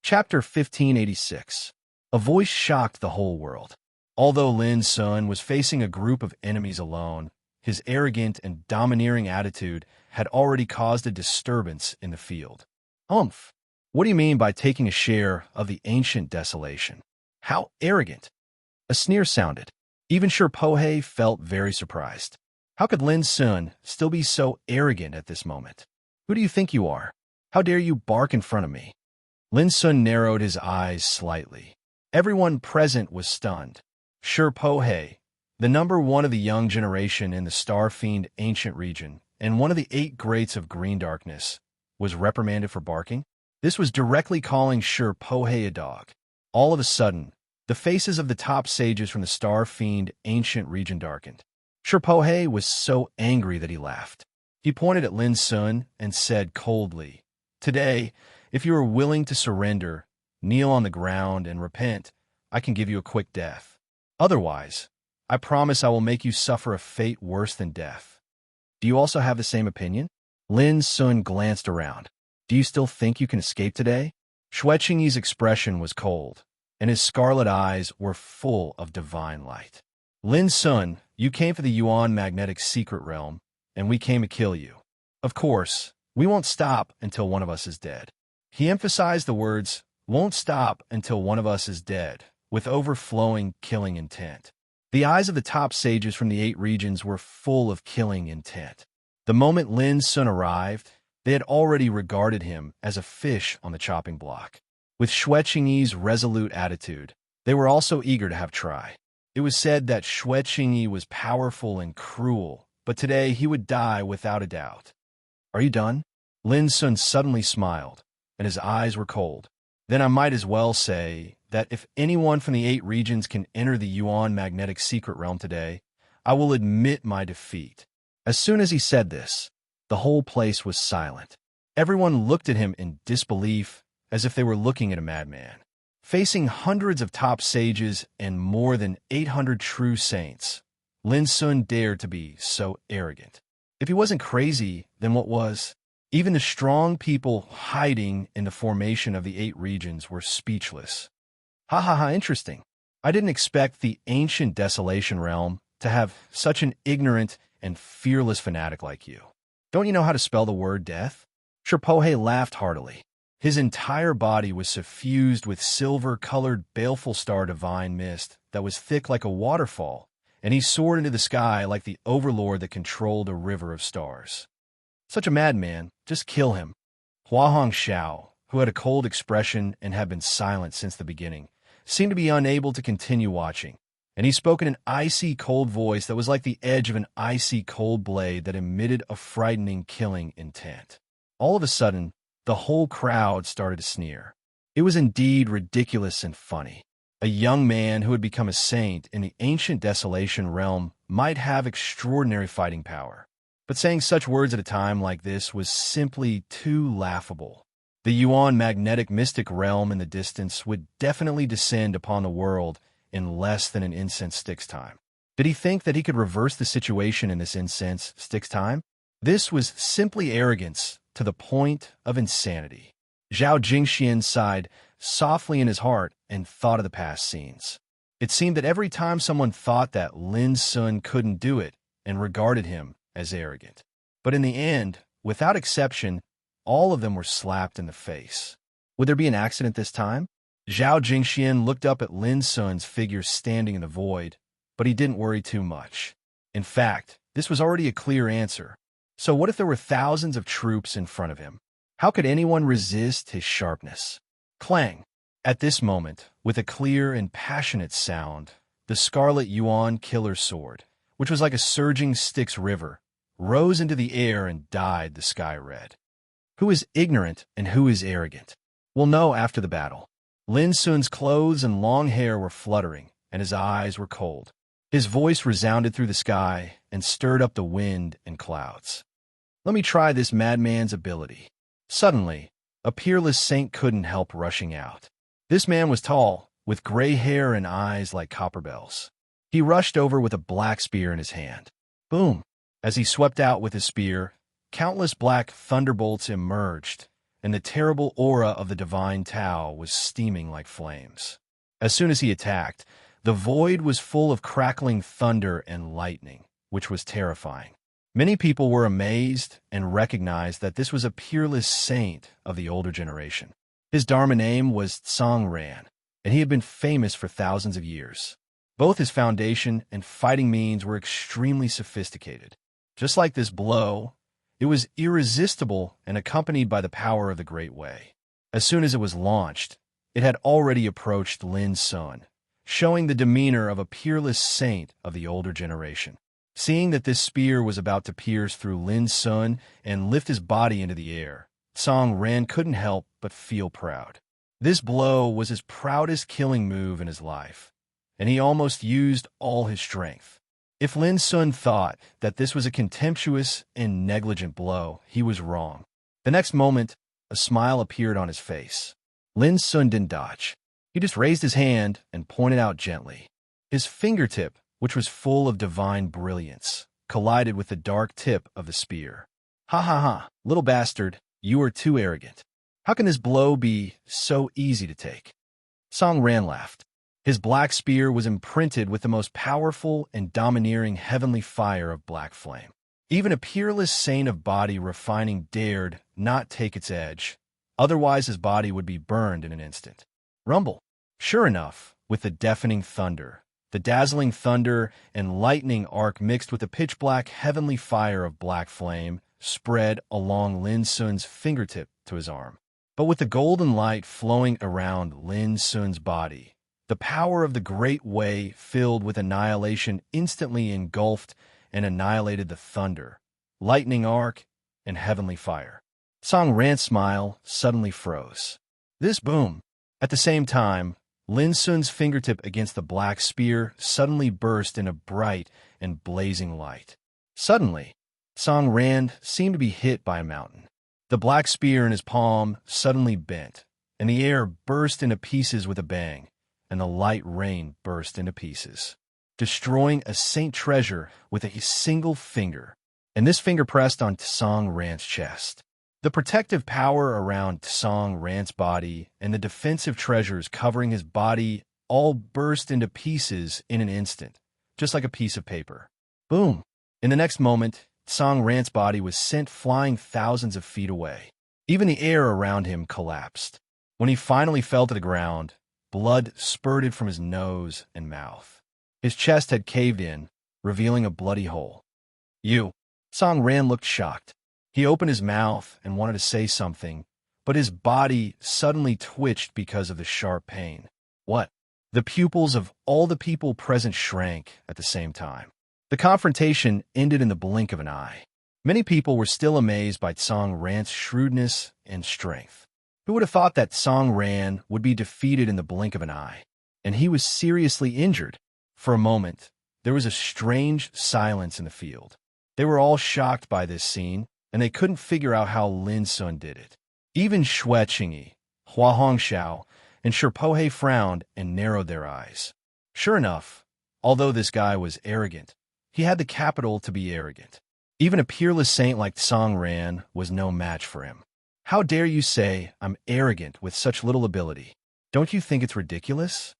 Chapter 1586. A voice shocked the whole world. Although Lin Sun was facing a group of enemies alone, his arrogant and domineering attitude had already caused a disturbance in the field. Humph! What do you mean by taking a share of the ancient desolation? How arrogant! A sneer sounded. Even Sir Pohei felt very surprised. How could Lin Sun still be so arrogant at this moment? Who do you think you are? How dare you bark in front of me? Lin Sun narrowed his eyes slightly. Everyone present was stunned. Sir Pohei, the number one of the young generation in the star-fiend ancient region, and one of the 8 greats of green darkness, was reprimanded for barking. This was directly calling Sir Pohei a dog. All of a sudden, the faces of the top sages from the star-fiend ancient region darkened. Sir Pohei was so angry that he laughed. He pointed at Lin Sun and said coldly, "Today, if you are willing to surrender, kneel on the ground and repent, I can give you a quick death. Otherwise, I promise I will make you suffer a fate worse than death." Do you also have the same opinion? Lin Sun glanced around. Do you still think you can escape today? Xue Qingyi's expression was cold, and his scarlet eyes were full of divine light. Lin Sun, you came for the Yuan magnetic secret realm, and we came to kill you. Of course, we won't stop until one of us is dead. He emphasized the words, won't stop until one of us is dead, with overflowing killing intent. The eyes of the top sages from the 8 regions were full of killing intent. The moment Lin Sun arrived, they had already regarded him as a fish on the chopping block. With Xue Qingyi's resolute attitude, they were also eager to have try. It was said that Xue Qingyi was powerful and cruel, but today he would die without a doubt. Are you done? Lin Sun suddenly smiled, and his eyes were cold. Then I might as well say that if anyone from the 8 regions can enter the Yuan magnetic secret realm today, I will admit my defeat. As soon as he said this, the whole place was silent. Everyone looked at him in disbelief, as if they were looking at a madman. Facing hundreds of top sages and more than 800 true saints, Lin Sun dared to be so arrogant. If he wasn't crazy, then what was? Even the strong people hiding in the formation of the 8 regions were speechless. Ha ha ha, interesting. I didn't expect the ancient desolation realm to have such an ignorant and fearless fanatic like you. Don't you know how to spell the word death? Sir Pohei laughed heartily. His entire body was suffused with silver-colored baleful star divine mist that was thick like a waterfall, and he soared into the sky like the overlord that controlled a river of stars. Such a madman, just kill him. Hua Hongxiao, who had a cold expression and had been silent since the beginning, seemed to be unable to continue watching, and he spoke in an icy cold voice that was like the edge of an icy cold blade that emitted a frightening killing intent. All of a sudden, the whole crowd started to sneer. It was indeed ridiculous and funny. A young man who had become a saint in the ancient desolation realm might have extraordinary fighting power, but saying such words at a time like this was simply too laughable. The Yuan magnetic mystic realm in the distance would definitely descend upon the world in less than an incense stick's time. Did he think that he could reverse the situation in this incense stick's time? This was simply arrogance to the point of insanity. Zhao Jingxian sighed softly in his heart and thought of the past scenes. It seemed that every time someone thought that Lin Sun couldn't do it and regarded him as arrogant. But in the end, without exception, all of them were slapped in the face. Would there be an accident this time? Zhao Jingxian looked up at Lin Sun's figure standing in the void, but he didn't worry too much. In fact, this was already a clear answer. So what if there were thousands of troops in front of him? How could anyone resist his sharpness? Clang! At this moment, with a clear and passionate sound, the scarlet Yuan killer sword, which was like a surging Styx river, rose into the air and dyed the sky red. Who is ignorant and who is arrogant? We'll know after the battle. Lin Sun's clothes and long hair were fluttering, and his eyes were cold. His voice resounded through the sky and stirred up the wind and clouds. Let me try this madman's ability. Suddenly, a peerless saint couldn't help rushing out. This man was tall, with gray hair and eyes like copper bells. He rushed over with a black spear in his hand. Boom! As he swept out with his spear, countless black thunderbolts emerged, and the terrible aura of the divine Tao was steaming like flames. As soon as he attacked, the void was full of crackling thunder and lightning, which was terrifying. Many people were amazed and recognized that this was a peerless saint of the older generation. His Dharma name was Tsang Ran, and he had been famous for thousands of years. Both his foundation and fighting means were extremely sophisticated. Just like this blow, it was irresistible and accompanied by the power of the Great Way. As soon as it was launched, it had already approached Lin Sun, showing the demeanor of a peerless saint of the older generation. Seeing that this spear was about to pierce through Lin Sun and lift his body into the air, Tsang Ran couldn't help but feel proud. This blow was his proudest killing move in his life, and he almost used all his strength. If Lin Sun thought that this was a contemptuous and negligent blow, he was wrong. The next moment, a smile appeared on his face. Lin Sun didn't dodge. He just raised his hand and pointed out gently. His fingertip, which was full of divine brilliance, collided with the dark tip of the spear. "Ha ha ha, little bastard, you are too arrogant. How can this blow be so easy to take?" Tsang Ran laughed. His black spear was imprinted with the most powerful and domineering heavenly fire of black flame. Even a peerless saint of body refining dared not take its edge, otherwise his body would be burned in an instant. Rumble. Sure enough, with the deafening thunder, the dazzling thunder and lightning arc mixed with the pitch-black heavenly fire of black flame spread along Lin Sun's fingertip to his arm. But with the golden light flowing around Lin Sun's body, the power of the Great Way filled with annihilation instantly engulfed and annihilated the thunder, lightning arc, and heavenly fire. Tsang Ran's smile suddenly froze. This boom. At the same time, Lin Sun's fingertip against the black spear suddenly burst in a bright and blazing light. Suddenly, Tsang Ran seemed to be hit by a mountain. The black spear in his palm suddenly bent, and the air burst into pieces with a bang, and the light rain burst into pieces, destroying a saint treasure with a single finger, and this finger pressed on Tsang Ran's chest. The protective power around Tsang Ran's body and the defensive treasures covering his body all burst into pieces in an instant, just like a piece of paper. Boom! In the next moment, Tsang Ran's body was sent flying thousands of feet away. Even the air around him collapsed. When he finally fell to the ground, blood spurted from his nose and mouth. His chest had caved in, revealing a bloody hole. "You!" Tsang Ran looked shocked. He opened his mouth and wanted to say something, but his body suddenly twitched because of the sharp pain. What? The pupils of all the people present shrank at the same time. The confrontation ended in the blink of an eye. Many people were still amazed by Tsang Ran's shrewdness and strength. Who would have thought that Tsang Ran would be defeated in the blink of an eye? And he was seriously injured. For a moment, there was a strange silence in the field. They were all shocked by this scene, and they couldn't figure out how Lin Sun did it. Even Xue Qingyi, Hua Hongxiao, and Shirpohe frowned and narrowed their eyes. Sure enough, although this guy was arrogant, he had the capital to be arrogant. Even a peerless saint like Tsang Ran was no match for him. How dare you say I'm arrogant with such little ability? Don't you think it's ridiculous?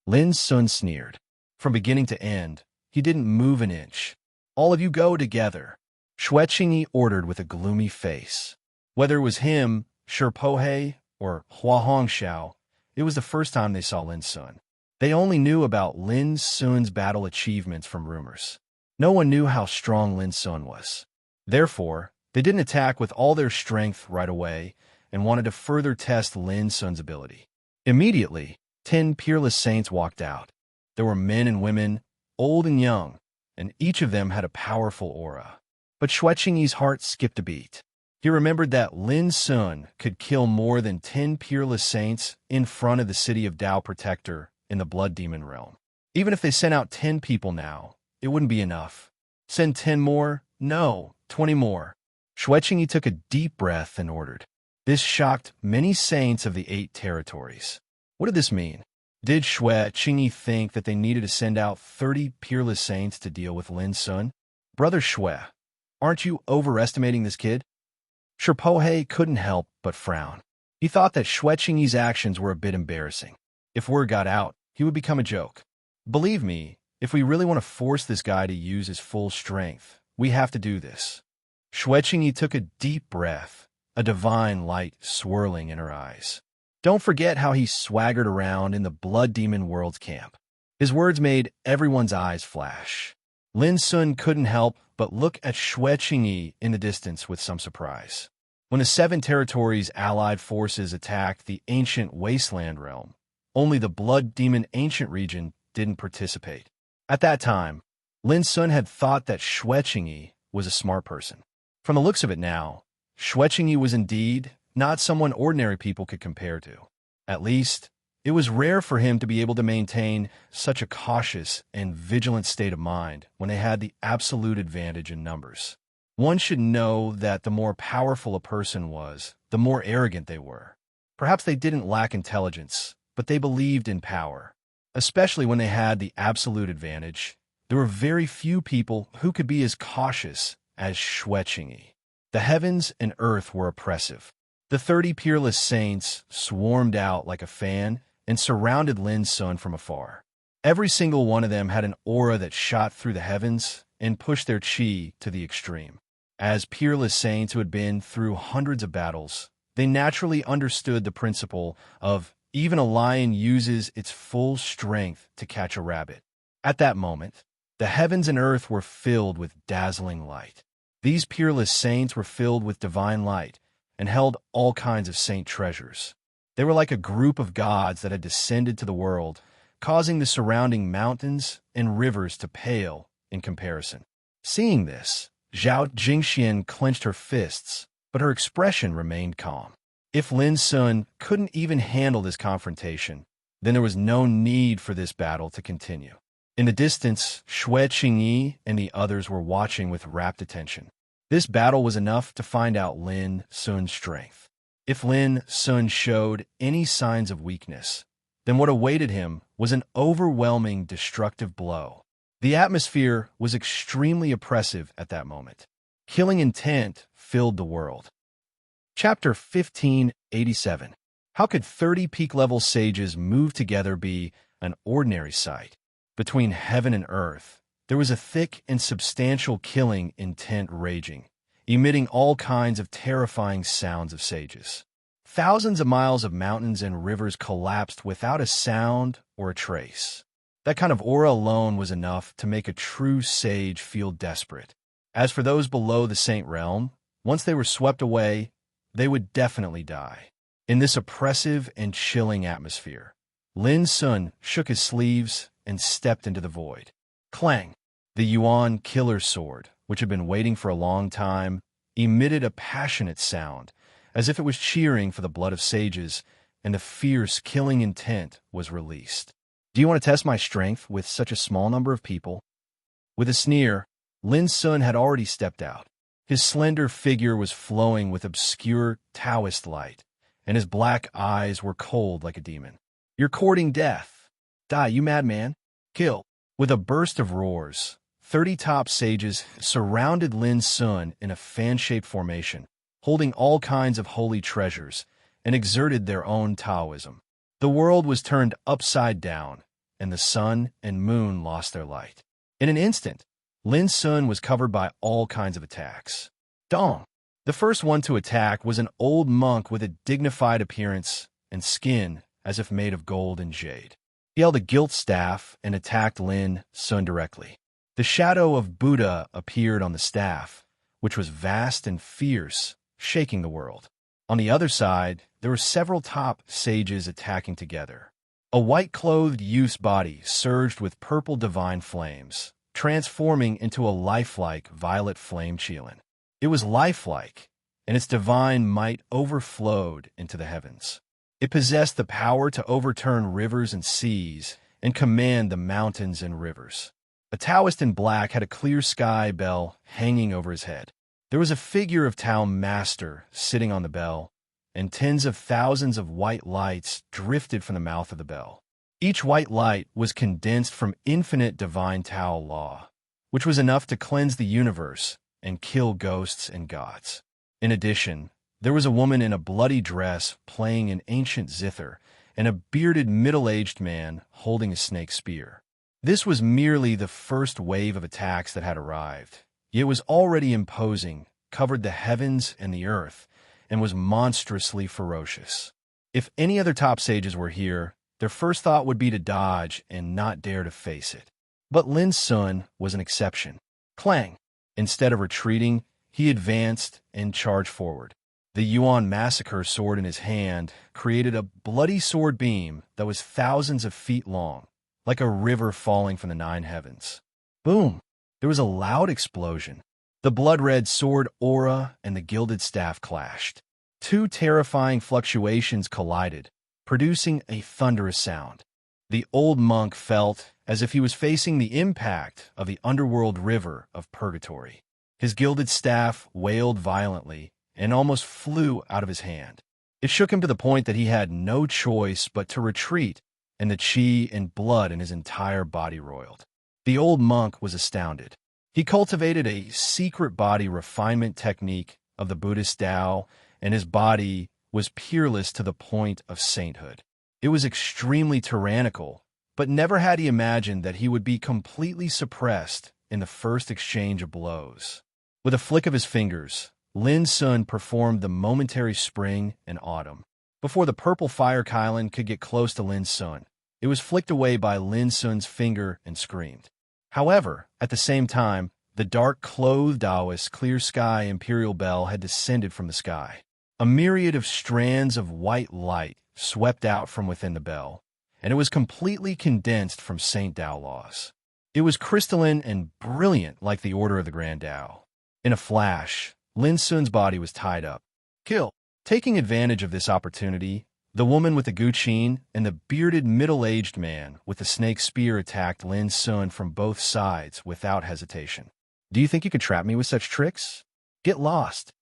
Lin Sun sneered. From beginning to end, he didn't move an inch. All of you go together, Xue Qingyi ordered with a gloomy face. Whether it was him, Shirpohe, or Hua Hongxiao, it was the first time they saw Lin Sun. They only knew about Lin Sun's battle achievements from rumors. No one knew how strong Lin Sun was. Therefore, they didn't attack with all their strength right away and wanted to further test Lin Sun's ability. Immediately, 10 peerless saints walked out. There were men and women, old and young, and each of them had a powerful aura. But Xue Qingyi's heart skipped a beat. He remembered that Lin Sun could kill more than 10 peerless saints in front of the city of Tao Protector in the Blood Demon realm. Even if they sent out 10 people now, it wouldn't be enough. Send 10 more? No, 20 more. Xue Qingyi took a deep breath and ordered. This shocked many saints of the 8 territories. What did this mean? Did Xue Qingyi think that they needed to send out 30 peerless saints to deal with Lin Sun? Brother Xue, aren't you overestimating this kid? Sherpohe couldn't help but frown. He thought that Shwechingi's actions were a bit embarrassing. If word got out, he would become a joke. Believe me, if we really want to force this guy to use his full strength, we have to do this. Shwechingi took a deep breath, a divine light swirling in her eyes. Don't forget how he swaggered around in the Blood Demon World's camp. His words made everyone's eyes flash. Lin Sun couldn't help but look at Shwechingi in the distance with some surprise. When the Seven Territories' allied forces attacked the ancient Wasteland realm, only the Blood Demon Ancient region didn't participate. At that time, Lin Sun had thought that Shwechingi was a smart person. From the looks of it now, Shwechingi was indeed not someone ordinary people could compare to. At least, it was rare for him to be able to maintain such a cautious and vigilant state of mind when they had the absolute advantage in numbers. One should know that the more powerful a person was, the more arrogant they were. Perhaps they didn't lack intelligence, but they believed in power. Especially when they had the absolute advantage, there were very few people who could be as cautious as Shwechingi. The heavens and earth were oppressive. The 30 peerless saints swarmed out like a fan and surrounded Lin Sun from afar. Every single one of them had an aura that shot through the heavens and pushed their chi to the extreme. As peerless saints who had been through hundreds of battles, they naturally understood the principle of even a lion uses its full strength to catch a rabbit. At that moment, the heavens and earth were filled with dazzling light. These peerless saints were filled with divine light and held all kinds of saint treasures. They were like a group of gods that had descended to the world, causing the surrounding mountains and rivers to pale in comparison. Seeing this, Zhao Jingxian clenched her fists, but her expression remained calm. If Lin Sun couldn't even handle this confrontation, then there was no need for this battle to continue. In the distance, Shwechingi and the others were watching with rapt attention. This battle was enough to find out Lin Sun's strength. If Lin Sun showed any signs of weakness, then what awaited him was an overwhelming destructive blow. The atmosphere was extremely oppressive at that moment. Killing intent filled the world. Chapter 1587. How could 30 peak-level sages move together be an ordinary sight? Between heaven and earth, there was a thick and substantial killing intent raging, emitting all kinds of terrifying sounds of sages. Thousands of miles of mountains and rivers collapsed without a sound or a trace. That kind of aura alone was enough to make a true sage feel desperate. As for those below the saint realm, once they were swept away, they would definitely die. In this oppressive and chilling atmosphere, Lin Sun shook his sleeves and stepped into the void. Clang! The Yuan killer sword, which had been waiting for a long time, emitted a passionate sound, as if it was cheering for the blood of sages, and the fierce killing intent was released. Do you want to test my strength with such a small number of people? With a sneer, Lin Sun had already stepped out. His slender figure was flowing with obscure Taoist light, and his black eyes were cold like a demon. You're courting death. Die, you madman. Kill. With a burst of roars, 30 top sages surrounded Lin Sun in a fan-shaped formation, holding all kinds of holy treasures, and exerted their own Taoism. The world was turned upside down, and the sun and moon lost their light. In an instant, Lin Sun was covered by all kinds of attacks. Dong! The first one to attack was an old monk with a dignified appearance and skin as if made of gold and jade. He held a gilt staff and attacked Lin Sun directly. The shadow of Buddha appeared on the staff, which was vast and fierce, shaking the world. On the other side, there were several top sages attacking together. A white-clothed youth's body surged with purple divine flames, transforming into a lifelike violet flame Qilin. It was lifelike, and its divine might overflowed into the heavens. It possessed the power to overturn rivers and seas and command the mountains and rivers. A Taoist in black had a clear sky bell hanging over his head. There was a figure of Tao Master sitting on the bell, and tens of thousands of white lights drifted from the mouth of the bell. Each white light was condensed from infinite divine Tao law, which was enough to cleanse the universe and kill ghosts and gods. In addition, there was a woman in a bloody dress playing an ancient zither, and a bearded middle-aged man holding a snake spear. This was merely the first wave of attacks that had arrived. It was already imposing, covered the heavens and the earth, and was monstrously ferocious. If any other top sages were here, their first thought would be to dodge and not dare to face it. But Lin Sun was an exception. Clang! Instead of retreating, he advanced and charged forward. The Yuan massacre sword in his hand created a bloody sword beam that was thousands of feet long, like a river falling from the nine heavens. Boom! There was a loud explosion. The blood-red sword aura and the gilded staff clashed. Two terrifying fluctuations collided, producing a thunderous sound. The old monk felt as if he was facing the impact of the underworld river of purgatory. His gilded staff wailed violently and almost flew out of his hand. It shook him to the point that he had no choice but to retreat, and the chi and blood in his entire body roiled. The old monk was astounded. He cultivated a secret body refinement technique of the Buddhist Tao, and his body was peerless to the point of sainthood. It was extremely tyrannical, but never had he imagined that he would be completely suppressed in the first exchange of blows. With a flick of his fingers, Lin Sun performed the momentary spring and autumn. Before the purple fire Kylan could get close to Lin Sun, it was flicked away by Lin Sun's finger and screamed. However, at the same time, the dark-clothed Taoist clear sky imperial bell had descended from the sky. A myriad of strands of white light swept out from within the bell, and it was completely condensed from Saint Tao laws. It was crystalline and brilliant like the Order of the Grand Tao. In a flash, Lin Sun's body was tied up. Kill! Taking advantage of this opportunity, the woman with the guqin and the bearded middle-aged man with the snake spear attacked Lin Sun from both sides without hesitation. Do you think you could trap me with such tricks? Get lost!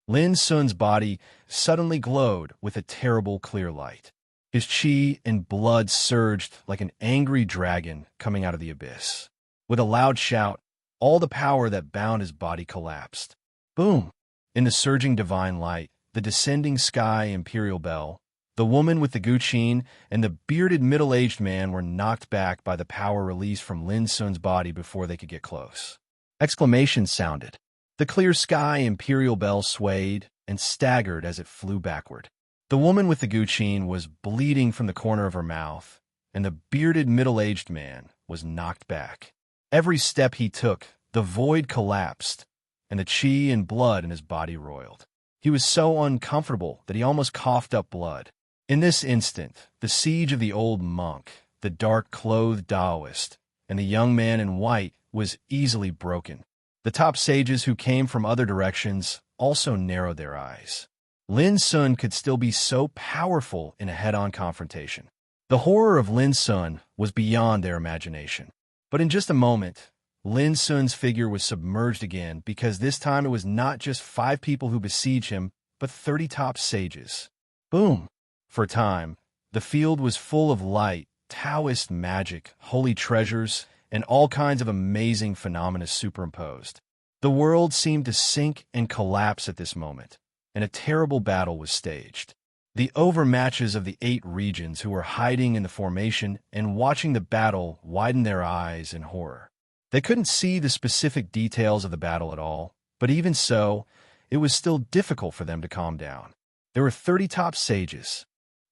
Lin Sun's body suddenly glowed with a terrible clear light. His chi and blood surged like an angry dragon coming out of the abyss. With a loud shout, all the power that bound his body collapsed. Boom! In the surging divine light, the descending sky imperial bell, the woman with the guqin and the bearded middle-aged man were knocked back by the power released from Lin Sun's body before they could get close. Exclamations sounded. The clear sky imperial bell swayed and staggered as it flew backward. The woman with the guqin was bleeding from the corner of her mouth, and the bearded middle-aged man was knocked back. Every step he took, the void collapsed, and the chi and blood in his body roiled. He was so uncomfortable that he almost coughed up blood. In this instant, the siege of the old monk, the dark-clothed Taoist, and the young man in white was easily broken. The top sages who came from other directions also narrowed their eyes. Lin Sun could still be so powerful in a head-on confrontation. The horror of Lin Sun was beyond their imagination. But in just a moment, Lin Sun's figure was submerged again because this time it was not just 5 people who besieged him, but 30 top sages. Boom! For a time, the field was full of light, Taoist magic, holy treasures, and all kinds of amazing phenomena superimposed. The world seemed to sink and collapse at this moment, and a terrible battle was staged. The overmatches of the 8 regions who were hiding in the formation and watching the battle widened their eyes in horror. They couldn't see the specific details of the battle at all, but even so, it was still difficult for them to calm down. There were 30 top sages,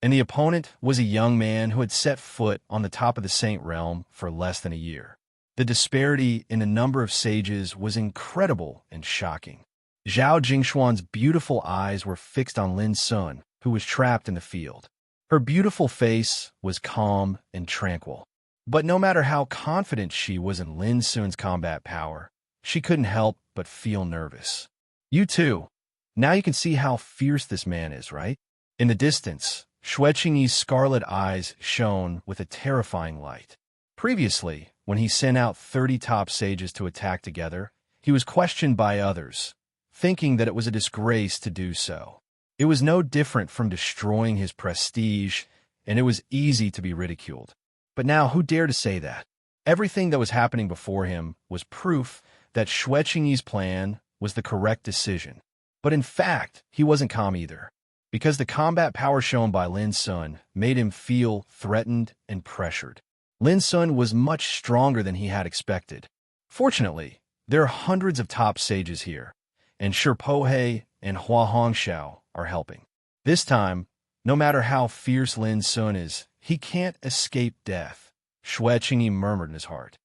and the opponent was a young man who had set foot on the top of the Saint Realm for less than a year. The disparity in the number of sages was incredible and shocking. Zhao Jingxuan's beautiful eyes were fixed on Lin Sun, who was trapped in the field. Her beautiful face was calm and tranquil. But no matter how confident she was in Lin Sun's combat power, she couldn't help but feel nervous. You too. Now you can see how fierce this man is, right? In the distance, Xueqingyi's scarlet eyes shone with a terrifying light. Previously, when he sent out 30 top sages to attack together, he was questioned by others, thinking that it was a disgrace to do so. It was no different from destroying his prestige, and it was easy to be ridiculed. But now, who dared to say that? Everything that was happening before him was proof that Xueqingyi's plan was the correct decision. But in fact, he wasn't calm either, because the combat power shown by Lin Sun made him feel threatened and pressured. Lin Sun was much stronger than he had expected. Fortunately, there are hundreds of top sages here, and Shirpohe and Hua Hongxiao are helping. This time, no matter how fierce Lin Sun is, he can't escape death, Xue Qingyi murmured in his heart.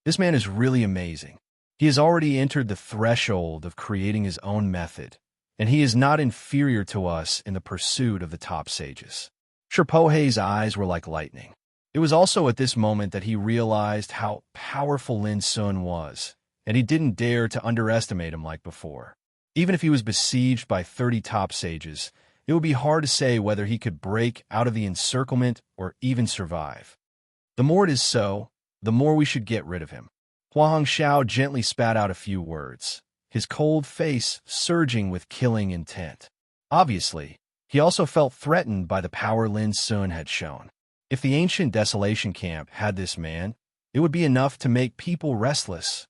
This man is really amazing. He has already entered the threshold of creating his own method, and he is not inferior to us in the pursuit of the top sages. Shirpohe's eyes were like lightning. It was also at this moment that he realized how powerful Lin Sun was, and he didn't dare to underestimate him like before. Even if he was besieged by 30 top sages, it would be hard to say whether he could break out of the encirclement or even survive. The more it is so, the more we should get rid of him. Hua Hongxiao gently spat out a few words, his cold face surging with killing intent. Obviously, he also felt threatened by the power Lin Sun had shown. If the ancient desolation camp had this man, it would be enough to make people restless.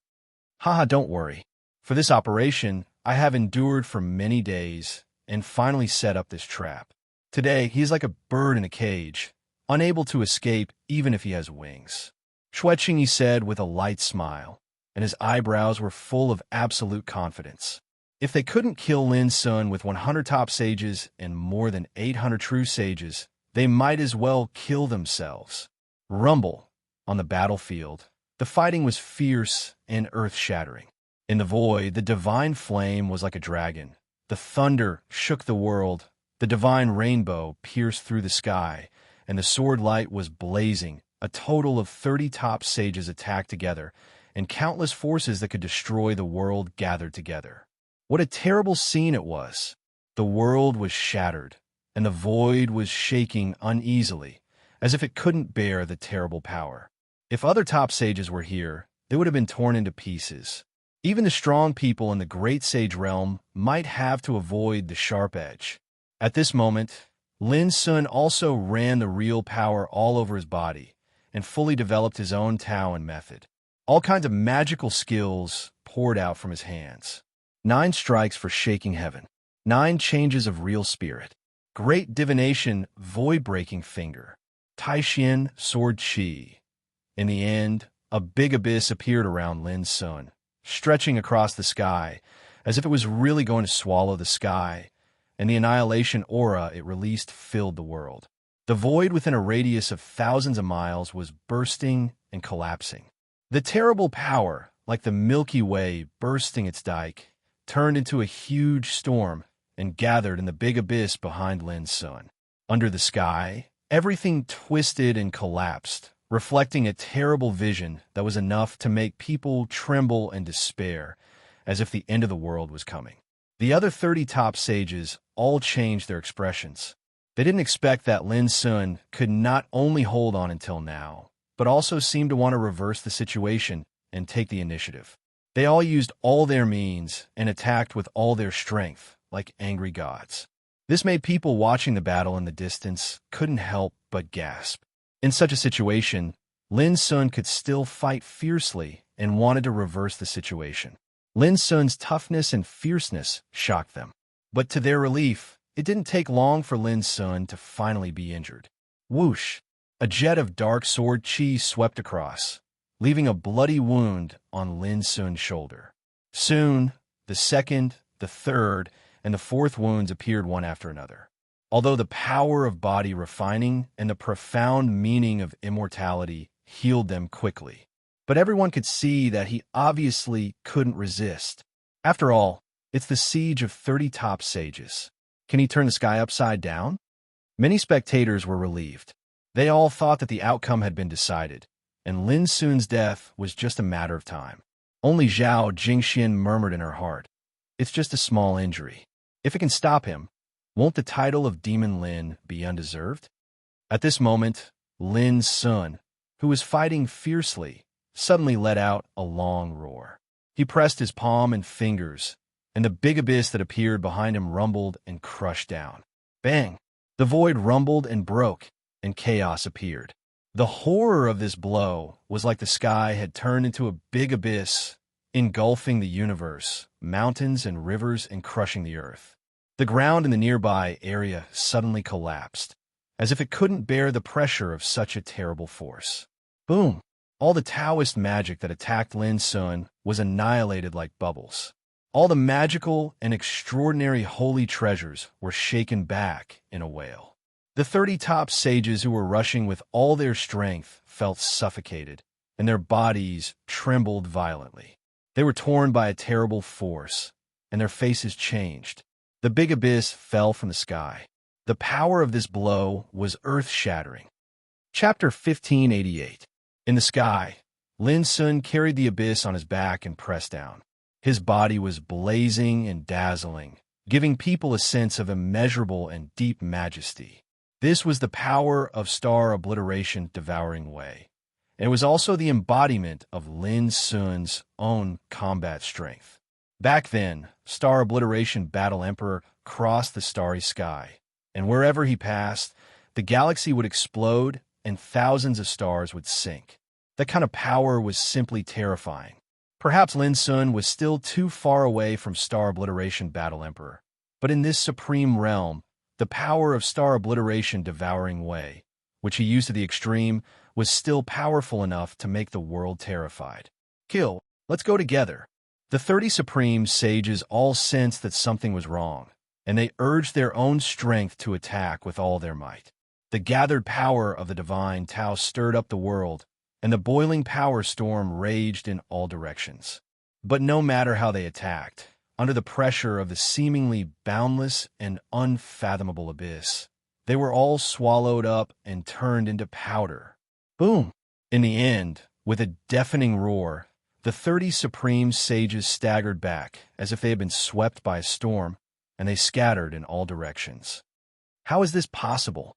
Haha, don't worry. For this operation, I have endured for many days and finally set up this trap. Today, he is like a bird in a cage, unable to escape even if he has wings. Xue Qingyi said with a light smile, and his eyebrows were full of absolute confidence. If they couldn't kill Lin Sun with 100 top sages and more than 800 true sages, they might as well kill themselves. Rumble. On the battlefield, the fighting was fierce and earth-shattering. In the void, the divine flame was like a dragon. The thunder shook the world, the divine rainbow pierced through the sky, and the sword light was blazing. A total of 30 top sages attacked together, and countless forces that could destroy the world gathered together. What a terrible scene it was! The world was shattered, and the void was shaking uneasily, as if it couldn't bear the terrible power. If other top sages were here, they would have been torn into pieces. Even the strong people in the great sage realm might have to avoid the sharp edge. At this moment, Lin Sun also ran the real power all over his body and fully developed his own Tao and method. All kinds of magical skills poured out from his hands. 9 strikes for shaking heaven. 9 changes of real spirit. Great divination, void-breaking finger. Taishin, sword chi. In the end, a big abyss appeared around Lin Sun, stretching across the sky, as if it was really going to swallow the sky, and the annihilation aura it released filled the world. The void within a radius of thousands of miles was bursting and collapsing. The terrible power, like the Milky Way bursting its dike, turned into a huge storm and gathered in the big abyss behind Lin Sun. Under the sky, everything twisted and collapsed, reflecting a terrible vision that was enough to make people tremble and despair, as if the end of the world was coming. The other 30 top sages all changed their expressions. They didn't expect that Lin Sun could not only hold on until now, but also seemed to want to reverse the situation and take the initiative. They all used all their means and attacked with all their strength, like angry gods. This made people watching the battle in the distance couldn't help but gasp. In such a situation, Lin Sun could still fight fiercely and wanted to reverse the situation. Lin Sun's toughness and fierceness shocked them. But to their relief, it didn't take long for Lin Sun to finally be injured. Whoosh! A jet of dark sword chi swept across, leaving a bloody wound on Lin Sun's shoulder. Soon, the second, the third, and the fourth wounds appeared one after another. Although the power of body refining and the profound meaning of immortality healed them quickly. But everyone could see that he obviously couldn't resist. After all, it's the siege of 30 top sages. Can he turn the sky upside down? Many spectators were relieved. They all thought that the outcome had been decided, and Lin Sun's death was just a matter of time. Only Zhao Jingxian murmured in her heart, "It's just a small injury. If it can stop him, won't the title of Demon Lin be undeserved?" At this moment, Lin Sun, who was fighting fiercely, suddenly let out a long roar. He pressed his palm and fingers, and the big abyss that appeared behind him rumbled and crushed down. Bang! The void rumbled and broke, and chaos appeared. The horror of this blow was like the sky had turned into a big abyss, engulfing the universe, mountains and rivers, and crushing the earth. The ground in the nearby area suddenly collapsed, as if it couldn't bear the pressure of such a terrible force. Boom! All the Taoist magic that attacked Lin Sun was annihilated like bubbles. All the magical and extraordinary holy treasures were shaken back in a wail. The 30 top sages who were rushing with all their strength felt suffocated, and their bodies trembled violently. They were torn by a terrible force, and their faces changed. The big abyss fell from the sky. The power of this blow was earth-shattering. Chapter 1588. In the sky, Lin Sun carried the abyss on his back and pressed down. His body was blazing and dazzling, giving people a sense of immeasurable and deep majesty. This was the power of star obliteration devouring way. And it was also the embodiment of Lin Sun's own combat strength. Back then, Star Obliteration Battle Emperor crossed the starry sky, and wherever he passed, the galaxy would explode and thousands of stars would sink. That kind of power was simply terrifying. Perhaps Lin Sun was still too far away from Star Obliteration Battle Emperor, but in this supreme realm, the power of Star Obliteration Devouring Way, which he used to the extreme, was still powerful enough to make the world terrified. Kill, let's go together. The 30 supreme sages all sensed that something was wrong, and they urged their own strength to attack with all their might. The gathered power of the divine Tao stirred up the world, and the boiling power storm raged in all directions. But no matter how they attacked, under the pressure of the seemingly boundless and unfathomable abyss, they were all swallowed up and turned into powder. Boom! In the end, with a deafening roar, the 30 supreme sages staggered back as if they had been swept by a storm, and they scattered in all directions. How is this possible?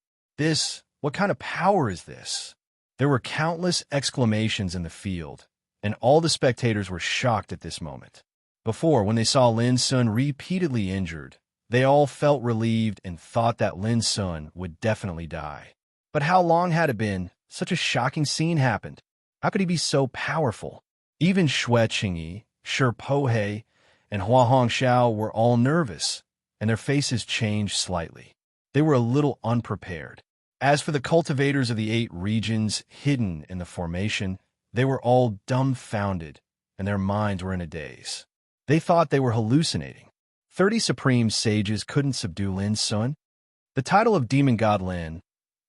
What kind of power is this? There were countless exclamations in the field, and all the spectators were shocked at this moment. Before, when they saw Lin Sun repeatedly injured, they all felt relieved and thought that Lin Sun would definitely die. But how long had it been such a shocking scene happened? How could he be so powerful? Even Xue Qingyi, Shi Pohe, and Hua Hongxiao were all nervous, and their faces changed slightly. They were a little unprepared. As for the cultivators of the 8 regions hidden in the formation, they were all dumbfounded, and their minds were in a daze. They thought they were hallucinating. 30 supreme sages couldn't subdue Lin Sun. The title of Demon God Lin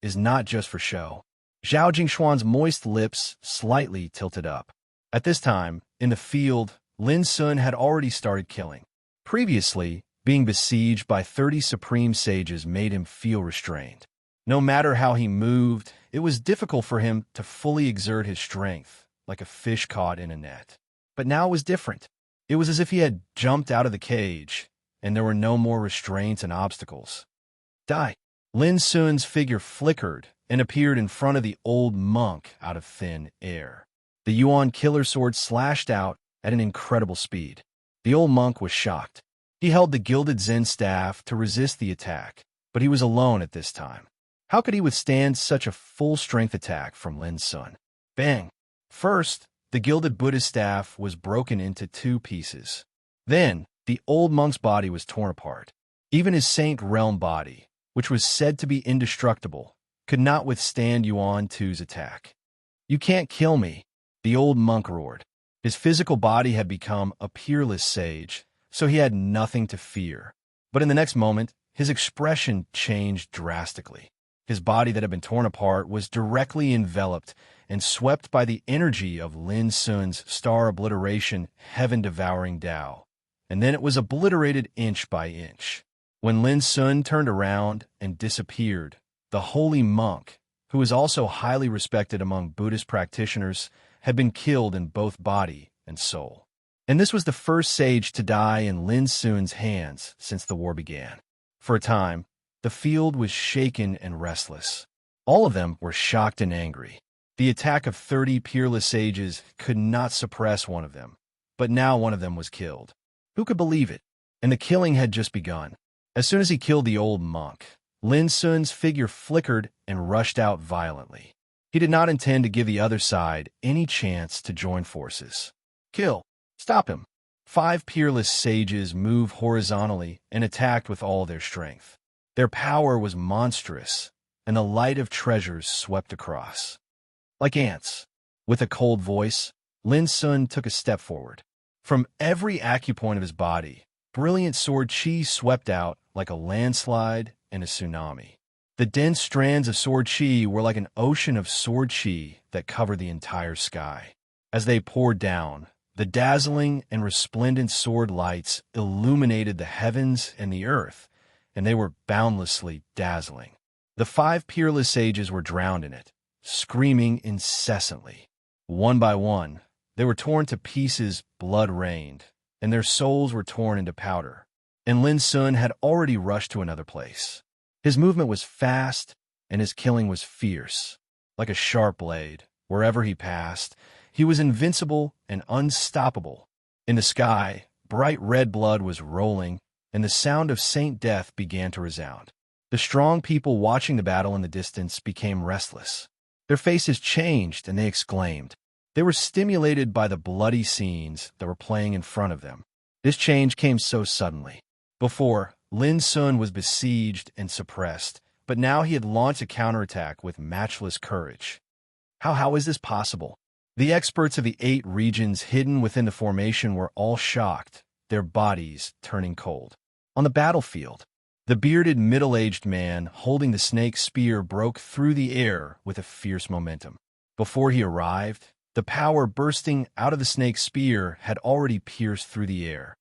is not just for show. Zhao Jingshuan's moist lips slightly tilted up. At this time, in the field, Lin Sun had already started killing. Previously, being besieged by 30 supreme sages made him feel restrained. No matter how he moved, it was difficult for him to fully exert his strength, like a fish caught in a net. But now it was different. It was as if he had jumped out of the cage, and there were no more restraints and obstacles. Die! Lin Sun's figure flickered and appeared in front of the old monk out of thin air. The Yuan killer sword slashed out at an incredible speed. The old monk was shocked. He held the gilded Zen staff to resist the attack, but he was alone at this time. How could he withstand such a full-strength attack from Lin Sun? Bang! First, the gilded Buddhist staff was broken into 2 pieces. Then, the old monk's body was torn apart. Even his Saint Realm body, which was said to be indestructible, could not withstand Yuan Tu's attack. You can't kill me, the old monk roared. His physical body had become a peerless sage, so he had nothing to fear. But in the next moment, his expression changed drastically. His body that had been torn apart was directly enveloped and swept by the energy of Lin Sun's star obliteration, heaven-devouring Tao. And then it was obliterated inch by inch. When Lin Sun turned around and disappeared, the holy monk, who was also highly respected among Buddhist practitioners, had been killed in both body and soul. And this was the first sage to die in Lin Sun's hands since the war began. For a time, the field was shaken and restless. All of them were shocked and angry. The attack of 30 peerless sages could not suppress one of them, but now one of them was killed. Who could believe it? And the killing had just begun. As soon as he killed the old monk, Lin Sun's figure flickered and rushed out violently. He did not intend to give the other side any chance to join forces. Kill! Stop him. 5 peerless sages moved horizontally and attacked with all their strength. Their power was monstrous, and the light of treasures swept across. Like ants. With a cold voice, Lin Sun took a step forward. From every acupoint of his body, brilliant sword chi swept out like a landslide and a tsunami. The dense strands of sword chi were like an ocean of sword chi that covered the entire sky. As they poured down, the dazzling and resplendent sword lights illuminated the heavens and the earth, and they were boundlessly dazzling. The 5 peerless sages were drowned in it, screaming incessantly. One by one, they were torn to pieces, blood rained, and their souls were torn into powder. And Lin Sun had already rushed to another place. His movement was fast, and his killing was fierce. Like a sharp blade, wherever he passed, he was invincible and unstoppable. In the sky, bright red blood was rolling, and the sound of Saint Death began to resound. The strong people watching the battle in the distance became restless. Their faces changed, and they exclaimed. They were stimulated by the bloody scenes that were playing in front of them. This change came so suddenly. Before, Lin Sun was besieged and suppressed, but now he had launched a counterattack with matchless courage. How is this possible? The experts of the 8 regions hidden within the formation were all shocked, their bodies turning cold. On the battlefield, the bearded middle-aged man holding the snake spear broke through the air with a fierce momentum. Before he arrived, the power bursting out of the snake spear had already pierced through the air.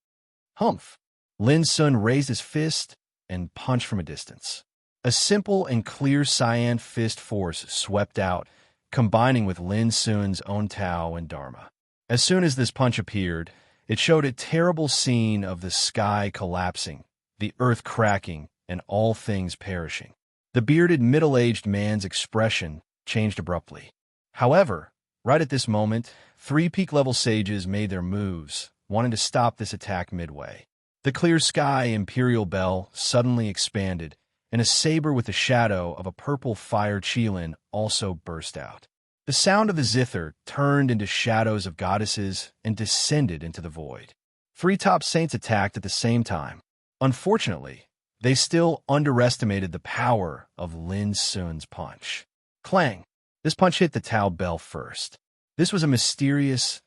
Humph! Lin Sun raised his fist and punched from a distance. A simple and clear cyan fist force swept out, combining with Lin Sun's own Tao and Dharma. As soon as this punch appeared, it showed a terrible scene of the sky collapsing, the earth cracking, and all things perishing. The bearded middle-aged man's expression changed abruptly. However, right at this moment, 3 peak-level sages made their moves, wanting to stop this attack midway. The clear sky imperial bell suddenly expanded, and a saber with the shadow of a purple fire qilin also burst out. The sound of the zither turned into shadows of goddesses and descended into the void. 3 top saints attacked at the same time. Unfortunately, they still underestimated the power of Lin Sun's punch. Clang! This punch hit the Tao bell first. This was a mysterious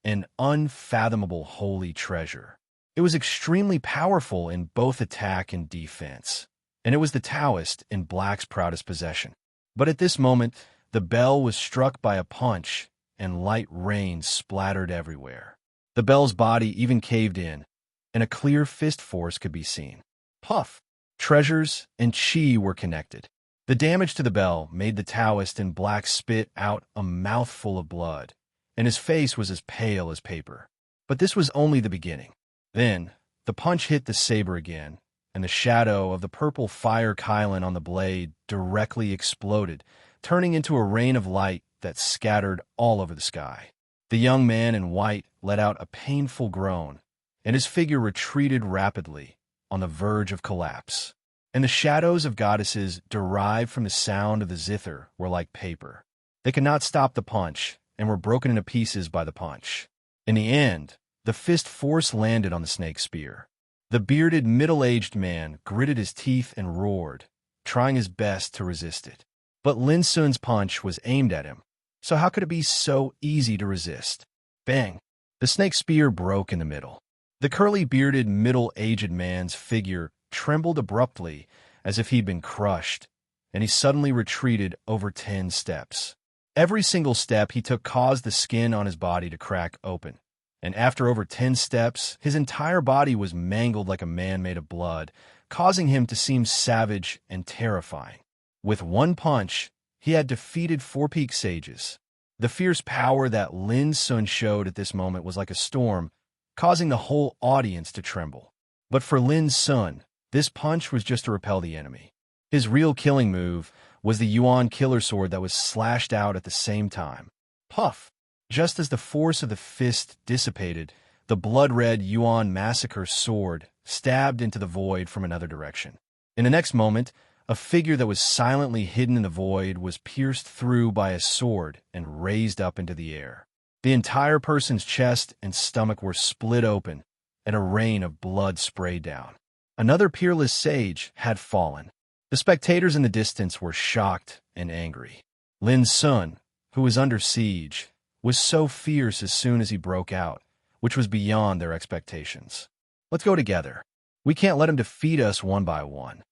and unfathomable holy treasure. It was extremely powerful in both attack and defense, and it was the Taoist in Black's proudest possession. But at this moment, the bell was struck by a punch, and light rain splattered everywhere. The bell's body even caved in, and a clear fist force could be seen. Puff! Treasures and chi were connected. The damage to the bell made the Taoist in Black spit out a mouthful of blood, and his face was as pale as paper. But this was only the beginning. Then, the punch hit the saber again, and the shadow of the purple fire qilin on the blade directly exploded, turning into a rain of light that scattered all over the sky. The young man in white let out a painful groan, and his figure retreated rapidly, on the verge of collapse. And the shadows of goddesses derived from the sound of the zither were like paper. They could not stop the punch, and were broken into pieces by the punch. In the end, the fist force landed on the snake spear. The bearded middle-aged man gritted his teeth and roared, trying his best to resist it. But Lin Sun's punch was aimed at him, so how could it be so easy to resist? Bang! The snake spear broke in the middle. The curly-bearded middle-aged man's figure trembled abruptly as if he'd been crushed, and he suddenly retreated over 10 steps. Every single step he took caused the skin on his body to crack open, and after over 10 steps, his entire body was mangled like a man made of blood, causing him to seem savage and terrifying. With one punch, he had defeated 4 peak sages. The fierce power that Lin Sun showed at this moment was like a storm, causing the whole audience to tremble. But for Lin Sun, this punch was just to repel the enemy. His real killing move was the Yuan killer sword that was slashed out at the same time. Puff! Just as the force of the fist dissipated, the blood-red Yuan massacre sword stabbed into the void from another direction. In the next moment, a figure that was silently hidden in the void was pierced through by a sword and raised up into the air. The entire person's chest and stomach were split open, and a rain of blood sprayed down. Another peerless sage had fallen. The spectators in the distance were shocked and angry. Lin Sun, who was under siege, was so fierce as soon as he broke out, which was beyond their expectations. "Let's go together. We can't let him defeat us one by one."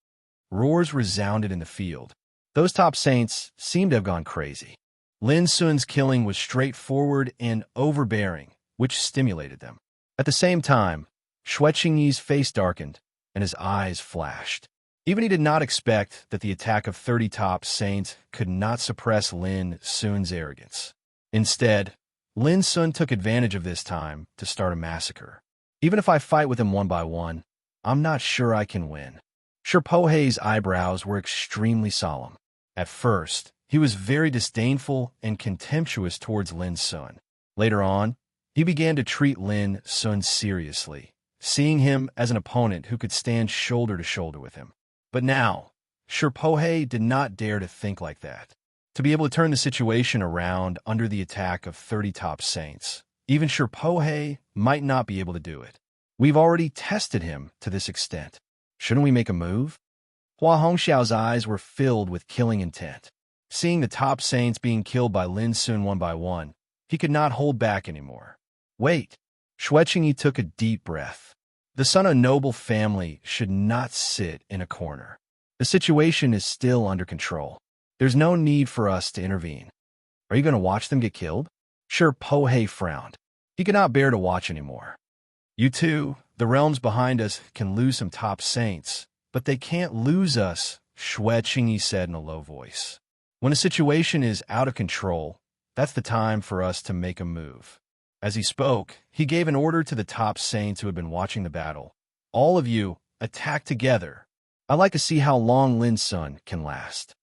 Roars resounded in the field. Those top saints seemed to have gone crazy. Lin Sun's killing was straightforward and overbearing, which stimulated them. At the same time, Xue Qingyi's face darkened, and his eyes flashed. Even he did not expect that the attack of 30 top saints could not suppress Lin Sun's arrogance. Instead, Lin Sun took advantage of this time to start a massacre. "Even if I fight with him one by one, I'm not sure I can win." Shirpohe's eyebrows were extremely solemn. At first, he was very disdainful and contemptuous towards Lin Sun. Later on, he began to treat Lin Sun seriously, seeing him as an opponent who could stand shoulder to shoulder with him. But now, Shirpohe did not dare to think like that. To be able to turn the situation around under the attack of 30 top saints, even Shirpohe might not be able to do it. "We've already tested him to this extent. Shouldn't we make a move?" Hua Hongxiao's eyes were filled with killing intent. Seeing the top saints being killed by Lin Sun one by one, he could not hold back anymore. "Wait." Xue Qingyi took a deep breath. The son of a noble family should not sit in a corner. The situation is still under control. There's no need for us to intervene. "Are you going to watch them get killed?" Shirpohe frowned. He could not bear to watch anymore. "You two, the realms behind us, can lose some top saints, but they can't lose us," Xue Qingyi said in a low voice. "When a situation is out of control, that's the time for us to make a move." As he spoke, he gave an order to the top saints who had been watching the battle. "All of you, attack together. I'd like to see how long Lin Sun can last."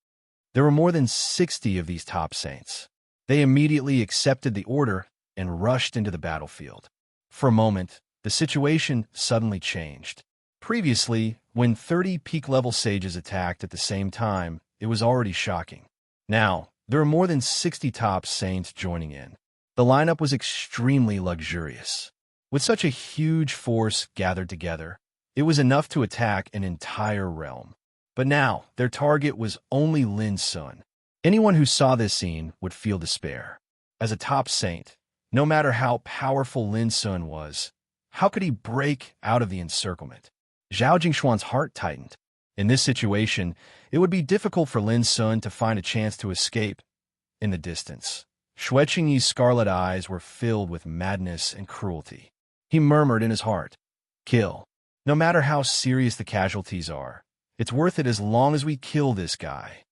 There were more than 60 of these top saints. They immediately accepted the order and rushed into the battlefield. For a moment, the situation suddenly changed. Previously, when 30 peak-level sages attacked at the same time, it was already shocking. Now, there were more than 60 top saints joining in. The lineup was extremely luxurious. With such a huge force gathered together, it was enough to attack an entire realm. But now, their target was only Lin Sun. Anyone who saw this scene would feel despair. As a top saint, no matter how powerful Lin Sun was, how could he break out of the encirclement? Zhao Jingshuan's heart tightened. In this situation, it would be difficult for Lin Sun to find a chance to escape. In the distance, Xue Qingyi's scarlet eyes were filled with madness and cruelty. He murmured in his heart, "Kill. No matter how serious the casualties are, it's worth it as long as we kill this guy."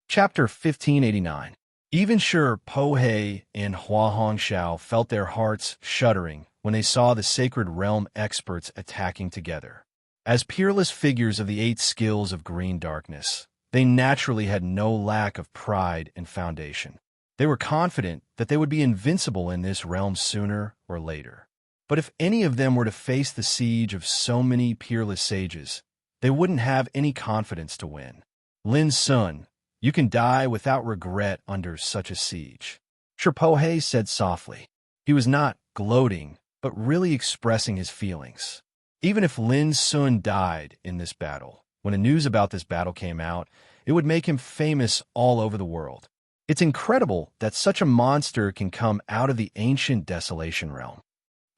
Chapter 1589. Even Shirpohe and Hua Hongxiao felt their hearts shuddering when they saw the sacred realm experts attacking together. As peerless figures of the 8 skills of green darkness, they naturally had no lack of pride and foundation. They were confident that they would be invincible in this realm sooner or later. But if any of them were to face the siege of so many peerless sages, they wouldn't have any confidence to win. "Lin Sun, you can die without regret under such a siege," Shirpohe said softly. He was not gloating, but really expressing his feelings. Even if Lin Sun died in this battle, when the news about this battle came out, it would make him famous all over the world. It's incredible that such a monster can come out of the ancient desolation realm.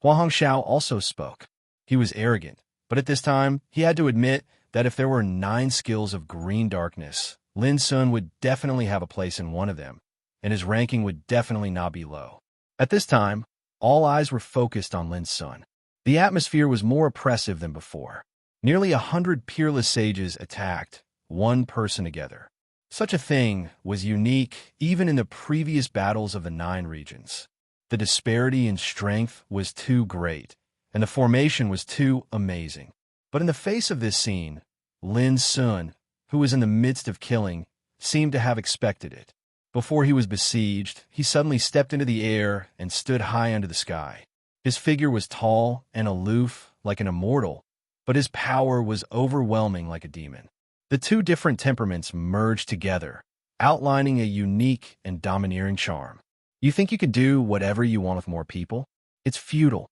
Hua Hongxiao also spoke. He was arrogant, but at this time, he had to admit that if there were 9 skills of green darkness, Lin Sun would definitely have a place in one of them, and his ranking would definitely not be low. At this time, all eyes were focused on Lin Sun. The atmosphere was more oppressive than before. Nearly 100 peerless sages attacked one person together. Such a thing was unique even in the previous battles of the 9 regions. The disparity in strength was too great, and the formation was too amazing. But in the face of this scene, Lin Sun, who was in the midst of killing, seemed to have expected it. Before he was besieged, he suddenly stepped into the air and stood high under the sky. His figure was tall and aloof like an immortal, but his power was overwhelming like a demon. The 2 different temperaments merged together, outlining a unique and domineering charm. You think you could do whatever you want with more people? It's futile.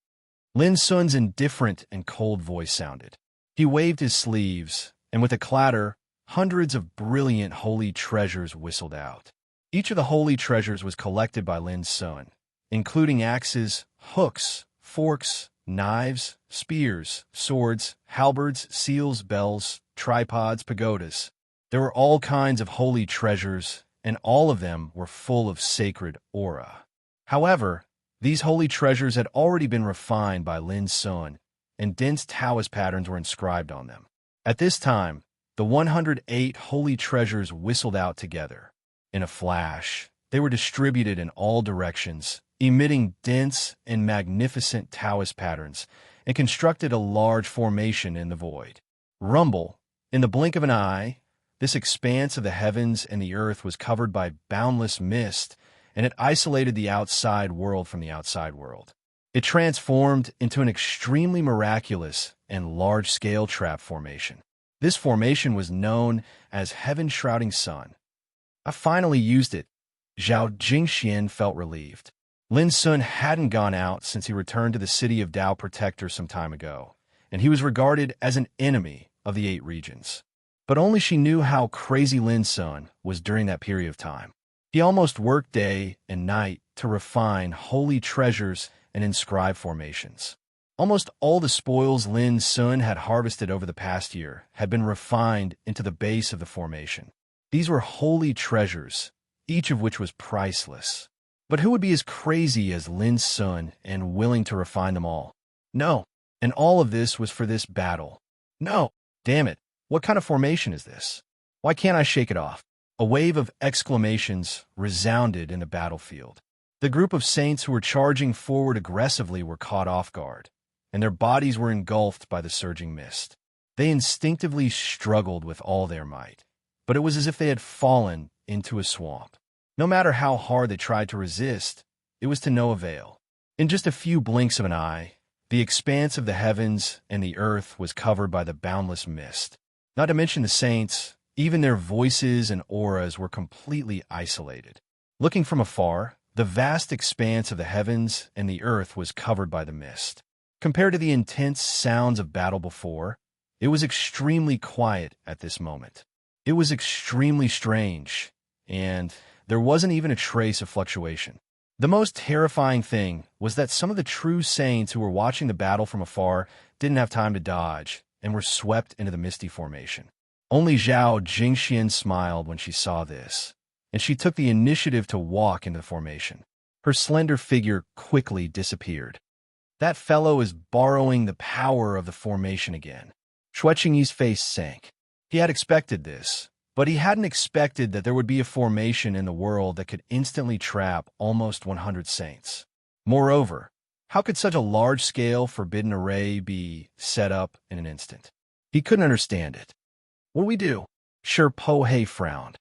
Lin Sun's indifferent and cold voice sounded. He waved his sleeves, and with a clatter, hundreds of brilliant holy treasures whistled out. Each of the holy treasures was collected by Lin Sun, including axes, hooks, forks, knives, spears, swords, halberds, seals, bells, tripods, pagodas. There were all kinds of holy treasures, and all of them were full of sacred aura. However, these holy treasures had already been refined by Lin Sun, and dense Taoist patterns were inscribed on them. At this time, the 108 holy treasures whistled out together. In a flash, they were distributed in all directions, emitting dense and magnificent Taoist patterns, and constructed a large formation in the void. Rumble, in the blink of an eye, this expanse of the heavens and the earth was covered by boundless mist, and it isolated the outside world from the outside world. It transformed into an extremely miraculous and large-scale trap formation. This formation was known as Heaven-Shrouding Sun. I finally used it. Zhao Jingxian felt relieved. Lin Sun hadn't gone out since he returned to the city of Dao Protector some time ago, and he was regarded as an enemy of the 8 regions. But only she knew how crazy Lin Sun was during that period of time. He almost worked day and night to refine holy treasures and inscribe formations. Almost all the spoils Lin Sun had harvested over the past year had been refined into the base of the formation. These were holy treasures, each of which was priceless. But who would be as crazy as Lin Sun and willing to refine them all? No. And all of this was for this battle. No. Damn it. What kind of formation is this? Why can't I shake it off? A wave of exclamations resounded in the battlefield. The group of saints who were charging forward aggressively were caught off guard, and their bodies were engulfed by the surging mist. They instinctively struggled with all their might, but it was as if they had fallen into a swamp. No matter how hard they tried to resist, it was to no avail. In just a few blinks of an eye, the expanse of the heavens and the earth was covered by the boundless mist. Not to mention the saints, even their voices and auras were completely isolated. Looking from afar, the vast expanse of the heavens and the earth was covered by the mist. Compared to the intense sounds of battle before, it was extremely quiet at this moment. It was extremely strange, and there wasn't even a trace of fluctuation. The most terrifying thing was that some of the true saints who were watching the battle from afar didn't have time to dodge and were swept into the misty formation. Only Zhao Jingxian smiled when she saw this, and she took the initiative to walk into the formation. Her slender figure quickly disappeared. That fellow is borrowing the power of the formation again. Shui Qingyi's face sank. He had expected this, but he hadn't expected that there would be a formation in the world that could instantly trap almost 100 saints. Moreover, how could such a large-scale forbidden array be set up in an instant? He couldn't understand it. What do we do? Sure Po Hei frowned.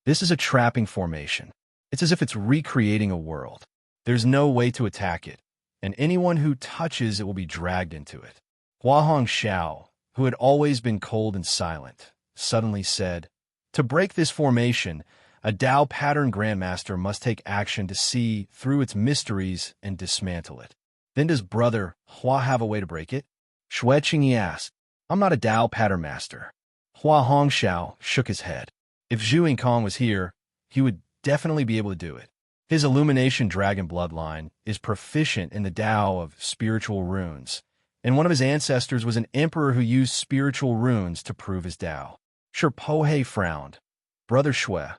This is a trapping formation. It's as if it's recreating a world. There's no way to attack it, and anyone who touches it will be dragged into it. Hua Hongxiao, who had always been cold and silent, suddenly said, "To break this formation, a Dao pattern grandmaster must take action to see through its mysteries and dismantle it. Then does brother Hua have a way to break it?" Shui Qingyi asked. "I'm not a Dao pattern master." Hua Hongxiao shook his head. If Zhu Yingkong was here, he would definitely be able to do it. His Illumination Dragon bloodline is proficient in the Dao of spiritual runes, and one of his ancestors was an emperor who used spiritual runes to prove his Dao. Sure Po Hei frowned. "Brother Shui,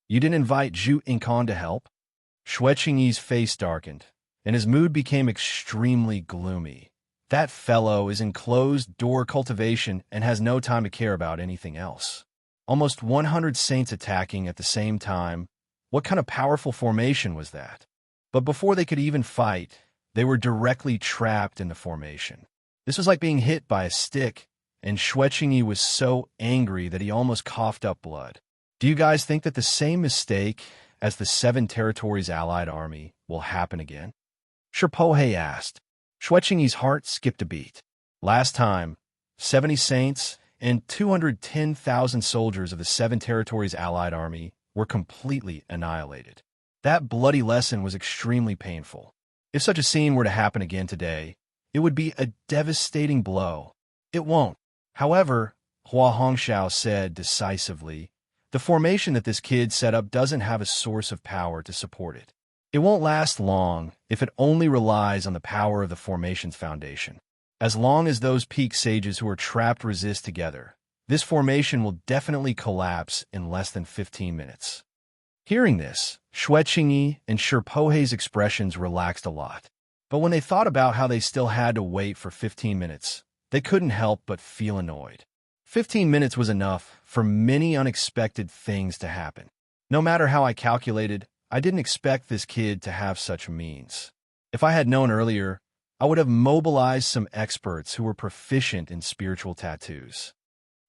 you didn't invite Zhu Yingkong to help?" Shui Qingyi's face darkened, and his mood became extremely gloomy. That fellow is in closed-door cultivation and has no time to care about anything else. Almost 100 saints attacking at the same time. What kind of powerful formation was that? But before they could even fight, they were directly trapped in the formation. This was like being hit by a stick, and Shui Qingyi was so angry that he almost coughed up blood. Do you guys think that the same mistake as the 7 territories allied army will happen again? Sure Po Hei asked. Shui Qingyi's heart skipped a beat. Last time, 70 saints and 210,000 soldiers of the 7 territories allied army were completely annihilated. That bloody lesson was extremely painful. If such a scene were to happen again today, it would be a devastating blow. It won't. However, Hua Hongxiao said decisively, the formation that this kid set up doesn't have a source of power to support it. It won't last long if it only relies on the power of the formation's foundation. As long as those peak sages who are trapped resist together, this formation will definitely collapse in less than 15 minutes. Hearing this, Xue Qingyi and Shi Pohei's expressions relaxed a lot. But when they thought about how they still had to wait for 15 minutes, they couldn't help but feel annoyed. 15 minutes was enough for many unexpected things to happen. No matter how I calculated, I didn't expect this kid to have such means. If I had known earlier, I would have mobilized some experts who were proficient in spiritual tattoos.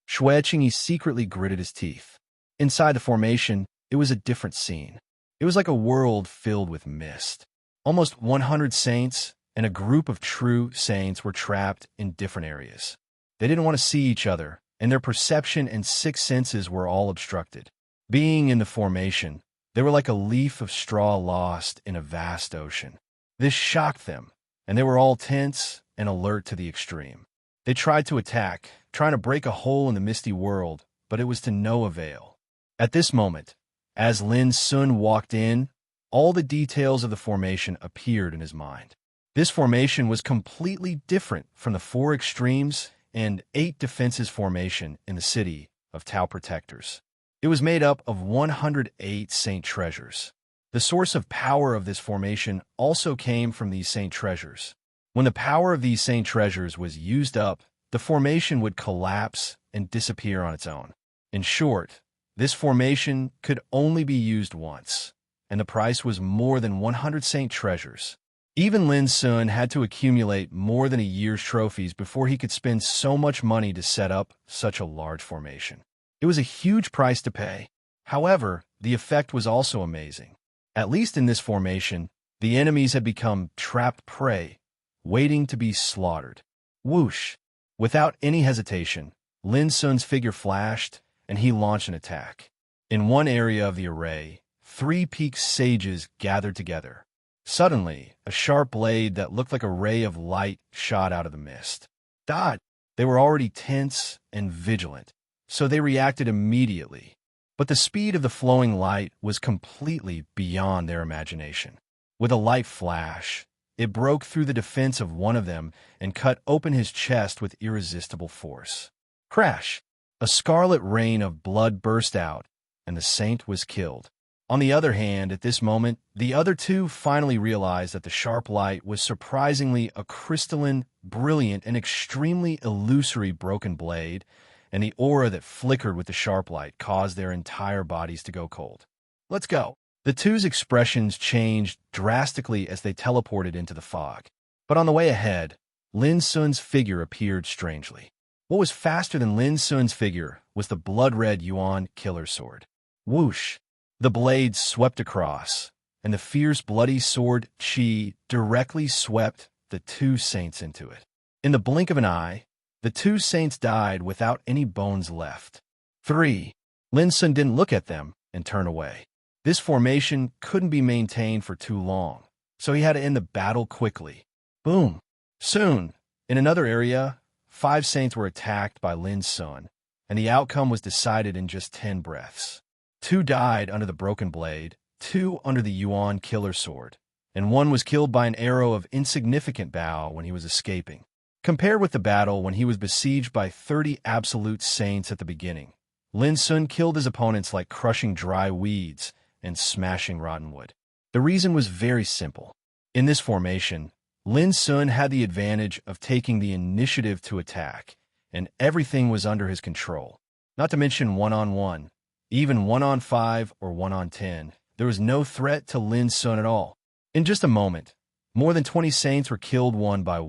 Xue Qingyi secretly gritted his teeth. Inside the formation, it was a different scene. It was like a world filled with mist. Almost 100 saints and a group of true saints were trapped in different areas. They didn't want to see each other, and their perception and six senses were all obstructed. Being in the formation, they were like a leaf of straw lost in a vast ocean. This shocked them, and they were all tense and alert to the extreme. They tried to attack, trying to break a hole in the misty world, but it was to no avail. At this moment, as Lin Sun walked in, all the details of the formation appeared in his mind. This formation was completely different from the 4 extremes and 8 defenses formation in the city of Tao Protectors. It was made up of 108 saint treasures. The source of power of this formation also came from these saint treasures. When the power of these saint treasures was used up, the formation would collapse and disappear on its own. In short, this formation could only be used once, and the price was more than 100 saint treasures. Even Lin Sun had to accumulate more than a year's trophies before he could spend so much money to set up such a large formation. It was a huge price to pay. However, the effect was also amazing. At least in this formation, the enemies had become trapped prey, waiting to be slaughtered. Whoosh! Without any hesitation, Lin Sun's figure flashed, and he launched an attack. In one area of the array, 3 peaked sages gathered together. Suddenly, a sharp blade that looked like a ray of light shot out of the mist. Dot! They were already tense and vigilant, so they reacted immediately. But the speed of the flowing light was completely beyond their imagination. With a light flash, it broke through the defense of one of them and cut open his chest with irresistible force. Crash! A scarlet rain of blood burst out, and the saint was killed. On the other hand, at this moment, the other 2 finally realized that the sharp light was surprisingly a crystalline, brilliant, and extremely illusory broken blade, and the aura that flickered with the sharp light caused their entire bodies to go cold. Let's go! The 2's expressions changed drastically as they teleported into the fog. But on the way ahead, Lin Sun's figure appeared strangely. What was faster than Lin Sun's figure was the blood-red Yuan killer sword. Whoosh! The blade swept across, and the fierce bloody sword Qi directly swept the 2 saints into it. In the blink of an eye, the 2 saints died without any bones left. 3. Lin Sun didn't look at them and turn away. This formation couldn't be maintained for too long, so he had to end the battle quickly. Boom! Soon, in another area, 5 saints were attacked by Lin Sun, and the outcome was decided in just 10 breaths. 2 died under the broken blade, 2 under the Yuan killer sword, and 1 was killed by an arrow of insignificant bow when he was escaping. Compared with the battle when he was besieged by 30 absolute saints at the beginning, Lin Sun killed his opponents like crushing dry weeds and smashing rotten wood. The reason was very simple. In this formation, Lin Sun had the advantage of taking the initiative to attack, and everything was under his control. Not to mention 1-on-1, even 1-on-5 or 1-on-10, there was no threat to Lin Sun at all. In just a moment, more than 20 saints were killed one by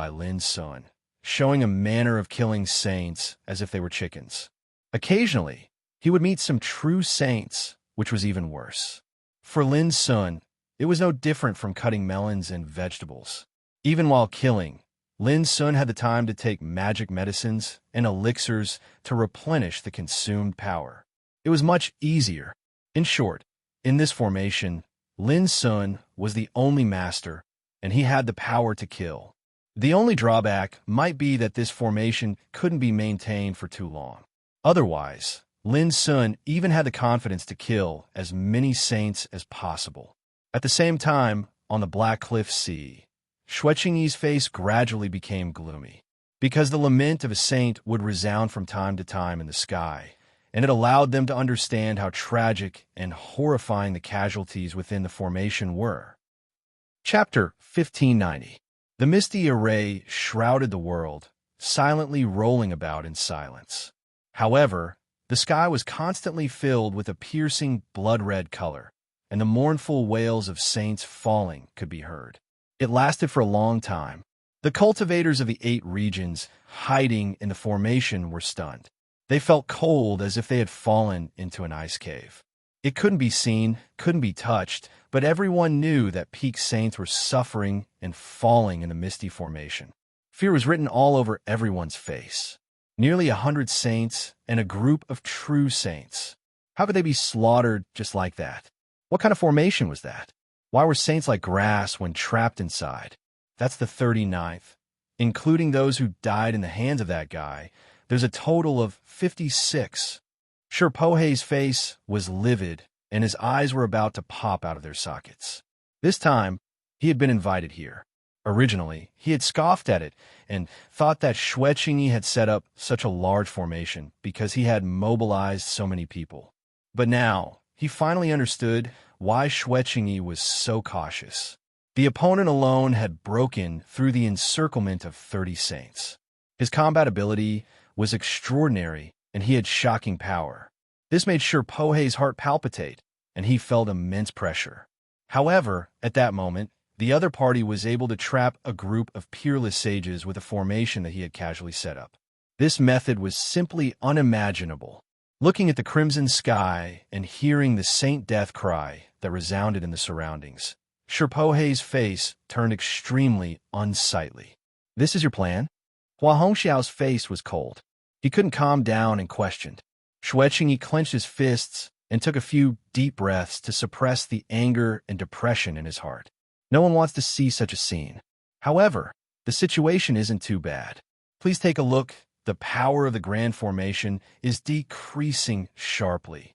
Lin Sun, showing a manner of killing saints as if they were chickens. Occasionally, he would meet some true saints, which was even worse. For Lin Sun, it was no different from cutting melons and vegetables. Even while killing, Lin Sun had the time to take magic medicines and elixirs to replenish the consumed power. It was much easier. In short, in this formation, Lin Sun was the only master, and he had the power to kill. The only drawback might be that this formation couldn't be maintained for too long. Otherwise, Lin Sun even had the confidence to kill as many saints as possible. At the same time, on the Black Cliff Sea, Xueqingyi's face gradually became gloomy, because the lament of a saint would resound from time to time in the sky, and it allowed them to understand how tragic and horrifying the casualties within the formation were. Chapter 1590. The misty array shrouded the world, silently rolling about in silence. However, the sky was constantly filled with a piercing blood-red color, and the mournful wails of saints falling could be heard. It lasted for a long time. The cultivators of the 8 regions hiding in the formation were stunned. They felt cold as if they had fallen into an ice cave. It couldn't be seen, couldn't be touched, but everyone knew that peak saints were suffering and falling in the misty formation. Fear was written all over everyone's face. Nearly 100 saints and a group of true saints. How could they be slaughtered just like that? What kind of formation was that? Why were saints like grass when trapped inside? That's the 39th. Including those who died in the hands of that guy, there's a total of 56. Sure, Pohei's face was livid, and his eyes were about to pop out of their sockets. This time, he had been invited here. Originally, he had scoffed at it and thought that Xueqingyi had set up such a large formation because he had mobilized so many people. But now, he finally understood why Xueqingyi was so cautious. The opponent alone had broken through the encirclement of 30 saints. His combat ability was extraordinary, and he had shocking power. This made sure Pohei's heart palpitate, and he felt immense pressure. However, at that moment, the other party was able to trap a group of peerless sages with a formation that he had casually set up. This method was simply unimaginable. Looking at the crimson sky and hearing the saint death cry that resounded in the surroundings, Sure Pohei's face turned extremely unsightly. "This is your plan?" Hua Hongxiao's face was cold. He couldn't calm down and questioned. Xueqingyi clenched his fists and took a few deep breaths to suppress the anger and depression in his heart. No one wants to see such a scene. However, the situation isn't too bad. Please take a look. The power of the grand formation is decreasing sharply.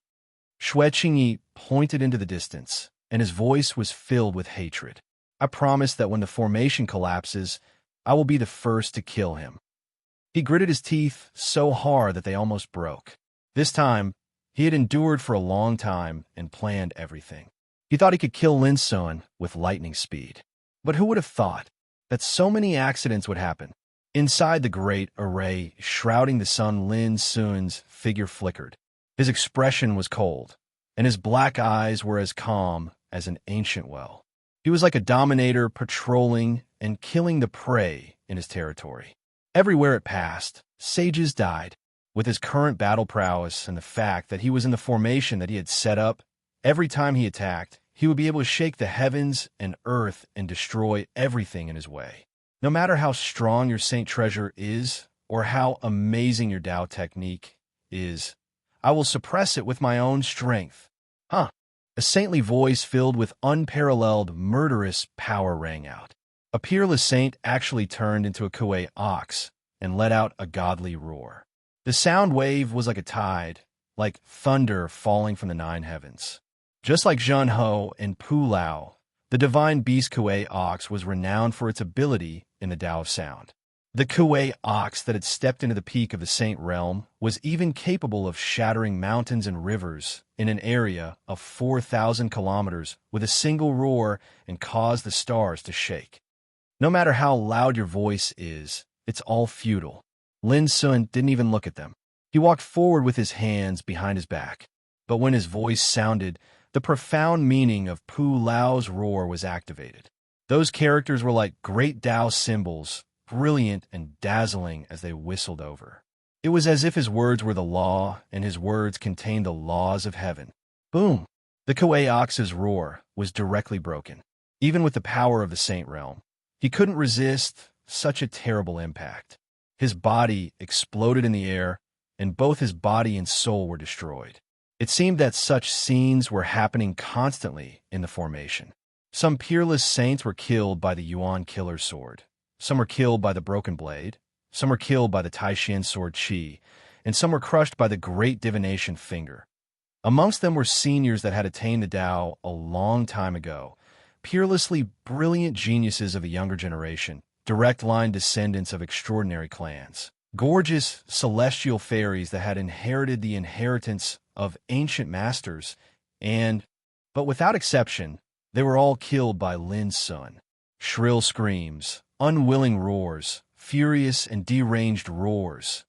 Xueqingyi pointed into the distance, and his voice was filled with hatred. "I promise that when the formation collapses, I will be the first to kill him." He gritted his teeth so hard that they almost broke. This time, he had endured for a long time and planned everything. He thought he could kill Lin Sun with lightning speed. But who would have thought that so many accidents would happen? Inside the great array shrouding the sun, Lin Sun's figure flickered. His expression was cold, and his black eyes were as calm as an ancient well. He was like a dominator patrolling and killing the prey in his territory. Everywhere it passed, sages died. With his current battle prowess and the fact that he was in the formation that he had set up, every time he attacked, he would be able to shake the heavens and earth and destroy everything in his way. No matter how strong your saint treasure is, or how amazing your Tao technique is, I will suppress it with my own strength. A saintly voice filled with unparalleled murderous power rang out. A peerless saint actually turned into a Kuei ox and let out a godly roar. The sound wave was like a tide, like thunder falling from the 9 heavens. Just like Zhen Ho and Pu Lao, the divine beast Kuei ox was renowned for its ability in the Tao of sound. The Kuei ox that had stepped into the peak of the saint realm was even capable of shattering mountains and rivers in an area of 4,000 kilometers with a single roar and cause the stars to shake. No matter how loud your voice is, it's all futile. Lin Sun didn't even look at them. He walked forward with his hands behind his back. But when his voice sounded, the profound meaning of Pu Lao's roar was activated. Those characters were like great Tao symbols, brilliant and dazzling as they whistled over. It was as if his words were the law, and his words contained the laws of heaven. Boom! The Kuei ox's roar was directly broken. Even with the power of the saint realm, he couldn't resist such a terrible impact. His body exploded in the air, and both his body and soul were destroyed. It seemed that such scenes were happening constantly in the formation. Some peerless saints were killed by the Yuan killer's sword. Some were killed by the broken blade. Some were killed by the Taishan sword Qi, and some were crushed by the great divination finger. Amongst them were seniors that had attained the Tao a long time ago, peerlessly brilliant geniuses of a younger generation, direct-line descendants of extraordinary clans, gorgeous celestial fairies that had inherited the inheritance of ancient masters, but without exception, they were all killed by Lin's son. Shrill screams, unwilling roars, furious and deranged roars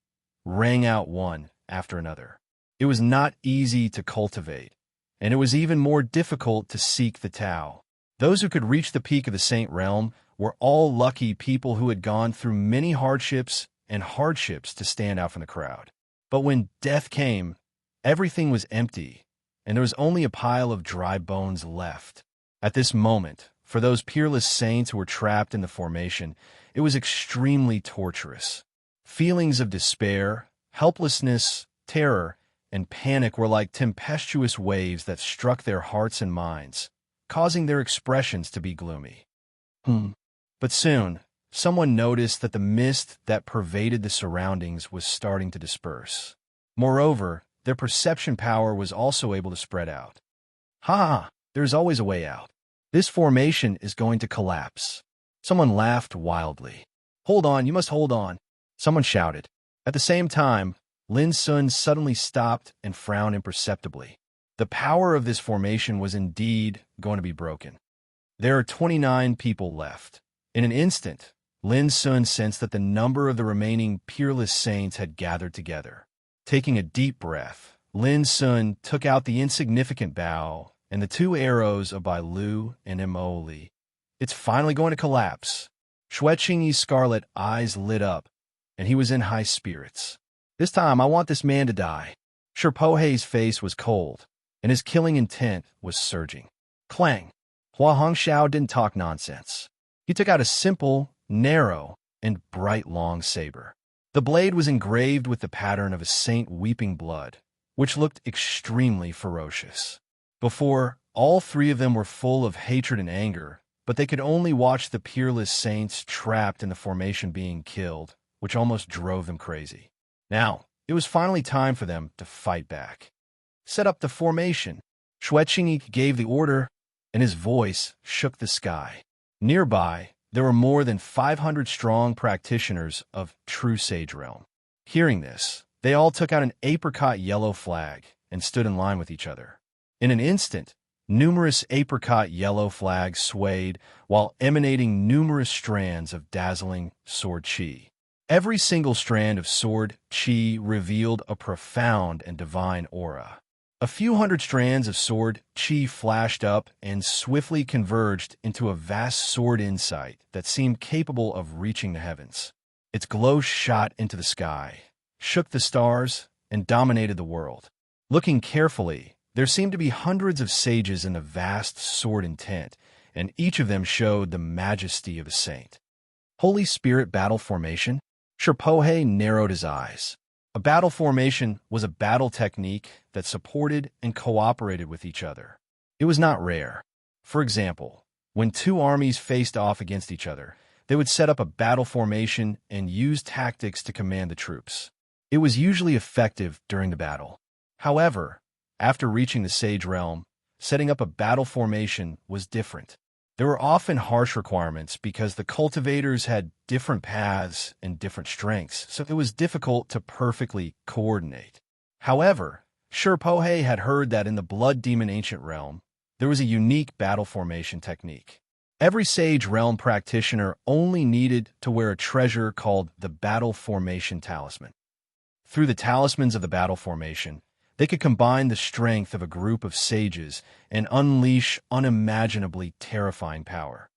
rang out one after another. It was not easy to cultivate, and it was even more difficult to seek the Tao. Those who could reach the peak of the Saint Realm were all lucky people who had gone through many hardships to stand out from the crowd. But when death came, everything was empty, and there was only a pile of dry bones left. At this moment, for those peerless saints who were trapped in the formation, it was extremely torturous. Feelings of despair, helplessness, terror, and panic were like tempestuous waves that struck their hearts and minds, causing their expressions to be gloomy. But soon, someone noticed that the mist that pervaded the surroundings was starting to disperse. Moreover, their perception power was also able to spread out. There's always a way out. This formation is going to collapse. Someone laughed wildly. Hold on, you must hold on, someone shouted. At the same time, Lin Sun suddenly stopped and frowned imperceptibly. The power of this formation was indeed going to be broken. There are 29 people left. In an instant, Lin Sun sensed that the number of the remaining peerless saints had gathered together. Taking a deep breath, Lin Sun took out the insignificant bow and the 2 arrows of Bai Lu and Emoli. It's finally going to collapse. Xue Qingyi's scarlet eyes lit up, and he was in high spirits. This time, I want this man to die. Sherpohei's face was cold, and his killing intent was surging. Clang! Hua Hongxiao didn't talk nonsense. He took out a simple, narrow, and bright long saber. The blade was engraved with the pattern of a saint weeping blood, which looked extremely ferocious. Before, all 3 of them were full of hatred and anger, but they could only watch the peerless saints trapped in the formation being killed, which almost drove them crazy. Now, it was finally time for them to fight back. Set up the formation. Xue Qingyi gave the order, and his voice shook the sky. Nearby, there were more than 500 strong practitioners of true sage realm. Hearing this, they all took out an apricot yellow flag and stood in line with each other. In an instant, numerous apricot yellow flags swayed while emanating numerous strands of dazzling sword Qi. Every single strand of sword Qi revealed a profound and divine aura. A few hundred strands of sword Qi flashed up and swiftly converged into a vast sword insight that seemed capable of reaching the heavens. Its glow shot into the sky, shook the stars, and dominated the world. Looking carefully, there seemed to be hundreds of sages in the vast sword intent, and each of them showed the majesty of a saint. Holy Spirit battle formation? Sherpohei narrowed his eyes. A battle formation was a battle technique that supported and cooperated with each other. It was not rare. For example, when 2 armies faced off against each other, they would set up a battle formation and use tactics to command the troops. It was usually effective during the battle. However, after reaching the Sage Realm, setting up a battle formation was different. There were often harsh requirements because the cultivators had different paths and different strengths, so it was difficult to perfectly coordinate. However, Sherpohei had heard that in the Blood Demon Ancient Realm, there was a unique battle formation technique. Every Sage Realm practitioner only needed to wear a treasure called the Battle Formation Talisman. Through the talismans of the battle formation, they could combine the strength of a group of sages and unleash unimaginably terrifying power.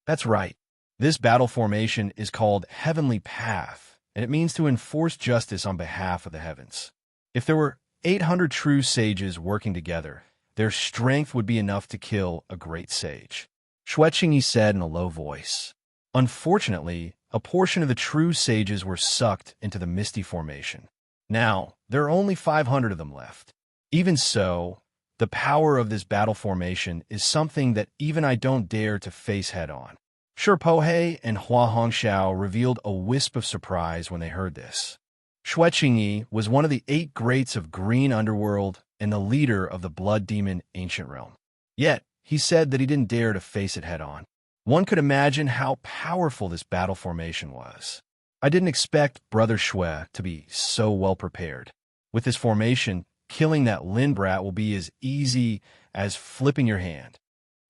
That's right. This battle formation is called Heavenly Path, and it means to enforce justice on behalf of the heavens. If there were 800 true sages working together, their strength would be enough to kill a great sage. Xue Qingyi said in a low voice. Unfortunately, a portion of the true sages were sucked into the misty formation. Now, there are only 500 of them left. Even so, the power of this battle formation is something that even I don't dare to face head-on. Shi Pohe and Hua Hongxiao revealed a wisp of surprise when they heard this. Xue Qingyi was one of the 8 greats of Green Underworld and the leader of the Blood Demon Ancient Realm. Yet, he said that he didn't dare to face it head-on. One could imagine how powerful this battle formation was. I didn't expect Brother Xue to be so well prepared. With this formation, killing that Lin brat will be as easy as flipping your hand.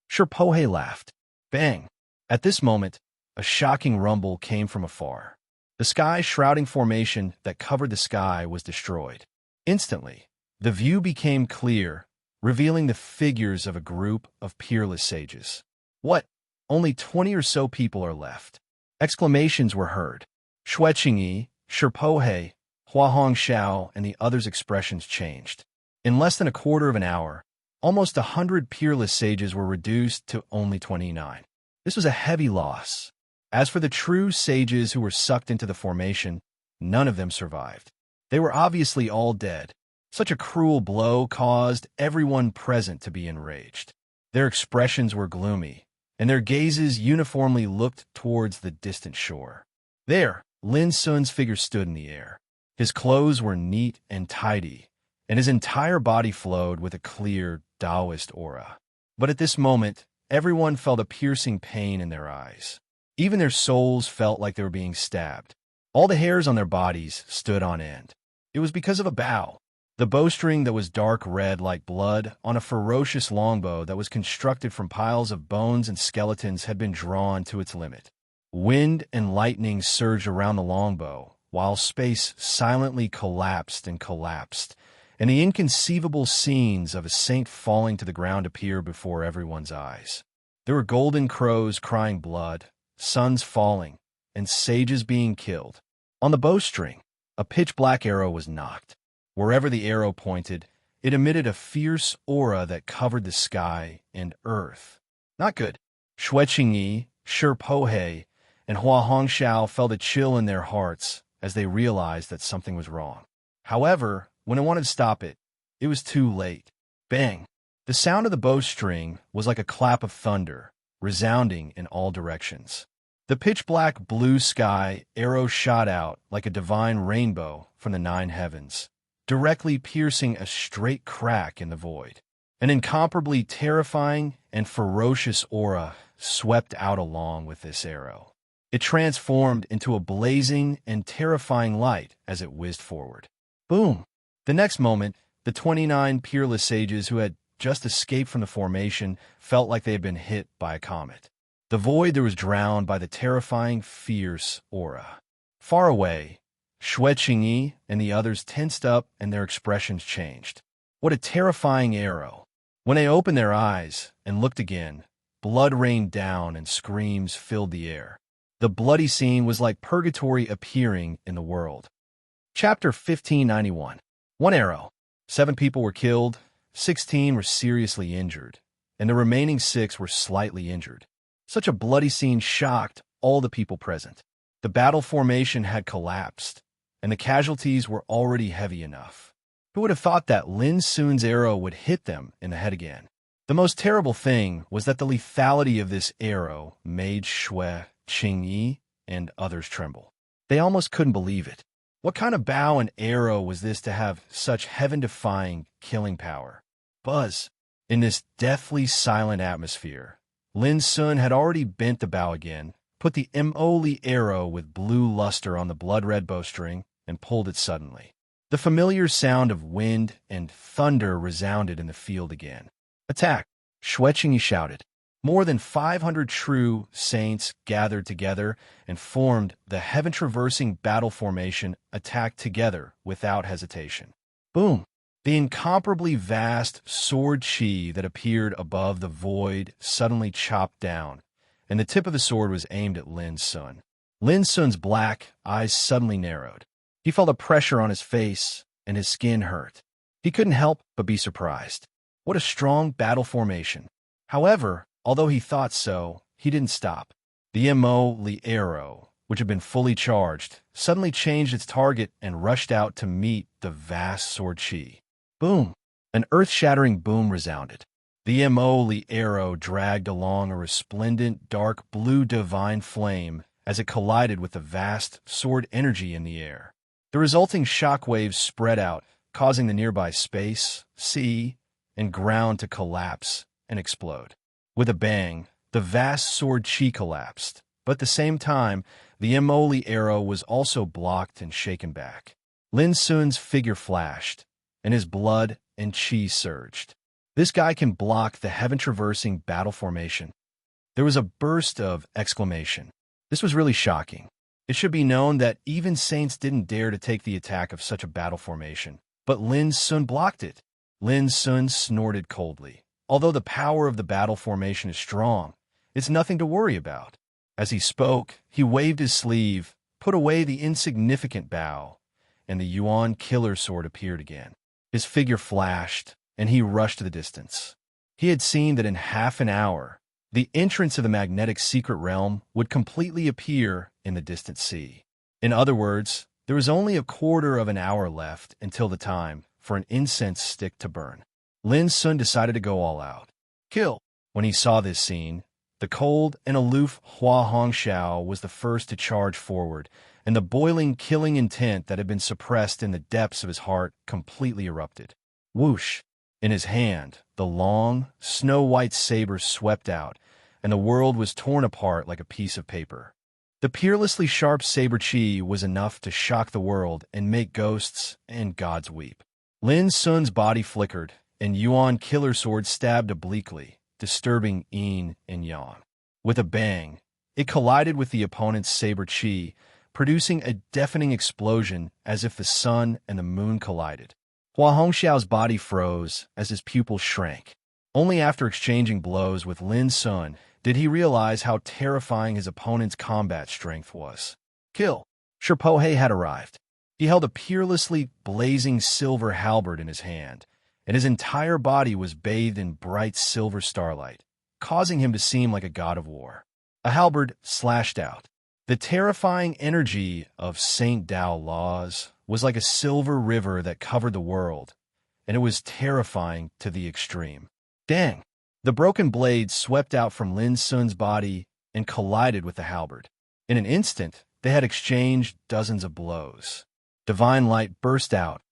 Shi Pohe laughed. Bang! At this moment, a shocking rumble came from afar. The sky-shrouding formation that covered the sky was destroyed. Instantly, the view became clear, revealing the figures of a group of peerless sages. What? Only 20 or so people are left. Exclamations were heard. Xue Qingyi, Shi Pohe, Hua Hongxiao, and the others' expressions changed. In less than a quarter of an hour, almost 100 peerless sages were reduced to only 29. This was a heavy loss. As for the true sages who were sucked into the formation, none of them survived. They were obviously all dead. Such a cruel blow caused everyone present to be enraged. Their expressions were gloomy, and their gazes uniformly looked towards the distant shore. There, Lin Sun's figure stood in the air. His clothes were neat and tidy, and his entire body flowed with a clear Taoist aura. But at this moment, everyone felt a piercing pain in their eyes. Even their souls felt like they were being stabbed. All the hairs on their bodies stood on end. It was because of a bow. The bowstring that was dark red like blood on a ferocious longbow that was constructed from piles of bones and skeletons had been drawn to its limit. Wind and lightning surged around the longbow, while space silently collapsed, and the inconceivable scenes of a saint falling to the ground appeared before everyone's eyes. There were golden crows crying blood, suns falling, and sages being killed. On the bowstring, a pitch-black arrow was nocked. Wherever the arrow pointed, it emitted a fierce aura that covered the sky and earth. Not good. Xue Qingyi, Shi Pohe, and Hua Hongxiao felt a chill in their hearts as they realized that something was wrong. However, when they wanted to stop it, it was too late. Bang! The sound of the bowstring was like a clap of thunder, resounding in all directions. The pitch-black blue sky arrow shot out like a divine rainbow from the 9 heavens, directly piercing a straight crack in the void. An incomparably terrifying and ferocious aura swept out along with this arrow. It transformed into a blazing and terrifying light as it whizzed forward. Boom! The next moment, the 29 peerless sages who had just escaped from the formation felt like they had been hit by a comet. The void there was drowned by the terrifying, fierce aura. Far away, Xue Qingyi and the others tensed up and their expressions changed. What a terrifying arrow! When they opened their eyes and looked again, blood rained down and screams filled the air. The bloody scene was like purgatory appearing in the world. Chapter 1591. One arrow. 7 people were killed, 16 were seriously injured, and the remaining 6 were slightly injured. Such a bloody scene shocked all the people present. The battle formation had collapsed, and the casualties were already heavy enough. Who would have thought that Lin Sun's arrow would hit them in the head again? The most terrible thing was that the lethality of this arrow made Xue Qingyi and others tremble. They almost couldn't believe it. What kind of bow and arrow was this to have such heaven-defying killing power? Buzz! In this deathly silent atmosphere, Lin Sun had already bent the bow again, put the Moli arrow with blue luster on the blood-red bowstring, and pulled it suddenly. The familiar sound of wind and thunder resounded in the field again. Attack! Xue Qingyi shouted. More than 500 true saints gathered together and formed the heaven-traversing battle formation, attacked together without hesitation. Boom! The incomparably vast sword chi that appeared above the void suddenly chopped down, and the tip of the sword was aimed at Lin Sun. Lin Sun's black eyes suddenly narrowed. He felt a pressure on his face, and his skin hurt. He couldn't help but be surprised. What a strong battle formation. However, although he thought so, he didn't stop. The Moli arrow, which had been fully charged, suddenly changed its target and rushed out to meet the vast sword chi. Boom! An earth-shattering boom resounded. The Emoli arrow dragged along a resplendent, dark blue divine flame as it collided with the vast sword energy in the air. The resulting shock waves spread out, causing the nearby space, sea, and ground to collapse and explode. With a bang, the vast sword chi collapsed, but at the same time, the Emoli arrow was also blocked and shaken back. Lin Sun's figure flashed, and his blood and chi surged. This guy can block the heaven-traversing battle formation. There was a burst of exclamation. This was really shocking. It should be known that even saints didn't dare to take the attack of such a battle formation, but Lin Sun blocked it. Lin Sun snorted coldly. Although the power of the battle formation is strong, it's nothing to worry about. As he spoke, he waved his sleeve, put away the insignificant bow, and the Yuan killer sword appeared again. His figure flashed, and he rushed to the distance. He had seen that in half an hour, the entrance of the magnetic secret realm would completely appear in the distant sea. In other words, there was only a quarter of an hour left until the time for an incense stick to burn. Lin Sun decided to go all out. Kill! When he saw this scene, the cold and aloof Hua Hongxiao was the first to charge forward, and the boiling, killing intent that had been suppressed in the depths of his heart completely erupted. Whoosh! In his hand, the long, snow-white saber swept out, and the world was torn apart like a piece of paper. The peerlessly sharp saber chi was enough to shock the world and make ghosts and gods weep. Lin Sun's body flickered, and Yuan killer sword stabbed obliquely, disturbing yin and yang. With a bang, it collided with the opponent's saber chi, producing a deafening explosion as if the sun and the moon collided. Hua Hongxiao's body froze as his pupils shrank. Only after exchanging blows with Lin Sun did he realize how terrifying his opponent's combat strength was. Kill! Sherpohe had arrived. He held a peerlessly blazing silver halberd in his hand, and his entire body was bathed in bright silver starlight, causing him to seem like a god of war. A halberd slashed out. The terrifying energy of Saint Dao laws was like a silver river that covered the world, and it was terrifying to the extreme. Dang! The broken blade swept out from Lin Sun's body and collided with the halberd. In an instant, they had exchanged dozens of blows. Divine light burst out,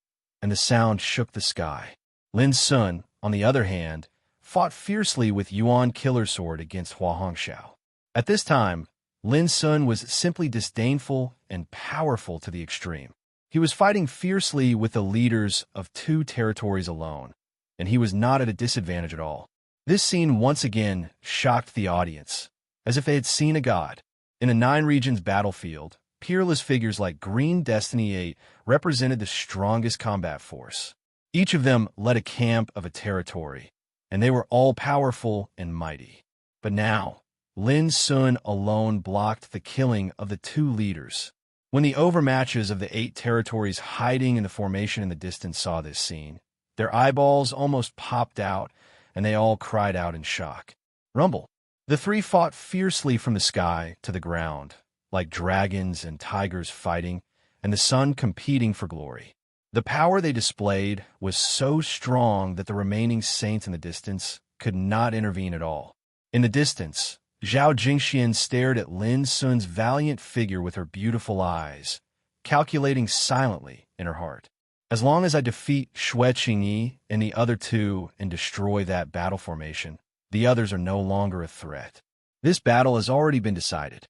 and the sound shook the sky. Lin Sun, on the other hand, fought fiercely with Yuan killer sword against Hua Hongxiao. At this time, Lin Sun was simply disdainful and powerful to the extreme. He was fighting fiercely with the leaders of two territories alone, and he was not at a disadvantage at all. This scene once again shocked the audience, as if they had seen a god. In a 9-regions battlefield, peerless figures like Green Destiny 8 represented the strongest combat force. Each of them led a camp of a territory, and they were all powerful and mighty. But now, Lin Sun alone blocked the killing of the two leaders. When the overmatches of the 8 territories hiding in the formation in the distance saw this scene, their eyeballs almost popped out, and they all cried out in shock. Rumble! The 3 fought fiercely from the sky to the ground, like dragons and tigers fighting, and the sun competing for glory. The power they displayed was so strong that the remaining saints in the distance could not intervene at all. In the distance, Zhao Jingxian stared at Lin Sun's valiant figure with her beautiful eyes, calculating silently in her heart. As long as I defeat Xue Qingyi and the other 2 and destroy that battle formation, the others are no longer a threat. This battle has already been decided.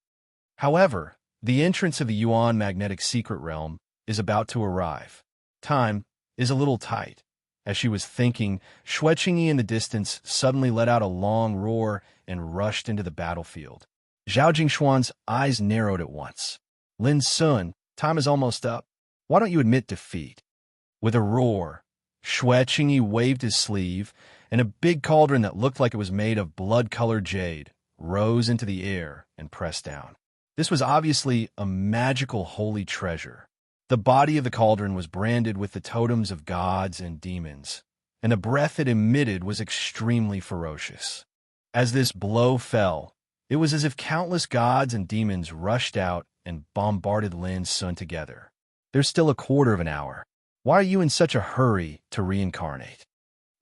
However, the entrance of the Yuan magnetic secret realm is about to arrive. Time is a little tight. As she was thinking, Xue Qingyi in the distance suddenly let out a long roar and rushed into the battlefield. Zhao Jingshuan's eyes narrowed at once. Lin Sun, time is almost up. Why don't you admit defeat? With a roar, Xue Qingyi waved his sleeve, and a big cauldron that looked like it was made of blood-colored jade rose into the air and pressed down. This was obviously a magical holy treasure. The body of the cauldron was branded with the totems of gods and demons, and the breath it emitted was extremely ferocious. As this blow fell, it was as if countless gods and demons rushed out and bombarded Lin Sun together. There's still a quarter of an hour. Why are you in such a hurry to reincarnate?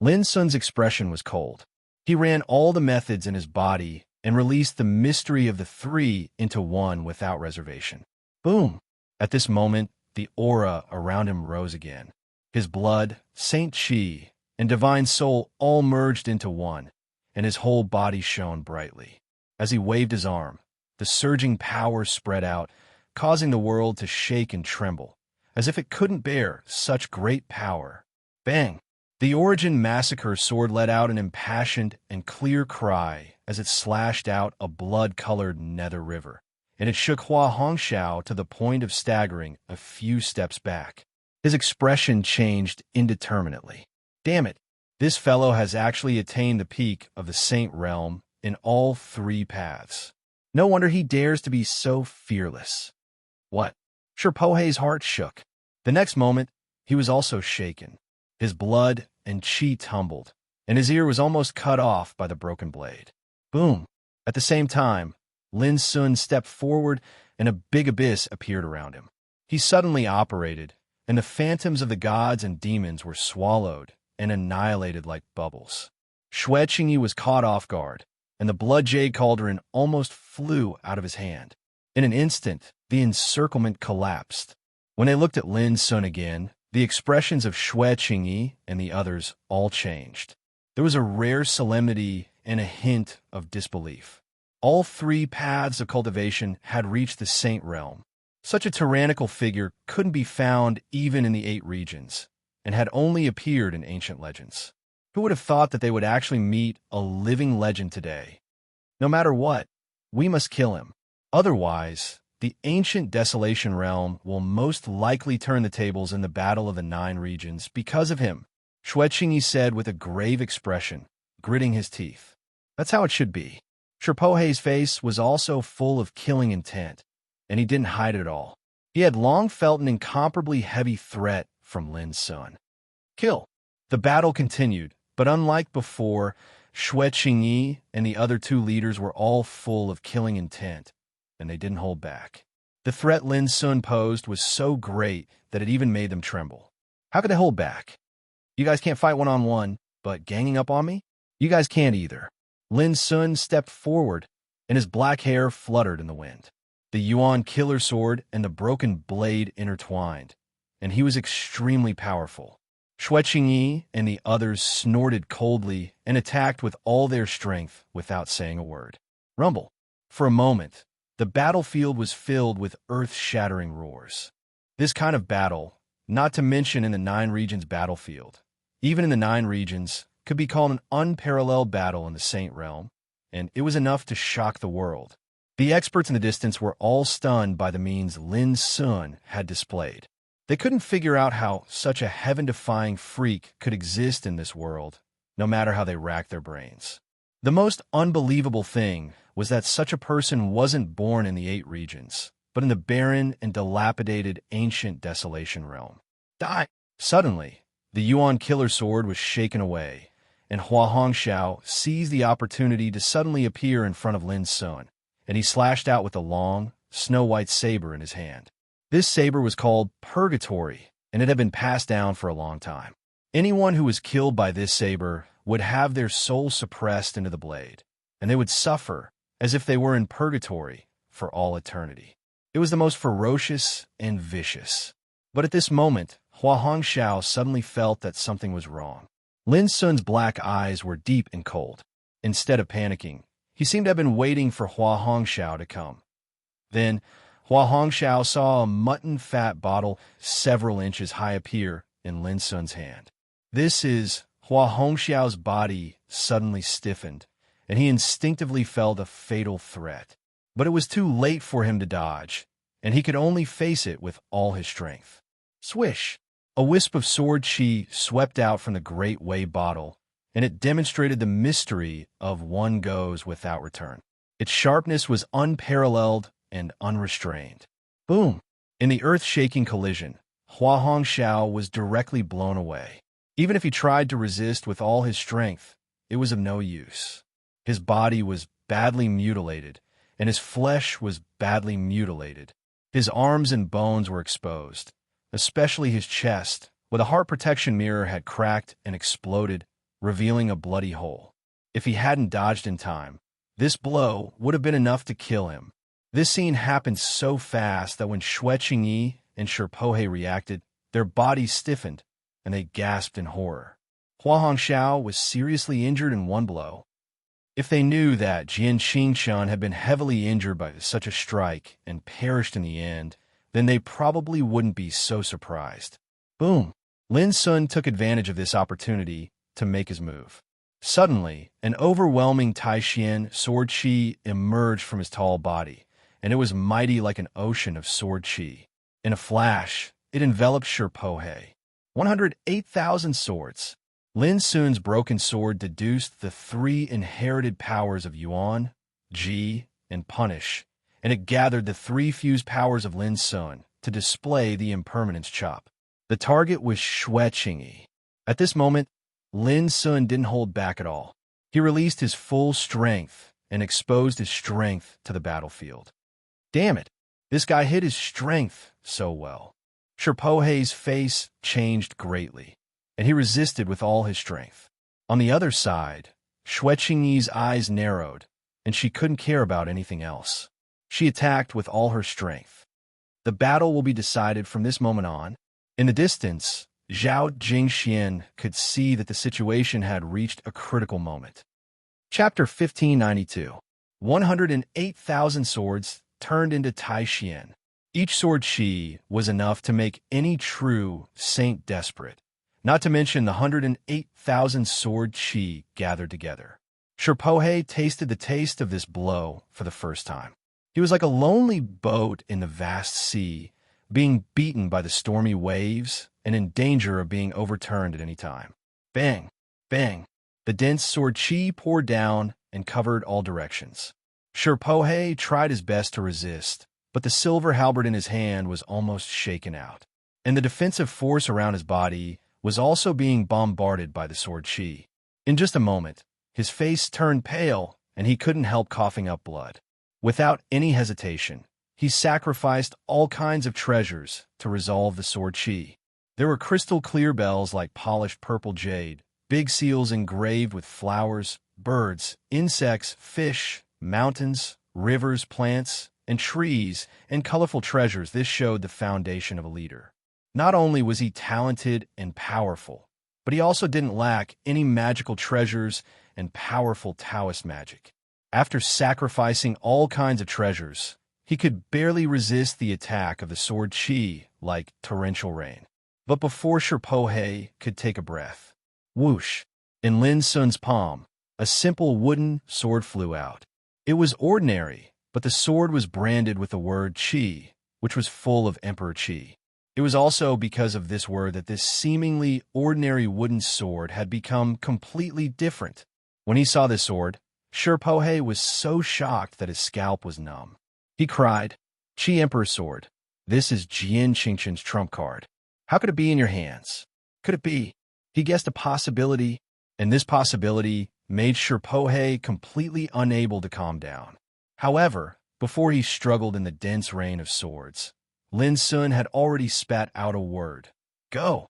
Lin Sun's expression was cold. He ran all the methods in his body and released the mystery of the three into one without reservation. Boom! At this moment, the aura around him rose again. His blood, Saint Chi, and divine soul all merged into one, and his whole body shone brightly. As he waved his arm, the surging power spread out, causing the world to shake and tremble, as if it couldn't bear such great power. Bang! The Origin Massacre sword let out an impassioned and clear cry as it slashed out a blood-colored nether river, and it shook Hua Hongxiao to the point of staggering a few steps back. His expression changed indeterminately. Damn it, this fellow has actually attained the peak of the Saint Realm in all three paths. No wonder he dares to be so fearless. What? Sure, Pohei's heart shook. The next moment, he was also shaken. His blood and chi tumbled, and his ear was almost cut off by the broken blade. Boom! At the same time, Lin Sun stepped forward and a big abyss appeared around him. He suddenly operated, and the phantoms of the gods and demons were swallowed and annihilated like bubbles. Xue Qingyi was caught off guard, and the blood jade cauldron almost flew out of his hand. In an instant, the encirclement collapsed. When they looked at Lin Sun again, the expressions of Xue Qingyi and the others all changed. There was a rare solemnity and a hint of disbelief. All three paths of cultivation had reached the Saint Realm. Such a tyrannical figure couldn't be found even in the 8 regions, and had only appeared in ancient legends. Who would have thought that they would actually meet a living legend today? No matter what, we must kill him. Otherwise, the ancient Desolation Realm will most likely turn the tables in the Battle of the 9 Regions because of him, Xue Qingyi said with a grave expression, gritting his teeth. That's how it should be. Sure, Pohei's face was also full of killing intent, and he didn't hide it at all. He had long felt an incomparably heavy threat from Lin Sun. Kill. The battle continued, but unlike before, Xue Qingyi and the other 2 leaders were all full of killing intent, and they didn't hold back. The threat Lin Sun posed was so great that it even made them tremble. How could they hold back? You guys can't fight one-on-one, but ganging up on me? You guys can't either. Lin Sun stepped forward, and his black hair fluttered in the wind. The Yuan killer sword and the broken blade intertwined, and he was extremely powerful. Xue Qingyi and the others snorted coldly and attacked with all their strength without saying a word. Rumble. For a moment, the battlefield was filled with earth-shattering roars. This kind of battle, not to mention in the 9 regions battlefield, even in the 9 regions, could be called an unparalleled battle in the Saint Realm, and it was enough to shock the world. The experts in the distance were all stunned by the means Lin Sun had displayed. They couldn't figure out how such a heaven-defying freak could exist in this world, no matter how they racked their brains. The most unbelievable thing was that such a person wasn't born in the 8 regions, but in the barren and dilapidated ancient Desolation Realm. Die! Suddenly, the Yuan killer sword was shaken away, and Hua Hongxiao seized the opportunity to suddenly appear in front of Lin Sun, and he slashed out with a long, snow-white saber in his hand. This saber was called Purgatory, and it had been passed down for a long time. Anyone who was killed by this saber would have their soul suppressed into the blade, and they would suffer as if they were in purgatory for all eternity. It was the most ferocious and vicious. But at this moment, Hua Hongxiao suddenly felt that something was wrong. Lin Sun's black eyes were deep and cold. Instead of panicking, he seemed to have been waiting for Hua Hongxiao to come. Then, Hua Hongxiao saw a mutton-fat bottle several inches high appear in Lin Sun's hand. Hua Hongxiao's body suddenly stiffened, and he instinctively felt a fatal threat. But it was too late for him to dodge, and he could only face it with all his strength. Swish! A wisp of sword chi swept out from the Great Way bottle, and it demonstrated the mystery of one goes without return. Its sharpness was unparalleled and unrestrained. Boom! In the earth-shaking collision, Hua Hongxiao was directly blown away. Even if he tried to resist with all his strength, it was of no use. His body was badly mutilated, and his flesh was badly mutilated. His arms and bones were exposed, especially his chest, where the heart protection mirror had cracked and exploded revealing a bloody hole. If he hadn't dodged in time, this blow would have been enough to kill him. This scene happened so fast that when Xue Qingyi and Shirpohe reacted, their bodies stiffened, and they gasped in horror. Hua Hongxiao was seriously injured in one blow. If they knew that Jian Qingquan had been heavily injured by such a strike and perished in the end, then they probably wouldn't be so surprised. Boom! Lin Sun took advantage of this opportunity to make his move. Suddenly, an overwhelming Taishian sword chi emerged from his tall body, and it was mighty like an ocean of sword chi. In a flash, it enveloped Shirpohe. 108,000 swords. Lin Sun's broken sword deduced the 3 inherited powers of Yuan, Ji, and Punish, and it gathered the 3 fused powers of Lin Sun to display the impermanence chop. The target was Xue Qingyi. At this moment, Lin Sun didn't hold back at all. He released his full strength and exposed his strength to the battlefield. Damn it, this guy hid his strength so well. Shirpohe's face changed greatly, and he resisted with all his strength. On the other side, Xue Qingyi's eyes narrowed, and she couldn't care about anything else. She attacked with all her strength. The battle will be decided from this moment on. In the distance, Zhao Jingxian could see that the situation had reached a critical moment. Chapter 1592. 108,000 swords turned into Taishian. Each sword chi was enough to make any true saint desperate, not to mention the 108,000 sword chi gathered together. Shirpohe tasted the taste of this blow for the first time. He was like a lonely boat in the vast sea, being beaten by the stormy waves and in danger of being overturned at any time. Bang! Bang! The dense sword chi poured down and covered all directions. Shirpohe tried his best to resist, but the silver halberd in his hand was almost shaken out, and the defensive force around his body was also being bombarded by the sword chi. In just a moment, his face turned pale, and he couldn't help coughing up blood. Without any hesitation, he sacrificed all kinds of treasures to resolve the sword chi. There were crystal-clear bells like polished purple jade, big seals engraved with flowers, birds, insects, fish, mountains, rivers, plants, and trees, and colorful treasures. This showed the foundation of a leader. Not only was he talented and powerful, but he also didn't lack any magical treasures and powerful Taoist magic. After sacrificing all kinds of treasures, he could barely resist the attack of the sword chi like torrential rain. But before Shirpohe could take a breath, whoosh, in Lin Sun's palm, a simple wooden sword flew out. It was ordinary, but the sword was branded with the word Qi, which was full of Emperor Qi. It was also because of this word that this seemingly ordinary wooden sword had become completely different. When he saw this sword, Shirpohe was so shocked that his scalp was numb. He cried, "Qi Emperor Sword, this is Jian Qingquan's trump card. How could it be in your hands? Could it be?" He guessed a possibility, and this possibility made Shirpohe completely unable to calm down. However, before he struggled in the dense rain of swords, Lin Sun had already spat out a word. "Go!"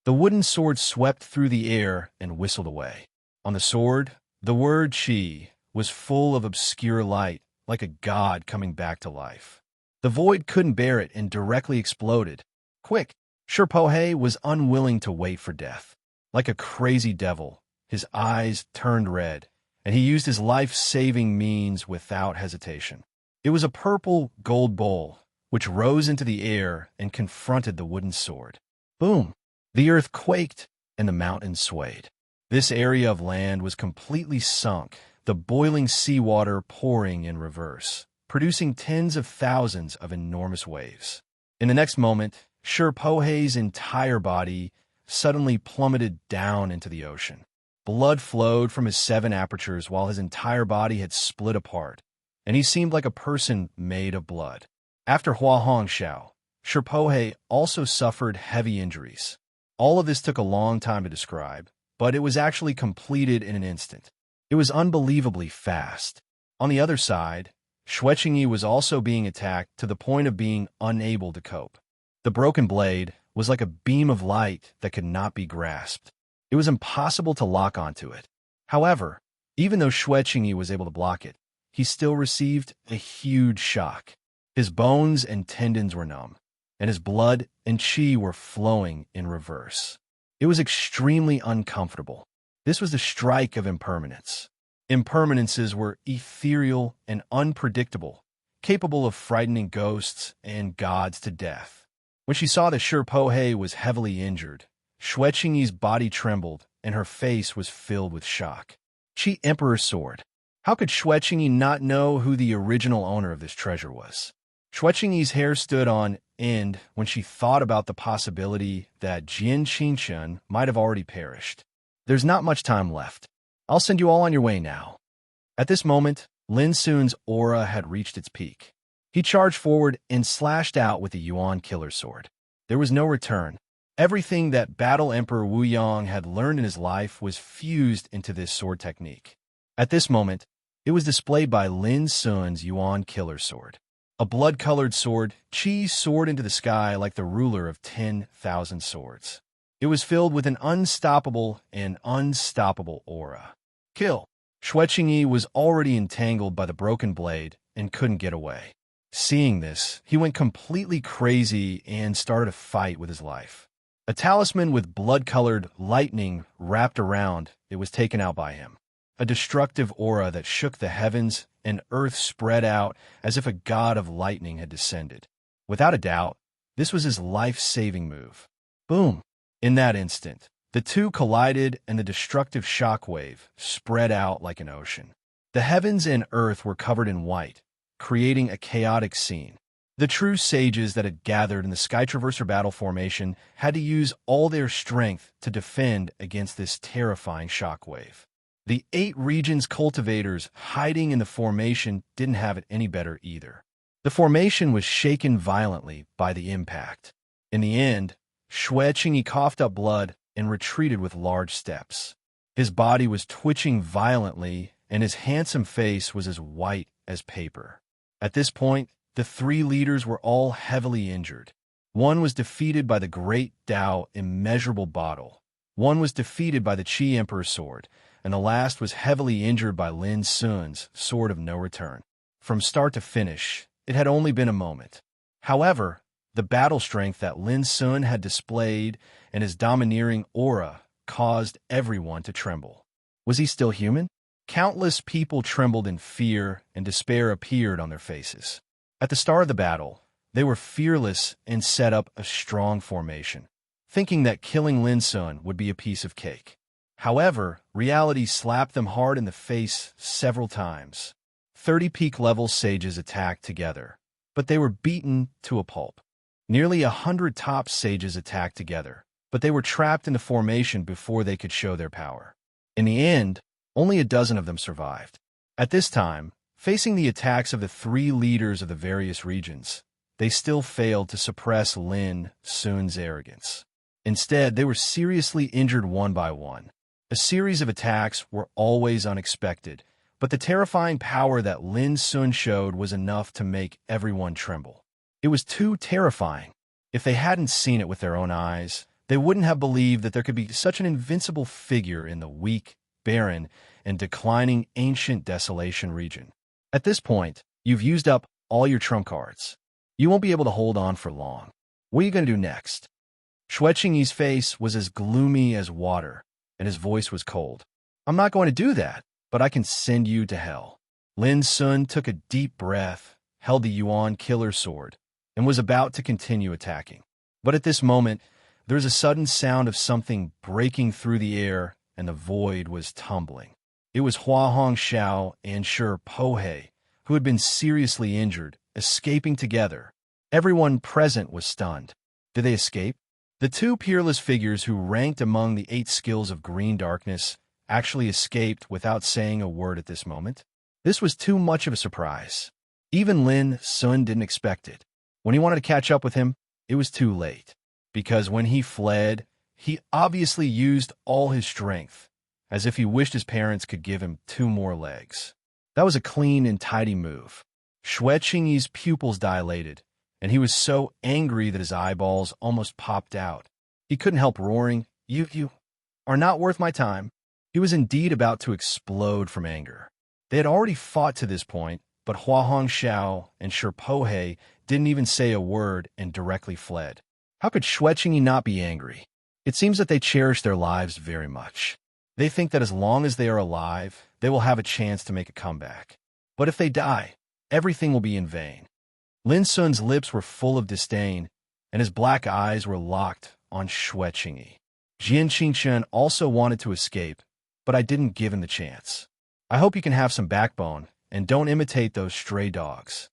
The wooden sword swept through the air and whistled away. On the sword, the word Qi was full of obscure light, like a god coming back to life. The void couldn't bear it and directly exploded. Quick! Shirpohe was unwilling to wait for death. Like a crazy devil, his eyes turned red, and he used his life-saving means without hesitation. It was a purple gold bowl, which rose into the air and confronted the wooden sword. Boom! The earth quaked, and the mountains swayed. This area of land was completely sunk, the boiling seawater pouring in reverse, producing tens of thousands of enormous waves. In the next moment, Shirpohe's entire body suddenly plummeted down into the ocean. Blood flowed from his 7 apertures while his entire body had split apart, and he seemed like a person made of blood. After Hua Hongxiao, Shirpohe also suffered heavy injuries. All of this took a long time to describe, but it was actually completed in an instant. It was unbelievably fast. On the other side, Xue Qingyi was also being attacked to the point of being unable to cope. The broken blade was like a beam of light that could not be grasped. It was impossible to lock onto it. However, even though Xueqingyi was able to block it, he still received a huge shock. His bones and tendons were numb, and his blood and qi were flowing in reverse. It was extremely uncomfortable. This was the strike of impermanence. Impermanences were ethereal and unpredictable, capable of frightening ghosts and gods to death. When she saw that Pohei was heavily injured, Xueqingyi's body trembled and her face was filled with shock. Qi Emperor's sword. How could Xueqingyi not know who the original owner of this treasure was? Xueqingyi's hair stood on end when she thought about the possibility that Jian Qingshan might have already perished. There's not much time left. I'll send you all on your way now. At this moment, Lin Sun's aura had reached its peak. He charged forward and slashed out with the Yuan killer sword. There was no return. Everything that Battle Emperor Wu Yang had learned in his life was fused into this sword technique. At this moment, it was displayed by Lin Sun's Yuan killer sword. A blood-colored sword, Qi soared into the sky like the ruler of 10,000 swords. It was filled with an unstoppable and unstoppable aura. Kill! Xueqingyi was already entangled by the broken blade and couldn't get away. Seeing this, he went completely crazy and started a fight with his life. A talisman with blood-colored lightning wrapped around it was taken out by him. A destructive aura that shook the heavens and earth spread out as if a god of lightning had descended. Without a doubt, this was his life-saving move. Boom! In that instant, the two collided and the destructive shockwave spread out like an ocean. The heavens and earth were covered in white, creating a chaotic scene. The true sages that had gathered in the Sky Traverser battle formation had to use all their strength to defend against this terrifying shockwave. The 8 regions cultivators hiding in the formation didn't have it any better either. The formation was shaken violently by the impact. In the end, Xueqingyi coughed up blood and retreated with large steps. His body was twitching violently, and his handsome face was as white as paper. At this point, the 3 leaders were all heavily injured. One was defeated by the great Tao immeasurable bottle. One was defeated by the Qi Emperor's sword, and the last was heavily injured by Lin Sun's sword of no return. From start to finish, it had only been a moment. However, the battle strength that Lin Sun had displayed and his domineering aura caused everyone to tremble. Was he still human? Countless people trembled in fear, and despair appeared on their faces. At the start of the battle, they were fearless and set up a strong formation, thinking that killing Lin Sun would be a piece of cake. However, reality slapped them hard in the face several times. 30 peak-level sages attacked together, but they were beaten to a pulp. Nearly 100 top sages attacked together, but they were trapped in the formation before they could show their power. In the end, only a dozen of them survived. At this time, facing the attacks of the 3 leaders of the various regions, they still failed to suppress Lin Sun's arrogance. Instead, they were seriously injured one by one. A series of attacks were always unexpected, but the terrifying power that Lin Sun showed was enough to make everyone tremble. It was too terrifying. If they hadn't seen it with their own eyes, they wouldn't have believed that there could be such an invincible figure in the weak, barren, and declining ancient desolation region. At this point, you've used up all your trump cards. You won't be able to hold on for long. What are you going to do next? Xueqingyi's face was as gloomy as water, and his voice was cold. I'm not going to do that, but I can send you to hell. Lin Sun took a deep breath, held the Yuan killer sword, and was about to continue attacking. But at this moment, there was a sudden sound of something breaking through the air, and the void was tumbling. It was Hua Hongxiao and Pohei, who had been seriously injured, escaping together. Everyone present was stunned. Did they escape? The 2 peerless figures who ranked among the 8 skills of green darkness actually escaped without saying a word at this moment. This was too much of a surprise. Even Lin Sun didn't expect it. When he wanted to catch up with him, it was too late. Because when he fled, he obviously used all his strength, as if he wished his parents could give him 2 more legs. That was a clean and tidy move. Xueqingyi's pupils dilated, and he was so angry that his eyeballs almost popped out. He couldn't help roaring, You! are not worth my time. He was indeed about to explode from anger. They had already fought to this point, but Hua Hongxiao and Shirpohe didn't even say a word and directly fled. How could Xueqingyi not be angry? It seems that they cherish their lives very much. They think that as long as they are alive, they will have a chance to make a comeback. But if they die, everything will be in vain. Lin Sun's lips were full of disdain, and his black eyes were locked on Xueqingyi. Jian Qingchen also wanted to escape, but I didn't give him the chance. I hope you can have some backbone, and don't imitate those stray dogs.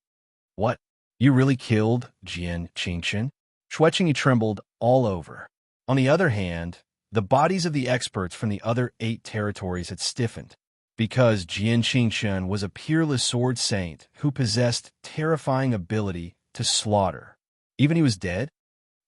What? You really killed Jian Qingchen? Xueqingyi trembled all over. On the other hand, the bodies of the experts from the other 8 territories had stiffened, because Jian Qingchen was a peerless sword saint who possessed terrifying ability to slaughter. Even he was dead?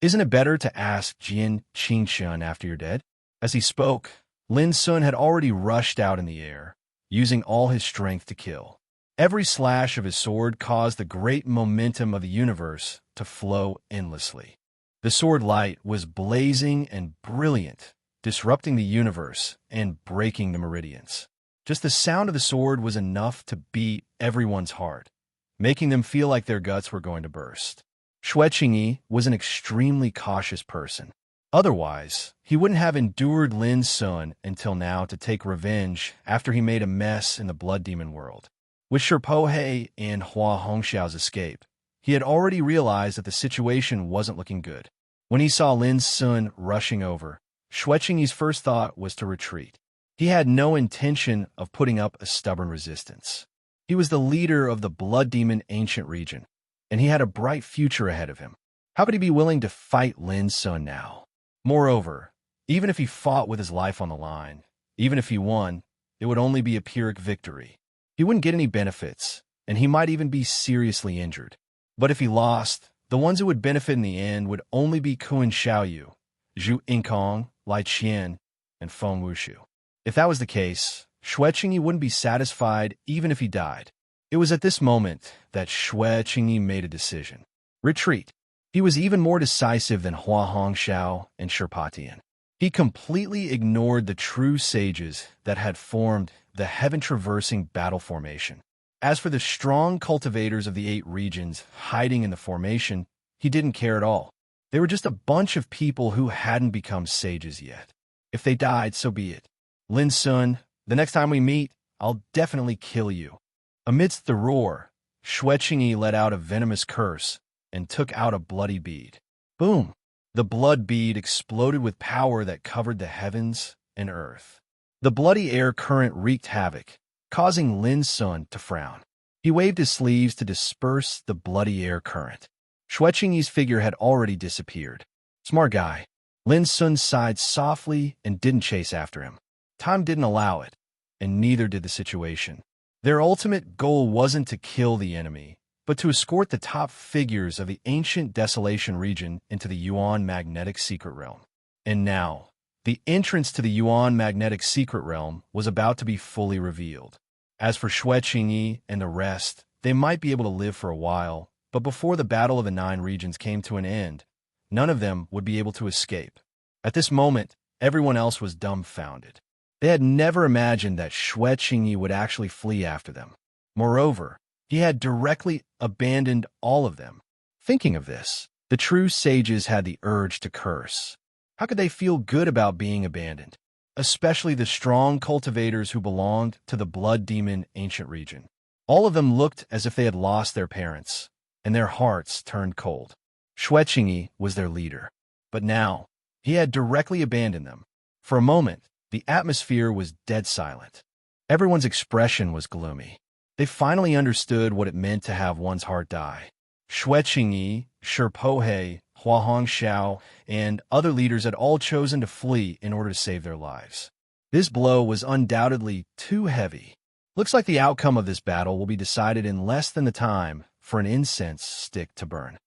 Isn't it better to ask Jian Qingchen after you're dead? As he spoke, Lin Sun had already rushed out in the air, using all his strength to kill. Every slash of his sword caused the great momentum of the universe to flow endlessly. The sword light was blazing and brilliant, disrupting the universe and breaking the meridians. Just the sound of the sword was enough to beat everyone's heart, making them feel like their guts were going to burst. Xueqingyi was an extremely cautious person. Otherwise, he wouldn't have endured Lin Sun until now to take revenge after he made a mess in the blood demon world. With Shirpohe and Hua Hongxiao's escape, he had already realized that the situation wasn't looking good. When he saw Lin Sun rushing over, Xueqingyi's first thought was to retreat. He had no intention of putting up a stubborn resistance. He was the leader of the blood demon ancient region, and he had a bright future ahead of him. How could he be willing to fight Lin Sun now? Moreover, even if he fought with his life on the line, even if he won, it would only be a Pyrrhic victory. He wouldn't get any benefits, and he might even be seriously injured. But if he lost, the ones who would benefit in the end would only be Kun Xiaoyu, Zhu Yingkong, Lai Qian, and Feng Wushu. If that was the case, Xueqingyi wouldn't be satisfied even if he died. It was at this moment that Xueqingyi made a decision. Retreat. He was even more decisive than Hua Hongxiao and Shirpatian. He completely ignored the true sages that had formed the heaven-traversing battle formation. As for the strong cultivators of the 8 regions hiding in the formation, he didn't care at all. They were just a bunch of people who hadn't become sages yet. If they died, so be it. Lin Sun, the next time we meet, I'll definitely kill you. Amidst the roar, Xueqingyi let out a venomous curse and took out a bloody bead. Boom! The blood bead exploded with power that covered the heavens and earth. The bloody air current wreaked havoc, causing Lin Sun to frown. He waved his sleeves to disperse the bloody air current. Xueqingyi's figure had already disappeared. Smart guy. Lin Sun sighed softly and didn't chase after him. Time didn't allow it, and neither did the situation. Their ultimate goal wasn't to kill the enemy, but to escort the top figures of the ancient Desolation region into the Yuan Magnetic Secret Realm. And now, the entrance to the Yuan Magnetic Secret Realm was about to be fully revealed. As for Xueqingyi and the rest, they might be able to live for a while, but before the Battle of the 9 Regions came to an end, none of them would be able to escape. At this moment, everyone else was dumbfounded. They had never imagined that Xueqingyi would actually flee after them. Moreover, he had directly abandoned all of them. Thinking of this, the true sages had the urge to curse. How could they feel good about being abandoned? Especially the strong cultivators who belonged to the blood demon ancient region. All of them looked as if they had lost their parents, and their hearts turned cold. Xueqingyi was their leader, but now he had directly abandoned them. For a moment, the atmosphere was dead silent. Everyone's expression was gloomy. They finally understood what it meant to have one's heart die. Xueqingyi, Shirpohe, Hua Hongxiao, and other leaders had all chosen to flee in order to save their lives. This blow was undoubtedly too heavy. Looks like the outcome of this battle will be decided in less than the time for an incense stick to burn.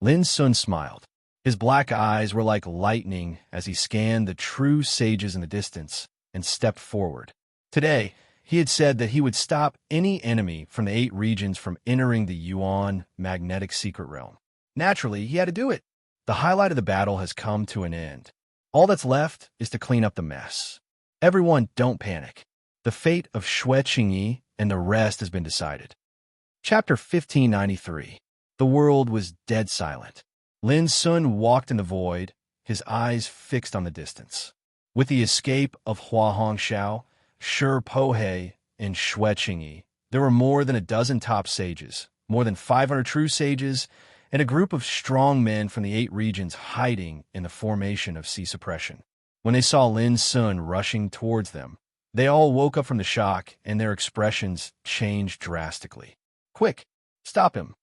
Lin Sun smiled. His black eyes were like lightning as he scanned the true sages in the distance and stepped forward. Today, he had said that he would stop any enemy from the 8 regions from entering the Yuan Magnetic Secret Realm. Naturally, he had to do it. The highlight of the battle has come to an end. All that's left is to clean up the mess. Everyone, don't panic. The fate of Xue Qingyi and the rest has been decided. Chapter 1593. The world was dead silent. Lin Sun walked in the void, his eyes fixed on the distance. With the escape of Hua Hongxiao, Shi Pohe, and Xue Qingyi, there were more than a dozen top sages, more than 500 true sages, and a group of strong men from the 8 regions hiding in the formation of sea suppression. When they saw Lin Sun rushing towards them, they all woke up from the shock and their expressions changed drastically. "Quick, stop him!"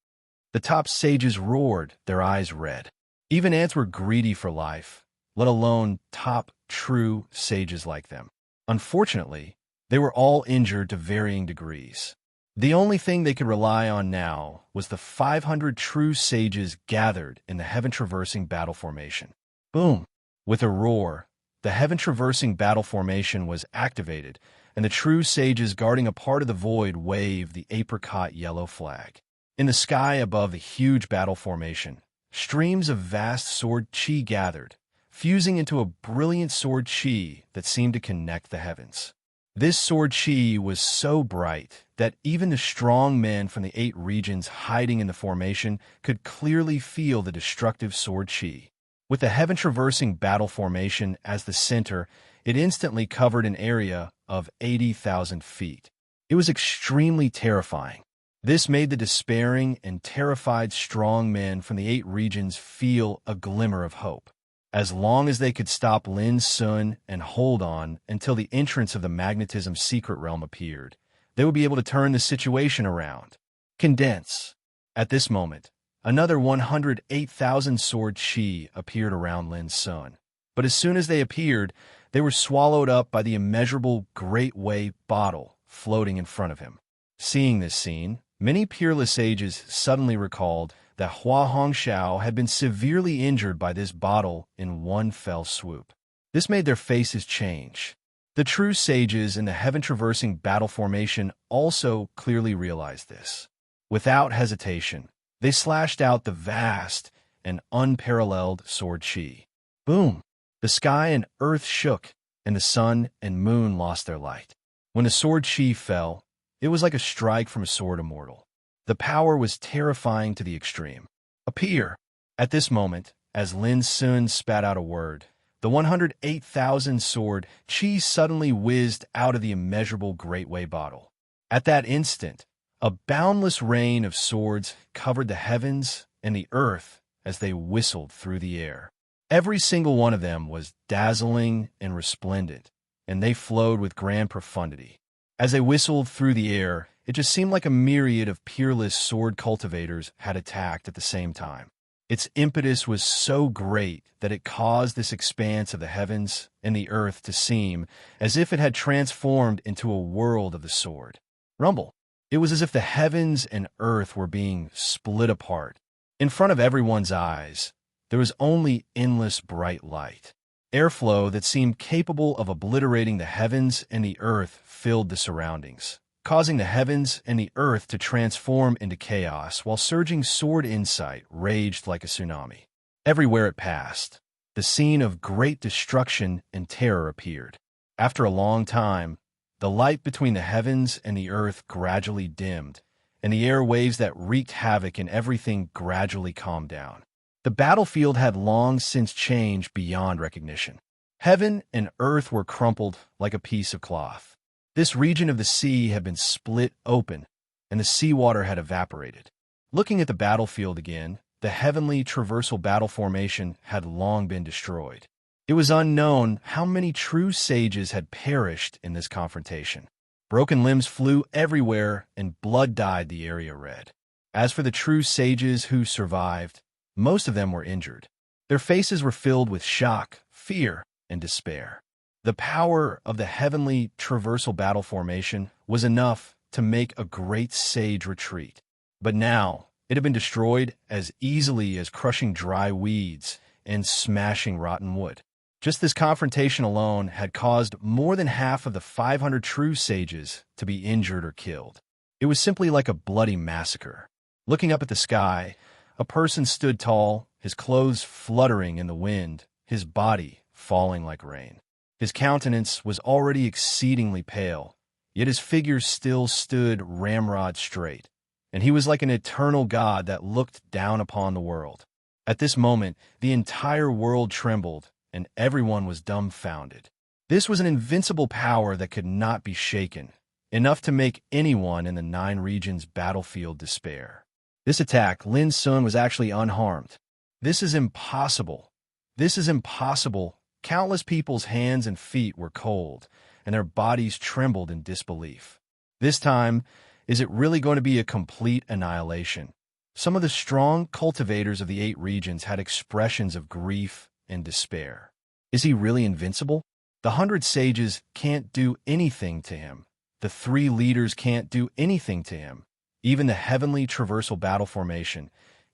The top sages roared, their eyes red. Even ants were greedy for life, let alone top true sages like them. Unfortunately, they were all injured to varying degrees. The only thing they could rely on now was the 500 true sages gathered in the heaven-traversing battle formation. Boom! With a roar, the heaven-traversing battle formation was activated, and the true sages guarding a part of the void waved the apricot yellow flag. In the sky above the huge battle formation, streams of vast sword chi gathered, fusing into a brilliant sword chi that seemed to connect the heavens. This sword chi was so bright that even the strong men from the 8 regions hiding in the formation could clearly feel the destructive sword chi. With the heaven-traversing battle formation as the center, it instantly covered an area of 80,000 feet. It was extremely terrifying. This made the despairing and terrified strong men from the 8 regions feel a glimmer of hope. As long as they could stop Lin Sun and hold on until the entrance of the magnetism secret realm appeared, they would be able to turn the situation around. Condense. At this moment, another 108,000 sword chi appeared around Lin Sun. But as soon as they appeared, they were swallowed up by the immeasurable great way bottle floating in front of him. Seeing this scene, many peerless sages suddenly recalled that Hua Hongxiao had been severely injured by this bottle in one fell swoop. This made their faces change. The true sages in the heaven-traversing battle formation also clearly realized this. Without hesitation, they slashed out the vast and unparalleled sword chi. Boom! The sky and earth shook, and the sun and moon lost their light. When the sword chi fell, it was like a strike from a sword immortal. The power was terrifying to the extreme. Appear! At this moment, as Lin Sun spat out a word, the 108,000 sword chi suddenly whizzed out of the immeasurable great way bottle. At that instant, a boundless rain of swords covered the heavens and the earth as they whistled through the air. Every single one of them was dazzling and resplendent, and they flowed with grand profundity. As they whistled through the air, it just seemed like a myriad of peerless sword cultivators had attacked at the same time. Its impetus was so great that it caused this expanse of the heavens and the earth to seem as if it had transformed into a world of the sword. Rumble. It was as if the heavens and earth were being split apart. In front of everyone's eyes, there was only endless bright light. Airflow that seemed capable of obliterating the heavens and the earth filled the surroundings, causing the heavens and the earth to transform into chaos while surging sword insight raged like a tsunami. Everywhere it passed, the scene of great destruction and terror appeared. After a long time, the light between the heavens and the earth gradually dimmed, and the airwaves that wreaked havoc in everything gradually calmed down. The battlefield had long since changed beyond recognition. Heaven and earth were crumpled like a piece of cloth. This region of the sea had been split open, and the seawater had evaporated. Looking at the battlefield again, the heavenly traversal battle formation had long been destroyed. It was unknown how many true sages had perished in this confrontation. Broken limbs flew everywhere, and blood dyed the area red. As for the true sages who survived, most of them were injured. Their faces were filled with shock, fear, and despair. The power of the heavenly traversal battle formation was enough to make a great sage retreat. But now, it had been destroyed as easily as crushing dry weeds and smashing rotten wood. Just this confrontation alone had caused more than half of the 500 true sages to be injured or killed. It was simply like a bloody massacre. Looking up at the sky, a person stood tall, his clothes fluttering in the wind, his body falling like rain. His countenance was already exceedingly pale, yet his figure still stood ramrod straight, and he was like an eternal god that looked down upon the world. At this moment, the entire world trembled, and everyone was dumbfounded. This was an invincible power that could not be shaken, enough to make anyone in the 9 regions battlefield despair. This attack, Lin Sun was actually unharmed. This is impossible. This is impossible. Countless people's hands and feet were cold, and their bodies trembled in disbelief. This time, is it really going to be a complete annihilation? Some of the strong cultivators of the 8 regions had expressions of grief and despair. Is he really invincible? The 100 sages can't do anything to him. The 3 leaders can't do anything to him. Even the heavenly traversal battle formation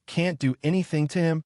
can't do anything to him.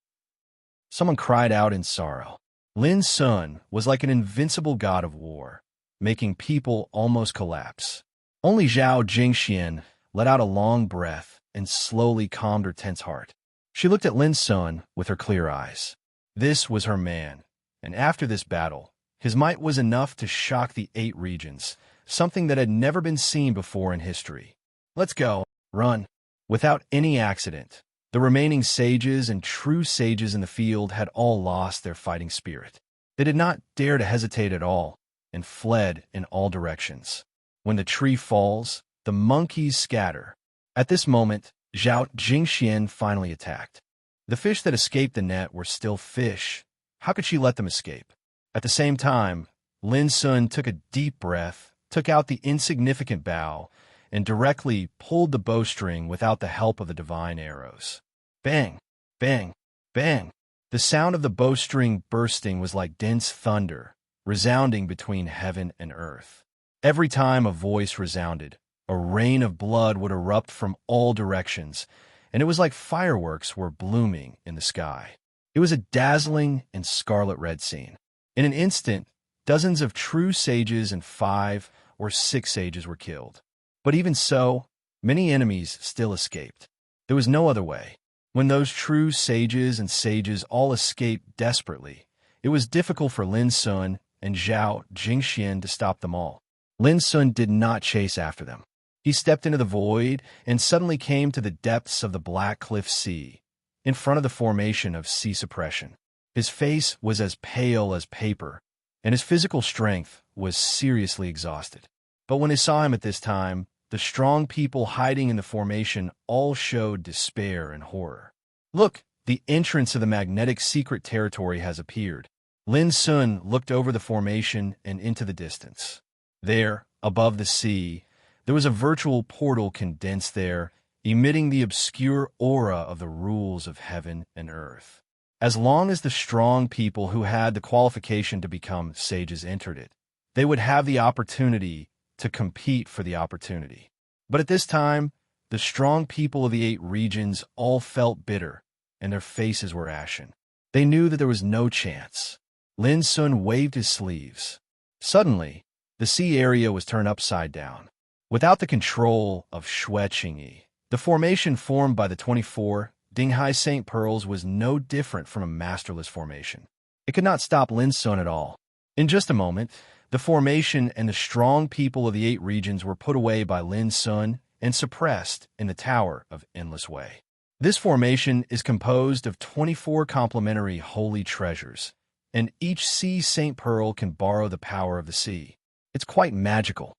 Someone cried out in sorrow. Lin Sun was like an invincible god of war, making people almost collapse. Only Zhao Jingxian let out a long breath and slowly calmed her tense heart. She looked at Lin Sun with her clear eyes. This was her man, and after this battle, his might was enough to shock the 8 regions, something that had never been seen before in history. Let's go. Run. Without any accident, the remaining sages and true sages in the field had all lost their fighting spirit. They did not dare to hesitate at all and fled in all directions. When the tree falls, the monkeys scatter. At this moment, Zhao Jingxian finally attacked. The fish that escaped the net were still fish. How could she let them escape? At the same time, Lin Sun took a deep breath, took out the insignificant bow, and directly pulled the bowstring without the help of the divine arrows. Bang! Bang! Bang! The sound of the bowstring bursting was like dense thunder, resounding between heaven and earth. Every time a voice resounded, a rain of blood would erupt from all directions, and it was like fireworks were blooming in the sky. It was a dazzling and scarlet-red scene. In an instant, dozens of true sages and 5 or 6 sages were killed. But even so, many enemies still escaped. There was no other way. When those true sages and sages all escaped desperately, it was difficult for Lin Sun and Zhao Jingxian to stop them all. Lin Sun did not chase after them. He stepped into the void and suddenly came to the depths of the Black Cliff Sea, in front of the formation of sea suppression. His face was as pale as paper, and his physical strength was seriously exhausted. But when they saw him at this time, the strong people hiding in the formation all showed despair and horror. Look, the entrance of the magnetic secret territory has appeared. Lin Sun looked over the formation and into the distance. There, above the sea, there was a virtual portal condensed there, emitting the obscure aura of the rules of heaven and earth. As long as the strong people who had the qualification to become sages entered it, they would have the opportunity to compete for the opportunity. But at this time, the strong people of the 8 regions all felt bitter, and their faces were ashen. They knew that there was no chance. Lin Sun waved his sleeves. Suddenly, the sea area was turned upside down. Without the control of Xue Qingyi, the formation formed by the 24 Dinghai St. Pearls was no different from a masterless formation. It could not stop Lin Sun at all. In just a moment, the formation and the strong people of the 8 regions were put away by Lin Sun and suppressed in the Tower of Endless Way. This formation is composed of 24 complementary holy treasures, and each sea St. Pearl can borrow the power of the sea. It's quite magical.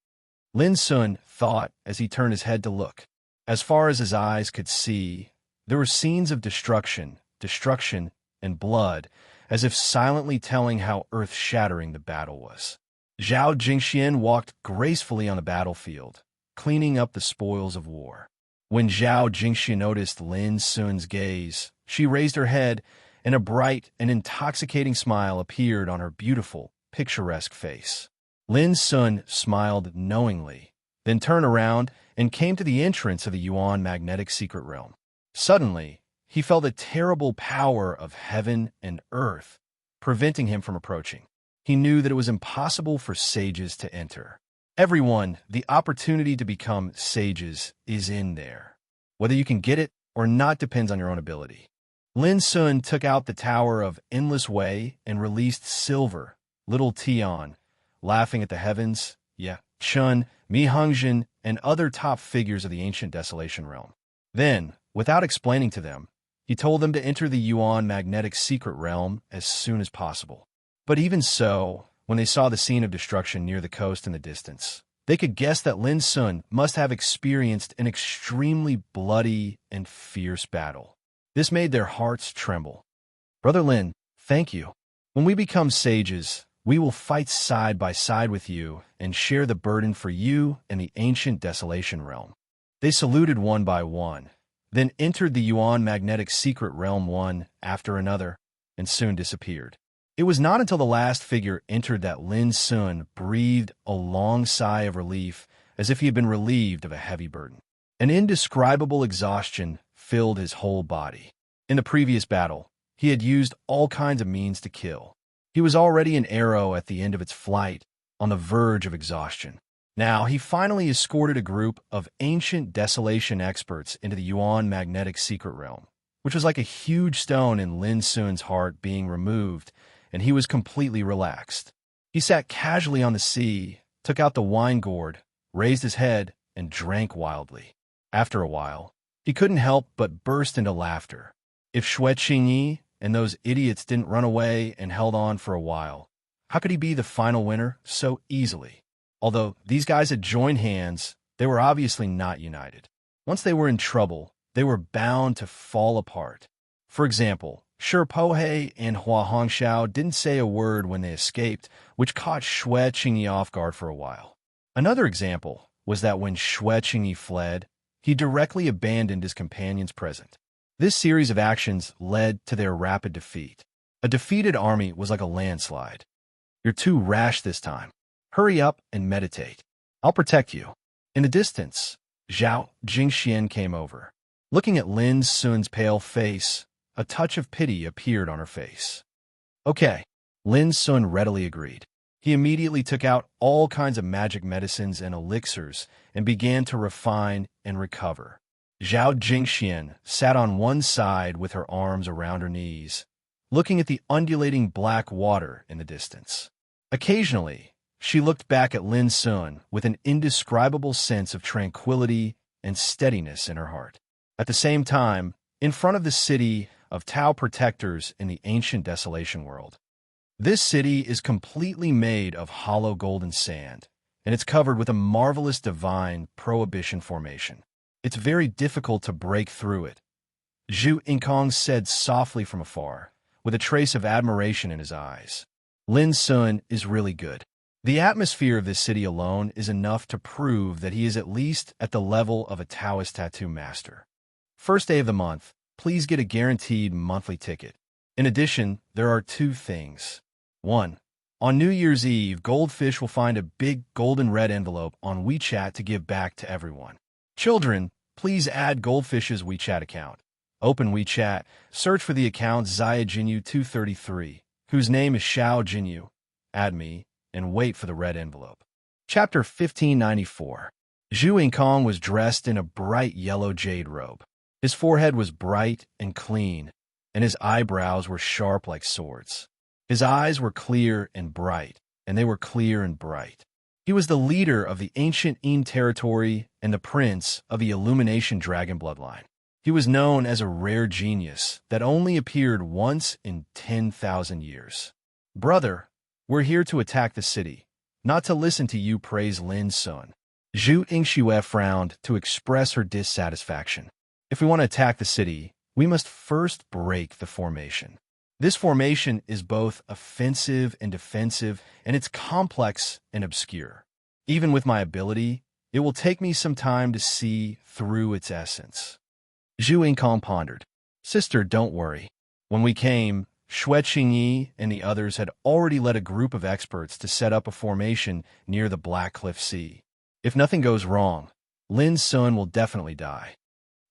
Lin Sun thought as he turned his head to look. As far as his eyes could see, there were scenes of destruction, and blood, as if silently telling how earth-shattering the battle was. Zhao Jingxian walked gracefully on the battlefield, cleaning up the spoils of war. When Zhao Jingxian noticed Lin Sun's gaze, she raised her head, and a bright and intoxicating smile appeared on her beautiful, picturesque face. Lin Sun smiled knowingly, then turned around and came to the entrance of the Yuan magnetic secret realm. Suddenly, he felt the terrible power of heaven and earth, preventing him from approaching. He knew that it was impossible for sages to enter. Everyone, the opportunity to become sages is in there. Whether you can get it or not depends on your own ability. Lin Sun took out the Tower of Endless Way and released Silver, Little Tian, laughing at the heavens, yeah, Chun, Mi Hungjin, and other top figures of the ancient Desolation realm. Then, without explaining to them, he told them to enter the Yuan magnetic secret realm as soon as possible. But even so, when they saw the scene of destruction near the coast in the distance, they could guess that Lin Sun must have experienced an extremely bloody and fierce battle. This made their hearts tremble. Brother Lin, thank you. When we become sages, we will fight side by side with you and share the burden for you and the ancient Desolation realm. They saluted one by one, then entered the Yuan magnetic secret realm one after another, and soon disappeared. It was not until the last figure entered that Lin Sun breathed a long sigh of relief, as if he had been relieved of a heavy burden. An indescribable exhaustion filled his whole body. In the previous battle, he had used all kinds of means to kill. He was already an arrow at the end of its flight, on the verge of exhaustion. Now, he finally escorted a group of ancient Desolation experts into the Yuan magnetic secret realm, which was like a huge stone in Lin Sun's heart being removed, and he was completely relaxed. He sat casually on the sea, took out the wine gourd, raised his head, and drank wildly. After a while, he couldn't help but burst into laughter. If Xue Qingyi and those idiots didn't run away and held on for a while, how could he be the final winner so easily? Although these guys had joined hands, they were obviously not united. Once they were in trouble, they were bound to fall apart. For example, Shi Pohe and Hua Hongxiao didn't say a word when they escaped, which caught Xue Qingyi off guard for a while. Another example was that when Xue Qingyi fled, he directly abandoned his companions present. This series of actions led to their rapid defeat. A defeated army was like a landslide. You're too rash this time. Hurry up and meditate. I'll protect you. In the distance, Zhao Jingxian came over. Looking at Lin Sun's pale face, a touch of pity appeared on her face. Okay, Lin Sun readily agreed. He immediately took out all kinds of magic medicines and elixirs and began to refine and recover. Zhao Jingxian sat on one side with her arms around her knees, looking at the undulating black water in the distance. Occasionally, she looked back at Lin Sun with an indescribable sense of tranquility and steadiness in her heart. At the same time, in front of the city of Tao protectors in the ancient Desolation world. This city is completely made of hollow golden sand, and it's covered with a marvelous divine prohibition formation. It's very difficult to break through it. Zhu Inkong said softly from afar, with a trace of admiration in his eyes. Lin Sun is really good. The atmosphere of this city alone is enough to prove that he is at least at the level of a Taoist tattoo master. First day of the month, please get a guaranteed monthly ticket. In addition, there are two things. 1. On New Year's Eve, Goldfish will find a big golden red envelope on WeChat to give back to everyone. Children, please add Goldfish's WeChat account. Open WeChat, search for the account Zaya Jinyu 233, whose name is Xiao Jinyu. Add me, and wait for the red envelope. Chapter 1594. Zhu Inkong was dressed in a bright yellow jade robe. His forehead was bright and clean, and his eyebrows were sharp like swords. His eyes were clear and bright, and they were clear and bright. He was the leader of the ancient Yin territory and the prince of the Illumination Dragon bloodline. He was known as a rare genius that only appeared once in 10,000 years. Brother, we're here to attack the city, not to listen to you praise Lin Sun. Zhu Yingxue frowned to express her dissatisfaction. If we want to attack the city, we must first break the formation. This formation is both offensive and defensive, and it's complex and obscure. Even with my ability, it will take me some time to see through its essence. Zhu Inkong pondered. Sister, don't worry. When we came, Xue Qingyi and the others had already led a group of experts to set up a formation near the Black Cliff Sea. If nothing goes wrong, Lin Sun will definitely die.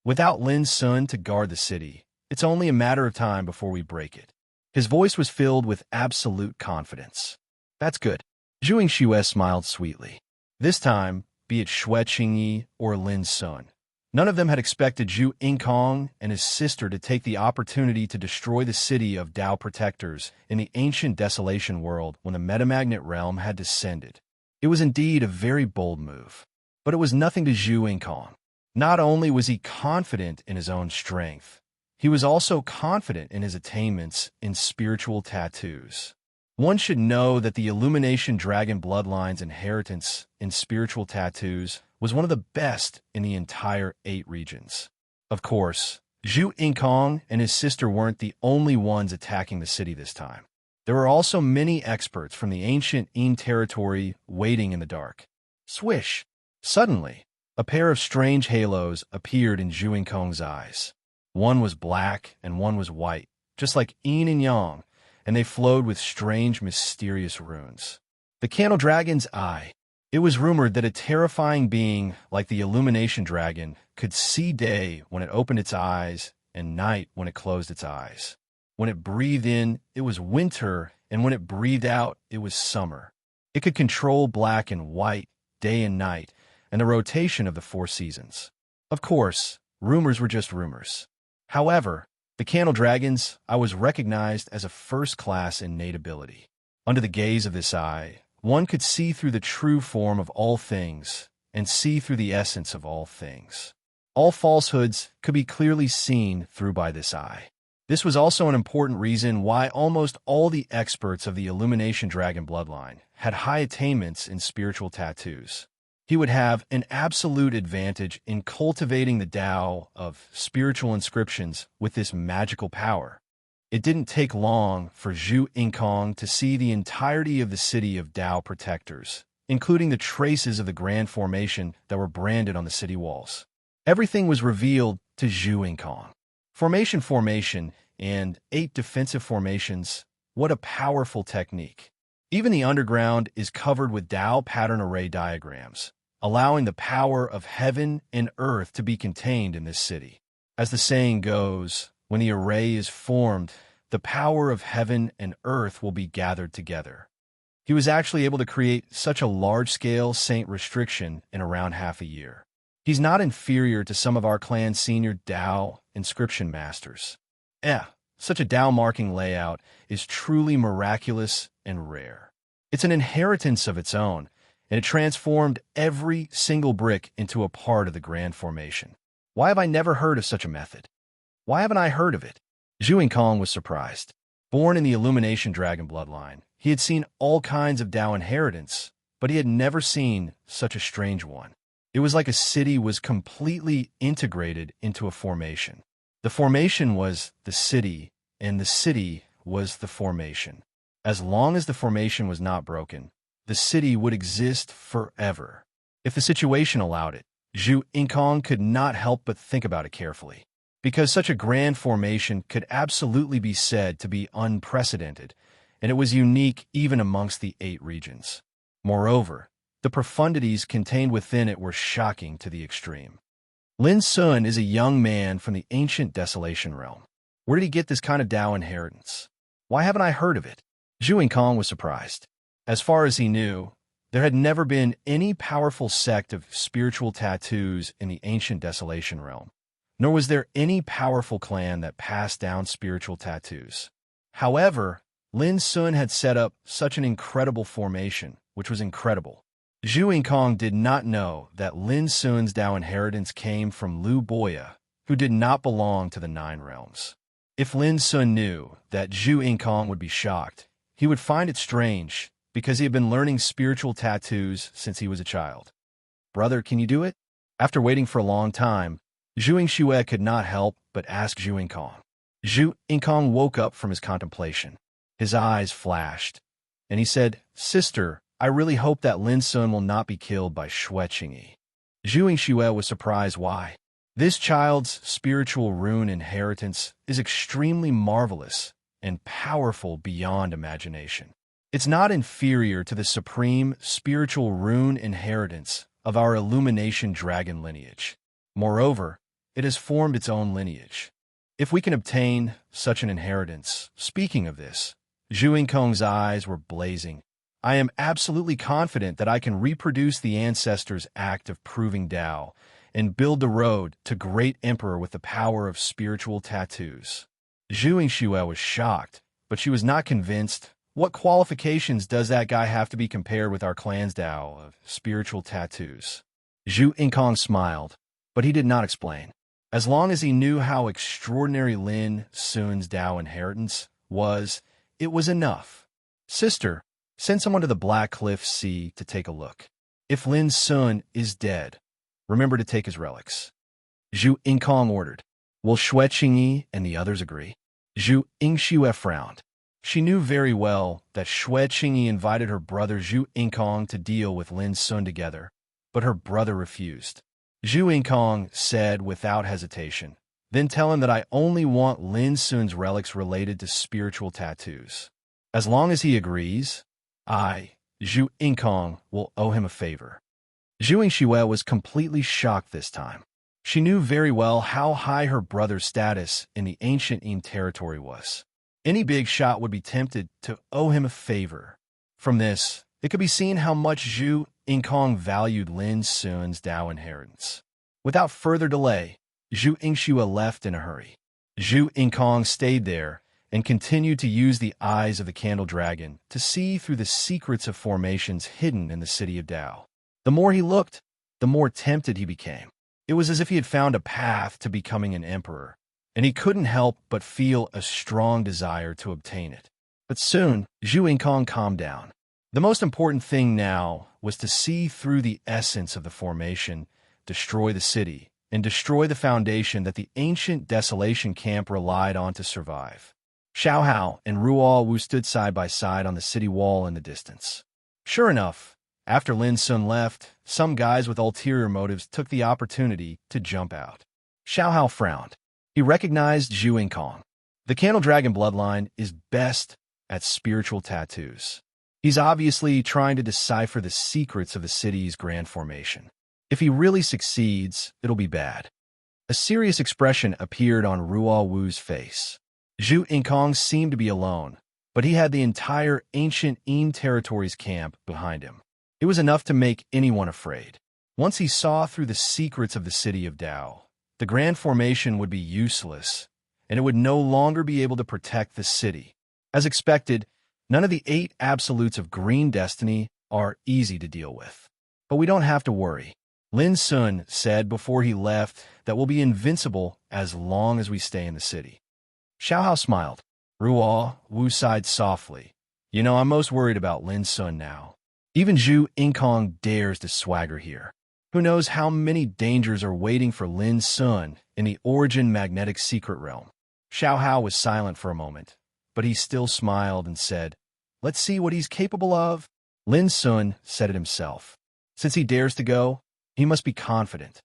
Without Lin Sun to guard the city, it's only a matter of time before we break it. His voice was filled with absolute confidence. That's good. Zhu Yingxue smiled sweetly. This time, be it Xue Qingyi or Lin Sun, None of them had expected Zhu Inkong and his sister to take the opportunity to destroy the city of Tao protectors in the ancient desolation world when the metamagnet realm had descended. It was indeed a very bold move. But it was nothing to Zhu Inkong. Not only was he confident in his own strength, he was also confident in his attainments in spiritual tattoos. One should know that the Illumination Dragon bloodline's inheritance in spiritual tattoos was one of the best in the entire 8 regions. Of course, Zhu Inkong and his sister weren't the only ones attacking the city this time. There were also many experts from the ancient Yin territory waiting in the dark. Swish! Suddenly, a pair of strange halos appeared in Zhu Inkong's eyes. One was black and one was white, just like Yin and Yang, and they flowed with strange, mysterious runes. The Candle Dragon's eye. It was rumored that a terrifying being like the Illumination Dragon could see day when it opened its eyes and night when it closed its eyes. When it breathed in, it was winter, and when it breathed out, it was summer. It could control black and white, day and night, and the rotation of the 4 seasons. Of course, rumors were just rumors. However, the Candle Dragon's eye was recognized as a first-class innate ability. Under the gaze of this eye, one could see through the true form of all things and see through the essence of all things. All falsehoods could be clearly seen through by this eye. This was also an important reason why almost all the experts of the Illumination Dragon bloodline had high attainments in spiritual tattoos. He would have an absolute advantage in cultivating the Tao of spiritual inscriptions with this magical power. It didn't take long for Zhu Inkong to see the entirety of the city of Tao protectors, including the traces of the grand formation that were branded on the city walls. Everything was revealed to Zhu Inkong. Formation, and 8 defensive formations. What a powerful technique. Even the underground is covered with Tao pattern array diagrams, allowing the power of heaven and earth to be contained in this city. As the saying goes, when the array is formed, the power of heaven and earth will be gathered together. He was actually able to create such a large-scale saint restriction in around half a year. He's not inferior to some of our clan's senior Tao inscription masters. Such a Tao marking layout is truly miraculous and rare. It's an inheritance of its own, and it transformed every single brick into a part of the grand formation. Why have I never heard of such a method? Why haven't I heard of it? Zhu Inkong was surprised. Born in the Illumination Dragon bloodline, he had seen all kinds of Tao inheritance, but he had never seen such a strange one. It was like a city was completely integrated into a formation. The formation was the city, and the city was the formation. As long as the formation was not broken, the city would exist forever. If the situation allowed it, Zhu Inkong could not help but think about it carefully. Because such a grand formation could absolutely be said to be unprecedented, and it was unique even amongst the 8 regions. Moreover, the profundities contained within it were shocking to the extreme. Lin Sun is a young man from the ancient desolation realm. Where did he get this kind of Tao inheritance? Why haven't I heard of it? Zhu Inkong was surprised. As far as he knew, there had never been any powerful sect of spiritual tattoos in the ancient desolation realm, nor was there any powerful clan that passed down spiritual tattoos. However, Lin Sun had set up such an incredible formation, which was incredible. Zhu Inkong did not know that Lin Sun's Tao inheritance came from Liu Boya, who did not belong to the 9 realms. If Lin Sun knew that Zhu Inkong would be shocked, he would find it strange, because he had been learning spiritual tattoos since he was a child. Brother, can you do it? After waiting for a long time, Zhu Ingxue could not help but ask Zhu Inkong. Zhu Inkong woke up from his contemplation. His eyes flashed, and he said, "Sister, I really hope that Lin Sun will not be killed by Xue Qingyi." Zhu Ingxue was surprised why. This child's spiritual rune inheritance is extremely marvelous and powerful beyond imagination. It's not inferior to the supreme spiritual rune inheritance of our Illumination Dragon lineage. Moreover, it has formed its own lineage. If we can obtain such an inheritance, speaking of this, Zhu Inkong's eyes were blazing. I am absolutely confident that I can reproduce the ancestors' act of proving Tao, and build the road to great emperor with the power of spiritual tattoos. Zhu Yingxue was shocked, but she was not convinced. What qualifications does that guy have to be compared with our clan's Tao of spiritual tattoos? Zhu Yingkong smiled, but he did not explain. As long as he knew how extraordinary Lin Sun's Tao inheritance was, it was enough. Sister, send someone to the Black Cliff Sea to take a look. If Lin Sun is dead, remember to take his relics. Zhu Yingkong ordered. Will Xue Qingyi and the others agree? Zhu Yingxue frowned. She knew very well that Xue Qingyi invited her brother Zhu Yingkong to deal with Lin Sun together, but her brother refused. Zhu Yingkong said without hesitation, then tell him that I only want Lin Sun's relics related to spiritual tattoos. As long as he agrees, I, Zhu Yingkong, will owe him a favor. Zhu Yingxue was completely shocked this time. She knew very well how high her brother's status in the ancient Yin territory was. Any big shot would be tempted to owe him a favor. From this, it could be seen how much Zhu Yingkong valued Lin Sun's Tao inheritance. Without further delay, Zhu Yingxue left in a hurry. Zhu Yingkong stayed there and continued to use the eyes of the candle dragon to see through the secrets of formations hidden in the city of Tao. The more he looked, the more tempted he became. It was as if he had found a path to becoming an emperor, and he couldn't help but feel a strong desire to obtain it. But soon, Zhu Yingkong calmed down. The most important thing now was to see through the essence of the formation, destroy the city, and destroy the foundation that the ancient desolation camp relied on to survive. Xiao Hao and Ruo Wu stood side by side on the city wall in the distance. Sure enough, after Lin Sun left, some guys with ulterior motives took the opportunity to jump out. Xiao Hao frowned. He recognized Zhu Yingkong. The Candle Dragon bloodline is best at spiritual tattoos. He's obviously trying to decipher the secrets of the city's grand formation. If he really succeeds, it'll be bad. A serious expression appeared on Ruo Wu's face. Zhu Yingkong seemed to be alone, but he had the entire ancient Yin territory's camp behind him. It was enough to make anyone afraid. Once he saw through the secrets of the city of Tao, the grand formation would be useless, and it would no longer be able to protect the city. As expected, none of the 8 absolutes of green destiny are easy to deal with. But we don't have to worry. Lin Sun said before he left that we'll be invincible as long as we stay in the city. Xiao Hao smiled. Ruo Wu sighed softly. You know, I'm most worried about Lin Sun now. Even Zhu Yingkong dares to swagger here. Who knows how many dangers are waiting for Lin Sun in the Origin Magnetic Secret Realm. Xiao Hao was silent for a moment, but he still smiled and said, let's see what he's capable of. Lin Sun said it himself. Since he dares to go, he must be confident.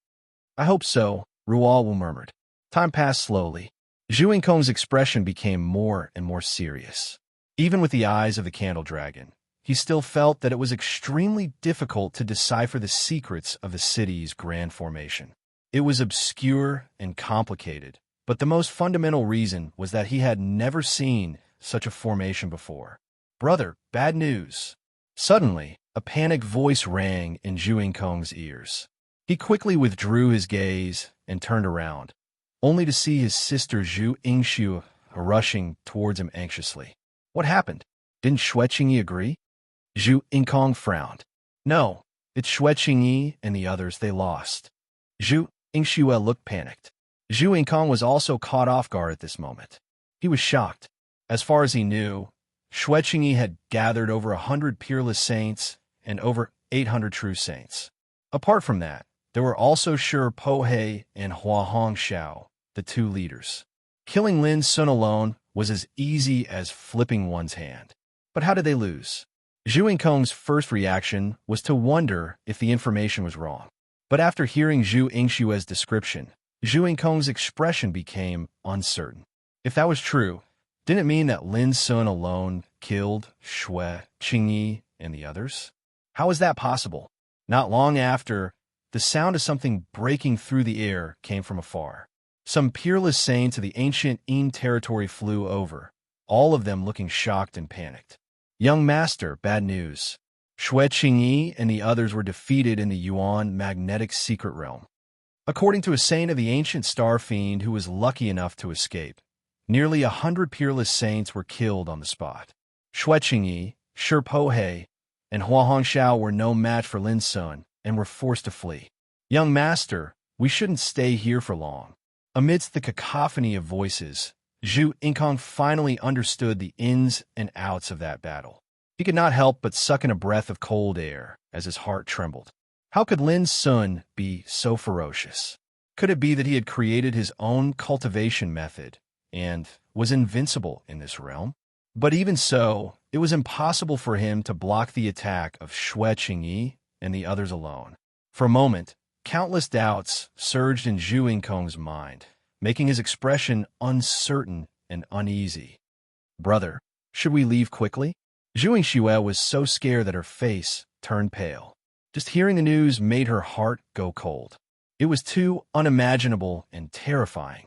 I hope so, Ruo Wu murmured. Time passed slowly. Zhu Yingkong's expression became more and more serious. Even with the eyes of the Candle Dragon, he still felt that it was extremely difficult to decipher the secrets of the city's grand formation. It was obscure and complicated, but the most fundamental reason was that he had never seen such a formation before. Brother, bad news. Suddenly, a panicked voice rang in Zhu Yingkong's ears. He quickly withdrew his gaze and turned around, only to see his sister Zhu Yingxue rushing towards him anxiously. What happened? Didn't Xue Qingyi agree? Zhu Yingkong frowned. No, it's Xue Qingyi and the others they lost. Zhu Yingxue looked panicked. Zhu Yingkong was also caught off guard at this moment. He was shocked. As far as he knew, Xue Qingyi had gathered over 100 peerless saints and over 800 true saints. Apart from that, there were also Shi Pohei and Hua Hongxiao, the 2 leaders. Killing Lin Sun alone was as easy as flipping one's hand. But how did they lose? Zhu Yingkong's first reaction was to wonder if the information was wrong. But after hearing Zhu Yingxue's description, Zhu Yingkong's expression became uncertain. If that was true, didn't it mean that Lin Sun alone killed Xue Qingyi and the others? How is that possible? Not long after, the sound of something breaking through the air came from afar. Some peerless saints of the ancient Yin territory flew over, all of them looking shocked and panicked. Young master, bad news. Xue Qingyi and the others were defeated in the Yuan Magnetic Secret Realm. According to a saying of the ancient star fiend who was lucky enough to escape, nearly 100 peerless saints were killed on the spot. Xue Qingyi, Shi Pohe, and Hua Hongxiao were no match for Lin Sun and were forced to flee. Young master, we shouldn't stay here for long. Amidst the cacophony of voices, Zhu Yingkong finally understood the ins and outs of that battle. He could not help but suck in a breath of cold air as his heart trembled. How could Lin Sun be so ferocious? Could it be that he had created his own cultivation method and was invincible in this realm? But even so, it was impossible for him to block the attack of Xue Qingyi and the others alone. For a moment, countless doubts surged in Zhu Yingkong's mind, making his expression uncertain and uneasy. Brother, should we leave quickly? Zhu Yingxue was so scared that her face turned pale. Just hearing the news made her heart go cold. It was too unimaginable and terrifying.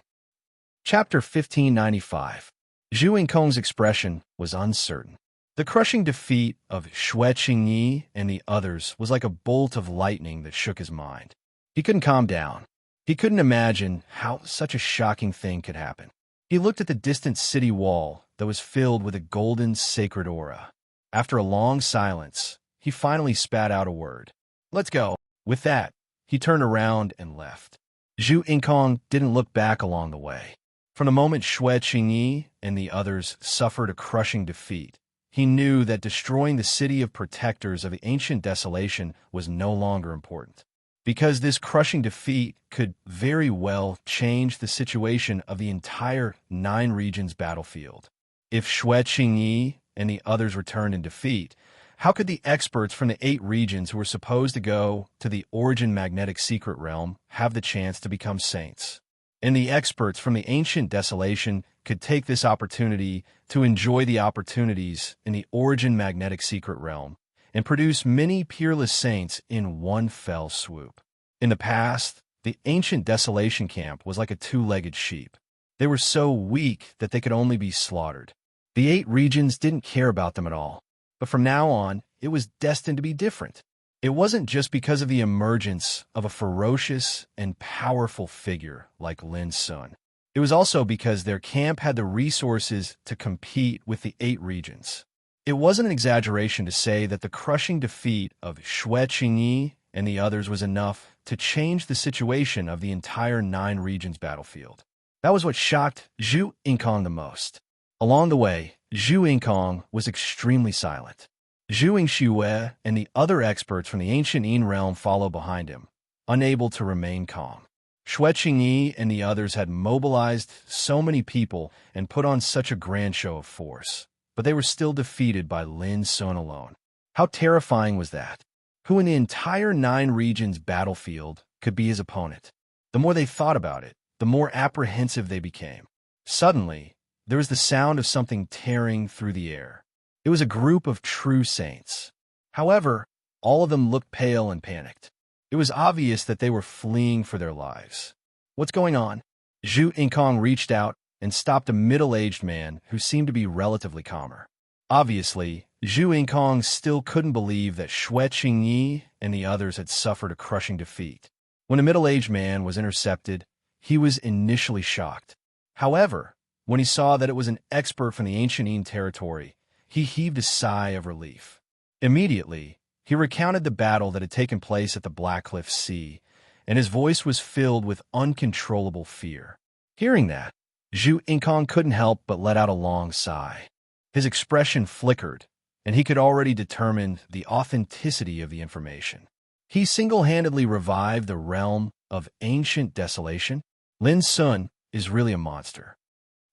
Chapter 1595. Zhu Yingkong's expression was uncertain. The crushing defeat of Xue Qingyi and the others was like a bolt of lightning that shook his mind. He couldn't calm down. He couldn't imagine how such a shocking thing could happen. He looked at the distant city wall that was filled with a golden, sacred aura. After a long silence, he finally spat out a word. Let's go. With that, he turned around and left. Zhu Yingkong didn't look back along the way. From the moment Xue Qingyi and the others suffered a crushing defeat, he knew that destroying the city of protectors of the ancient desolation was no longer important. Because this crushing defeat could very well change the situation of the entire 9 regions battlefield. If Xue Qingyi and the others returned in defeat, how could the experts from the 8 regions who were supposed to go to the origin magnetic secret realm have the chance to become saints? And the experts from the ancient desolation could take this opportunity to enjoy the opportunities in the origin magnetic secret realm and produce many peerless saints in one fell swoop. In the past, the ancient desolation camp was like a 2-legged sheep. They were so weak that they could only be slaughtered. The 8 regions didn't care about them at all. But from now on, it was destined to be different. It wasn't just because of the emergence of a ferocious and powerful figure like Lin Sun. It was also because their camp had the resources to compete with the 8 regions. It wasn't an exaggeration to say that the crushing defeat of Xue Qingyi and the others was enough to change the situation of the entire 9 regions battlefield. That was what shocked Zhu Yingkong the most. Along the way, Zhu Yingkong was extremely silent. Zhu Yingxue and the other experts from the ancient Yin realm followed behind him, unable to remain calm. Xue Qingyi and the others had mobilized so many people and put on such a grand show of force, but they were still defeated by Lin Sun alone. How terrifying was that? Who in the entire 9 regions battlefield could be his opponent? The more they thought about it, the more apprehensive they became. Suddenly, there was the sound of something tearing through the air. It was a group of true saints. However, all of them looked pale and panicked. It was obvious that they were fleeing for their lives. What's going on? Zhu Yingkong reached out and stopped a middle-aged man who seemed to be relatively calmer. Obviously, Zhu Yingkong still couldn't believe that Xue Qingyi and the others had suffered a crushing defeat. When the middle-aged man was intercepted, he was initially shocked. However, when he saw that it was an expert from the ancient Yin territory, he heaved a sigh of relief. Immediately, he recounted the battle that had taken place at the Blackcliff Sea, and his voice was filled with uncontrollable fear. Hearing that, Zhu Yingkong couldn't help but let out a long sigh. His expression flickered, and he could already determine the authenticity of the information. He single-handedly revived the realm of ancient desolation. Lin Sun is really a monster.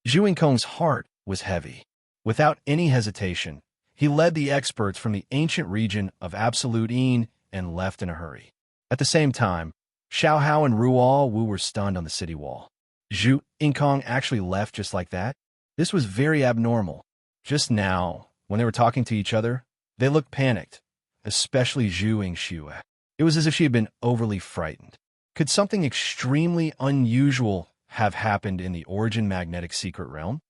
Zhu Yingkong's heart was heavy. Without any hesitation, he led the experts from the ancient region of Absolute Yin and left in a hurry. At the same time, Xiao Hao and Ruo Wu were stunned on the city wall. Zhu Yingkong actually left just like that? This was very abnormal. Just now, when they were talking to each other, they looked panicked, especially Zhu Yingxue. It was as if she had been overly frightened. Could something extremely unusual have happened in the origin magnetic secret realm?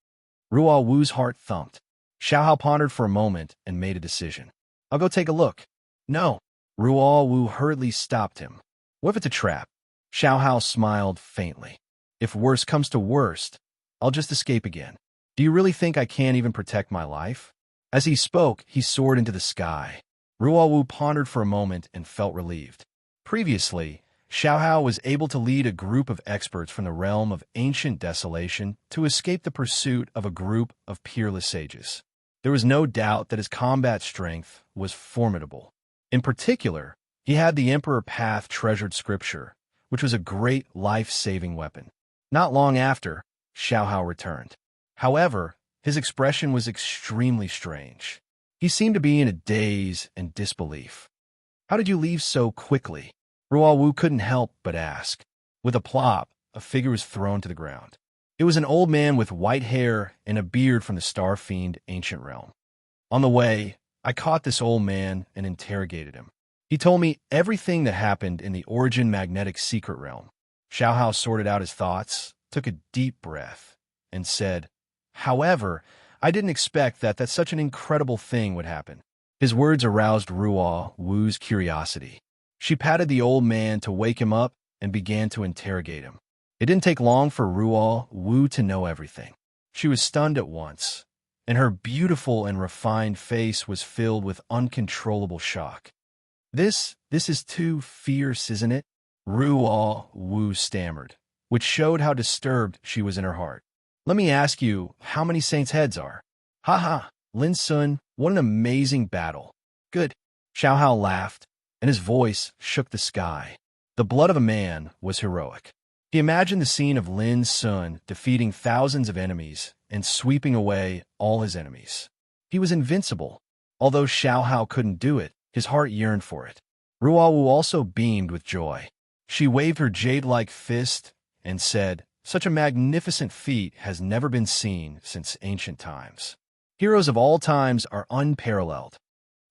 Ruo Wu's heart thumped. Xiao Hao pondered for a moment and made a decision. I'll go take a look. No. Ruo Wu hurriedly stopped him. What if it's a trap? Xiao Hao smiled faintly. If worst comes to worst, I'll just escape again. Do you really think I can't even protect my life? As he spoke, he soared into the sky. Ruowu pondered for a moment and felt relieved. Previously, Xiao Hao was able to lead a group of experts from the realm of ancient desolation to escape the pursuit of a group of peerless sages. There was no doubt that his combat strength was formidable. In particular, he had the Emperor Path treasured scripture, which was a great life-saving weapon. Not long after, Xiao Hao returned. However, his expression was extremely strange. He seemed to be in a daze and disbelief. How did you leave so quickly? Ruowu couldn't help but ask. With a plop, a figure was thrown to the ground. It was an old man with white hair and a beard from the star-fiend ancient realm. On the way, I caught this old man and interrogated him. He told me everything that happened in the origin magnetic secret realm. Xiao Hao sorted out his thoughts, took a deep breath, and said, "However, I didn't expect that such an incredible thing would happen." His words aroused Ruowu's curiosity. She patted the old man to wake him up and began to interrogate him. It didn't take long for Ruowu to know everything. She was stunned at once, and her beautiful and refined face was filled with uncontrollable shock. This is too fierce, isn't it?" Ruowu stammered, which showed how disturbed she was in her heart. "Let me ask you how many saints' heads are?" "Ha ha, Lin Sun, what an amazing battle." "Good." Xiao Hao laughed, and his voice shook the sky. The blood of a man was heroic. He imagined the scene of Lin Sun defeating thousands of enemies and sweeping away all his enemies. He was invincible. Although Xiao Hao couldn't do it, his heart yearned for it. Ruowu also beamed with joy. She waved her jade-like fist and said, "Such a magnificent feat has never been seen since ancient times. Heroes of all times are unparalleled.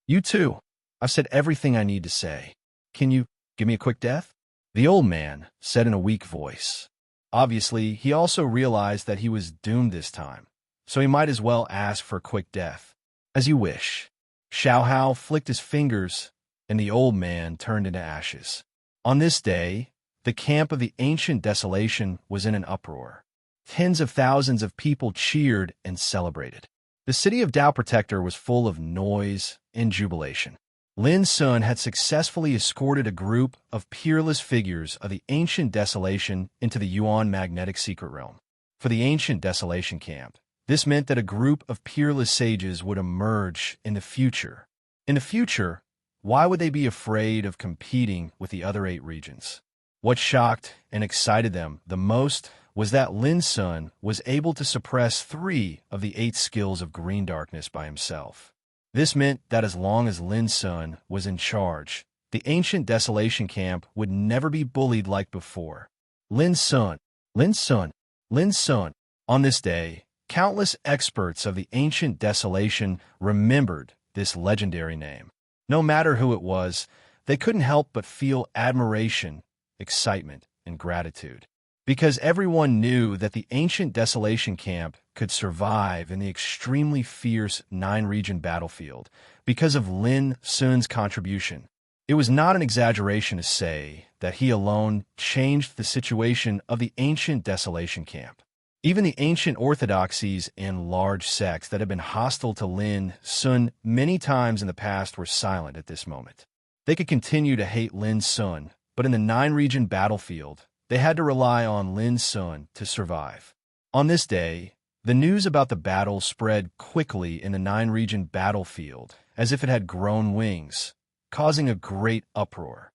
You too. I've said everything I need to say. Can you give me a quick death?" The old man said in a weak voice. Obviously, he also realized that he was doomed this time, so he might as well ask for a quick death. "As you wish." Xiao Hao flicked his fingers, and the old man turned into ashes. On this day, the camp of the ancient desolation was in an uproar. Tens of thousands of people cheered and celebrated. The city of Tao Protector was full of noise and jubilation. Lin Sun had successfully escorted a group of peerless figures of the ancient desolation into the Yuan magnetic secret realm. For the ancient desolation camp, this meant that a group of peerless sages would emerge in the future. In the future, why would they be afraid of competing with the other 8 regions? What shocked and excited them the most was that Lin Sun was able to suppress 3 of the 8 skills of green darkness by himself. This meant that as long as Lin Sun was in charge, the ancient desolation camp would never be bullied like before. Lin Sun, Lin Sun, Lin Sun. On this day, countless experts of the ancient desolation remembered this legendary name. No matter who it was, they couldn't help but feel admiration, excitement, and gratitude. Because everyone knew that the ancient desolation camp could survive in the extremely fierce 9-region battlefield because of Lin Sun's contribution. It was not an exaggeration to say that he alone changed the situation of the ancient desolation camp. Even the ancient orthodoxies and large sects that had been hostile to Lin Sun many times in the past were silent at this moment. They could continue to hate Lin Sun, but in the 9-region battlefield, they had to rely on Lin Sun to survive. On this day, the news about the battle spread quickly in the 9-region battlefield as if it had grown wings, causing a great uproar.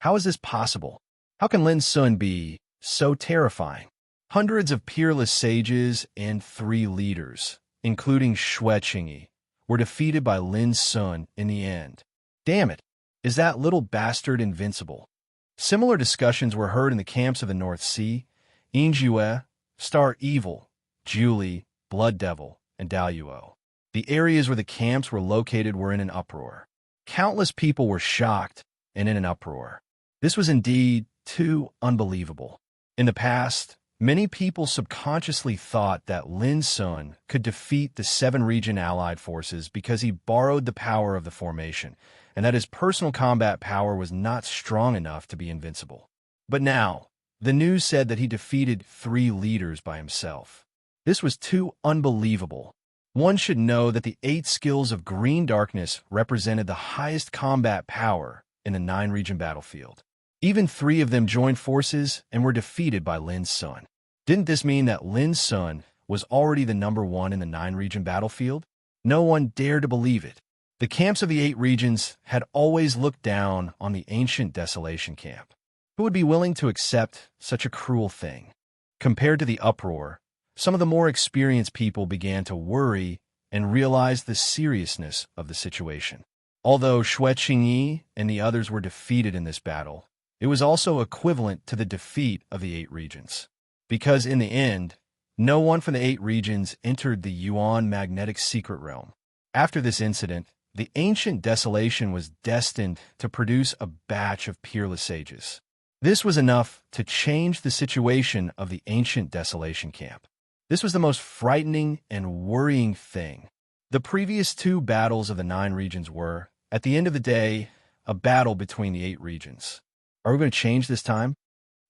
How is this possible? How can Lin Sun be so terrifying? Hundreds of peerless sages and 3 leaders, including Xue Qingyi, were defeated by Lin Sun in the end. Damn it, is that little bastard invincible? Similar discussions were heard in the camps of the North Sea, Yingjue, Star Evil, Julie, Blood Devil, and Daoyuo. The areas where the camps were located were in an uproar. Countless people were shocked and in an uproar. This was indeed too unbelievable. In the past, many people subconsciously thought that Lin Sun could defeat the 7-region allied forces because he borrowed the power of the formation, and that his personal combat power was not strong enough to be invincible. But now, the news said that he defeated 3 leaders by himself. This was too unbelievable. One should know that the 8 skills of green darkness represented the highest combat power in the 9-region battlefield. Even 3 of them joined forces and were defeated by Lin's son. Didn't this mean that Lin's son was already the number 1 in the 9-region battlefield? No one dared to believe it. The camps of the 8 regions had always looked down on the ancient desolation camp. Who would be willing to accept such a cruel thing? Compared to the uproar, some of the more experienced people began to worry and realize the seriousness of the situation. Although Xue Qingyi and the others were defeated in this battle, it was also equivalent to the defeat of the 8 regions. Because in the end, no one from the 8 regions entered the Yuan magnetic secret realm. After this incident, the ancient desolation was destined to produce a batch of peerless sages. This was enough to change the situation of the ancient desolation camp. This was the most frightening and worrying thing. The previous 2 battles of the 9 regions were, at the end of the day, a battle between the 8 regions. Are we going to change this time?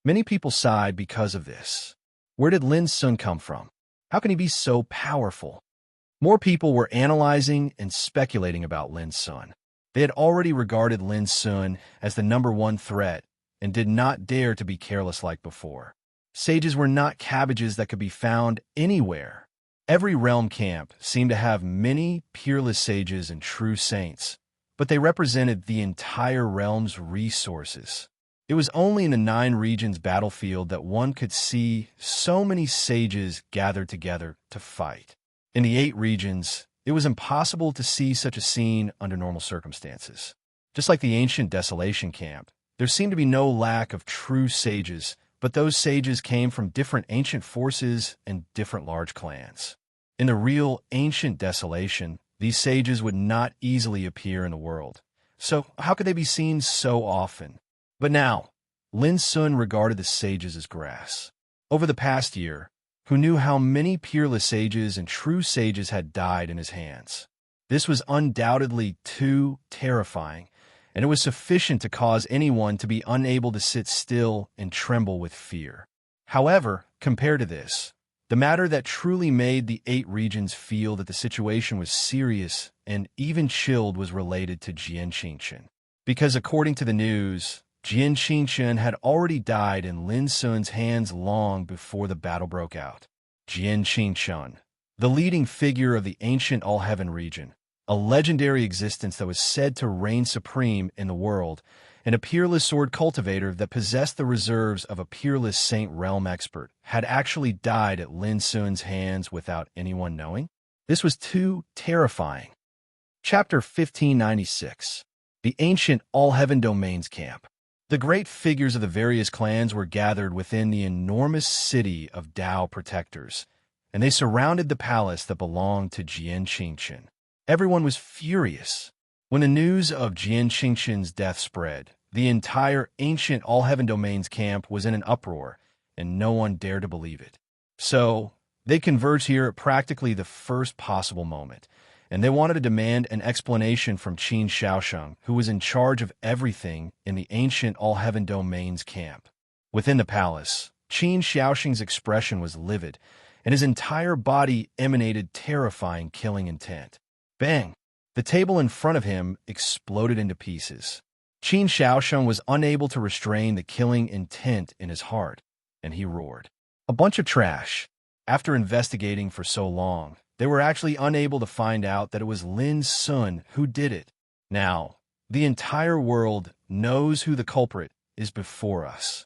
Many people sighed because of this. Where did Lin's son come from? How can he be so powerful? More people were analyzing and speculating about Lin's son. They had already regarded Lin's son as the number 1 threat and did not dare to be careless like before. Sages were not cabbages that could be found anywhere. Every realm camp seemed to have many peerless sages and true saints, but they represented the entire realm's resources. It was only in the 9 regions battlefield that one could see so many sages gathered together to fight. In the 8 regions, it was impossible to see such a scene under normal circumstances. Just like the ancient desolation camp, there seemed to be no lack of true sages, but those sages came from different ancient forces and different large clans. In the real ancient desolation, these sages would not easily appear in the world. So how could they be seen so often? But now, Lin's son regarded the sages as grass. Over the past year, who knew how many peerless sages and true sages had died in his hands? This was undoubtedly too terrifying, and it was sufficient to cause anyone to be unable to sit still and tremble with fear. However, compared to this, the matter that truly made the 8 regions feel that the situation was serious and even chilled was related to Jian Qingchen. Because according to the news, Jian Qingchen had already died in Lin Sun's hands long before the battle broke out. Jian Qingchen, the leading figure of the ancient All-Heaven region, a legendary existence that was said to reign supreme in the world, and a peerless sword cultivator that possessed the reserves of a peerless saint realm expert, had actually died at Lin Sun's hands without anyone knowing? This was too terrifying. Chapter 1596. The Ancient All-Heaven Domains Camp. The great figures of the various clans were gathered within the enormous city of Dao Protectors, and they surrounded the palace that belonged to Jian Qingchen. Everyone was furious. When the news of Jian Qingchen's death spread, the entire ancient All-Heaven Domains camp was in an uproar, and no one dared to believe it. So, they converged here at practically the first possible moment, and they wanted to demand an explanation from Qin Shaosheng, who was in charge of everything in the ancient All-Heaven Domains camp. Within the palace, Qin Shaosheng's expression was livid, and his entire body emanated terrifying killing intent. Bang! The table in front of him exploded into pieces. Qin Shaosheng was unable to restrain the killing intent in his heart, and he roared. A bunch of trash. After investigating for so long, they were actually unable to find out that it was Lin's son who did it. Now, the entire world knows who the culprit is before us.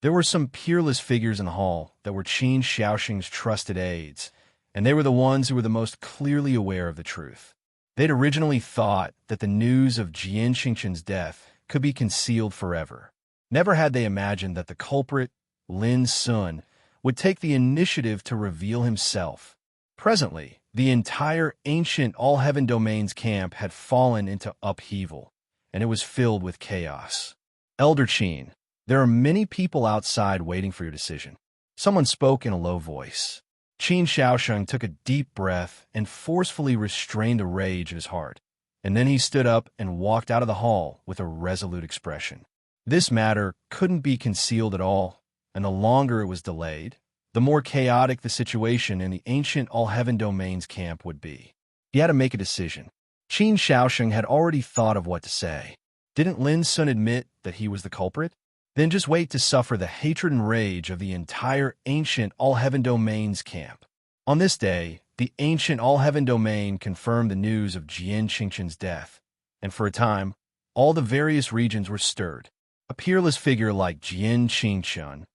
There were some peerless figures in the hall that were Qin Shaosheng's trusted aides, and they were the ones who were the most clearly aware of the truth. They'd originally thought that the news of Jian Qingchen's death could be concealed forever. Never had they imagined that the culprit, Lin's son, would take the initiative to reveal himself. Presently, the entire ancient All-Heaven Domains camp had fallen into upheaval, and it was filled with chaos. Elder Qin, there are many people outside waiting for your decision. Someone spoke in a low voice. Qin Shaosheng took a deep breath and forcefully restrained the rage in his heart, and then he stood up and walked out of the hall with a resolute expression. This matter couldn't be concealed at all, and the longer it was delayed, the more chaotic the situation in the ancient All-Heaven Domains camp would be. He had to make a decision. Qin Shaoxing had already thought of what to say. Didn't Lin Sun admit that he was the culprit? Then just wait to suffer the hatred and rage of the entire ancient All-Heaven Domains camp. On this day, the ancient All-Heaven Domain confirmed the news of Jian Qingqian's death, and for a time, all the various regions were stirred. A peerless figure like Jian Qingqian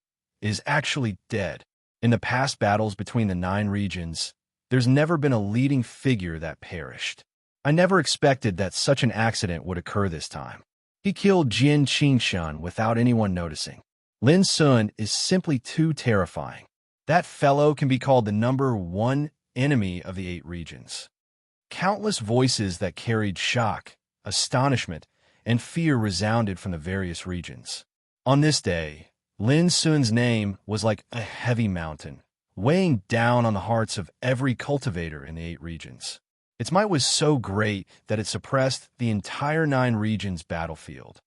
is actually dead. In the past battles between the 9 regions, there's never been a leading figure that perished. I never expected that such an accident would occur this time. He killed Jian Qingqian without anyone noticing. Lin Sun is simply too terrifying. That fellow can be called the #1 enemy of the 8 regions. Countless voices that carried shock, astonishment, and fear resounded from the various regions. On this day, Lin Sun's name was like a heavy mountain, weighing down on the hearts of every cultivator in the 8 regions. Its might was so great that it suppressed the entire 9 regions' battlefield.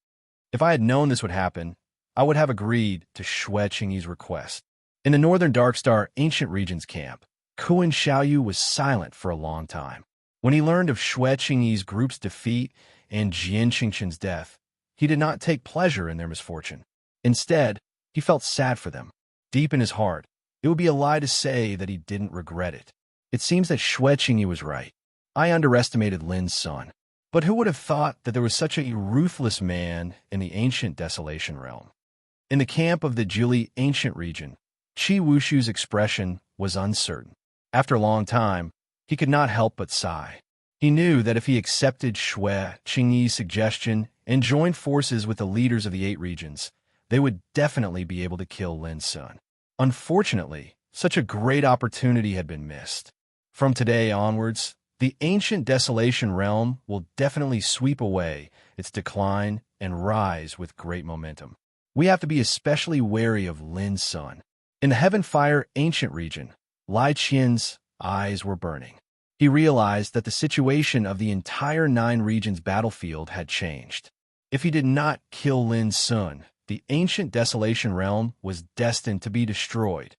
If I had known this would happen, I would have agreed to Xue Qingyi's request. In the northern Darkstar Ancient Regions camp, Kuan Xiaoyu was silent for a long time. When he learned of Xue Qingyi's group's defeat and Jian Qingqian's death, he did not take pleasure in their misfortune. Instead, he felt sad for them. Deep in his heart, it would be a lie to say that he didn't regret it. It seems that Xue Qingyi was right. I underestimated Lin Sun. But who would have thought that there was such a ruthless man in the ancient Desolation realm? In the camp of the Jili Ancient region, Qi Wushu's expression was uncertain. After a long time, he could not help but sigh. He knew that if he accepted Xue Qingyi's suggestion and joined forces with the leaders of the 8 regions, they would definitely be able to kill Lin Sun. Unfortunately, such a great opportunity had been missed. From today onwards, the ancient Desolation realm will definitely sweep away its decline and rise with great momentum. We have to be especially wary of Lin Sun. In the Heaven Fire Ancient region, Lai Qian's eyes were burning. He realized that the situation of the entire 9 regions' battlefield had changed. If he did not kill Lin Sun, the ancient Desolation realm was destined to be destroyed.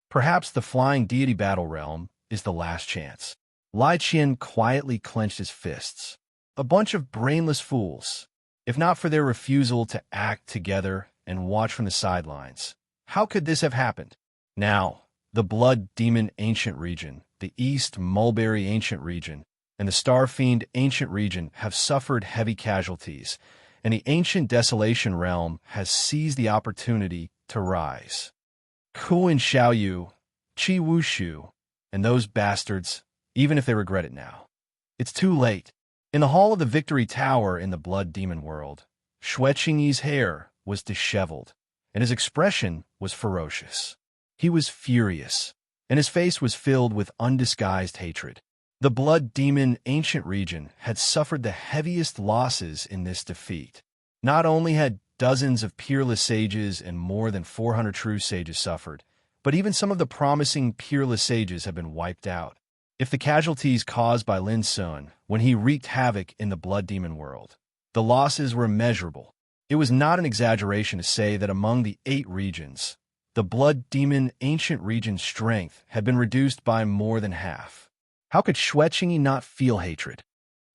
Perhaps the Flying Deity Battle realm is the last chance. Lai Qian quietly clenched his fists. A bunch of brainless fools. If not for their refusal to act together and watch from the sidelines, how could this have happened? Now, the Blood Demon Ancient region, the East Mulberry Ancient region, and the Star Fiend Ancient region have suffered heavy casualties, and the ancient Desolation realm has seized the opportunity to rise. Kuan Xiaoyu, Qi Wushu, and those bastards, even if they regret it now. It's too late. In the hall of the Victory Tower in the Blood Demon world, Xue Qingyi's hair was disheveled, and his expression was ferocious. He was furious, and his face was filled with undisguised hatred. The Blood Demon Ancient region had suffered the heaviest losses in this defeat. Not only had dozens of peerless sages and more than 400 true sages suffered, but even some of the promising peerless sages have been wiped out. If the casualties caused by Lin Sun when he wreaked havoc in the Blood Demon world, the losses were immeasurable. It was not an exaggeration to say that among the 8 regions, the Blood Demon Ancient region's strength had been reduced by more than half. How could Xue Qingyi not feel hatred?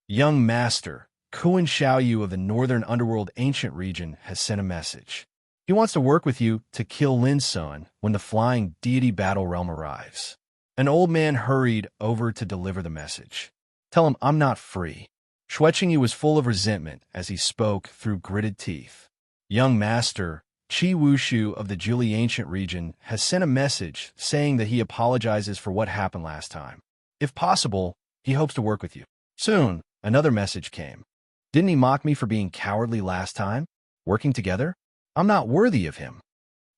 Young Master, Kuan Xiaoyu of the Northern Underworld Ancient region has sent a message. He wants to work with you to kill Lin Sun when the Flying Deity Battle realm arrives. An old man hurried over to deliver the message. Tell him I'm not free. Xue Qingyi was full of resentment as he spoke through gritted teeth. Young Master, Qi Wushu of the Jili Ancient region has sent a message saying that he apologizes for what happened last time. If possible, he hopes to work with you. Soon, another message came. Didn't he mock me for being cowardly last time? Working together? I'm not worthy of him.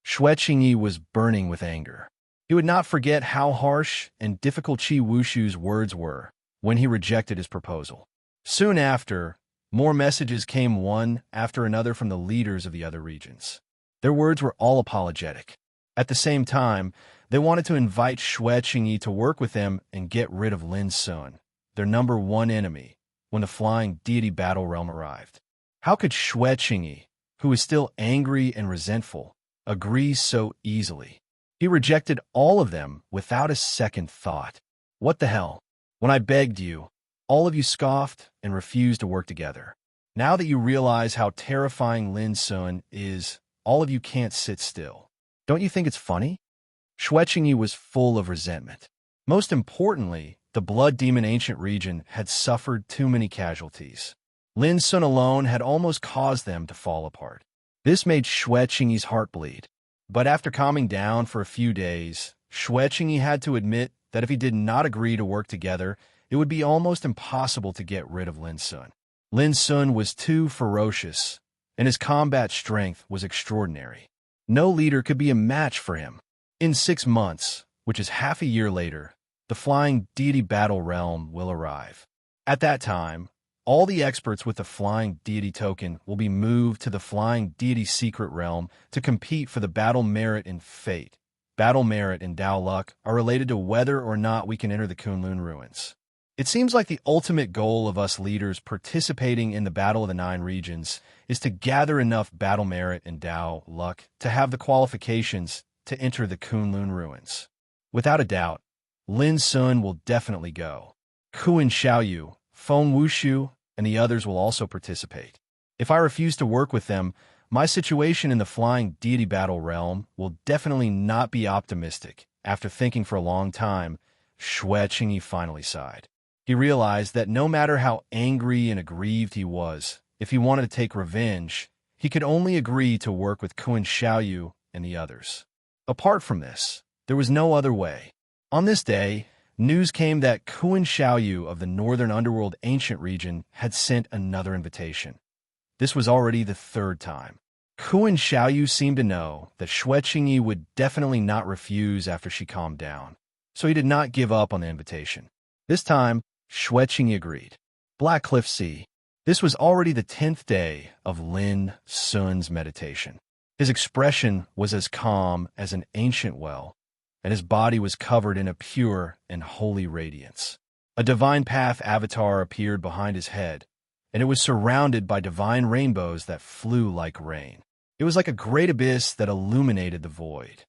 Xue Qingyi was burning with anger. He would not forget how harsh and difficult Qi Wushu's words were when he rejected his proposal. Soon after, more messages came one after another from the leaders of the other regions. Their words were all apologetic. At the same time, they wanted to invite Xue Qingyi to work with them and get rid of Lin Sun, their #1 enemy, when the Flying Deity Battle realm arrived. How could Xue Qingyi, who is still angry and resentful, agrees so easily. He rejected all of them without a second thought. What the hell? When I begged you, all of you scoffed and refused to work together. Now that you realize how terrifying Lin Sun is, all of you can't sit still. Don't you think it's funny? Xueqingyi was full of resentment. Most importantly, the blood demon ancient region had suffered too many casualties. Lin Sun alone had almost caused them to fall apart. This made Xueqingyi's heart bleed. But after calming down for a few days, Xueqingyi had to admit that if he did not agree to work together, it would be almost impossible to get rid of Lin Sun. Lin Sun was too ferocious, and his combat strength was extraordinary. No leader could be a match for him. In 6 months, which is half a year later, the Flying Deity Battle Realm will arrive. At that time, all the experts with the Flying Deity token will be moved to the Flying Deity Secret Realm to compete for the Battle Merit and Fate. Battle Merit and Dao Luck are related to whether or not we can enter the Kunlun Ruins. It seems like the ultimate goal of us leaders participating in the Battle of the Nine Regions is to gather enough Battle Merit and Dao Luck to have the qualifications to enter the Kunlun Ruins. Without a doubt, Lin Sun will definitely go. Kuan Xiaoyu, Feng Wushu, and the others will also participate. If I refuse to work with them, my situation in the Flying Deity Battle Realm will definitely not be optimistic. After thinking for a long time, Xueqingyi finally sighed. He realized that no matter how angry and aggrieved he was, if he wanted to take revenge, he could only agree to work with Kuan Xiaoyu and the others. Apart from this, there was no other way. On this day, news came that Kuan Xiaoyu of the Northern Underworld Ancient Region had sent another invitation. This was already the 3rd time. Kuan Xiaoyu seemed to know that Xueqingyi would definitely not refuse after she calmed down, so he did not give up on the invitation. This time, Xueqingyi agreed. Black Cliff Sea. This was already the 10th day of Lin Sun's meditation. His expression was as calm as an ancient well, and his body was covered in a pure and holy radiance. A divine path avatar appeared behind his head, and it was surrounded by divine rainbows that flew like rain. It was like a great abyss that illuminated the void.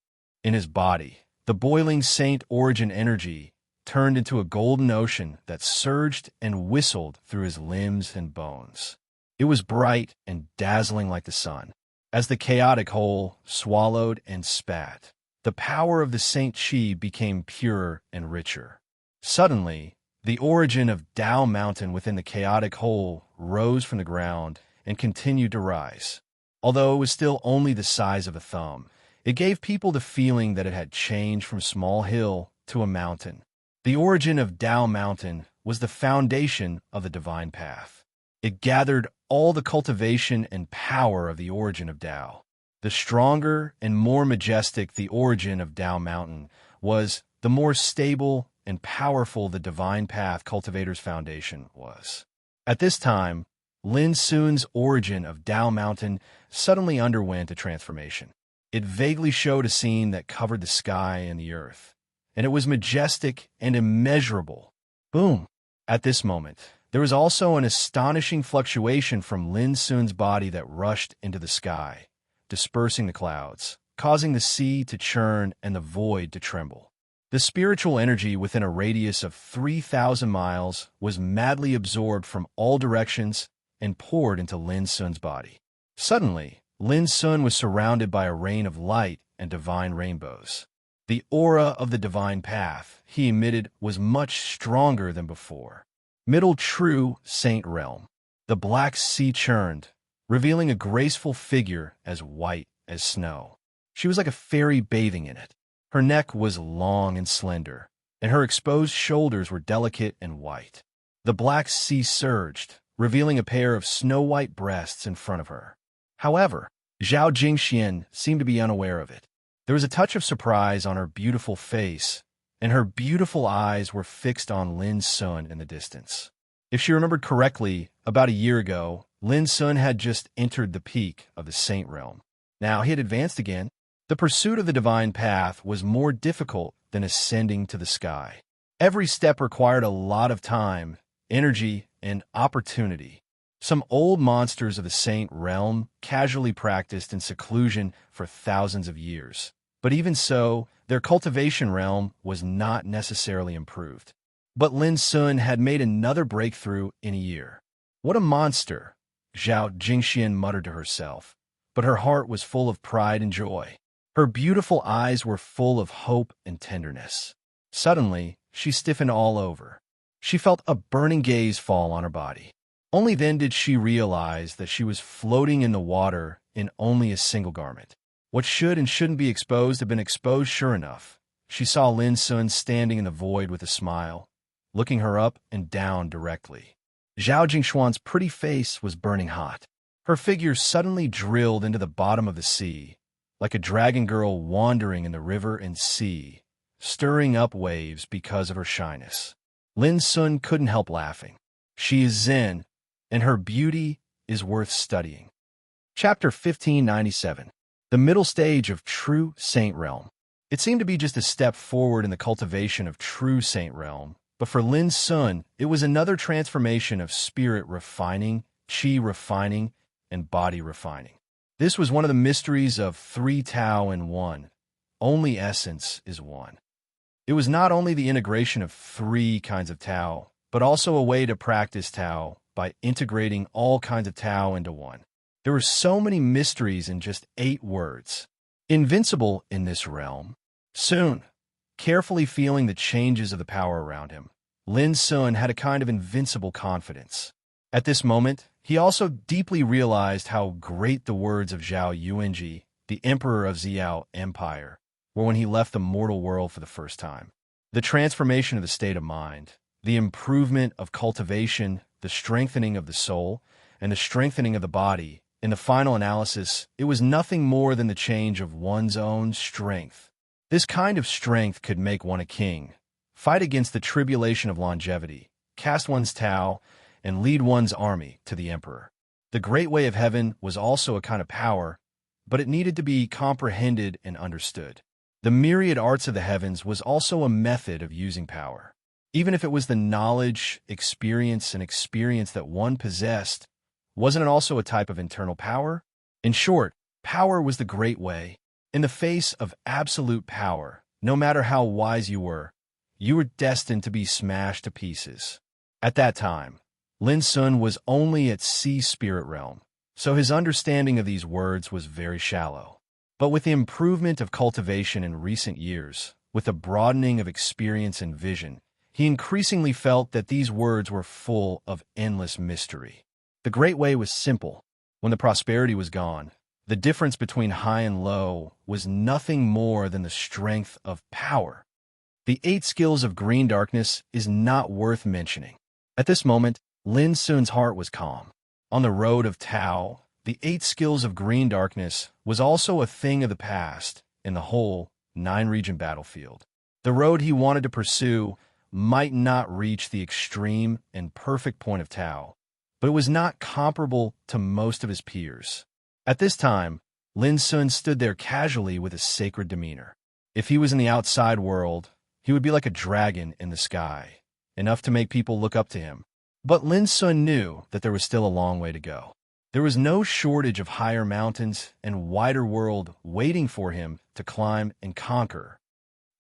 In his body, the boiling saint origin energy turned into a golden ocean that surged and whistled through his limbs and bones. It was bright and dazzling like the sun. As the chaotic whole swallowed and spat, the power of the Saint Chi became purer and richer. Suddenly, the origin of Dao Mountain within the chaotic whole rose from the ground and continued to rise. Although it was still only the size of a thumb, it gave people the feeling that it had changed from a small hill to a mountain. The origin of Dao Mountain was the foundation of the divine path. It gathered all the cultivation and power of the origin of Dao. The stronger and more majestic the origin of Dao Mountain was, the more stable and powerful the divine path cultivator's foundation was. At this time, Lin Sun's origin of Dao Mountain suddenly underwent a transformation. It vaguely showed a scene that covered the sky and the earth, and it was majestic and immeasurable. Boom! At this moment, there was also an astonishing fluctuation from Lin Sun's body that rushed into the sky, dispersing the clouds, causing the sea to churn and the void to tremble. The spiritual energy within a radius of 3,000 miles was madly absorbed from all directions and poured into Lin Sun's body. Suddenly, Lin Sun was surrounded by a rain of light and divine rainbows. The aura of the divine path he emitted was much stronger than before. Middle True Saint Realm. The black sea churned, revealing a graceful figure as white as snow. She was like a fairy bathing in it. Her neck was long and slender, and her exposed shoulders were delicate and white. The black sea surged, revealing a pair of snow-white breasts in front of her. However, Zhao Jingxian seemed to be unaware of it. There was a touch of surprise on her beautiful face, and her beautiful eyes were fixed on Lin Sun in the distance. If she remembered correctly, about a year ago, Lin Sun had just entered the peak of the Saint Realm. Now he had advanced again. The pursuit of the divine path was more difficult than ascending to the sky. Every step required a lot of time, energy, and opportunity. Some old monsters of the Saint realm casually practiced in seclusion for thousands of years. But even so, their cultivation realm was not necessarily improved. But Lin Sun had made another breakthrough in a year. What a monster, Zhao Jingxian muttered to herself, but her heart was full of pride and joy. Her beautiful eyes were full of hope and tenderness. Suddenly, she stiffened all over. She felt a burning gaze fall on her body. Only then did she realize that she was floating in the water in only a single garment. What should and shouldn't be exposed had been exposed sure enough. She saw Lin Sun standing in the void with a smile, looking her up and down directly. Zhao Jingshuan's pretty face was burning hot. Her figure suddenly drilled into the bottom of the sea, like a dragon girl wandering in the river and sea, stirring up waves because of her shyness. Lin Sun couldn't help laughing. She is Zen, and her beauty is worth studying. Chapter 1597. The middle stage of true Saint Realm. It seemed to be just a step forward in the cultivation of true Saint Realm, but for Lin Sun, it was another transformation of spirit refining, qi refining, and body refining. This was one of the mysteries of 3 Tao in 1. Only essence is 1. It was not only the integration of 3 kinds of Tao, but also a way to practice Tao by integrating all kinds of Tao into 1. There were so many mysteries in just 8 words. Invincible in this realm. Soon, carefully feeling the changes of the power around him, Lin Sun had a kind of invincible confidence. At this moment, he also deeply realized how great the words of Zhao Yuanji, the emperor of Xiao Empire, were when he left the mortal world for the first time. The transformation of the state of mind, the improvement of cultivation, the strengthening of the soul, and the strengthening of the body. In the final analysis, it was nothing more than the change of one's own strength. This kind of strength could make one a king, fight against the tribulation of longevity, cast one's Tao, and lead one's army to the emperor. The great way of heaven was also a kind of power, but it needed to be comprehended and understood. The myriad arts of the heavens was also a method of using power. Even if it was the knowledge, experience that one possessed, wasn't it also a type of internal power? In short, power was the great way. In the face of absolute power, no matter how wise you were destined to be smashed to pieces. At that time, Lin Sun was only at sea spirit realm, so his understanding of these words was very shallow. But with the improvement of cultivation in recent years, with the broadening of experience and vision, he increasingly felt that these words were full of endless mystery. The great way was simple. When the prosperity was gone, the difference between high and low was nothing more than the strength of power. The 8 skills of green darkness is not worth mentioning. At this moment, Lin Sun's heart was calm. On the road of Tao, the 8 skills of green darkness was also a thing of the past in the whole 9-region battlefield. The road he wanted to pursue might not reach the extreme and perfect point of Tao, but it was not comparable to most of his peers. At this time, Lin Sun stood there casually with a sacred demeanor. If he was in the outside world, he would be like a dragon in the sky, enough to make people look up to him. But Lin Sun knew that there was still a long way to go. There was no shortage of higher mountains and wider world waiting for him to climb and conquer.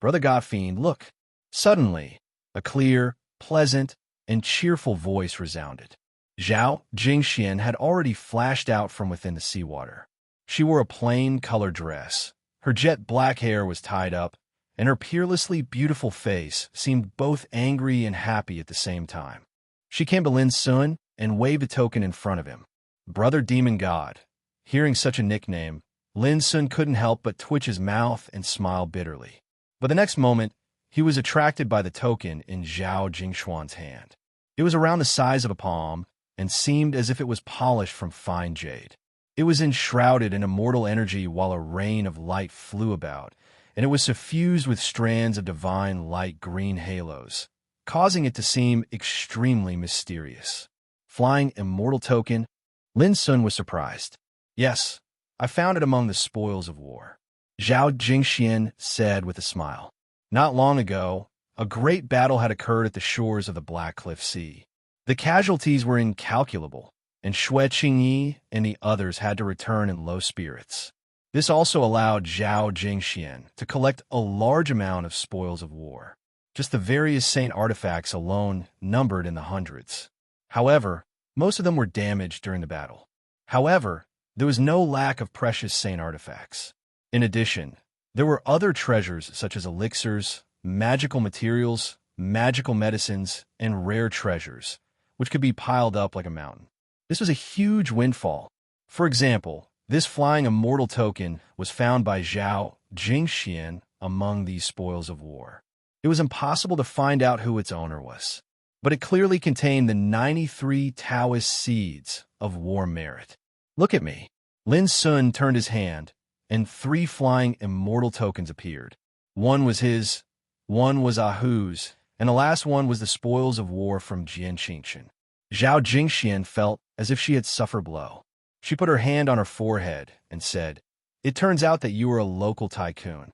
Brother Godfiend, look! Suddenly, a clear, pleasant, and cheerful voice resounded. Zhao Jingxian had already flashed out from within the seawater. She wore a plain-colored dress. Her jet-black hair was tied up, and her peerlessly beautiful face seemed both angry and happy at the same time. She came to Lin Sun and waved a token in front of him. Brother Demon God. Hearing such a nickname, Lin Sun couldn't help but twitch his mouth and smile bitterly. But the next moment, he was attracted by the token in Zhao Jingshuan's hand. It was around the size of a palm, and seemed as if it was polished from fine jade. It was enshrouded in immortal energy while a rain of light flew about, and it was suffused with strands of divine light green halos, causing it to seem extremely mysterious. Flying immortal token, Lin Sun was surprised. Yes, I found it among the spoils of war, Zhao Jingxian said with a smile. Not long ago, a great battle had occurred at the shores of the Black Cliff Sea. The casualties were incalculable, and Xue Qingyi and the others had to return in low spirits. This also allowed Zhao Jingxian to collect a large amount of spoils of war. Just the various saint artifacts alone numbered in the hundreds. However, most of them were damaged during the battle. However, there was no lack of precious saint artifacts. In addition, there were other treasures such as elixirs, magical materials, magical medicines, and rare treasures, which could be piled up like a mountain. This was a huge windfall. For example, this flying immortal token was found by Zhao Jingxian among these spoils of war. It was impossible to find out who its owner was, but it clearly contained the 93 Taoist seeds of war merit. Look at me. Lin Sun turned his hand, and 3 flying immortal tokens appeared. One was his, one was Ahu's, and the last one was the spoils of war from Jian Qingxian. Zhao Jingxian felt as if she had suffered a blow. She put her hand on her forehead and said, "It turns out that you are a local tycoon."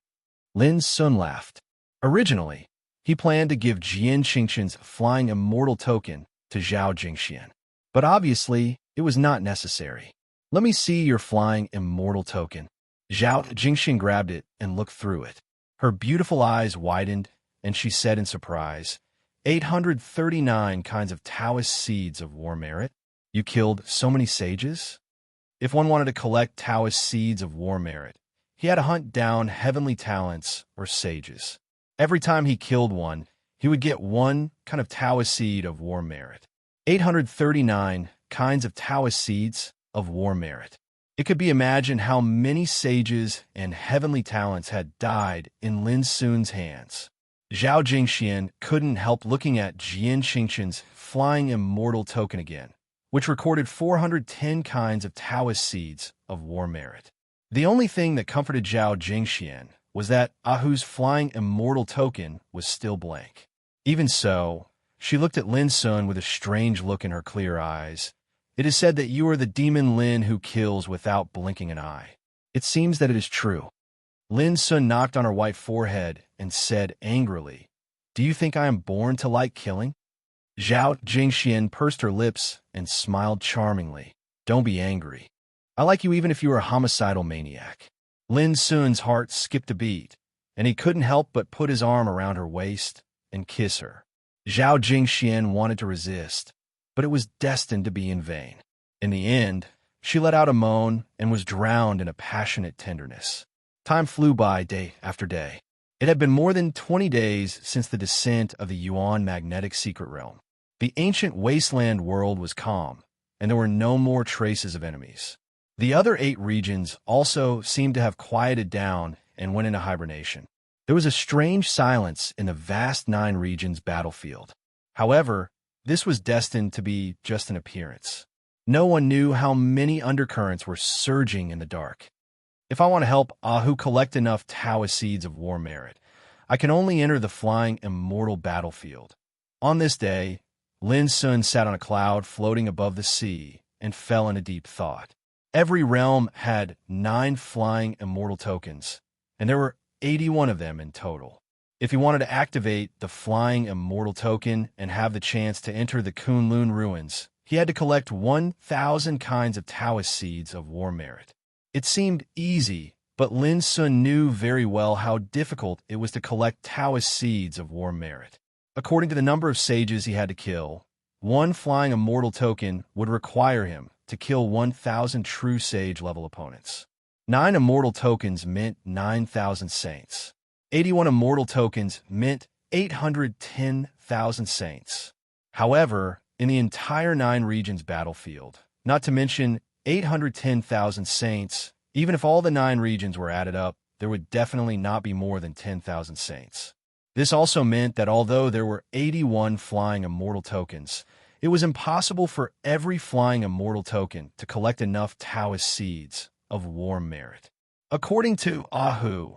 Lin Sun laughed. Originally, he planned to give Jian Qingxian's flying immortal token to Zhao Jingxian, but obviously it was not necessary. "Let me see your flying immortal token." Zhao Jingxian grabbed it and looked through it. Her beautiful eyes widened, and she said in surprise, 839 kinds of Taoist seeds of war merit? You killed so many sages? If one wanted to collect Taoist seeds of war merit, he had to hunt down heavenly talents or sages. Every time he killed one, he would get one kind of Taoist seed of war merit. 839 kinds of Taoist seeds of war merit. It could be imagined how many sages and heavenly talents had died in Lin Sun's hands. Zhao Jingxian couldn't help looking at Jian Qingxian's flying immortal token again, which recorded 410 kinds of Taoist seeds of war merit. The only thing that comforted Zhao Jingxian was that Ahu's flying immortal token was still blank. Even so, she looked at Lin Sun with a strange look in her clear eyes. "It is said that you are the demon Lin who kills without blinking an eye. It seems that it is true." Lin Sun knocked on her white forehead and said angrily, "Do you think I am born to like killing?" Zhao Jingxian pursed her lips and smiled charmingly. "Don't be angry. I like you even if you are a homicidal maniac." Lin Sun's heart skipped a beat, and he couldn't help but put his arm around her waist and kiss her. Zhao Jingxian wanted to resist, but it was destined to be in vain. In the end, she let out a moan and was drowned in a passionate tenderness. Time flew by day after day. It had been more than 20 days since the descent of the Yuan magnetic secret realm. The ancient wasteland world was calm, and there were no more traces of enemies. The other 8 regions also seemed to have quieted down and went into hibernation. There was a strange silence in the vast 9 regions battlefield. However, this was destined to be just an appearance. No one knew how many undercurrents were surging in the dark. If I want to help Ahu collect enough Taoist seeds of war merit, I can only enter the flying immortal battlefield. On this day, Lin Sun sat on a cloud floating above the sea and fell into deep thought. Every realm had 9 flying immortal tokens, and there were 81 of them in total. If he wanted to activate the flying immortal token and have the chance to enter the Kunlun ruins, he had to collect 1,000 kinds of Taoist seeds of war merit. It seemed easy, but Lin Sun knew very well how difficult it was to collect Taoist seeds of war merit. According to the number of sages he had to kill, one flying immortal token would require him to kill 1,000 true sage-level opponents. 9 immortal tokens meant 9,000 saints. 81 immortal tokens meant 810,000 saints. However, in the entire 9 regions battlefield, not to mention 810,000 saints, even if all the 9 regions were added up, there would definitely not be more than 10,000 saints. This also meant that although there were 81 flying immortal tokens, it was impossible for every flying immortal token to collect enough Taoist seeds of war merit. According to Ahu,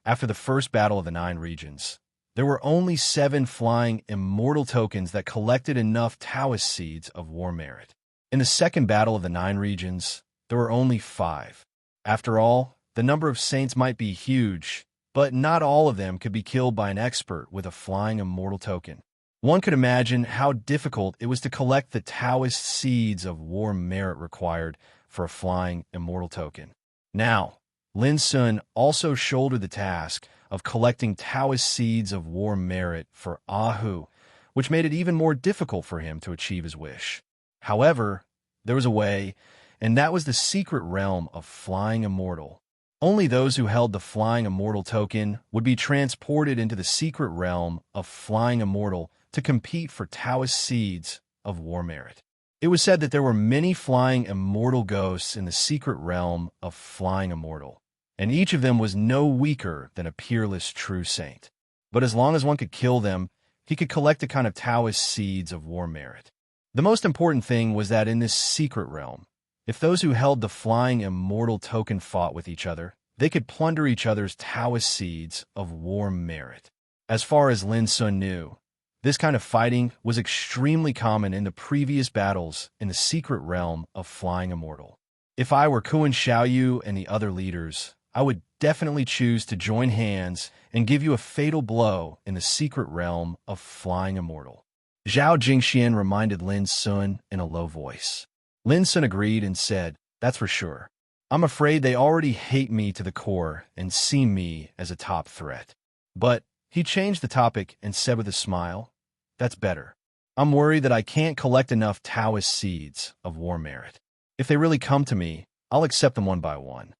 after the first battle of the 9 regions, there were only 7 flying immortal tokens that collected enough Taoist seeds of war merit. In the second battle of the 9 regions, there were only 5. After all, the number of saints might be huge, but not all of them could be killed by an expert with a flying immortal token. One could imagine how difficult it was to collect the Taoist seeds of war merit required for a flying immortal token. Now, Lin Sun also shouldered the task of collecting Taoist seeds of war merit for Ahu, which made it even more difficult for him to achieve his wish. However, there was a way, and that was the secret realm of Flying Immortal. Only those who held the Flying Immortal token would be transported into the secret realm of Flying Immortal to compete for Taoist seeds of war merit. It was said that there were many flying immortal ghosts in the secret realm of Flying Immortal, and each of them was no weaker than a peerless true saint. But as long as one could kill them, he could collect a kind of Taoist seeds of war merit. The most important thing was that in this secret realm, if those who held the Flying Immortal token fought with each other, they could plunder each other's Taoist seeds of war merit. As far as Lin Sun knew, this kind of fighting was extremely common in the previous battles in the secret realm of Flying Immortal. If I were Kuan Xiaoyu and the other leaders, I would definitely choose to join hands and give you a fatal blow in the secret realm of Flying Immortal. Zhao Jingxian reminded Lin Sun in a low voice. Lin Sun agreed and said, "That's for sure. I'm afraid they already hate me to the core and see me as a top threat." But he changed the topic and said with a smile, "That's better. I'm worried that I can't collect enough Taoist seeds of war merit. If they really come to me, I'll accept them one by one."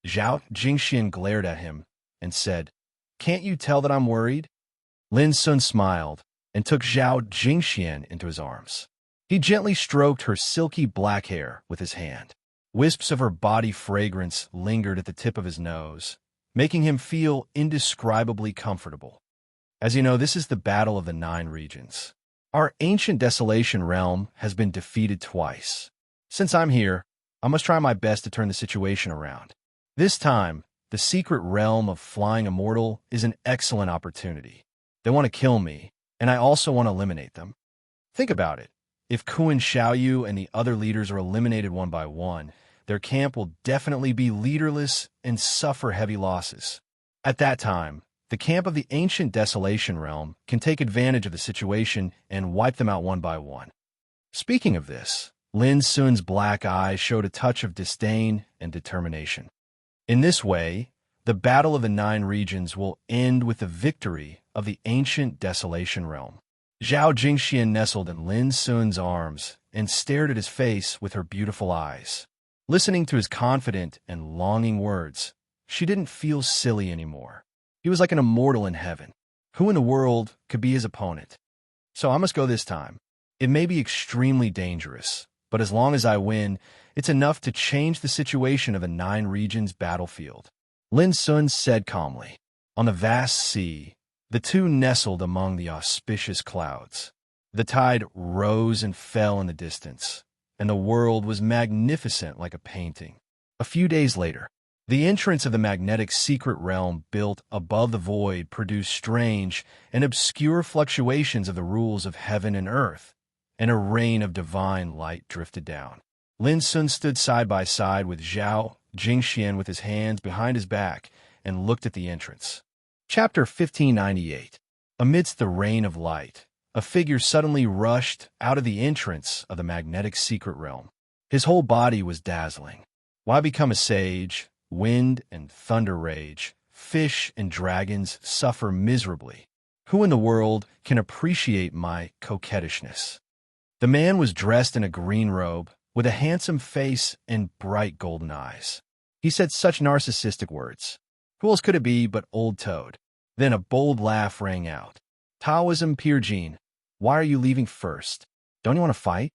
Zhao Jingxian glared at him and said, "Can't you tell that I'm worried?" Lin Sun smiled and took Zhao Jingxian into his arms. He gently stroked her silky black hair with his hand. Wisps of her body fragrance lingered at the tip of his nose, making him feel indescribably comfortable. As you know, this is the Battle of the Nine Regions. Our ancient desolation realm has been defeated twice. Since I'm here, I must try my best to turn the situation around. This time, the secret realm of Flying Immortal is an excellent opportunity. They want to kill me, and I also want to eliminate them. Think about it. If Kuan Xiaoyu and the other leaders are eliminated one by one, their camp will definitely be leaderless and suffer heavy losses. At that time, the camp of the ancient desolation realm can take advantage of the situation and wipe them out one by one. Speaking of this, Lin Sun's black eyes showed a touch of disdain and determination. In this way, the Battle of the Nine Regions will end with the victory of the ancient desolation realm. Zhao Jingxian nestled in Lin Sun's arms and stared at his face with her beautiful eyes. Listening to his confident and longing words, she didn't feel silly anymore. He was like an immortal in heaven. Who in the world could be his opponent? So I must go this time. It may be extremely dangerous, but as long as I win, it's enough to change the situation of the Nine Regions battlefield. Lin Sun said calmly. On the vast sea, the two nestled among the auspicious clouds. The tide rose and fell in the distance, and the world was magnificent like a painting. A few days later, the entrance of the magnetic secret realm built above the void produced strange and obscure fluctuations of the rules of heaven and earth, and a rain of divine light drifted down. Lin Sun stood side by side with Zhao Jingxian with his hands behind his back and looked at the entrance. Chapter 1598. Amidst the rain of light, a figure suddenly rushed out of the entrance of the magnetic secret realm. His whole body was dazzling. Why become a sage? Wind and thunder rage, fish and dragons suffer miserably. Who in the world can appreciate my coquettishness? The man was dressed in a green robe, with a handsome face and bright golden eyes. He said such narcissistic words. Who else could it be but Old Toad? Then a bold laugh rang out. Taoism Pierjin, why are you leaving first? Don't you want to fight?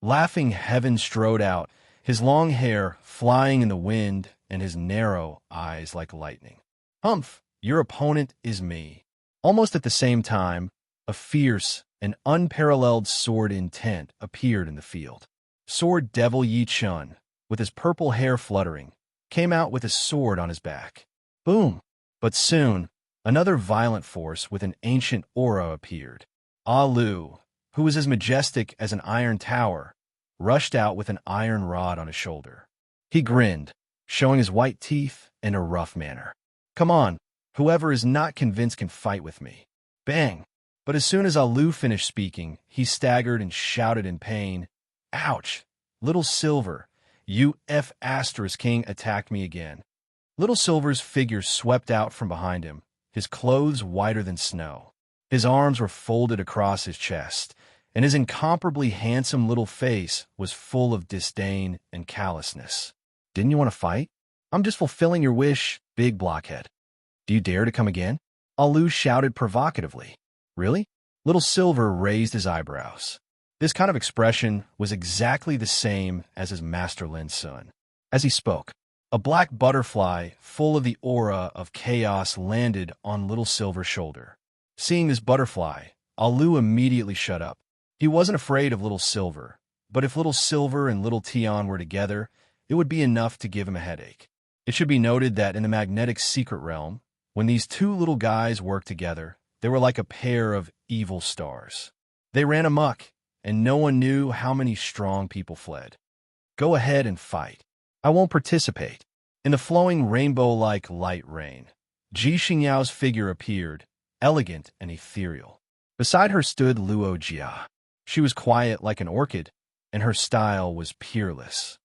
Laughing Heaven strode out, his long hair flying in the wind and his narrow eyes like lightning. Humph, your opponent is me. Almost at the same time, a fierce and unparalleled sword intent appeared in the field. Sword Devil Yi Chun, with his purple hair fluttering, came out with a sword on his back. Boom! But soon, another violent force with an ancient aura appeared. Ah Lu, who was as majestic as an iron tower, rushed out with an iron rod on his shoulder. He grinned, showing his white teeth in a rough manner. Come on, whoever is not convinced can fight with me. Bang! But as soon as Alu finished speaking, he staggered and shouted in pain, "Ouch! Little Silver, you F*** king attacked me again." Little Silver's figure swept out from behind him, his clothes whiter than snow. His arms were folded across his chest, and his incomparably handsome little face was full of disdain and callousness. "Didn't you want to fight? I'm just fulfilling your wish, big blockhead. Do you dare to come again?" Alu shouted provocatively. "Really?" Little Silver raised his eyebrows. This kind of expression was exactly the same as his master Lin Sun. As he spoke, a black butterfly full of the aura of chaos landed on Little Silver's shoulder. Seeing this butterfly, Alu immediately shut up. He wasn't afraid of Little Silver, but if Little Silver and Little Tian were together, it would be enough to give him a headache. It should be noted that in the magnetic secret realm, when these two little guys worked together, they were like a pair of evil stars. They ran amok, and no one knew how many strong people fled. "Go ahead and fight. I won't participate." In the flowing rainbow-like light rain, Ji Xingyao's figure appeared, elegant and ethereal. Beside her stood Luo Jia. She was quiet like an orchid, and her style was peerless.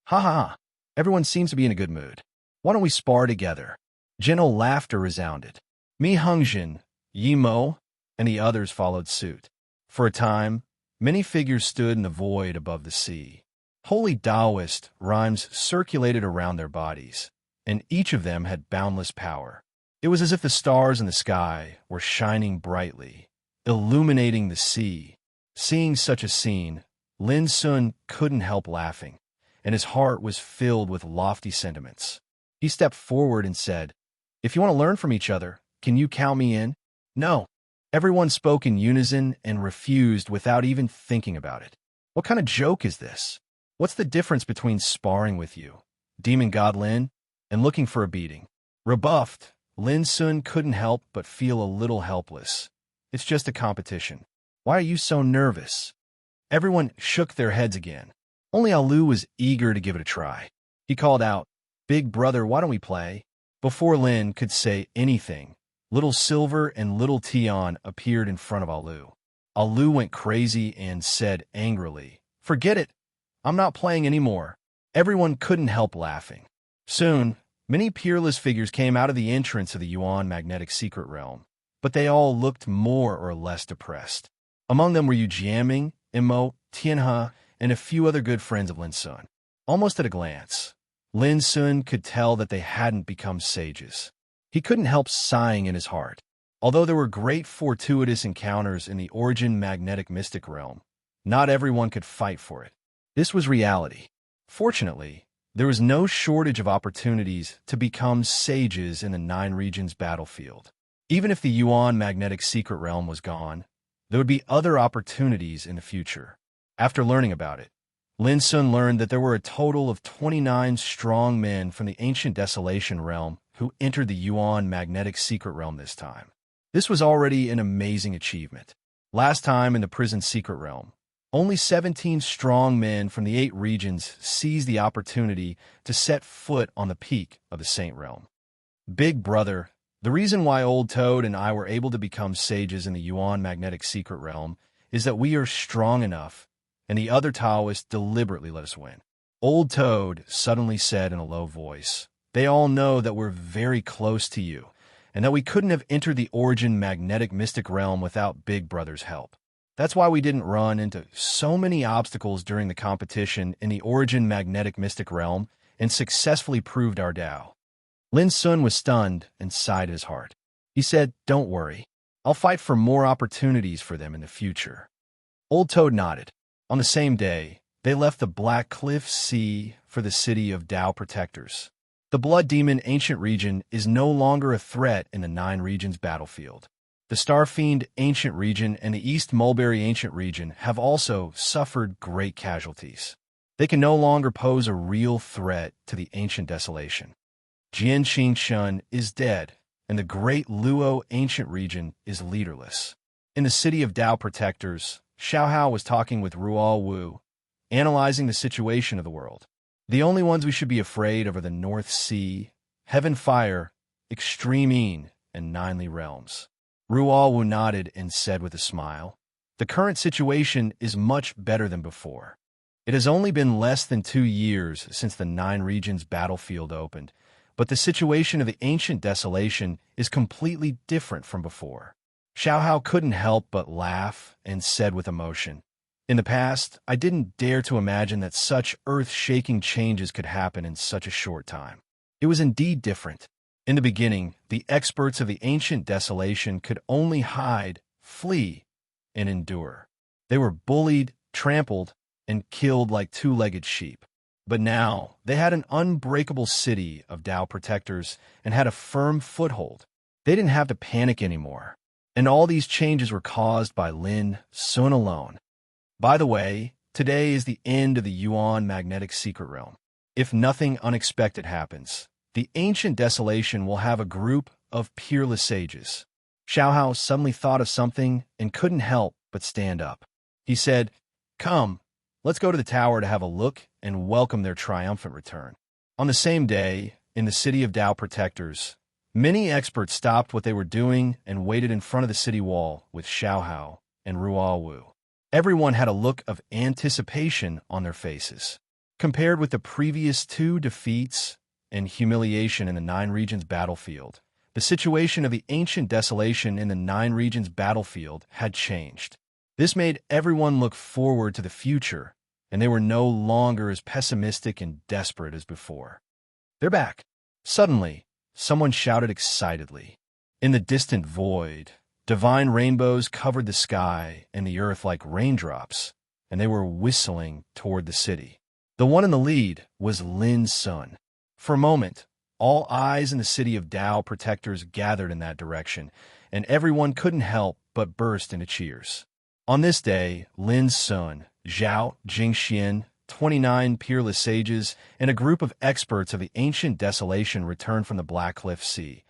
"Ha ha ha! Everyone seems to be in a good mood. Why don't we spar together?" Gentle laughter resounded. Mi Hongjin, Yi Mo, and the others followed suit. For a time, many figures stood in the void above the sea. Holy Taoist rhymes circulated around their bodies, and each of them had boundless power. It was as if the stars in the sky were shining brightly, illuminating the sea. Seeing such a scene, Lin Sun couldn't help laughing, and his heart was filled with lofty sentiments. He stepped forward and said, "If you want to learn from each other, can you count me in?" "No." Everyone spoke in unison and refused without even thinking about it. What kind of joke is this? What's the difference between sparring with you, Demon God Lin, and looking for a beating? Rebuffed, Lin Sun couldn't help but feel a little helpless. It's just a competition. Why are you so nervous? Everyone shook their heads again. Only Alu was eager to give it a try. He called out, "Big brother, why don't we play?" Before Lin could say anything, Little Silver and Little Tian appeared in front of Alu. Alu went crazy and said angrily, "Forget it. I'm not playing anymore." Everyone couldn't help laughing. Soon, many peerless figures came out of the entrance of the Yuan magnetic secret realm, but they all looked more or less depressed. Among them were Yu Jiaming, Imo, Tianhe, and a few other good friends of Lin Sun. Almost at a glance, Lin Sun could tell that they hadn't become sages. He couldn't help sighing in his heart. Although there were great fortuitous encounters in the origin magnetic mystic realm, not everyone could fight for it. This was reality. Fortunately, there was no shortage of opportunities to become sages in the Nine Regions battlefield. Even if the Yuan magnetic secret realm was gone, there would be other opportunities in the future. After learning about it, Lin Sun learned that there were a total of 29 strong men from the ancient Desolation realm who entered the Yuan magnetic secret realm this time. This was already an amazing achievement. Last time in the prison secret realm, only 17 strong men from the 8 regions seized the opportunity to set foot on the peak of the Saint Realm. Big brother, the reason why Old Toad and I were able to become sages in the Yuan magnetic secret realm is that we are strong enough, and the other Taoists deliberately let us win. Old Toad suddenly said in a low voice, "They all know that we're very close to you, and that we couldn't have entered the origin magnetic mystic realm without Big Brother's help. That's why we didn't run into so many obstacles during the competition in the origin magnetic mystic realm and successfully proved our Tao." Lin Sun was stunned and sighed in his heart. He said, "Don't worry. I'll fight for more opportunities for them in the future." Old Toad nodded. On the same day, they left the Black Cliff Sea for the city of Tao Protectors. The Blood Demon Ancient Region is no longer a threat in the Nine Regions battlefield. The Starfiend Ancient Region and the East Mulberry Ancient Region have also suffered great casualties. They can no longer pose a real threat to the Ancient Desolation. Jian Xingshun is dead, and the Great Luo Ancient Region is leaderless. In the city of Tao Protectors, Xiaohao was talking with Rual Wu, analyzing the situation of the world. The only ones we should be afraid of are the North Sea, Heaven Fire, Extreme Een, and Ninely Realms. Ruawu nodded and said with a smile, "The current situation is much better than before. It has only been less than 2 years since the Nine Regions battlefield opened, but the situation of the ancient desolation is completely different from before." Xiaohao couldn't help but laugh and said with emotion, "In the past, I didn't dare to imagine that such earth-shaking changes could happen in such a short time. It was indeed different. In the beginning, the experts of the ancient desolation could only hide, flee, and endure. They were bullied, trampled, and killed like two-legged sheep. But now, they had an unbreakable city of Tao protectors and had a firm foothold. They didn't have to panic anymore. And all these changes were caused by Lin Sun alone. By the way, today is the end of the Yuan magnetic secret realm. If nothing unexpected happens, the ancient desolation will have a group of peerless sages." Xiaohao suddenly thought of something and couldn't help but stand up. He said, "Come, let's go to the tower to have a look and welcome their triumphant return." On the same day, in the city of Tao protectors, many experts stopped what they were doing and waited in front of the city wall with Xiaohao and Ruawu. Everyone had a look of anticipation on their faces. Compared with the previous 2 defeats and humiliation in the Nine Regions battlefield, the situation of the ancient desolation in the Nine Regions battlefield had changed. This made everyone look forward to the future, and they were no longer as pessimistic and desperate as before. "They're back!" Suddenly, someone shouted excitedly. In the distant void, divine rainbows covered the sky and the earth like raindrops, and they were whistling toward the city. The one in the lead was Lin Sun. For a moment, all eyes in the city of Tao protectors gathered in that direction, and everyone couldn't help but burst into cheers. On this day, Lin Sun, Zhao Jingxian, 29 peerless sages, and a group of experts of the ancient desolation returned from the Black Cliff Sea,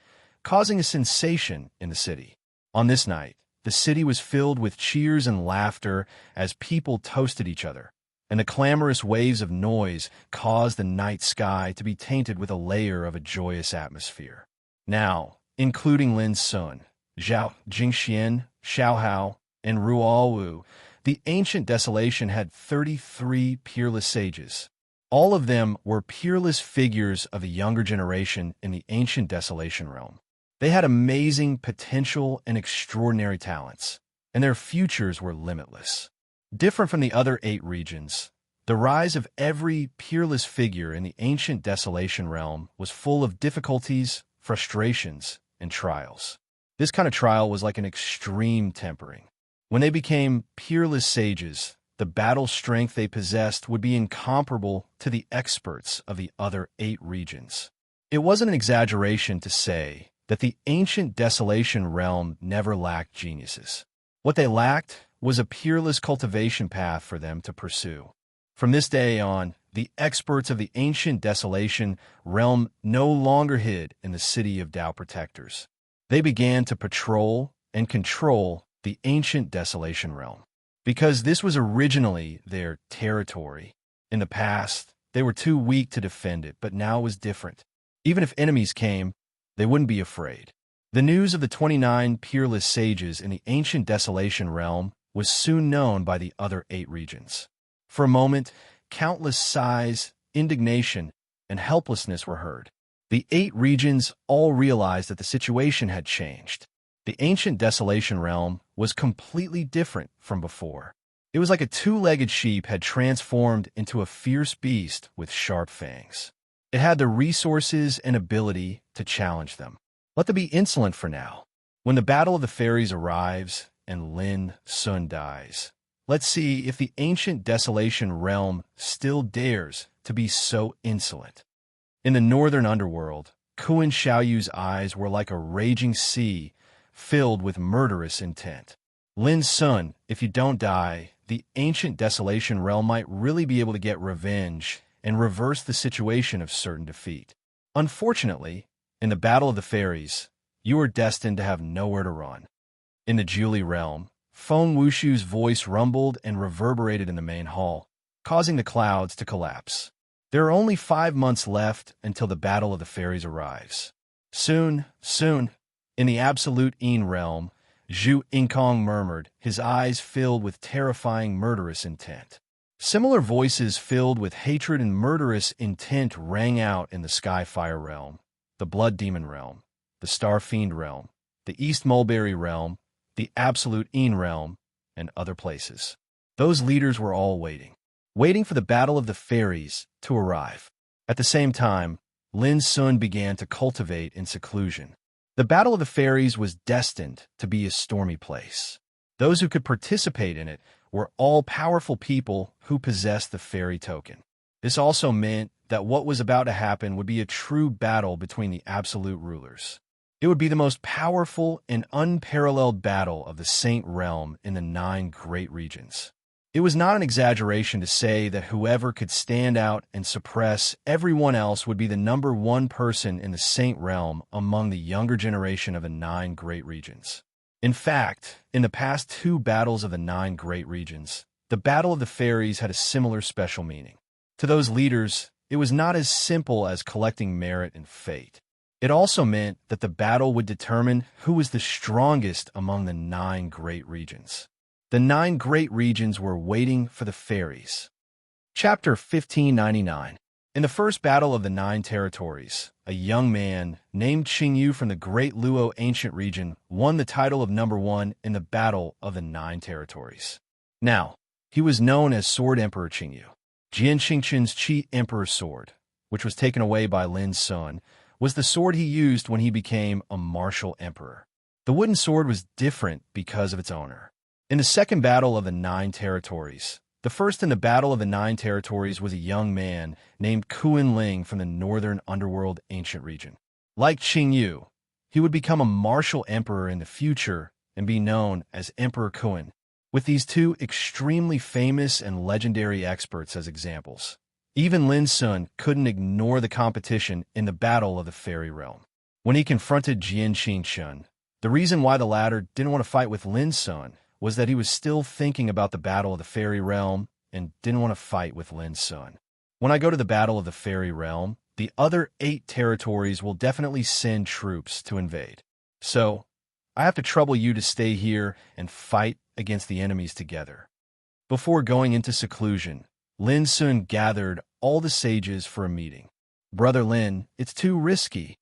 causing a sensation in the city. On this night, the city was filled with cheers and laughter as people toasted each other, and the clamorous waves of noise caused the night sky to be tainted with a layer of a joyous atmosphere. Now, including Lin Sun, Zhao Jingxian, Xiaohao, and Ruawu, the ancient desolation had 33 peerless sages. All of them were peerless figures of the younger generation in the ancient desolation realm. They had amazing potential and extraordinary talents, and their futures were limitless. Different from the other 8 regions, the rise of every peerless figure in the ancient desolation realm was full of difficulties, frustrations, and trials. This kind of trial was like an extreme tempering. When they became peerless sages, the battle strength they possessed would be incomparable to the experts of the other 8 regions. It wasn't an exaggeration to say that the ancient desolation realm never lacked geniuses. What they lacked was a peerless cultivation path for them to pursue. From this day on, the experts of the ancient desolation realm no longer hid in the city of Tao protectors. They began to patrol and control the ancient desolation realm. Because this was originally their territory. In the past, they were too weak to defend it, but now it was different. Even if enemies came, they wouldn't be afraid. The news of the 29 peerless sages in the ancient desolation realm was soon known by the other 8 regions. For a moment, countless sighs, indignation, and helplessness were heard. The 8 regions all realized that the situation had changed. The ancient desolation realm was completely different from before. It was like a 2-legged sheep had transformed into a fierce beast with sharp fangs. It had the resources and ability to challenge them. Let them be insolent for now. When the battle of the fairies arrives and Lin Sun dies, let's see if the ancient desolation realm still dares to be so insolent. In the northern underworld, Kuan Xiaoyu's eyes were like a raging sea filled with murderous intent. Lin Sun, if you don't die, the ancient desolation realm might really be able to get revenge and reverse the situation of certain defeat. Unfortunately, in the Battle of the Fairies, you are destined to have nowhere to run. In the Julie realm, Feng Wushu's voice rumbled and reverberated in the main hall, causing the clouds to collapse. There are only 5 months left until the Battle of the Fairies arrives. Soon, in the Absolute Een realm, Zhu Inkong murmured, his eyes filled with terrifying murderous intent. Similar voices filled with hatred and murderous intent rang out in the Skyfire realm, the Blood Demon realm, the Star Fiend realm, the East Mulberry realm, the Absolute Een realm, and other places. Those leaders were all waiting for the Battle of the Fairies to arrive. At the same time, Lin Sun began to cultivate in seclusion. The Battle of the Fairies was destined to be a stormy place. Those who could participate in it were all-powerful people who possessed the fairy token. This also meant that what was about to happen would be a true battle between the absolute rulers. It would be the most powerful and unparalleled battle of the Saint Realm in the 9 great regions. It was not an exaggeration to say that whoever could stand out and suppress everyone else would be the #1 person in the Saint Realm among the younger generation of the 9 great regions. In fact, in the past 2 battles of the 9 great regions, the Battle of the Fairies had a similar special meaning. To those leaders, it was not as simple as collecting merit and fate. It also meant that the battle would determine who was the strongest among the 9 great regions. The 9 great regions were waiting for the fairies. Chapter 1599. In the first battle of the 9 territories, a young man named Qingyu from the Great Luo ancient region won the title of #1 in the Battle of the 9 territories. Now, he was known as Sword Emperor Qingyu. Jian Xingqin's Qi Emperor sword, which was taken away by Lin Sun, was the sword he used when he became a martial emperor. The wooden sword was different because of its owner. In the second battle of the 9 territories, the first in the Battle of the 9 territories was a young man named Kuan Ling from the northern underworld ancient region. Like Qingyu, he would become a martial emperor in the future and be known as Emperor Kuan. With these 2 extremely famous and legendary experts as examples, even Lin Sun couldn't ignore the competition in the Battle of the Fairy Realm. When he confronted Jian Xingqin, the reason why the latter didn't want to fight with Lin Sun was that he was still thinking about the Battle of the Fairy Realm and didn't want to fight with Lin Sun. When I go to the Battle of the Fairy Realm, the other 8 territories will definitely send troops to invade. So, I have to trouble you to stay here and fight against the enemies together. Before going into seclusion, Lin Sun gathered all the sages for a meeting. Brother Lin, it's too risky.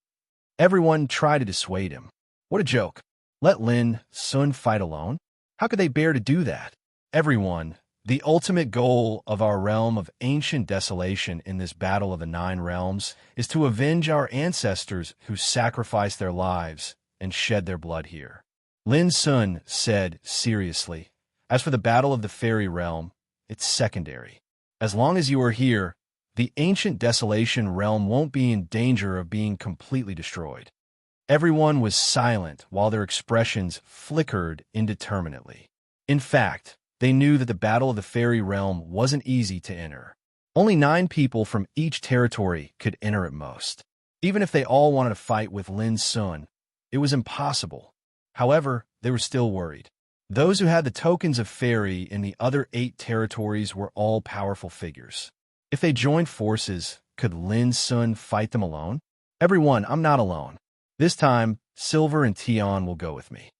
Everyone tried to dissuade him. What a joke. Let Lin Sun fight alone? How could they bear to do that? Everyone, the ultimate goal of our realm of ancient desolation in this Battle of the 9 realms is to avenge our ancestors who sacrificed their lives and shed their blood here. Lin Sun said seriously, as for the Battle of the Fairy Realm, it's secondary. As long as you are here, the ancient desolation realm won't be in danger of being completely destroyed. Everyone was silent while their expressions flickered indeterminately. In fact, they knew that the Battle of the Fairy Realm wasn't easy to enter. Only 9 people from each territory could enter at most. Even if they all wanted to fight with Lin Sun, it was impossible. However, they were still worried. Those who had the tokens of fairy in the other 8 territories were all powerful figures. If they joined forces, could Lin Sun fight them alone? Everyone, I'm not alone. This time, Silver and Tian will go with me.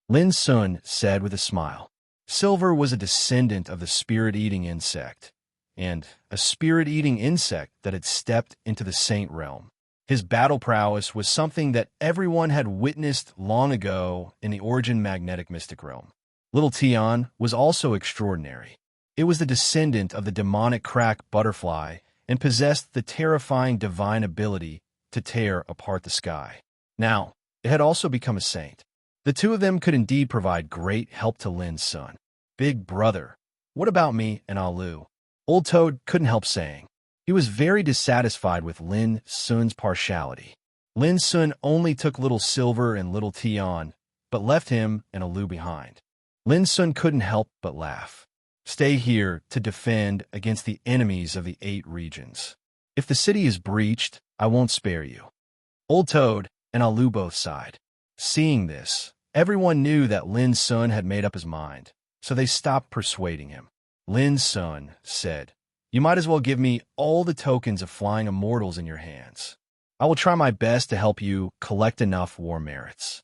Lin Sun said with a smile. Silver was a descendant of the spirit-eating insect, and a spirit-eating insect that had stepped into the Saint Realm. His battle prowess was something that everyone had witnessed long ago in the Origin Magnetic Mystic Realm. Little Tian was also extraordinary. It was the descendant of the demonic crack butterfly and possessed the terrifying divine ability to tear apart the sky. Now, it had also become a saint. The 2 of them could indeed provide great help to Lin Sun. Big brother, what about me and Alu? Old Toad couldn't help saying. He was very dissatisfied with Lin Sun's partiality. Lin Sun only took Little Silver and Little Tian, but left him and Alu behind. Lin Sun couldn't help but laugh. Stay here to defend against the enemies of the 8 regions. If the city is breached, I won't spare you. Old Toad and Alu both sighed. Seeing this, everyone knew that Lin Sun had made up his mind, so they stopped persuading him. Lin Sun said, You might as well give me all the tokens of flying immortals in your hands. I will try my best to help you collect enough war merits.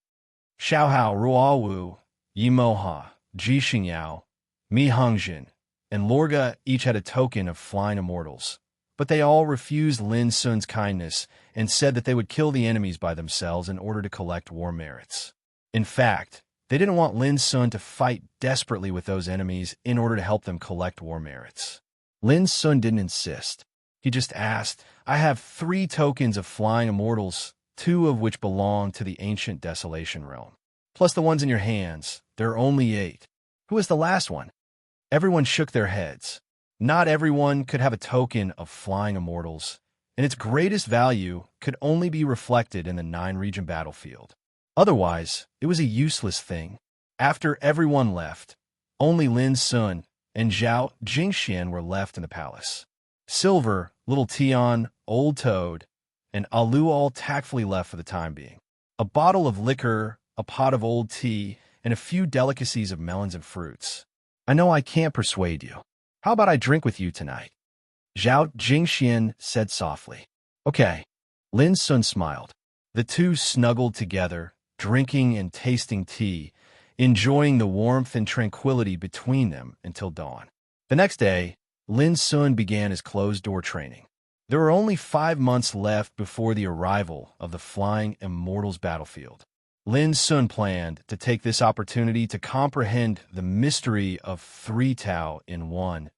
Xiao Hao Ruawu Yimoha, Jishingyao, Mi Hongjin, and Lorga each had a token of flying immortals, but they all refused Lin Sun's kindness and said that they would kill the enemies by themselves in order to collect war merits. In fact, they didn't want Lin Sun to fight desperately with those enemies in order to help them collect war merits. Lin Sun didn't insist. He just asked, "I have 3 tokens of flying immortals, 2 of which belong to the ancient desolation realm. Plus the ones in your hands, there are only 8. Who is the last one?" Everyone shook their heads. Not everyone could have a token of flying immortals, and its greatest value could only be reflected in the 9-region battlefield. Otherwise, it was a useless thing. After everyone left, only Lin Sun and Zhao Jingxian were left in the palace. Silver, Little Tian, Old Toad, and Alu all tactfully left for the time being. A bottle of liquor, a pot of old tea, and a few delicacies of melons and fruits. "I know I can't persuade you. How about I drink with you tonight?" Zhao Jingxian said softly. "Okay." Lin Sun smiled. The two snuggled together, drinking and tasting tea, enjoying the warmth and tranquility between them until dawn. The next day, Lin Sun began his closed-door training. There were only 5 months left before the arrival of the Flying Immortals battlefield. Lin Sun planned to take this opportunity to comprehend the mystery of 3 Tao in one,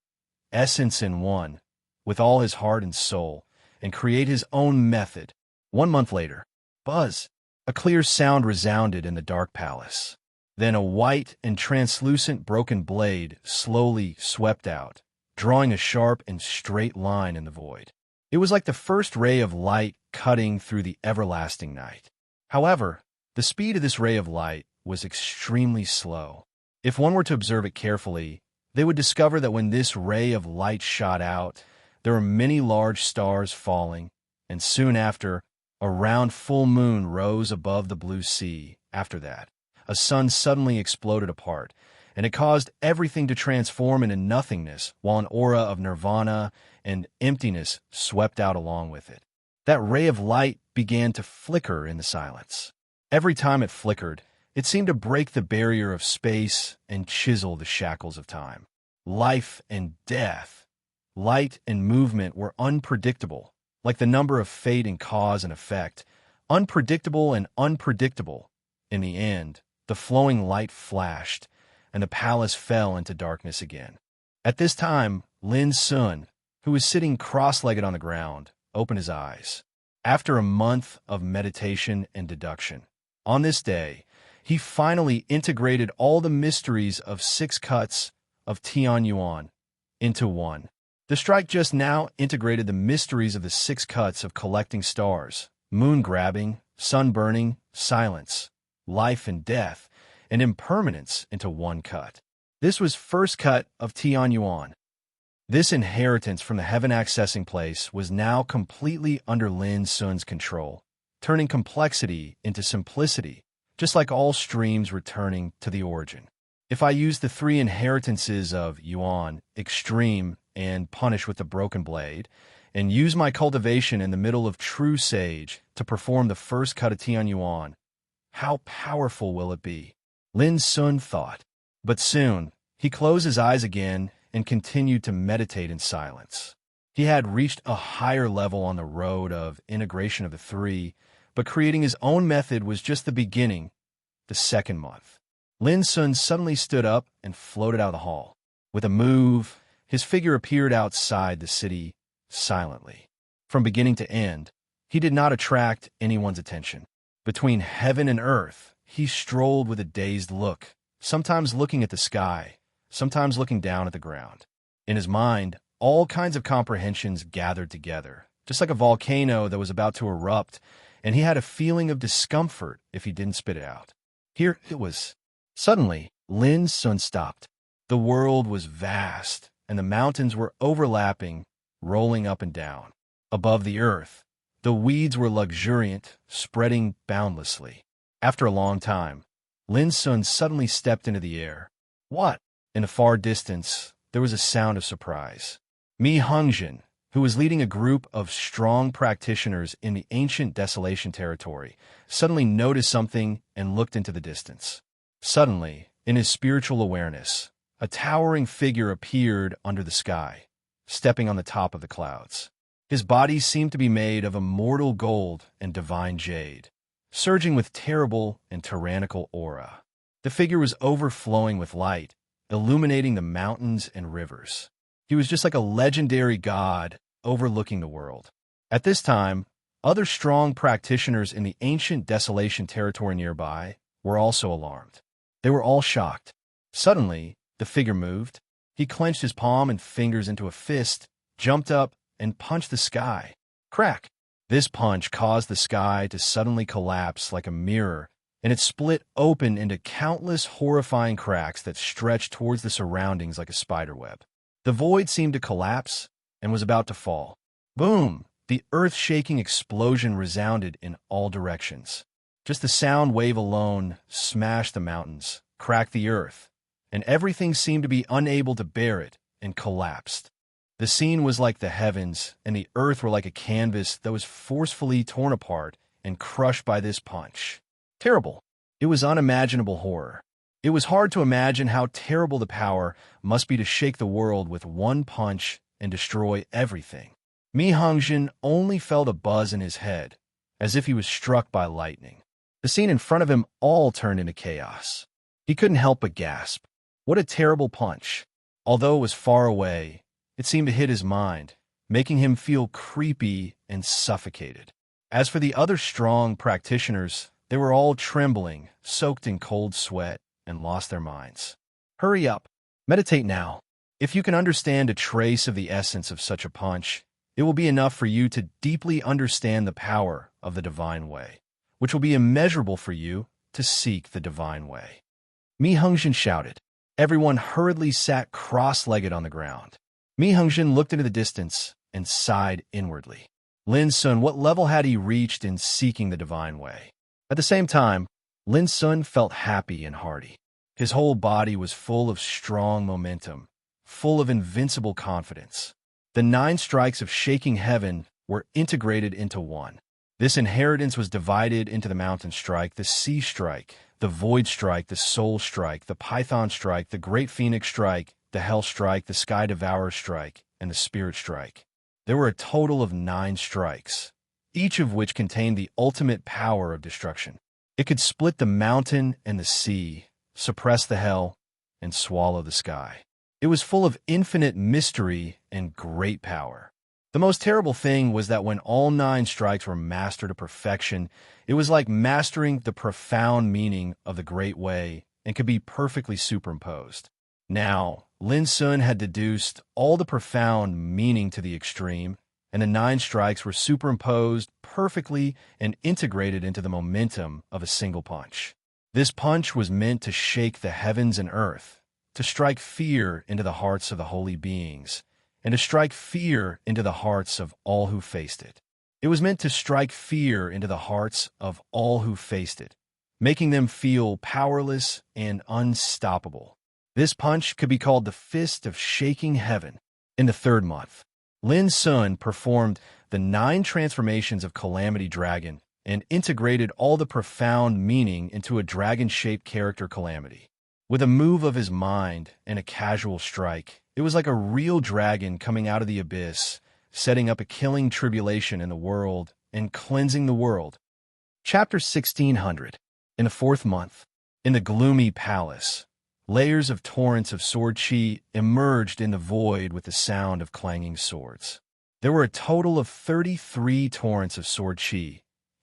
essence in one, with all his heart and soul, and create his own method. 1 month later, buzz! A clear sound resounded in the dark palace. Then a white and translucent broken blade slowly swept out, drawing a sharp and straight line in the void. It was like the first ray of light cutting through the everlasting night. However, the speed of this ray of light was extremely slow. If one were to observe it carefully, they would discover that when this ray of light shot out, there were many large stars falling, and soon after, a round full moon rose above the blue sea. After that, a sun suddenly exploded apart, and it caused everything to transform into nothingness, while an aura of nirvana and emptiness swept out along with it. That ray of light began to flicker in the silence. Every time it flickered, it seemed to break the barrier of space and chisel the shackles of time. Life and death, light and movement were unpredictable, like the number of fate and cause and effect, unpredictable and unpredictable. In the end, the flowing light flashed, and the palace fell into darkness again. At this time, Lin Sun, who was sitting cross-legged on the ground, opened his eyes. After a month of meditation and deduction, on this day, he finally integrated all the mysteries of 6 cuts of Tian Yuan into one. The strike just now integrated the mysteries of the 6 cuts of collecting stars, moon grabbing, sun burning, silence, life and death, and impermanence into one cut. This was first cut of Tian Yuan. This inheritance from the heaven accessing place was now completely under Lin Sun's control, turning complexity into simplicity, just like all streams returning to the origin. If I use the 3 inheritances of Yuan, extreme, and punish with the broken blade, and use my cultivation in the middle of true sage to perform the first cut of Tian Yuan, how powerful will it be? Lin Sun thought. But soon, he closed his eyes again and continued to meditate in silence. He had reached a higher level on the road of integration of the 3, but creating his own method was just the beginning, the 2nd month. Lin Sun suddenly stood up and floated out of the hall. With a move, his figure appeared outside the city silently. From beginning to end, he did not attract anyone's attention. Between heaven and earth, he strolled with a dazed look, sometimes looking at the sky, sometimes looking down at the ground. In his mind, all kinds of comprehensions gathered together, just like a volcano that was about to erupt, and he had a feeling of discomfort if he didn't spit it out. Here it was. Suddenly, Lin Sun stopped. The world was vast, and the mountains were overlapping, rolling up and down. Above the earth, the weeds were luxuriant, spreading boundlessly. After a long time, Lin Sun suddenly stepped into the air. What? In the far distance, there was a sound of surprise. Mi Hongjin, who was leading a group of strong practitioners in the ancient desolation territory, suddenly noticed something and looked into the distance. Suddenly, In his spiritual awareness, a towering figure appeared under the sky, stepping on the top of the clouds. His body seemed to be made of immortal gold and divine jade, surging with terrible and tyrannical aura. The figure was overflowing with light, illuminating the mountains and rivers. He was just like a legendary god overlooking the world. At this time, other strong practitioners in the ancient desolation territory nearby were also alarmed. They were all shocked. Suddenly, the figure moved. He clenched his palm and fingers into a fist, jumped up, and punched the sky. Crack! This punch caused the sky to suddenly collapse like a mirror, and it split open into countless horrifying cracks that stretched towards the surroundings like a spiderweb. The void seemed to collapse and was about to fall. Boom! The earth-shaking explosion resounded in all directions. Just the sound wave alone smashed the mountains, cracked the earth, and everything seemed to be unable to bear it and collapsed. The scene was like the heavens, and the earth were like a canvas that was forcefully torn apart and crushed by this punch. Terrible. It was unimaginable horror. It was hard to imagine how terrible the power must be to shake the world with one punch and destroy everything. Mi Hongjin only felt a buzz in his head, as if he was struck by lightning. The scene in front of him all turned into chaos. He couldn't help but gasp. What a terrible punch. Although it was far away, it seemed to hit his mind, making him feel creepy and suffocated. As for the other strong practitioners, they were all trembling, soaked in cold sweat, and lost their minds. Hurry up. Meditate now. If you can understand a trace of the essence of such a punch, it will be enough for you to deeply understand the power of the divine way, which will be immeasurable for you to seek the divine way. Mi Hongjin shouted. Everyone hurriedly sat cross-legged on the ground. Mi Hongjin looked into the distance and sighed inwardly. Lin Sun, what level had he reached in seeking the divine way? At the same time, Lin Sun felt happy and hearty. His whole body was full of strong momentum, full of invincible confidence. The 9 strikes of shaking heaven were integrated into one. This inheritance was divided into the mountain strike, the sea strike, the void strike, the soul strike, the python strike, the great phoenix strike, the hell strike, the sky devourer strike, and the spirit strike. There were a total of 9 strikes, each of which contained the ultimate power of destruction. It could split the mountain and the sea, suppress the hell, and swallow the sky. It was full of infinite mystery and great power. The most terrible thing was that when all 9 strikes were mastered to perfection, it was like mastering the profound meaning of the Great Way and could be perfectly superimposed. Now, Lin Sun had deduced all the profound meaning to the extreme, and the 9 strikes were superimposed perfectly and integrated into the momentum of a single punch. This punch was meant to shake the heavens and earth, to strike fear into the hearts of the holy beings, and to strike fear into the hearts of all who faced it. It was meant to strike fear into the hearts of all who faced it, making them feel powerless and unstoppable. This punch could be called the fist of shaking heaven. In the 3rd month, Lin Sun performed the 9 transformations of Calamity Dragon and integrated all the profound meaning into a dragon-shaped character Calamity. With a move of his mind and a casual strike, it was like a real dragon coming out of the abyss, setting up a killing tribulation in the world and cleansing the world. Chapter 1600. In the 4th month, in the gloomy palace, layers of torrents of sword chi emerged in the void with the sound of clanging swords. There were a total of 33 torrents of sword chi,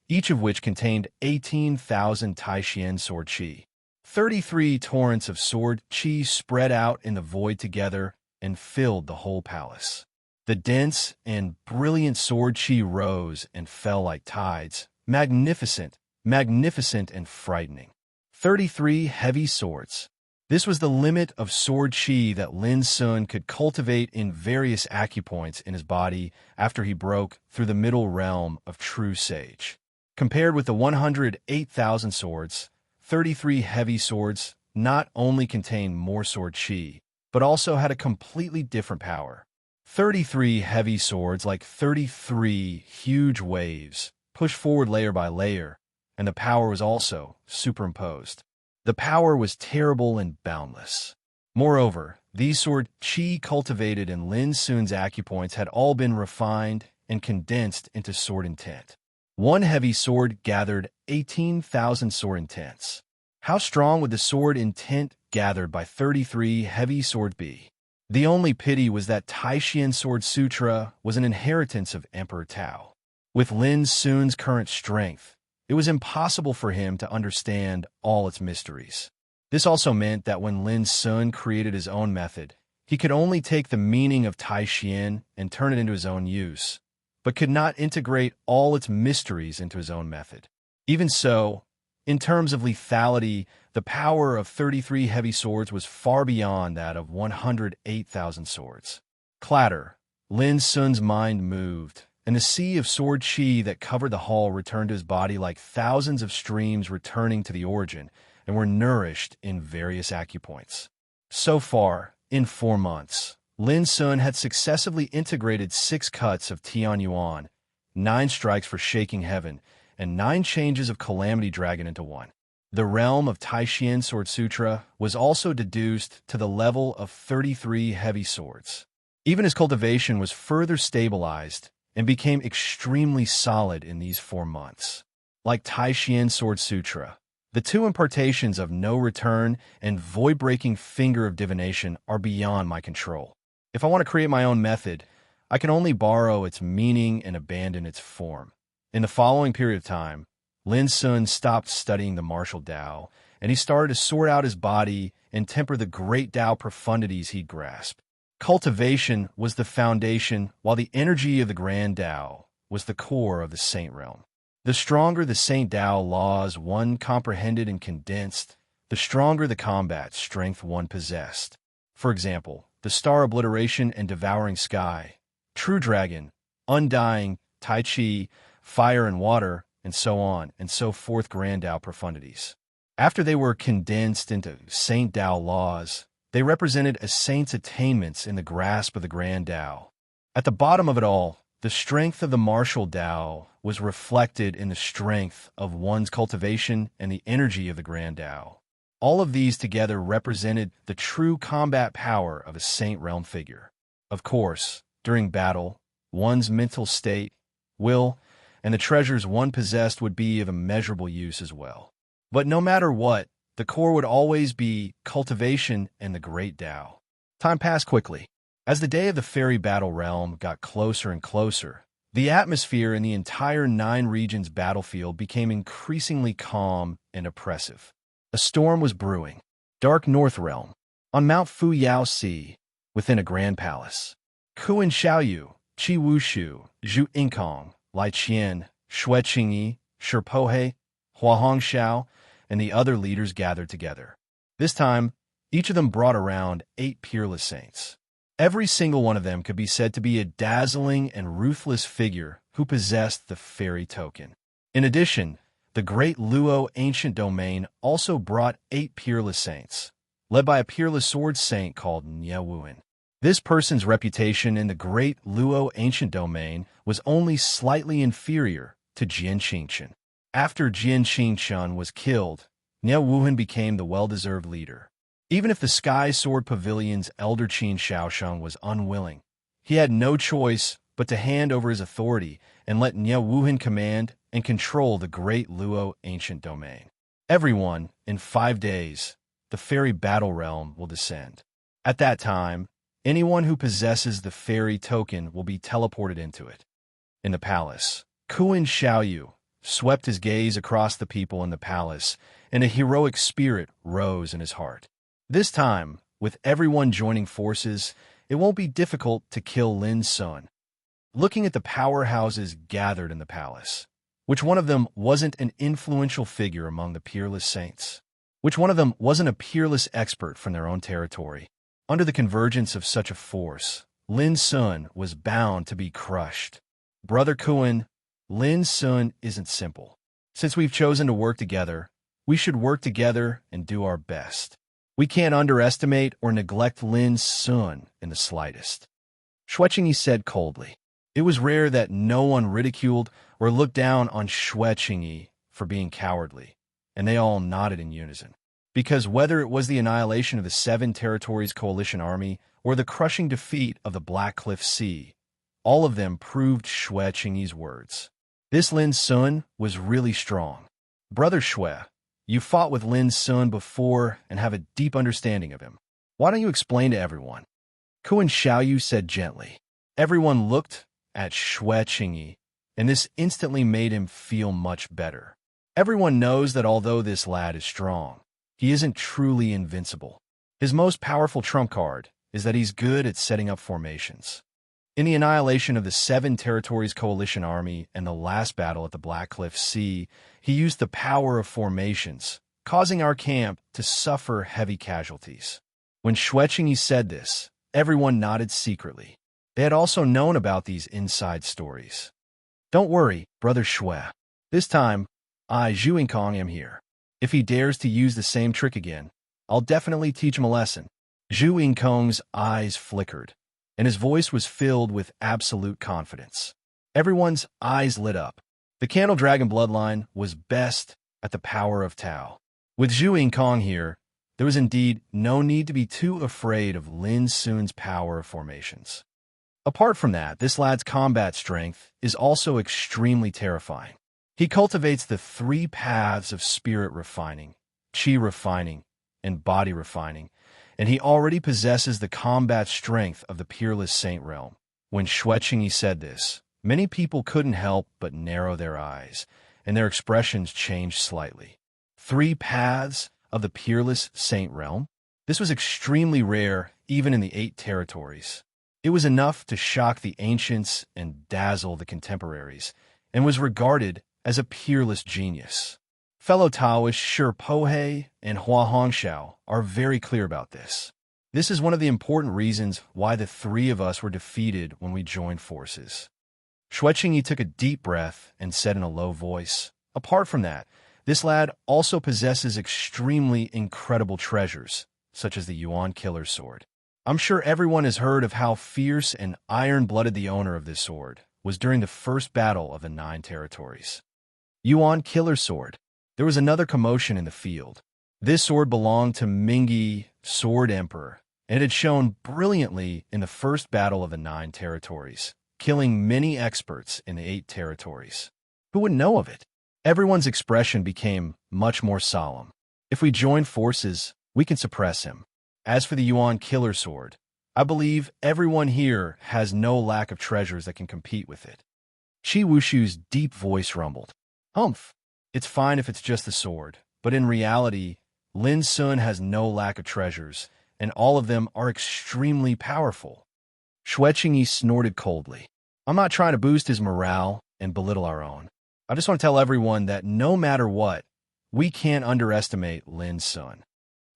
each of which contained 18,000 Taishian sword chi. 33 torrents of sword chi spread out in the void together and filled the whole palace. The dense and brilliant sword chi rose and fell like tides, magnificent, magnificent and frightening. 33 heavy swords. This was the limit of sword chi that Lin Sun could cultivate in various acupoints in his body after he broke through the middle realm of true sage. Compared with the 108,000 swords, 33 heavy swords not only contained more sword chi, but also had a completely different power. 33 heavy swords, like 33 huge waves, pushed forward layer by layer, and the power was also superimposed. The power was terrible and boundless. Moreover, these sword chi cultivated in Lin Sun's acupoints had all been refined and condensed into sword intent. One heavy sword gathered 18,000 sword intents. How strong would the sword intent gathered by 33 heavy sword be? The only pity was that Taishian Sword Sutra was an inheritance of Emperor Tao. With Lin Sun's current strength, it was impossible for him to understand all its mysteries. This also meant that when Lin Sun created his own method, he could only take the meaning of Taishian and turn it into his own use, but could not integrate all its mysteries into his own method. Even so, in terms of lethality, the power of 33 heavy swords was far beyond that of 108,000 swords. Clatter. Lin Sun's mind moved, and the sea of sword chi that covered the hall returned to his body like thousands of streams returning to the origin and were nourished in various acupoints. So far, in 4 months, Lin Sun had successively integrated 6 cuts of Tian Yuan, 9 strikes for shaking heaven, and 9 changes of Calamity Dragon into one. The realm of Taishian Sword Sutra was also deduced to the level of 33 heavy swords. Even his cultivation was further stabilized and became extremely solid in these 4 months. Like Taishian Sword Sutra, the 2 impartations of No Return and Void-Breaking Finger of Divination are beyond my control. If I want to create my own method, I can only borrow its meaning and abandon its form. In the following period of time, Lin Sun stopped studying the martial Tao, and he started to sort out his body and temper the great Tao profundities he'd grasped. Cultivation was the foundation, while the energy of the grand Tao was the core of the Saint realm. The stronger the Saint Tao laws one comprehended and condensed, the stronger the combat strength one possessed. For example, the Star Obliteration and Devouring Sky, True Dragon, Undying, Tai Chi, Fire and Water, and so on and so forth grand Tao profundities. After they were condensed into Saint Tao laws, they represented a saint's attainments in the grasp of the grand Tao. At the bottom of it all, the strength of the martial Tao was reflected in the strength of one's cultivation and the energy of the grand Tao. All of these together represented the true combat power of a saint realm figure. Of course, during battle, one's mental state, will, and the treasures one possessed would be of immeasurable use as well. But no matter what, the core would always be cultivation and the great Tao. Time passed quickly. As the day of the fairy battle realm got closer and closer, the atmosphere in the entire 9 regions battlefield became increasingly calm and oppressive. A storm was brewing. Dark North Realm, on Mount Fu Yao Sea, within a grand palace. Kuan Xiaoyu, Qi Wushu, Zhu Inkong, Lai Qian, Xue Qingyi, Shi Pohe, Hua Hongxiao, and the other leaders gathered together. This time, each of them brought around 8 peerless saints. Every single one of them could be said to be a dazzling and ruthless figure who possessed the fairy token. In addition, the great Luo ancient domain also brought 8 peerless saints, led by a peerless sword saint called Nie Wuhan. This person's reputation in the great Luo ancient domain was only slightly inferior to Jian Qingchen. After Jian Qingchen was killed, Nie Wuhan became the well-deserved leader. Even if the Sky Sword Pavilion's elder Qin Shaosheng was unwilling, he had no choice but to hand over his authority and let Nie Wuhan command and control the great Luo ancient domain. Everyone, in 5 days, the fairy battle realm will descend. At that time, anyone who possesses the fairy token will be teleported into it. In the palace, Kuan Xiaoyu swept his gaze across the people in the palace, and a heroic spirit rose in his heart. This time, with everyone joining forces, it won't be difficult to kill Lin Sun. Looking at the powerhouses gathered in the palace, which one of them wasn't an influential figure among the peerless saints? Which one of them wasn't a peerless expert from their own territory? Under the convergence of such a force, Lin Sun was bound to be crushed. Brother Kuan, Lin Sun isn't simple. Since we've chosen to work together, we should work together and do our best. We can't underestimate or neglect Lin Sun in the slightest. Xue Qingyi said coldly. It was rare that no one ridiculed or looked down on Xue Qingyi for being cowardly, and they all nodded in unison. Because whether it was the annihilation of the Seven Territories Coalition Army or the crushing defeat of the Black Cliff Sea, all of them proved Xue Qingyi's words. This Lin Sun was really strong. Brother Xue, you fought with Lin Sun before and have a deep understanding of him. Why don't you explain to everyone? Kuan Xiaoyu said gently. Everyone looked at Xue Qingyi, and this instantly made him feel much better. Everyone knows that although this lad is strong, he isn't truly invincible. His most powerful trump card is that he's good at setting up formations. In the annihilation of the Seven Territories Coalition Army and the last battle at the Black Cliff Sea, he used the power of formations, causing our camp to suffer heavy casualties. When Xue Qingyi said this, everyone nodded secretly. They had also known about these inside stories. Don't worry, Brother Xue. This time, I, Zhu Yingkong, am here. If he dares to use the same trick again, I'll definitely teach him a lesson. Zhu Yingkong's eyes flickered, and his voice was filled with absolute confidence. Everyone's eyes lit up. The Candle Dragon bloodline was best at the power of Tao. With Zhu Yingkong here, there was indeed no need to be too afraid of Lin Sun's power of formations. Apart from that, this lad's combat strength is also extremely terrifying. He cultivates the three paths of spirit refining, chi refining, and body refining, and he already possesses the combat strength of the peerless Saint Realm. When Xue Qingyi said this, many people couldn't help but narrow their eyes, and their expressions changed slightly. Three paths of the peerless Saint Realm? This was extremely rare even in the 8 territories. It was enough to shock the ancients and dazzle the contemporaries, and was regarded as a peerless genius. Fellow Taoists Shi Pohe and Hua Hongxiao are very clear about this. This is one of the important reasons why the three of us were defeated when we joined forces. Xue Qingyi took a deep breath and said in a low voice, apart from that, this lad also possesses extremely incredible treasures, such as the Yuan Killer Sword. I'm sure everyone has heard of how fierce and iron-blooded the owner of this sword was during the first battle of the 9 territories. Yuan Killer Sword. There was another commotion in the field. This sword belonged to Mingyi, Sword Emperor, and it had shown brilliantly in the first battle of the 9 territories, killing many experts in the 8 territories. Who would know of it? Everyone's expression became much more solemn. If we join forces, we can suppress him. As for the Yuan Killer Sword, I believe everyone here has no lack of treasures that can compete with it. Qi Wushu's deep voice rumbled. Humph, it's fine if it's just the sword, but in reality, Lin Sun has no lack of treasures, and all of them are extremely powerful. Xue Qingyi snorted coldly. I'm not trying to boost his morale and belittle our own. I just want to tell everyone that no matter what, we can't underestimate Lin Sun.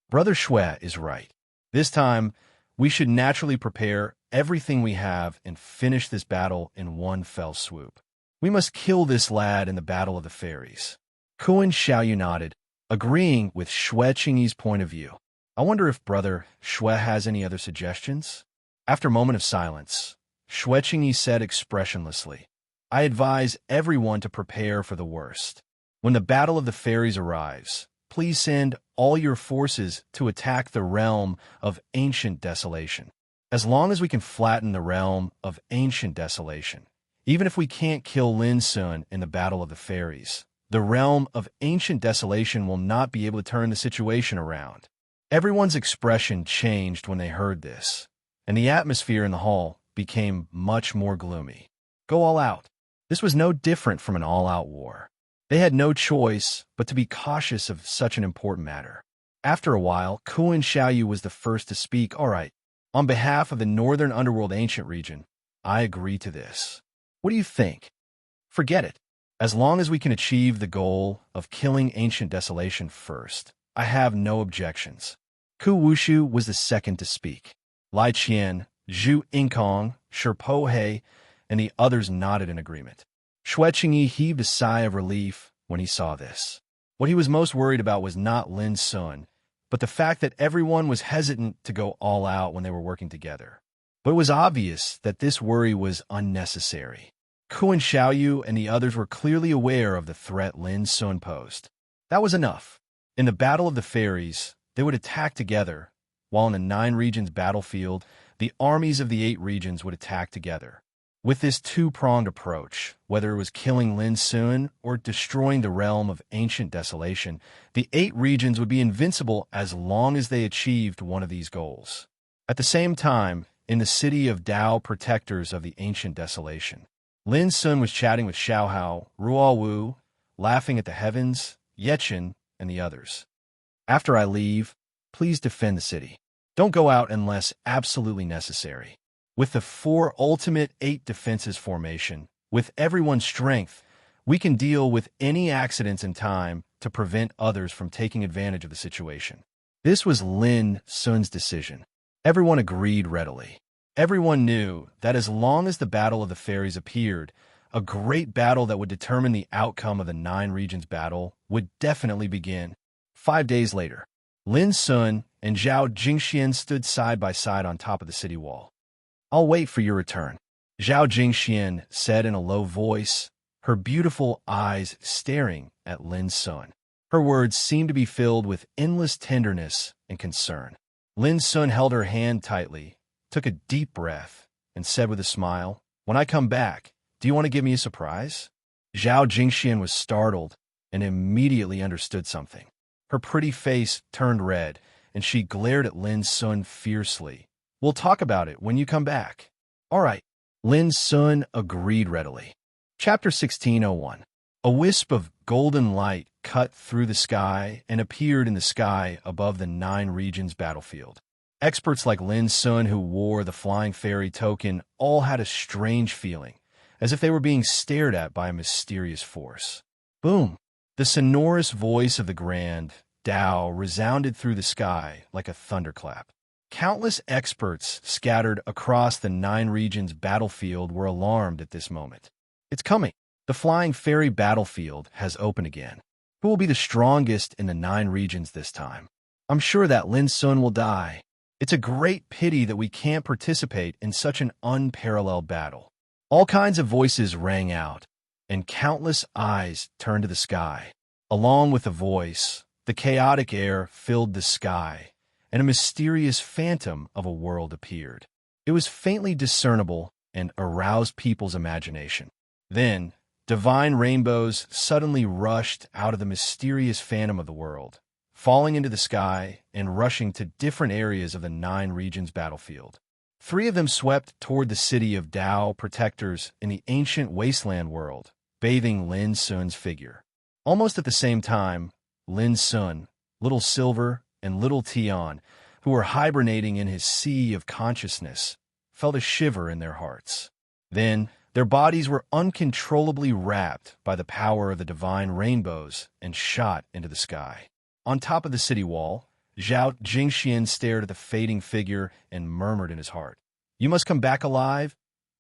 Brother Xue is right. This time, we should naturally prepare everything we have and finish this battle in one fell swoop. We must kill this lad in the Battle of the Fairies. Kuan Xiaoyu nodded, agreeing with Xue Qingyi's point of view. I wonder if Brother Xue has any other suggestions? After a moment of silence, Xue Qingyi said expressionlessly, I advise everyone to prepare for the worst. When the Battle of the Fairies arrives, please send all your forces to attack the realm of ancient desolation. As long as we can flatten the realm of ancient desolation, even if we can't kill Lin Sun in the Battle of the Fairies, the realm of ancient desolation will not be able to turn the situation around. Everyone's expression changed when they heard this, and the atmosphere in the hall became much more gloomy. Go all out. This was no different from an all-out war. They had no choice but to be cautious of such an important matter. After a while, Kuan Xiaoyu was the first to speak. All right, on behalf of the Northern Underworld Ancient Region, I agree to this. What do you think? Forget it. As long as we can achieve the goal of killing Ancient Desolation first, I have no objections. Ku Wushu was the second to speak. Lai Qian, Zhu Yingkong, Shi Pohe, and the others nodded in agreement. Xue Qingyi heaved a sigh of relief when he saw this. What he was most worried about was not Lin Sun, but the fact that everyone was hesitant to go all out when they were working together. But it was obvious that this worry was unnecessary. Kuan Xiaoyu and the others were clearly aware of the threat Lin Sun posed. That was enough. In the Battle of the Fairies, they would attack together, while in the 9 regions battlefield, the armies of the 8 regions would attack together. With this two-pronged approach, whether it was killing Lin Sun or destroying the realm of ancient desolation, the 8 regions would be invincible as long as they achieved one of these goals. At the same time, in the city of Dao protectors of the ancient desolation, Lin Sun was chatting with Xiao Hao, Ruo Wu, laughing at the heavens, Yechen, and the others. After I leave, please defend the city. Don't go out unless absolutely necessary. With the 4 ultimate 8 defenses formation, with everyone's strength, we can deal with any accidents in time to prevent others from taking advantage of the situation. This was Lin Sun's decision. Everyone agreed readily. Everyone knew that as long as the Battle of the Fairies appeared, a great battle that would determine the outcome of the 9 regions battle would definitely begin. 5 days later, Lin Sun and Zhao Jingxian stood side by side on top of the city wall. "I'll wait for your return," Zhao Jingxian said in a low voice, her beautiful eyes staring at Lin Sun. Her words seemed to be filled with endless tenderness and concern. Lin Sun held her hand tightly, took a deep breath, and said with a smile, "When I come back, do you want to give me a surprise?" Zhao Jingxian was startled and immediately understood something. Her pretty face turned red, and she glared at Lin Sun fiercely. "We'll talk about it when you come back." "All right." Lin Sun agreed readily. Chapter 1601. A wisp of golden light cut through the sky and appeared in the sky above the 9 regions battlefield. Experts like Lin Sun, who wore the flying fairy token, all had a strange feeling, as if they were being stared at by a mysterious force. Boom! The sonorous voice of the grand Dao resounded through the sky like a thunderclap. Countless experts scattered across the 9 regions battlefield were alarmed at this moment. It's coming. The flying fairy battlefield has opened again. Who will be the strongest in the 9 regions this time? I'm sure that Lin Sun will die. It's a great pity that we can't participate in such an unparalleled battle. All kinds of voices rang out, and countless eyes turned to the sky. Along with the voice, the chaotic air filled the sky, and a mysterious phantom of a world appeared. It was faintly discernible and aroused people's imagination. Then, divine rainbows suddenly rushed out of the mysterious phantom of the world, falling into the sky and rushing to different areas of the 9 regions battlefield. 3 of them swept toward the city of Dao protectors in the ancient wasteland world, bathing Lin Sun's figure. Almost at the same time, Lin Sun, Little Silver, and Little Tian, who were hibernating in his sea of consciousness, felt a shiver in their hearts. Then, their bodies were uncontrollably wrapped by the power of the divine rainbows and shot into the sky. On top of the city wall, Zhao Jingxian stared at the fading figure and murmured in his heart, "You must come back alive?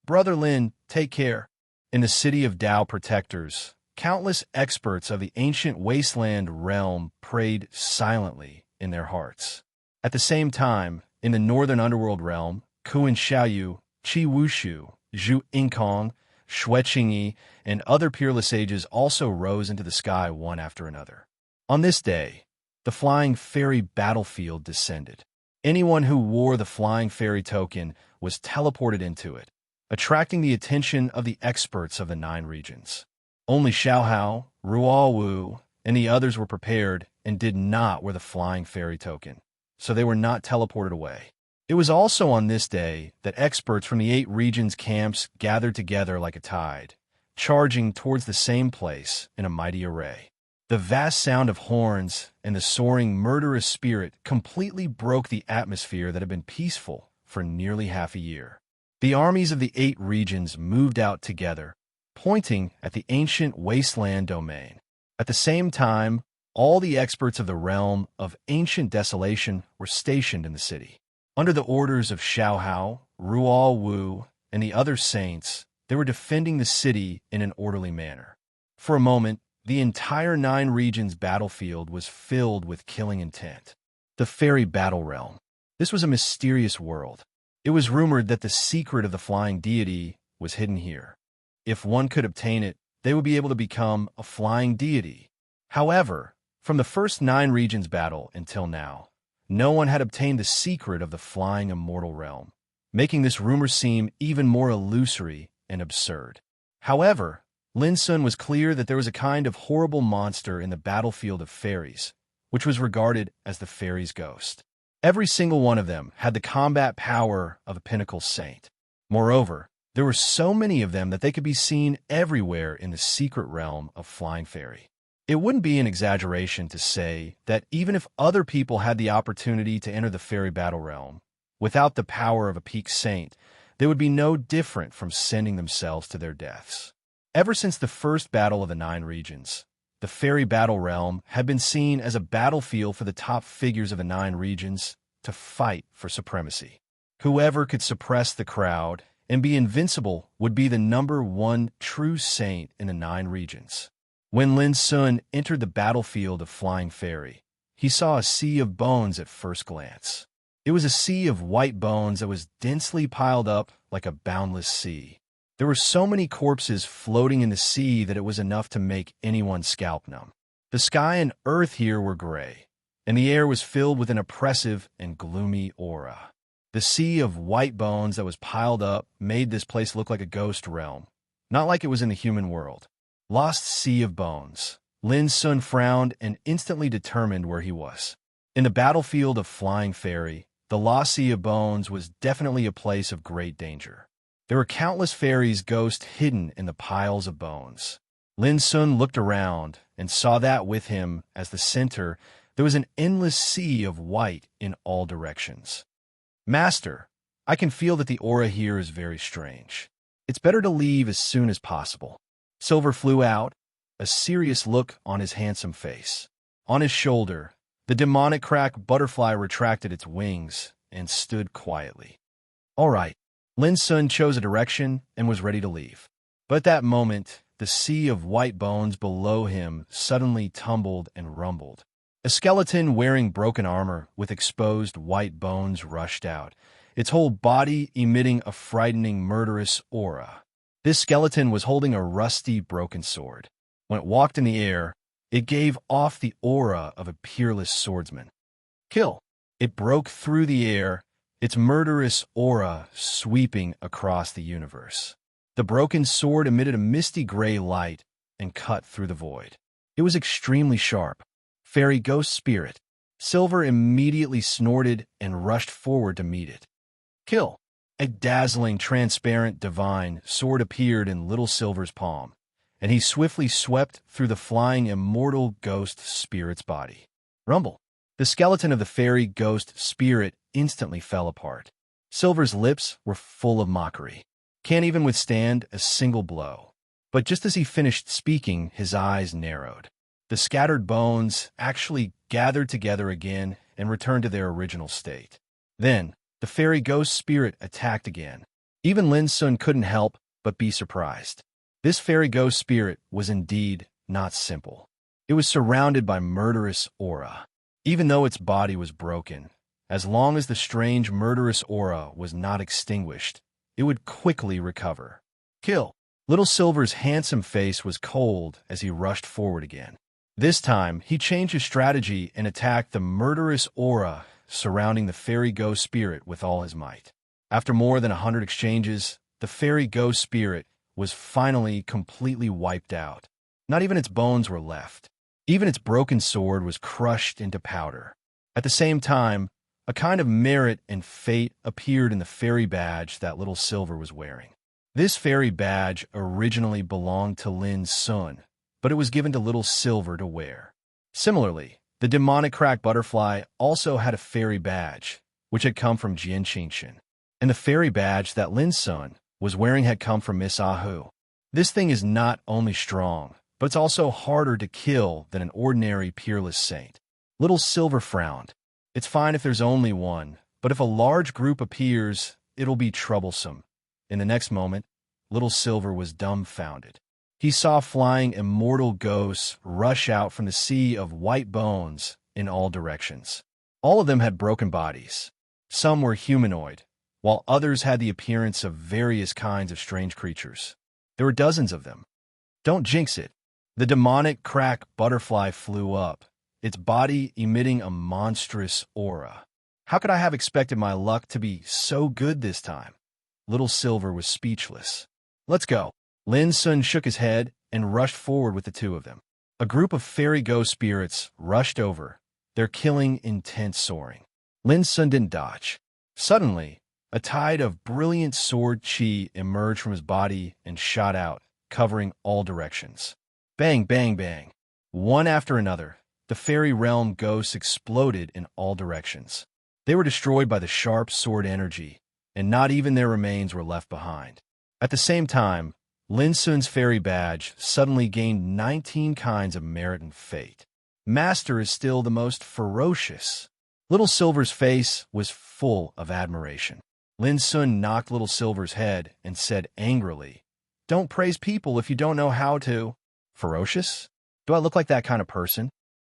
Brother Lin, take care." In the city of Dao protectors, countless experts of the ancient wasteland realm prayed silently in their hearts. At the same time, in the northern underworld realm, Kuan Xiaoyu, Qi Wushu, Zhu Inkong, Xue Qingyi, and other peerless sages also rose into the sky one after another. On this day, the flying fairy battlefield descended. Anyone who wore the flying fairy token was teleported into it, attracting the attention of the experts of the 9 regions. Only Xiao Hao, Ruo Wu, and the others were prepared and did not wear the flying fairy token, so they were not teleported away. It was also on this day that experts from the 8 regions camps gathered together like a tide, charging towards the same place in a mighty array. The vast sound of horns and the soaring murderous spirit completely broke the atmosphere that had been peaceful for nearly half a year. The armies of the 8 regions moved out together, pointing at the ancient wasteland domain. At the same time, all the experts of the realm of ancient desolation were stationed in the city. Under the orders of Xiao Hao, Ruo Wu, and the other saints, they were defending the city in an orderly manner. For a moment, the entire 9 regions battlefield was filled with killing intent. The fairy battle realm. This was a mysterious world. It was rumored that the secret of the flying deity was hidden here. If one could obtain it, they would be able to become a flying deity. However, From the first 9 regions battle until now, no one had obtained the secret of the flying immortal realm, making this rumor seem even more illusory and absurd. However, Lin Sun was clear that there was a kind of horrible monster in the battlefield of fairies, which was regarded as the fairy's ghost. Every single one of them had the combat power of a pinnacle saint. Moreover, there were so many of them that they could be seen everywhere in the secret realm of Flying Fairy. It wouldn't be an exaggeration to say that even if other people had the opportunity to enter the fairy battle realm, without the power of a peak saint, they would be no different from sending themselves to their deaths. Ever since the first battle of the 9 regions, the fairy battle realm had been seen as a battlefield for the top figures of the 9 regions to fight for supremacy. Whoever could suppress the crowd and be invincible would be the #1 true saint in the 9 regions. When Lin Sun entered the battlefield of Flying Fairy, he saw a sea of bones at first glance. It was a sea of white bones that was densely piled up like a boundless sea. There were so many corpses floating in the sea that it was enough to make anyone's scalp numb. The sky and earth here were gray, and the air was filled with an oppressive and gloomy aura. The sea of white bones that was piled up made this place look like a ghost realm, not like it was in the human world. Lost sea of bones. Lin Sun frowned and instantly determined where he was. In the battlefield of Flying Fairy, the lost sea of bones was definitely a place of great danger. There were countless fairies' ghosts hidden in the piles of bones. Lin Sun looked around and saw that with him, as the center, there was an endless sea of white in all directions. Master, I can feel that the aura here is very strange. It's better to leave as soon as possible. Silver flew out, a serious look on his handsome face. On his shoulder, the demonic crack butterfly retracted its wings and stood quietly. All right. Lin Sun chose a direction and was ready to leave. But at that moment, the sea of white bones below him suddenly tumbled and rumbled. A skeleton wearing broken armor with exposed white bones rushed out, its whole body emitting a frightening, murderous aura. This skeleton was holding a rusty, broken sword. When it walked in the air, it gave off the aura of a peerless swordsman. Kill! It broke through the air, its murderous aura sweeping across the universe. The broken sword emitted a misty gray light and cut through the void. It was extremely sharp. Fairy ghost spirit. Silver immediately snorted and rushed forward to meet it. Kill! A dazzling, transparent, divine sword appeared in Little Silver's palm, and he swiftly swept through the flying immortal ghost spirit's body. Rumble! The skeleton of the fairy ghost spirit instantly fell apart. Silver's lips were full of mockery. Can't even withstand a single blow. But just as he finished speaking, his eyes narrowed. The scattered bones actually gathered together again and returned to their original state. Then, the fairy ghost spirit attacked again. Even Lin Sun couldn't help but be surprised. This fairy ghost spirit was indeed not simple. It was surrounded by murderous aura. Even though its body was broken, as long as the strange murderous aura was not extinguished, it would quickly recover. Kill! Little Silver's handsome face was cold as he rushed forward again. This time, he changed his strategy and attacked the murderous aura surrounding the fairy ghost spirit with all his might. After more than 100 exchanges, the fairy ghost spirit was finally completely wiped out. Not even its bones were left. Even its broken sword was crushed into powder. At the same time, a kind of merit and fate appeared in the fairy badge that Little Silver was wearing. This fairy badge originally belonged to Lin Sun, but it was given to Little Silver to wear. Similarly, the demonic crack butterfly also had a fairy badge, which had come from Jian Qingshan, and the fairy badge that Lin Sun was wearing had come from Miss Ahu. This thing is not only strong, but it's also harder to kill than an ordinary peerless saint. Little Silver frowned. It's fine if there's only one, but if a large group appears, it'll be troublesome. In the next moment, Little Silver was dumbfounded. He saw flying immortal ghosts rush out from the sea of white bones in all directions. All of them had broken bodies. Some were humanoid, while others had the appearance of various kinds of strange creatures. There were dozens of them. Don't jinx it. The demonic crack butterfly flew up, its body emitting a monstrous aura. How could I have expected my luck to be so good this time? Little Silver was speechless. Let's go. Lin Sun shook his head and rushed forward with the two of them. A group of fairy ghost spirits rushed over, their killing intent soaring. Lin Sun didn't dodge. Suddenly, a tide of brilliant sword chi emerged from his body and shot out, covering all directions. Bang, bang, bang. One after another, the fairy realm ghosts exploded in all directions. They were destroyed by the sharp sword energy, and not even their remains were left behind. At the same time, Lin Sun's fairy badge suddenly gained 19 kinds of merit and fate. Master is still the most ferocious. Little Silver's face was full of admiration. Lin Sun knocked Little Silver's head and said angrily, "Don't praise people if you don't know how to." Ferocious? Do I look like that kind of person?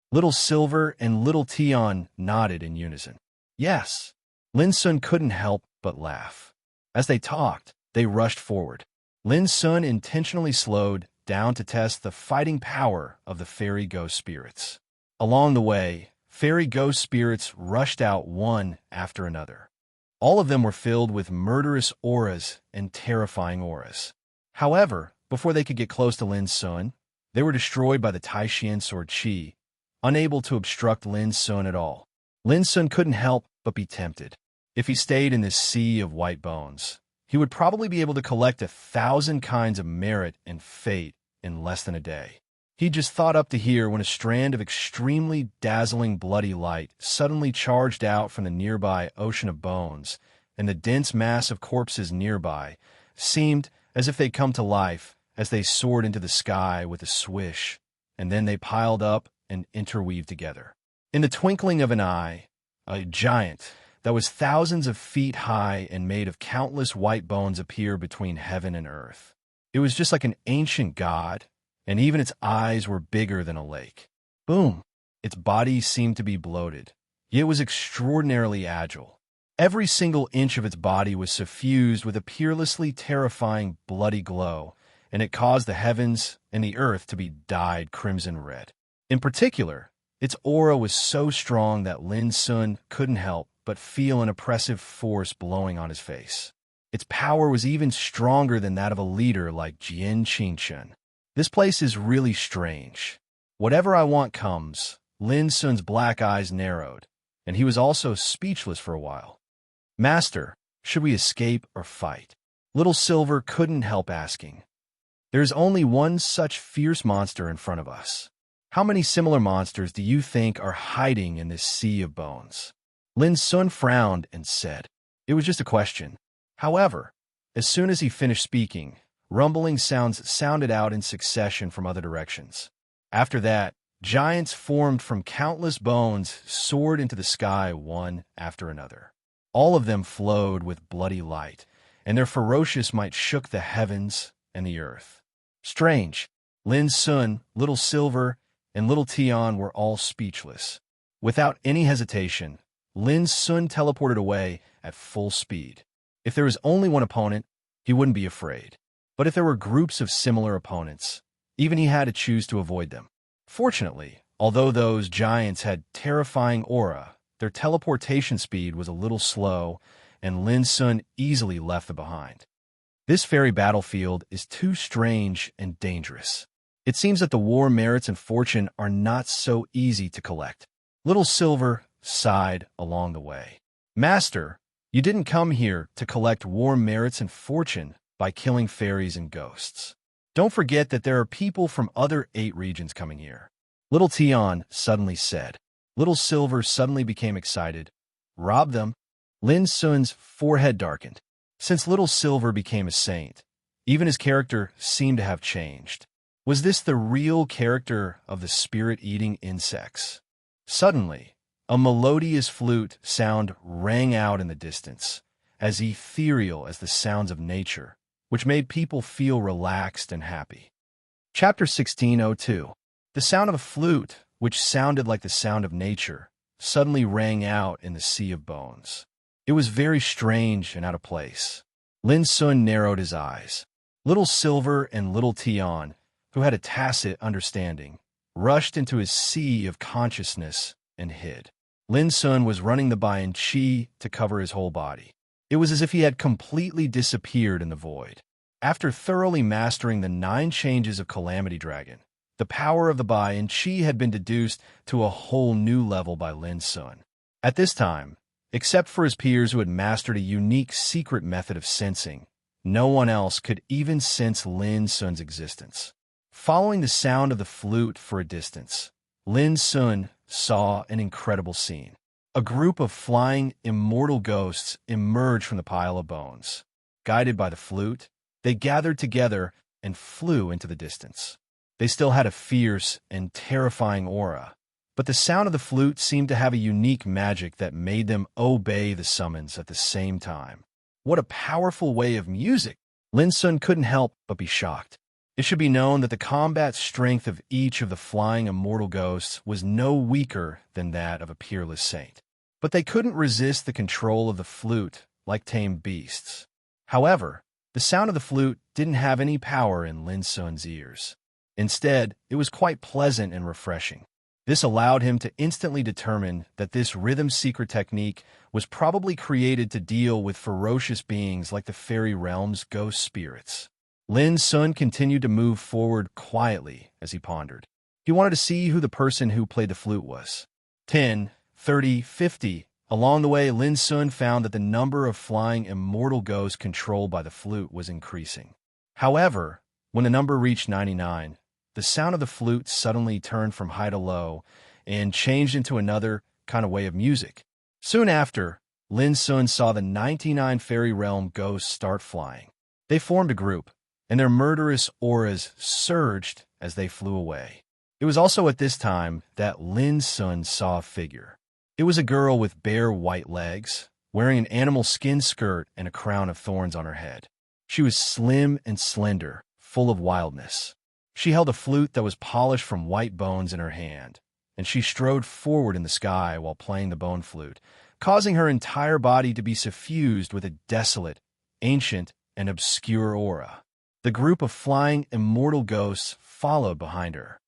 Little Silver and Little Tion nodded in unison. Yes. Lin Sun couldn't help but laugh. As they talked, they rushed forward. Lin Sun intentionally slowed down to test the fighting power of the fairy ghost spirits. Along the way, fairy ghost spirits rushed out one after another. All of them were filled with murderous auras and terrifying auras. However, before they could get close to Lin Sun, they were destroyed by the Taishian sword chi, unable to obstruct Lin Sun at all. Lin Sun couldn't help but be tempted. If he stayed in this sea of white bones, he would probably be able to collect 1,000 kinds of merit and fate in less than a day. He just thought up to here when a strand of extremely dazzling bloody light suddenly charged out from the nearby ocean of bones, and the dense mass of corpses nearby seemed as if they'd come to life as they soared into the sky with a swish, and then they piled up and interweaved together. In the twinkling of an eye, a giant that was thousands of feet high and made of countless white bones appeared between heaven and earth. It was just like an ancient god, and even its eyes were bigger than a lake. Boom! Its body seemed to be bloated, yet it was extraordinarily agile. Every single inch of its body was suffused with a peerlessly terrifying bloody glow, and it caused the heavens and the earth to be dyed crimson red. In particular, its aura was so strong that Lin Sun couldn't help but feel an oppressive force blowing on his face. Its power was even stronger than that of a leader like Jian Qingchen. This place is really strange. Whatever I want comes. Lin Sun's black eyes narrowed, and he was also speechless for a while. Master, should we escape or fight? Little Silver couldn't help asking. There's only one such fierce monster in front of us. How many similar monsters do you think are hiding in this sea of bones? Lin Sun frowned and said, "It was just a question." However, as soon as he finished speaking, rumbling sounds sounded out in succession from other directions. After that, giants formed from countless bones soared into the sky one after another. All of them flowed with bloody light, and their ferocious might shook the heavens and the earth. Strange. Lin Sun, Little Silver, and Little Tion were all speechless. Without any hesitation, Lin Sun teleported away at full speed. If there was only one opponent, he wouldn't be afraid. But if there were groups of similar opponents, even he had to choose to avoid them. Fortunately, although those giants had terrifying aura, their teleportation speed was a little slow, and Lin Sun easily left them behind. This fairy battlefield is too strange and dangerous. It seems that the war merits and fortune are not so easy to collect. Little Silver sighed along the way. Master, you didn't come here to collect war merits and fortune by killing fairies and ghosts. Don't forget that there are people from other 8 regions coming here. Little Tion suddenly said. Little Silver suddenly became excited. Rob them. Lin Sun's forehead darkened. Since Little Silver became a saint, even his character seemed to have changed. Was this the real character of the spirit-eating insects? Suddenly, a melodious flute sound rang out in the distance, as ethereal as the sounds of nature, which made people feel relaxed and happy. Chapter 16:02. The sound of a flute, which sounded like the sound of nature, suddenly rang out in the sea of bones. It was very strange and out of place. Lin Sun narrowed his eyes. Little Silver and Little Tion, who had a tacit understanding, rushed into his sea of consciousness and hid. Lin Sun was running the Bai Chi to cover his whole body. It was as if he had completely disappeared in the void. After thoroughly mastering the 9 changes of Calamity Dragon, the power of the Bai Chi had been deduced to a whole new level by Lin Sun. At this time, except for his peers who had mastered a unique secret method of sensing, no one else could even sense Lin Sun's existence. Following the sound of the flute for a distance, Lin Sun saw an incredible scene. A group of flying, immortal ghosts emerged from the pile of bones. Guided by the flute, they gathered together and flew into the distance. They still had a fierce and terrifying aura, but the sound of the flute seemed to have a unique magic that made them obey the summons at the same time. What a powerful way of music! Lin Sun couldn't help but be shocked. It should be known that the combat strength of each of the flying immortal ghosts was no weaker than that of a peerless saint. But they couldn't resist the control of the flute like tame beasts. However, the sound of the flute didn't have any power in Lin Sun's ears. Instead, it was quite pleasant and refreshing. This allowed him to instantly determine that this rhythm secret technique was probably created to deal with ferocious beings like the fairy realm's ghost spirits. Lin Sun continued to move forward quietly as he pondered. He wanted to see who the person who played the flute was. 10, 30, 50. Along the way, Lin Sun found that the number of flying immortal ghosts controlled by the flute was increasing. However, when the number reached 99, the sound of the flute suddenly turned from high to low and changed into another kind of way of music. Soon after, Lin Sun saw the 99 fairy realm ghosts start flying. They formed a group, and their murderous auras surged as they flew away. It was also at this time that Lin Sun saw a figure. It was a girl with bare white legs, wearing an animal skin skirt and a crown of thorns on her head. She was slim and slender, full of wildness. She held a flute that was polished from white bones in her hand, and she strode forward in the sky while playing the bone flute, causing her entire body to be suffused with a desolate, ancient, and obscure aura. The group of flying immortal ghosts followed behind her.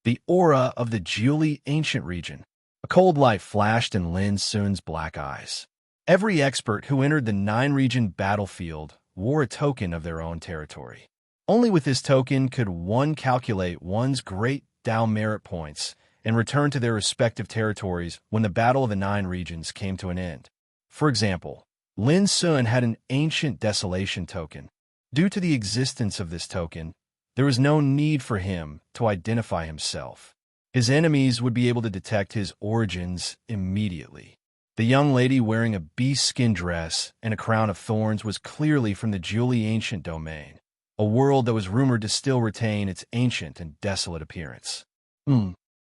The aura of the Julie ancient region. A cold light flashed in Lin Sun's black eyes. Every expert who entered the 9-region battlefield wore a token of their own territory. Only with this token could one calculate one's great Dao merit points and return to their respective territories when the Battle of the 9 Regions came to an end. For example, Lin Sun had an ancient desolation token. Due to the existence of this token, there was no need for him to identify himself. His enemies would be able to detect his origins immediately. The young lady wearing a beast skin dress and a crown of thorns was clearly from the Julie ancient domain, a world that was rumored to still retain its ancient and desolate appearance.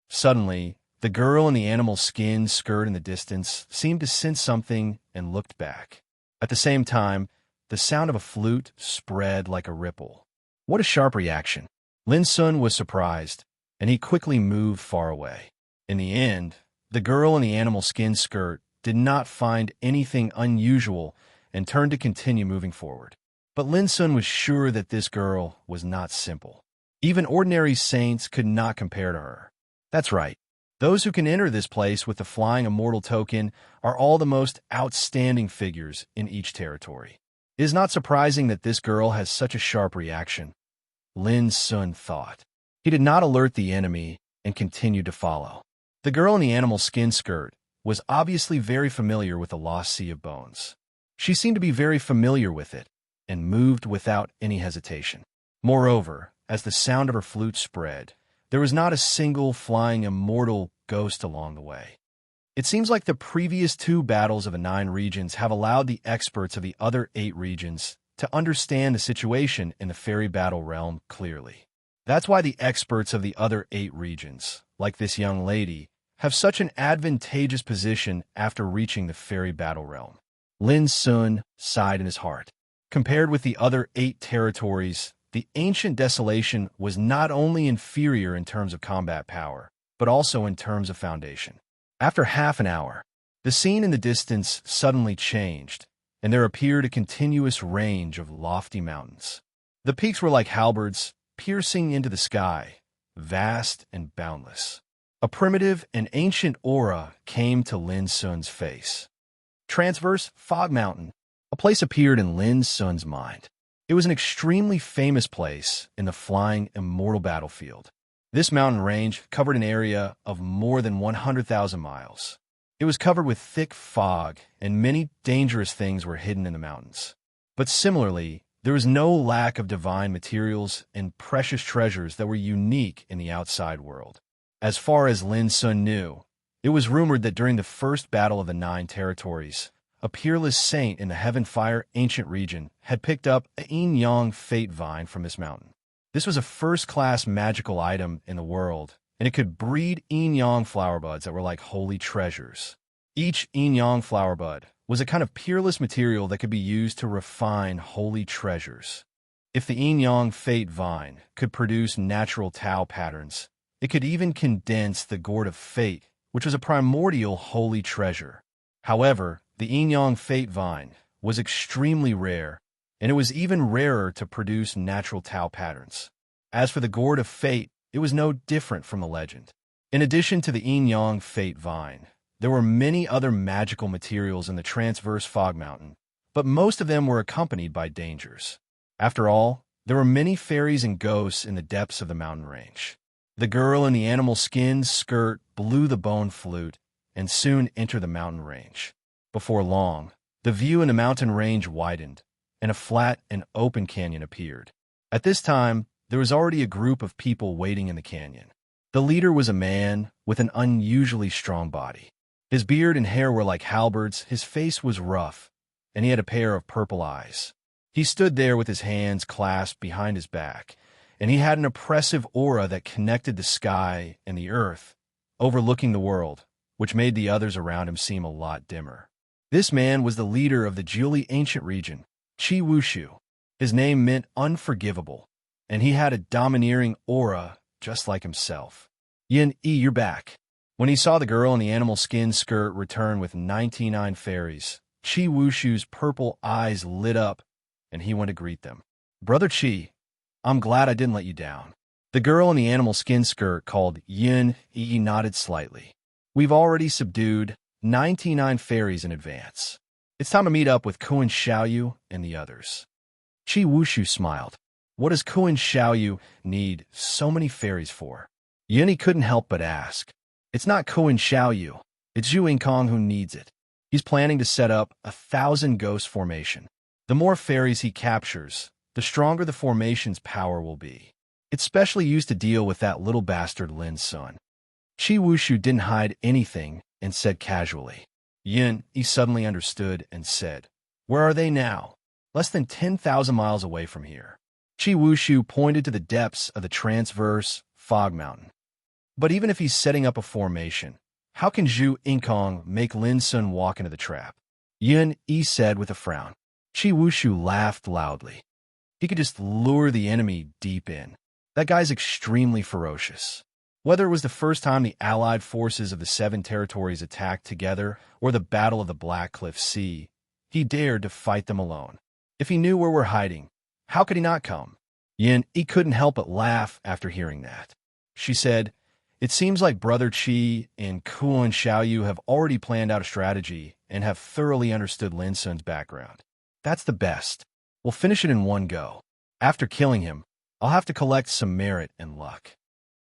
Suddenly, the girl in the animal skin skirt in the distance seemed to sense something and looked back. At the same time, the sound of a flute spread like a ripple. What a sharp reaction! Lin Sun was surprised, and he quickly moved far away. In the end, the girl in the animal skin skirt did not find anything unusual and turned to continue moving forward. But Lin Sun was sure that this girl was not simple. Even ordinary saints could not compare to her. That's right. Those who can enter this place with the flying immortal token are all the most outstanding figures in each territory. It is not surprising that this girl has such a sharp reaction, Lin Sun thought. He did not alert the enemy and continued to follow. The girl in the animal skin skirt was obviously very familiar with the lost sea of bones. She seemed to be very familiar with it and moved without any hesitation. Moreover, as the sound of her flute spread, there was not a single flying immortal ghost along the way. It seems like the previous 2 battles of the 9 regions have allowed the experts of the other 8 regions to understand the situation in the fairy battle realm clearly. That's why the experts of the other 8 regions, like this young lady, have such an advantageous position after reaching the fairy battle realm. Lin Sun sighed in his heart. Compared with the other 8 territories, the ancient desolation was not only inferior in terms of combat power, but also in terms of foundation. After half an hour, the scene in the distance suddenly changed, and there appeared a continuous range of lofty mountains. The peaks were like halberds, piercing into the sky, vast and boundless. A primitive and ancient aura came to Lin Sun's face. Transverse Fog Mountain. A place appeared in Lin Sun's mind. It was an extremely famous place in the flying immortal battlefield. This mountain range covered an area of more than 100,000 miles. It was covered with thick fog, and many dangerous things were hidden in the mountains. But similarly, there was no lack of divine materials and precious treasures that were unique in the outside world. As far as Lin Sun knew, it was rumored that during the first battle of the 9 territories, a peerless saint in the Heaven Fire ancient region had picked up a yin-yang fate vine from this mountain. This was a first-class magical item in the world, and it could breed yin-yang flower buds that were like holy treasures. Each yin-yang flower bud was a kind of peerless material that could be used to refine holy treasures. If the yin-yang fate vine could produce natural Tao patterns, it could even condense the gourd of fate, which was a primordial holy treasure. However, the yin-yang fate vine was extremely rare, and it was even rarer to produce natural Tao patterns. As for the gourd of fate, it was no different from the legend. In addition to the yin-yang fate vine, there were many other magical materials in the transverse Fog Mountain, but most of them were accompanied by dangers. After all, there were many fairies and ghosts in the depths of the mountain range. The girl in the animal skin skirt blew the bone flute and soon entered the mountain range. Before long, the view in the mountain range widened, and a flat and open canyon appeared. At this time, there was already a group of people waiting in the canyon. The leader was a man with an unusually strong body. His beard and hair were like halberds, his face was rough, and he had a pair of purple eyes. He stood there with his hands clasped behind his back, and he had an oppressive aura that connected the sky and the earth, overlooking the world, which made the others around him seem a lot dimmer. This man was the leader of the Jiuli ancient region, Qi Wushu. His name meant unforgivable, and he had a domineering aura just like himself. Yin-Yi, you're back. When he saw the girl in the animal skin skirt return with 99 fairies, Qi Wushu's purple eyes lit up, and he went to greet them. Brother Qi, I'm glad I didn't let you down. The girl in the animal skin skirt called Yin-Yi nodded slightly. We've already subdued 99 fairies in advance. It's time to meet up with Kuan Xiaoyu and the others. Qi Wushu smiled. What does Kuan Xiaoyu need so many fairies for? Yin couldn't help but ask. It's not Kuan Xiaoyu. It's Zhu Yingkong who needs it. He's planning to set up 1,000 ghost formation. The more fairies he captures, the stronger the formation's power will be. It's specially used to deal with that little bastard Lin Sun. Qi Wushu didn't hide anything and said casually. Yin, he suddenly understood and said, Where are they now? Less than 10,000 miles away from here. Qi Wushu pointed to the depths of the transverse Fog Mountain. But even if he's setting up a formation, how can Zhu Yingkong make Lin Sun walk into the trap? Yin Yi said with a frown. Qi Wushu laughed loudly. He could just lure the enemy deep in. That guy's extremely ferocious. Whether it was the first time the allied forces of the 7 territories attacked together or the Battle of the Black Cliff Sea, he dared to fight them alone. If he knew where we're hiding, how could he not come? Yin Yi couldn't help but laugh after hearing that. She said, It seems like Brother Qi and Kuan Xiaoyu have already planned out a strategy and have thoroughly understood Lin Sun's background. That's the best. We'll finish it in one go. After killing him, I'll have to collect some merit and luck.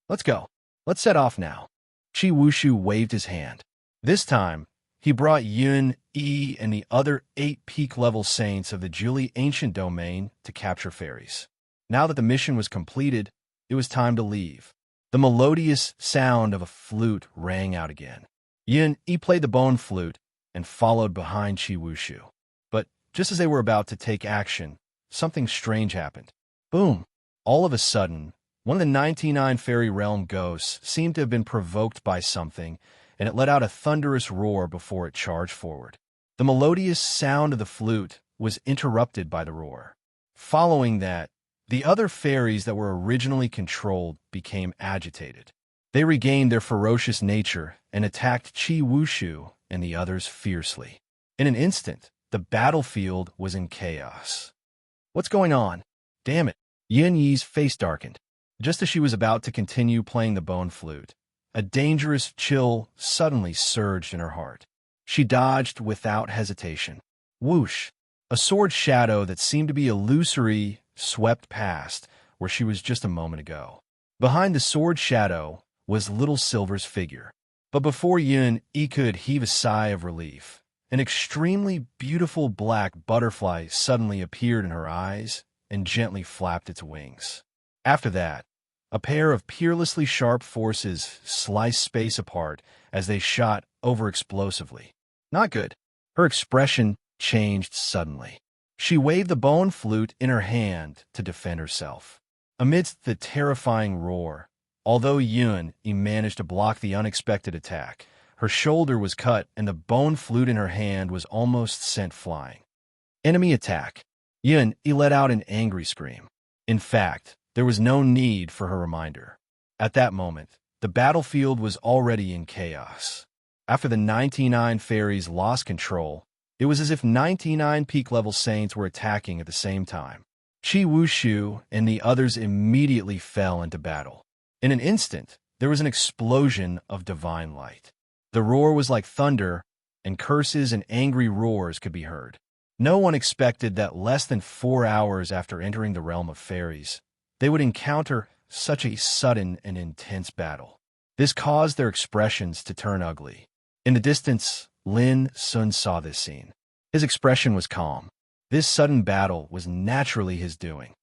Let's go. Let's set off now. Qi Wushu waved his hand. This time, he brought Yun, Yi, and the other 8 peak-level saints of the Jiuli ancient domain to capture fairies. Now that the mission was completed, it was time to leave. The melodious sound of a flute rang out again. Yun Yi played the bone flute and followed behind Qi Wushu. But just as they were about to take action, something strange happened. Boom! All of a sudden, one of the 99 fairy realm ghosts seemed to have been provoked by something, and it let out a thunderous roar before it charged forward. The melodious sound of the flute was interrupted by the roar. Following that, the other fairies that were originally controlled became agitated. They regained their ferocious nature and attacked Qi Wushu and the others fiercely. In an instant, the battlefield was in chaos. What's going on? Damn it! Yin Yi's face darkened. Just as she was about to continue playing the bone flute, a dangerous chill suddenly surged in her heart. She dodged without hesitation. Whoosh! A sword shadow that seemed to be illusory swept past where she was just a moment ago. Behind the sword shadow was Little Silver's figure. But before Yun-E could heave a sigh of relief, an extremely beautiful black butterfly suddenly appeared in her eyes and gently flapped its wings. After that, a pair of peerlessly sharp forces sliced space apart as they shot over explosively. Not good. Her expression changed suddenly. She waved the bone flute in her hand to defend herself. Amidst the terrifying roar, although Yun-E managed to block the unexpected attack, her shoulder was cut and the bone flute in her hand was almost sent flying. Enemy attack. Yun-E let out an angry scream. In fact, there was no need for her reminder. At that moment, the battlefield was already in chaos. After the 99 fairies lost control, it was as if 99 peak-level saints were attacking at the same time. Qi Wushu and the others immediately fell into battle. In an instant, there was an explosion of divine light. The roar was like thunder, and curses and angry roars could be heard. No one expected that less than 4 hours after entering the realm of fairies, they would encounter such a sudden and intense battle. This caused their expressions to turn ugly. In the distance, Lin Sun saw this scene. His expression was calm. This sudden battle was naturally his doing.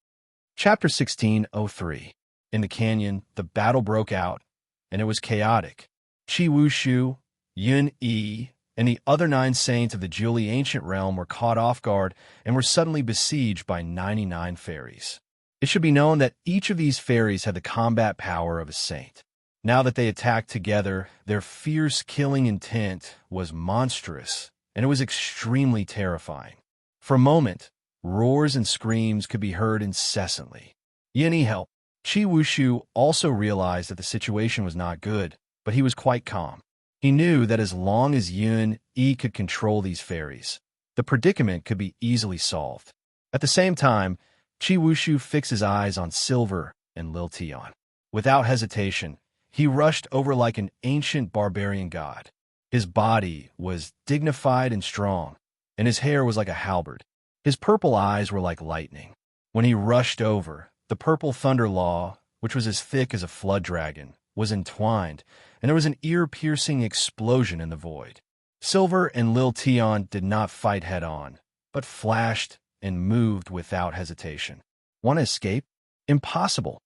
Chapter 16:03. In the canyon, the battle broke out, and it was chaotic. Qi Wushu, Yun-E, and the other 9 saints of the Julie Ancient Realm were caught off guard and were suddenly besieged by 99 fairies. It should be known that each of these fairies had the combat power of a saint. Now that they attacked together, their fierce killing intent was monstrous, and it was extremely terrifying. For a moment, roars and screams could be heard incessantly. Yun-E helped. Qi Wushu also realized that the situation was not good, but he was quite calm. He knew that as long as Yun-E could control these fairies, the predicament could be easily solved. At the same time, Qi Wushu fixed his eyes on Silver and Lil Tion. Without hesitation, he rushed over like an ancient barbarian god. His body was dignified and strong, and his hair was like a halberd. His purple eyes were like lightning. When he rushed over, the purple thunder law, which was as thick as a flood dragon, was entwined, and there was an ear-piercing explosion in the void. Silver and Lil Tion did not fight head-on, but flashed and moved without hesitation. Want to escape? Impossible.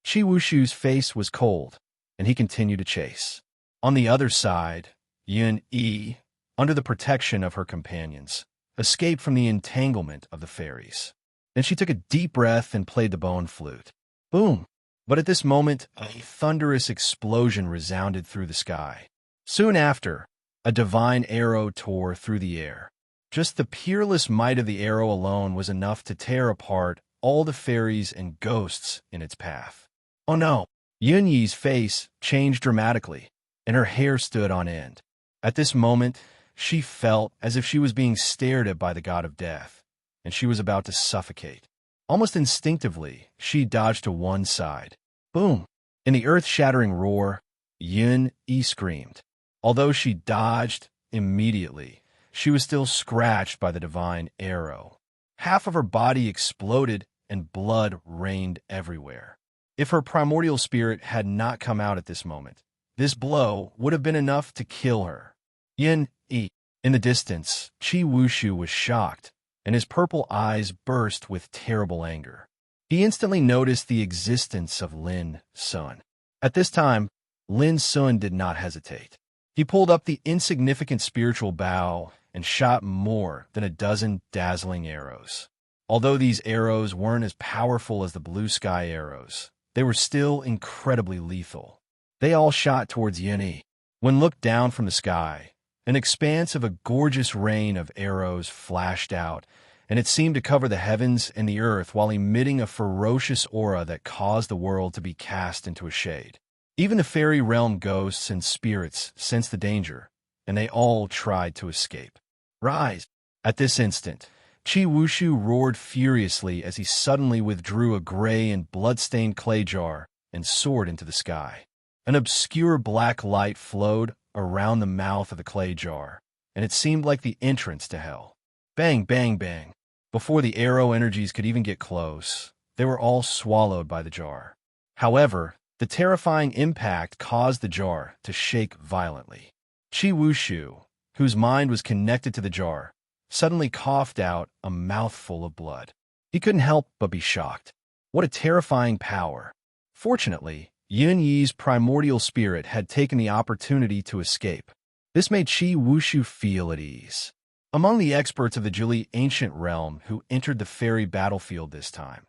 Qi Wushu's face was cold, and he continued to chase. On the other side, Yun-E, under the protection of her companions, escaped from the entanglement of the fairies. Then she took a deep breath and played the bone flute. Boom! But at this moment, a thunderous explosion resounded through the sky. Soon after, a divine arrow tore through the air. Just the peerless might of the arrow alone was enough to tear apart all the fairies and ghosts in its path. Oh no! Yun-Yi's face changed dramatically, and her hair stood on end. At this moment, she felt as if she was being stared at by the god of death, and she was about to suffocate. Almost instinctively, she dodged to one side. Boom! In the earth-shattering roar, Yun-E screamed. Although she dodged immediately, she was still scratched by the divine arrow. Half of her body exploded, and blood rained everywhere. If her primordial spirit had not come out at this moment, this blow would have been enough to kill her. Yun-E. In the distance, Qi Wushu was shocked, and his purple eyes burst with terrible anger. He instantly noticed the existence of Lin Sun. At this time, Lin Sun did not hesitate. He pulled up the insignificant spiritual bow and shot more than a dozen dazzling arrows. Although these arrows weren't as powerful as the blue sky arrows, they were still incredibly lethal. They all shot towards Yun-E. When looked down from the sky, an expanse of a gorgeous rain of arrows flashed out, and it seemed to cover the heavens and the earth while emitting a ferocious aura that caused the world to be cast into a shade. Even the fairy realm ghosts and spirits sensed the danger, and they all tried to escape. Rise! At this instant, Qi Wushu roared furiously as he suddenly withdrew a gray and blood-stained clay jar and soared into the sky. An obscure black light flowed around the mouth of the clay jar, and it seemed like the entrance to hell. Bang, bang, bang. Before the arrow energies could even get close, they were all swallowed by the jar. However, the terrifying impact caused the jar to shake violently. Chi Wushu, whose mind was connected to the jar, suddenly coughed out a mouthful of blood. He couldn't help but be shocked. What a terrifying power. Fortunately, Yun Yi's primordial spirit had taken the opportunity to escape. This made Chi Wushu feel at ease. Among the experts of the Julie ancient realm who entered the fairy battlefield this time,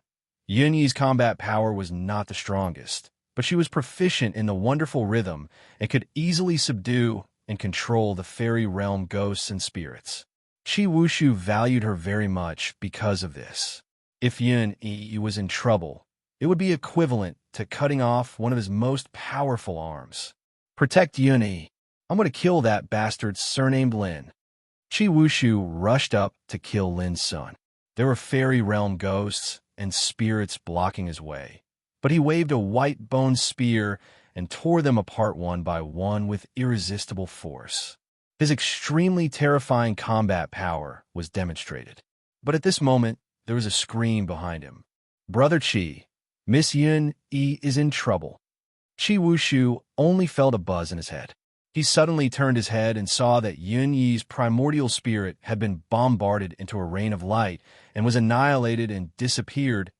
Yun Yi's combat power was not the strongest, but she was proficient in the wonderful rhythm and could easily subdue and control the fairy realm ghosts and spirits. Chi Wushu valued her very much because of this. If Yun Yi was in trouble, it would be equivalent to cutting off one of his most powerful arms. Protect Yun Yi. I'm going to kill that bastard surnamed Lin. Chi Wushu rushed up to kill Lin's son. There were fairy realm ghosts and spirits blocking his way, but he waved a white bone spear and tore them apart one by one with irresistible force. His extremely terrifying combat power was demonstrated. But at this moment, there was a scream behind him. Brother Chi, Miss Yun Yi is in trouble. Chi Wushu only felt a buzz in his head. He suddenly turned his head and saw that Yun Yi's primordial spirit had been bombarded into a rain of light and was annihilated and disappeared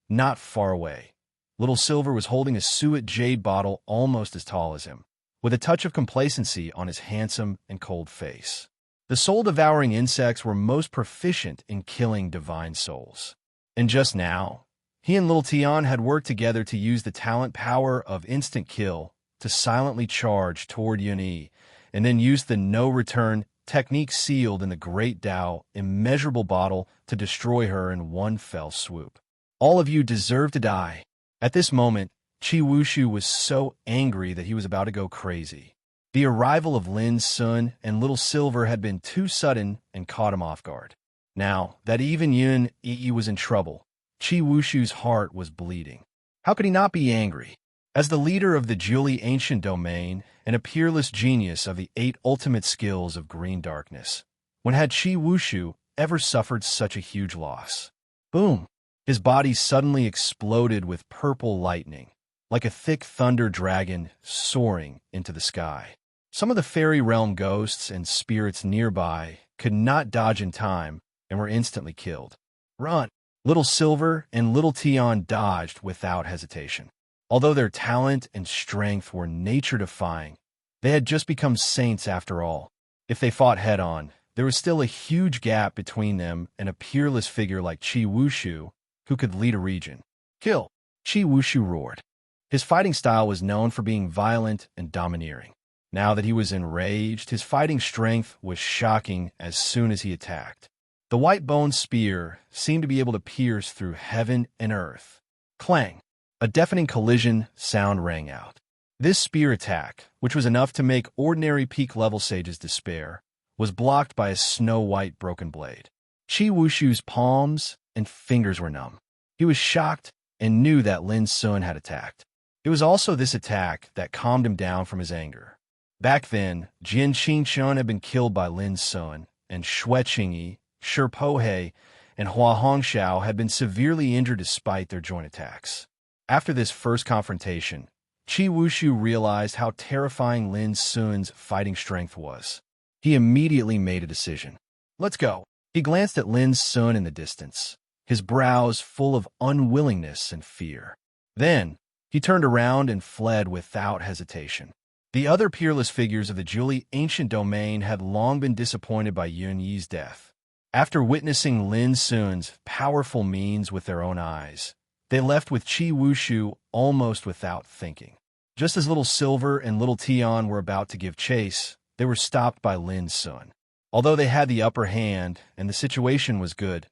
not far away. Little Silver was holding a suet jade bottle almost as tall as him, with a touch of complacency on his handsome and cold face. The soul-devouring insects were most proficient in killing divine souls. And just now, he and Little Tian had worked together to use the talent power of instant kill to silently charge toward Yun Yi, and then use the no-return technique sealed in the Great Tao immeasurable bottle to destroy her in one fell swoop. All of you deserve to die. At this moment, Chi Wushu was so angry that he was about to go crazy. The arrival of Lin's son and Little Silver had been too sudden and caught him off guard. Now that even Yun Yi was in trouble, Chi Wushu's heart was bleeding. How could he not be angry? As the leader of the Julie ancient domain and a peerless genius of the 8 ultimate skills of green darkness, when had Chi Wushu ever suffered such a huge loss? Boom! His body suddenly exploded with purple lightning, like a thick thunder dragon soaring into the sky. Some of the fairy realm ghosts and spirits nearby could not dodge in time and were instantly killed. Run! Little Silver and Little Tian dodged without hesitation. Although their talent and strength were nature-defying, they had just become saints after all. If they fought head-on, there was still a huge gap between them and a peerless figure like Chi Wushu, who could lead a region. Kill! Chi Wushu roared. His fighting style was known for being violent and domineering. Now that he was enraged, his fighting strength was shocking as soon as he attacked. The white bone spear seemed to be able to pierce through heaven and earth. Clang! A deafening collision sound rang out. This spear attack, which was enough to make ordinary peak-level sages despair, was blocked by a snow-white broken blade. Chi Wushu's palms and fingers were numb. He was shocked and knew that Lin's son had attacked. It was also this attack that calmed him down from his anger. Back then, Jin Qingchun had been killed by Lin's son, and Xue Qingyi, Shi Pohe, and Hua Hongxiao had been severely injured despite their joint attacks. After this first confrontation, Chi Wushu realized how terrifying Lin's son's fighting strength was. He immediately made a decision. Let's go. He glanced at Lin's son in the distance, his brows full of unwillingness and fear. Then, he turned around and fled without hesitation. The other peerless figures of the Julie ancient domain had long been disappointed by Yun Yi's death. After witnessing Lin Sun's powerful means with their own eyes, they left with Chi Wushu almost without thinking. Just as Little Silver and Little Tian were about to give chase, they were stopped by Lin Sun. Although they had the upper hand and the situation was good,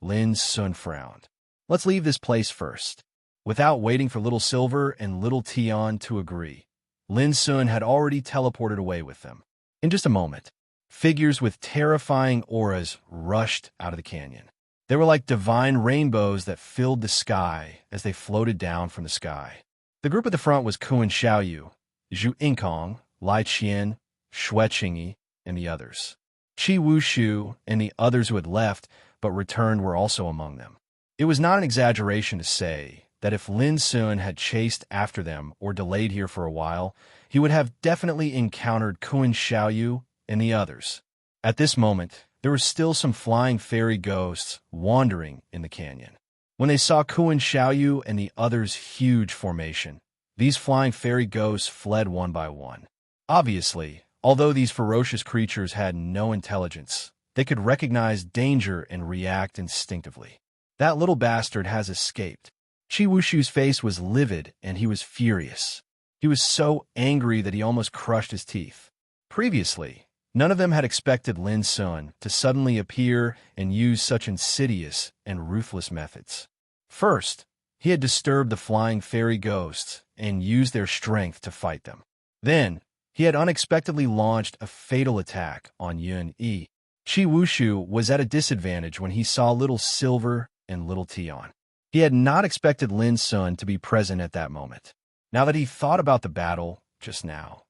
Lin Sun frowned. Let's leave this place first. Without waiting for Little Silver and Little Tian to agree, Lin Sun had already teleported away with them. In just a moment, figures with terrifying auras rushed out of the canyon. They were like divine rainbows that filled the sky as they floated down from the sky. The group at the front was Kuan Xiaoyu, Zhu Inkong, Lai Qian, Xue Qingyi, and the others. Qi Wushu and the others who had left but returned were also among them. It was not an exaggeration to say that if Lin Sun had chased after them or delayed here for a while, he would have definitely encountered Kuan Xiaoyu and the others. At this moment, there were still some flying fairy ghosts wandering in the canyon. When they saw Kuan Xiaoyu and the others' huge formation, these flying fairy ghosts fled one by one. Obviously, although these ferocious creatures had no intelligence, they could recognize danger and react instinctively. That little bastard has escaped. Qi Wushu's face was livid and he was furious. He was so angry that he almost crushed his teeth. Previously, none of them had expected Lin Sun to suddenly appear and use such insidious and ruthless methods. First, he had disturbed the flying fairy ghosts and used their strength to fight them. Then, he had unexpectedly launched a fatal attack on Yun Yi. Qi Wushu was at a disadvantage when he saw little Silver and little Tian. He had not expected Lin Sun to be present at that moment. Now that he thought about the battle just now,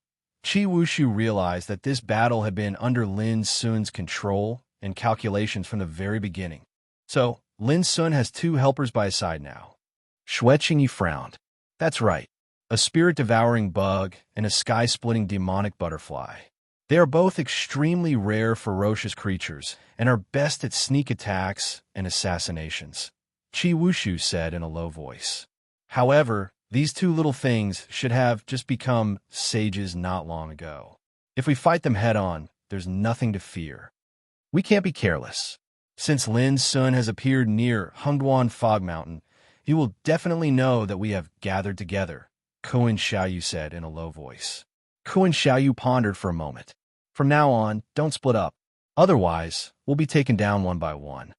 Qi Wushu realized that this battle had been under Lin Sun's control and calculations from the very beginning. So, Lin Sun has two helpers by his side now. Xue Qingyi frowned. That's right, a spirit-devouring bug and a sky-splitting demonic butterfly. They are both extremely rare, ferocious creatures and are best at sneak attacks and assassinations, Qi Wushu said in a low voice. However, these two little things should have just become sages not long ago. If we fight them head-on, there's nothing to fear. We can't be careless. Since Lin Sun has appeared near Hengduan Fog Mountain, he will definitely know that we have gathered together, Kuan Xiaoyu said in a low voice. Kuan Xiaoyu pondered for a moment. From now on, don't split up. Otherwise, we'll be taken down one by one.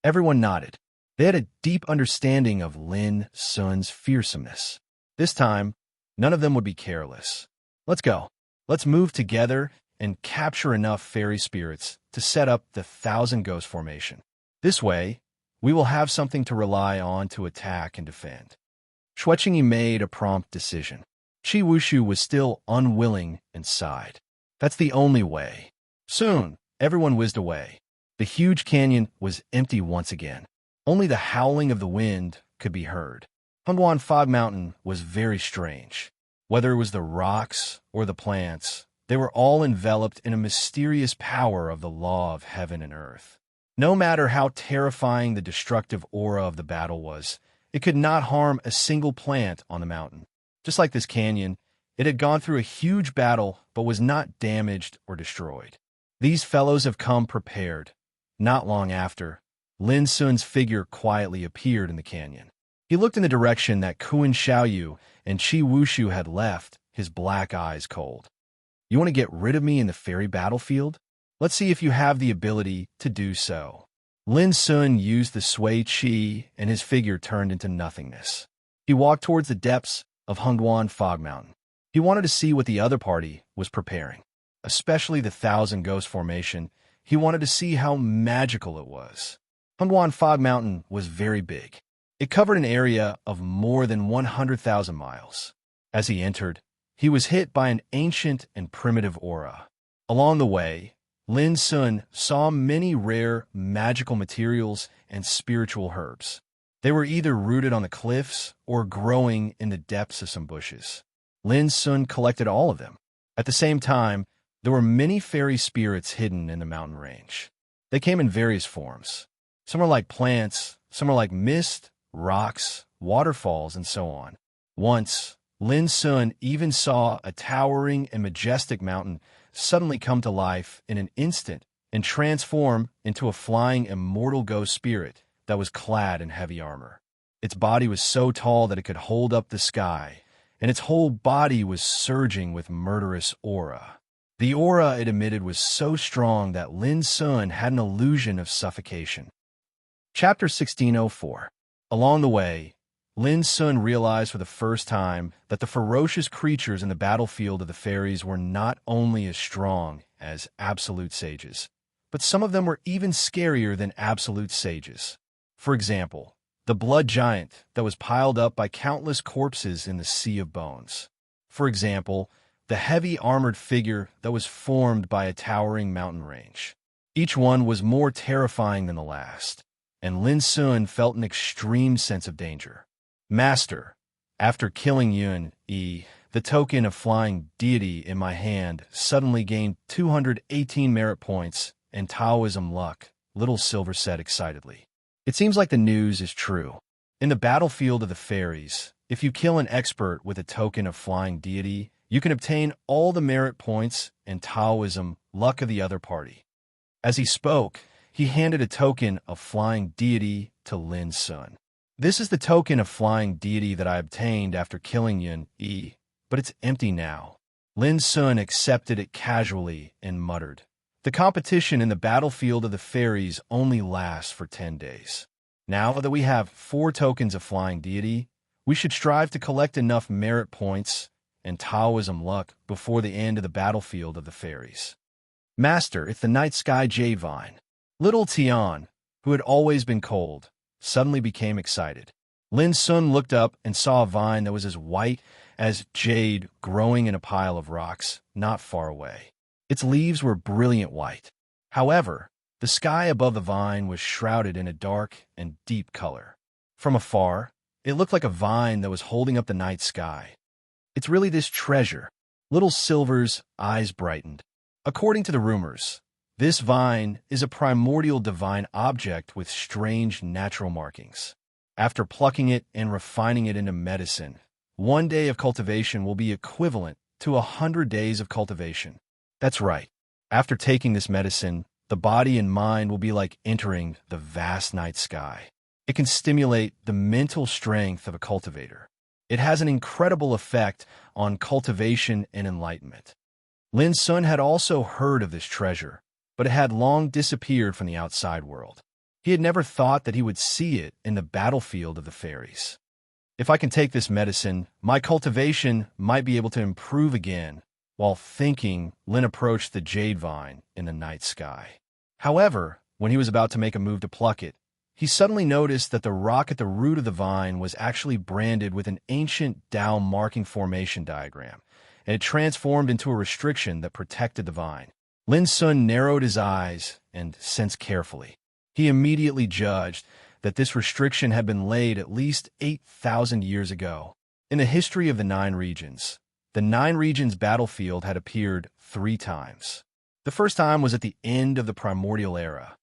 Everyone nodded. They had a deep understanding of Lin Sun's fearsomeness. This time, none of them would be careless. Let's go. Let's move together and capture enough fairy spirits to set up the 1,000 Ghost Formation. This way, we will have something to rely on to attack and defend. Xue Qingyi made a prompt decision. Qi Wushu was still unwilling and sighed. That's the only way. Soon, everyone whizzed away. The huge canyon was empty once again. Only the howling of the wind could be heard. Hengduan Fog Mountain was very strange. Whether it was the rocks or the plants, they were all enveloped in a mysterious power of the law of heaven and earth. No matter how terrifying the destructive aura of the battle was, it could not harm a single plant on the mountain. Just like this canyon, it had gone through a huge battle but was not damaged or destroyed. These fellows have come prepared. Not long after, Lin Sun's figure quietly appeared in the canyon. He looked in the direction that Kuan Xiaoyu and Qi Wushu had left, his black eyes cold. You want to get rid of me in the fairy battlefield? Let's see if you have the ability to do so. Lin Sun used the Sui Qi and his figure turned into nothingness. He walked towards the depths of Hengduan Fog Mountain. He wanted to see what the other party was preparing, especially the 1,000 Ghost Formation. He wanted to see how magical it was. Hengduan Fog Mountain was very big. It covered an area of more than 100,000 miles. As he entered, he was hit by an ancient and primitive aura. Along the way, Lin Sun saw many rare magical materials and spiritual herbs. They were either rooted on the cliffs or growing in the depths of some bushes. Lin Sun collected all of them. At the same time, there were many fairy spirits hidden in the mountain range. They came in various forms. Some are like plants, some are like mist, rocks, waterfalls, and so on. Once, Lin Sun even saw a towering and majestic mountain suddenly come to life in an instant and transform into a flying immortal ghost spirit that was clad in heavy armor. Its body was so tall that it could hold up the sky, and its whole body was surging with murderous aura. The aura it emitted was so strong that Lin Sun had an illusion of suffocation. Chapter 1604. Along the way, Lin Sun realized for the first time that the ferocious creatures in the battlefield of the fairies were not only as strong as absolute sages, but some of them were even scarier than absolute sages. For example, the blood giant that was piled up by countless corpses in the sea of bones. For example, the heavy armored figure that was formed by a towering mountain range. Each one was more terrifying than the last, and Lin Sun felt an extreme sense of danger. Master, after killing Yun Yi, the token of flying deity in my hand suddenly gained 218 merit points and Taoism luck, Little Silver said excitedly. It seems like the news is true. In the battlefield of the fairies, if you kill an expert with a token of flying deity, you can obtain all the merit points and Taoism luck of the other party. As he spoke, he handed a token of flying deity to Lin Sun. This is the token of flying deity that I obtained after killing Yun Yi, but it's empty now. Lin Sun accepted it casually and muttered, "The competition in the battlefield of the fairies only lasts for 10 days. Now that we have 4 tokens of flying deity, we should strive to collect enough merit points and Taoism luck before the end of the battlefield of the fairies." Master, it's the night sky jade vine. Little Tian, who had always been cold, suddenly became excited. Lin Sun looked up and saw a vine that was as white as jade growing in a pile of rocks not far away. Its leaves were brilliant white. However, the sky above the vine was shrouded in a dark and deep color. From afar, it looked like a vine that was holding up the night sky. "It's really this treasure." Little Silver's eyes brightened. According to the rumors, this vine is a primordial divine object with strange natural markings. After plucking it and refining it into medicine, 1 day of cultivation will be equivalent to 100 days of cultivation. That's right. After taking this medicine, the body and mind will be like entering the vast night sky. It can stimulate the mental strength of a cultivator. It has an incredible effect on cultivation and enlightenment. Lin Sun had also heard of this treasure, but it had long disappeared from the outside world. He had never thought that he would see it in the battlefield of the fairies. "If I can take this medicine, my cultivation might be able to improve again." While thinking, Lin approached the jade vine in the night sky. However, when he was about to make a move to pluck it, he suddenly noticed that the rock at the root of the vine was actually branded with an ancient Tao marking formation diagram, and it transformed into a restriction that protected the vine. Lin Sun narrowed his eyes and sensed carefully. He immediately judged that this restriction had been laid at least 8,000 years ago. In the history of the 9 regions, the 9 regions battlefield had appeared 3 times. The first time was at the end of the primordial era.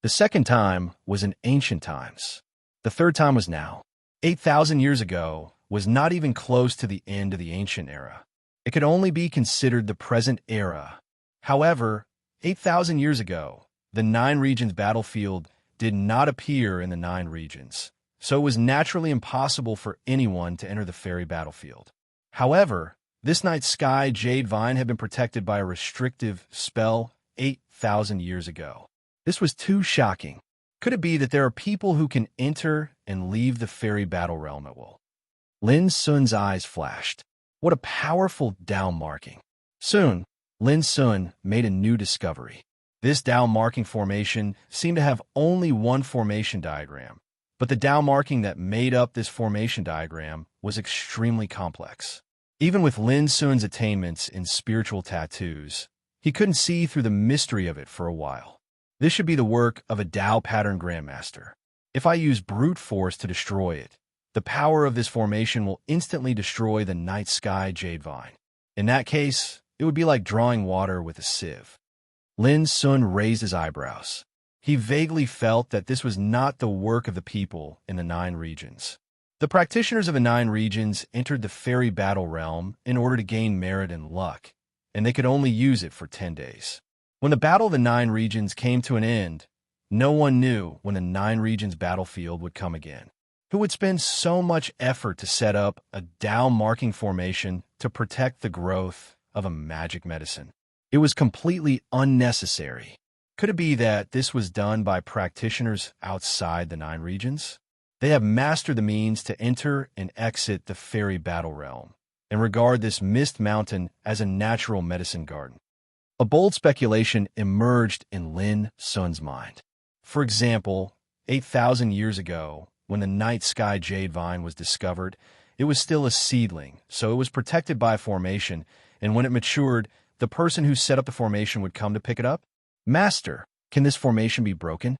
The second time was in ancient times. The third time was now. 8,000 years ago was not even close to the end of the ancient era. It could only be considered the present era. However, 8,000 years ago, the 9 regions battlefield did not appear in the 9 regions, so it was naturally impossible for anyone to enter the fairy battlefield. However, this night sky jade vine had been protected by a restrictive spell 8,000 years ago. This was too shocking. Could it be that there are people who can enter and leave the fairy battle realm at will? Lin Sun's eyes flashed. What a powerful Tao marking. Soon, Lin Sun made a new discovery. This Tao marking formation seemed to have only one formation diagram, but the Tao marking that made up this formation diagram was extremely complex. Even with Lin Sun's attainments in spiritual tattoos, he couldn't see through the mystery of it for a while. This should be the work of a Tao pattern grandmaster. If I use brute force to destroy it, the power of this formation will instantly destroy the night sky jade vine. In that case, it would be like drawing water with a sieve. Lin Sun raised his eyebrows. He vaguely felt that this was not the work of the people in the 9 regions. The practitioners of the 9 regions entered the fairy battle realm in order to gain merit and luck, and they could only use it for 10 days. When the battle of the 9 regions came to an end, no one knew when the 9 regions battlefield would come again. Who would spend so much effort to set up a Tao marking formation to protect the growth of a magic medicine? It was completely unnecessary. Could it be that this was done by practitioners outside the 9 regions? They have mastered the means to enter and exit the fairy battle realm, and regard this mist mountain as a natural medicine garden. A bold speculation emerged in Lin Sun's mind. For example, 8,000 years ago, when the night sky jade vine was discovered, it was still a seedling, so it was protected by a formation, and when it matured, the person who set up the formation would come to pick it up. Master, can this formation be broken?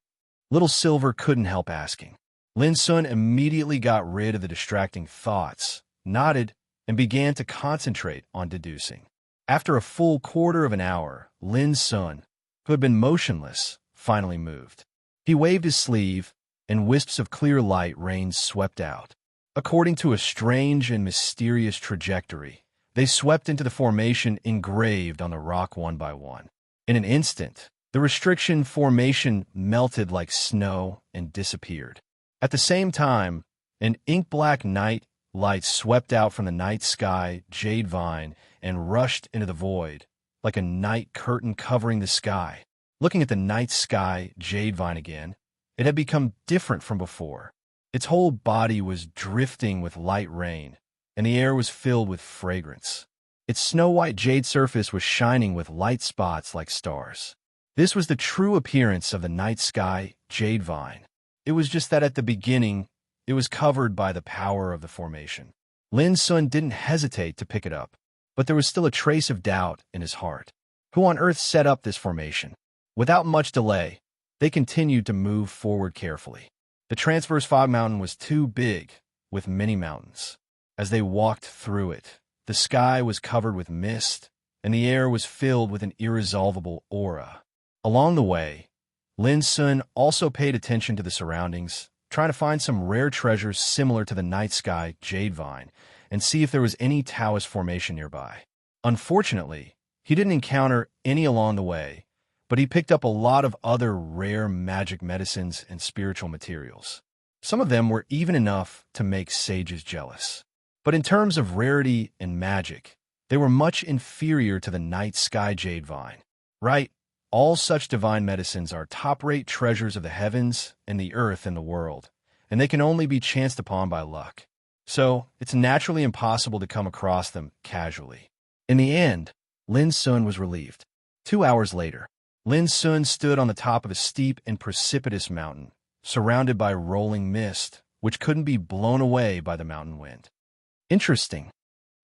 Little Silver couldn't help asking. Lin Sun immediately got rid of the distracting thoughts, nodded, and began to concentrate on deducing. After a full quarter of an hour, Lin Sun, who had been motionless, finally moved. He waved his sleeve, and wisps of clear light rain swept out. According to a strange and mysterious trajectory, they swept into the formation engraved on the rock one by one. In an instant, the restriction formation melted like snow and disappeared. At the same time, an ink-black night light swept out from the night sky jade vine and rushed into the void, like a night curtain covering the sky. Looking at the night sky jade vine again, it had become different from before. Its whole body was drifting with light rain, and the air was filled with fragrance. Its snow-white jade surface was shining with light spots like stars. This was the true appearance of the night sky jade vine. It was just that at the beginning, it was covered by the power of the formation. Lin Sun didn't hesitate to pick it up, but there was still a trace of doubt in his heart. Who on earth set up this formation? Without much delay, they continued to move forward carefully. The transverse fog mountain was too big, with many mountains. As they walked through it, the sky was covered with mist, and the air was filled with an irresolvable aura. Along the way, Lin Sun also paid attention to the surroundings, trying to find some rare treasures similar to the night sky jade vine, and see if there was any Taoist formation nearby. Unfortunately, he didn't encounter any along the way, but he picked up a lot of other rare magic medicines and spiritual materials. Some of them were even enough to make sages jealous. But in terms of rarity and magic, they were much inferior to the night sky jade vine. Right? All such divine medicines are top-rate treasures of the heavens and the earth and the world, and they can only be chanced upon by luck. So, it's naturally impossible to come across them casually. In the end, Lin Sun was relieved. 2 hours later, Lin Sun stood on the top of a steep and precipitous mountain, surrounded by rolling mist, which couldn't be blown away by the mountain wind. Interesting.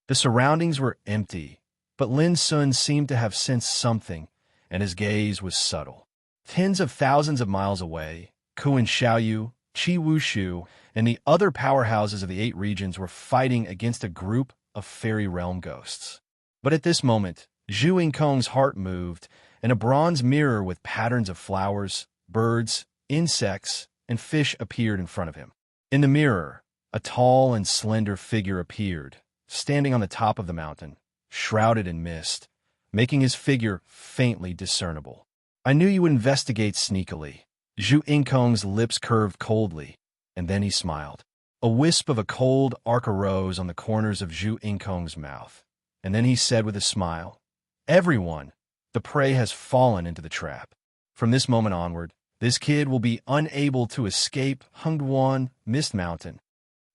The surroundings were empty, but Lin Sun seemed to have sensed something, and his gaze was subtle. Tens of thousands of miles away, Kuan Xiaoyu, Qi Wushu, and the other powerhouses of the 8 regions were fighting against a group of fairy realm ghosts. But at this moment, Zhu Yingkong's heart moved, and a bronze mirror with patterns of flowers, birds, insects, and fish appeared in front of him. In the mirror, a tall and slender figure appeared, standing on the top of the mountain, shrouded in mist, making his figure faintly discernible. I knew you would investigate sneakily. Zhu Yingkong's lips curved coldly, and then he smiled. A wisp of a cold arc arose on the corners of Zhu Yingkong's mouth, and then he said with a smile, "Everyone, the prey has fallen into the trap. From this moment onward, this kid will be unable to escape Hengduan Mist Mountain."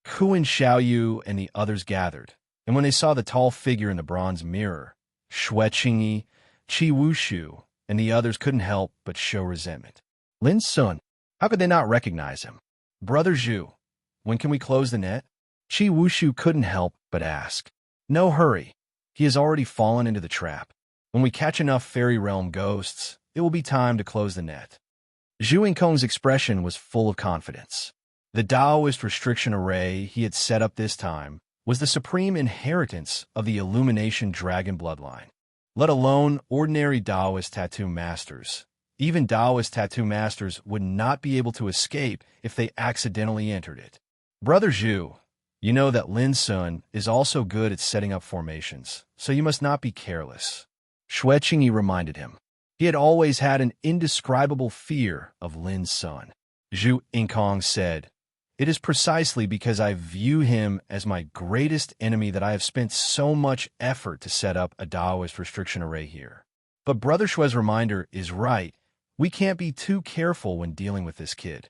Kuan Xiaoyu and the others gathered, and when they saw the tall figure in the bronze mirror, Xue Qingyi, Qi Wushu, and the others couldn't help but show resentment. Lin Sun, how could they not recognize him? Brother Zhu, when can we close the net? Qi Wushu couldn't help but ask. No hurry. He has already fallen into the trap. When we catch enough fairy realm ghosts, it will be time to close the net. Zhu Yingkong's expression was full of confidence. The Taoist restriction array he had set up this time was the supreme inheritance of the Illumination Dragon bloodline. Let alone ordinary Taoist tattoo masters. Even Taoist tattoo masters would not be able to escape if they accidentally entered it. Brother Zhu, you know that Lin Sun is also good at setting up formations, so you must not be careless. Xue Qingyi reminded him. He had always had an indescribable fear of Lin Sun. Zhu Yingkong said, "It is precisely because I view him as my greatest enemy that I have spent so much effort to set up a Taoist restriction array here." But Brother Xue's reminder is right. We can't be too careful when dealing with this kid.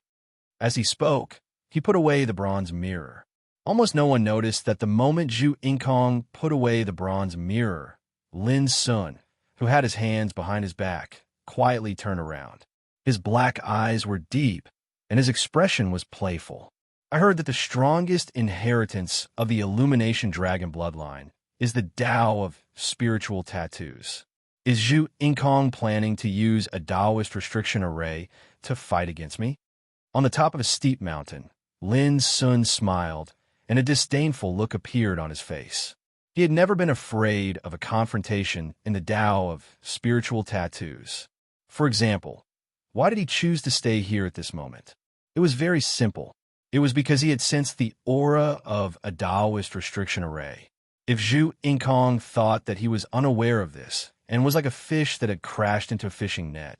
As he spoke, he put away the bronze mirror. Almost no one noticed that the moment Zhu Yingkong put away the bronze mirror, Lin Sun, who had his hands behind his back, quietly turned around. His black eyes were deep, and his expression was playful. I heard that the strongest inheritance of the Illumination Dragon bloodline is the Tao of spiritual tattoos. Is Zhu Inkong planning to use a Taoist restriction array to fight against me? On the top of a steep mountain, Lin Sun smiled, and a disdainful look appeared on his face. He had never been afraid of a confrontation in the Tao of spiritual tattoos. For example, why did he choose to stay here at this moment? It was very simple. It was because he had sensed the aura of a Taoist restriction array. If Zhu Inkong thought that he was unaware of this and was like a fish that had crashed into a fishing net,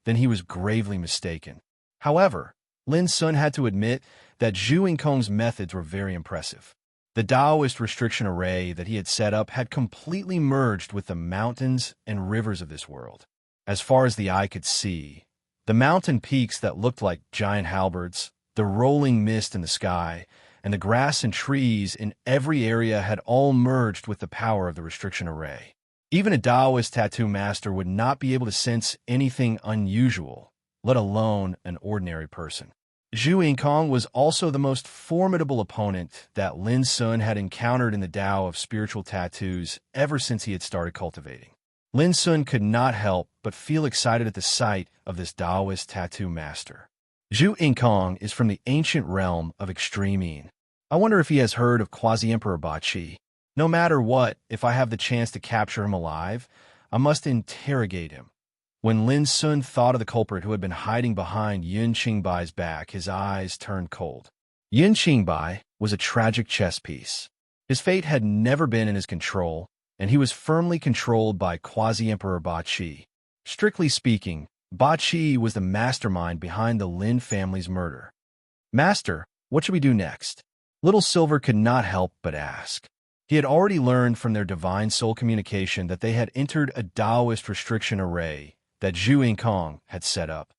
then he was gravely mistaken. However, Lin Sun had to admit that Zhu Inkong's methods were very impressive. The Taoist restriction array that he had set up had completely merged with the mountains and rivers of this world. As far as the eye could see, the mountain peaks that looked like giant halberds, the rolling mist in the sky, and the grass and trees in every area had all merged with the power of the restriction array. Even a Taoist tattoo master would not be able to sense anything unusual, let alone an ordinary person. Zhu Inkong was also the most formidable opponent that Lin Sun had encountered in the Tao of spiritual tattoos ever since he had started cultivating. Lin Sun could not help but feel excited at the sight of this Taoist tattoo master. Zhu Inkong is from the ancient realm of extreme Yin. I wonder if he has heard of Quasi-Emperor Ba Qi. No matter what, if I have the chance to capture him alive, I must interrogate him. When Lin Sun thought of the culprit who had been hiding behind Yun Qingbai's back, his eyes turned cold. Yun Qingbai was a tragic chess piece. His fate had never been in his control, and he was firmly controlled by Quasi-Emperor Ba Qi. Strictly speaking, Ba Qi was the mastermind behind the Lin family's murder. Master, what should we do next? Little Silver could not help but ask. He had already learned from their divine soul communication that they had entered a Taoist restriction array that Zhu Inkong had set up.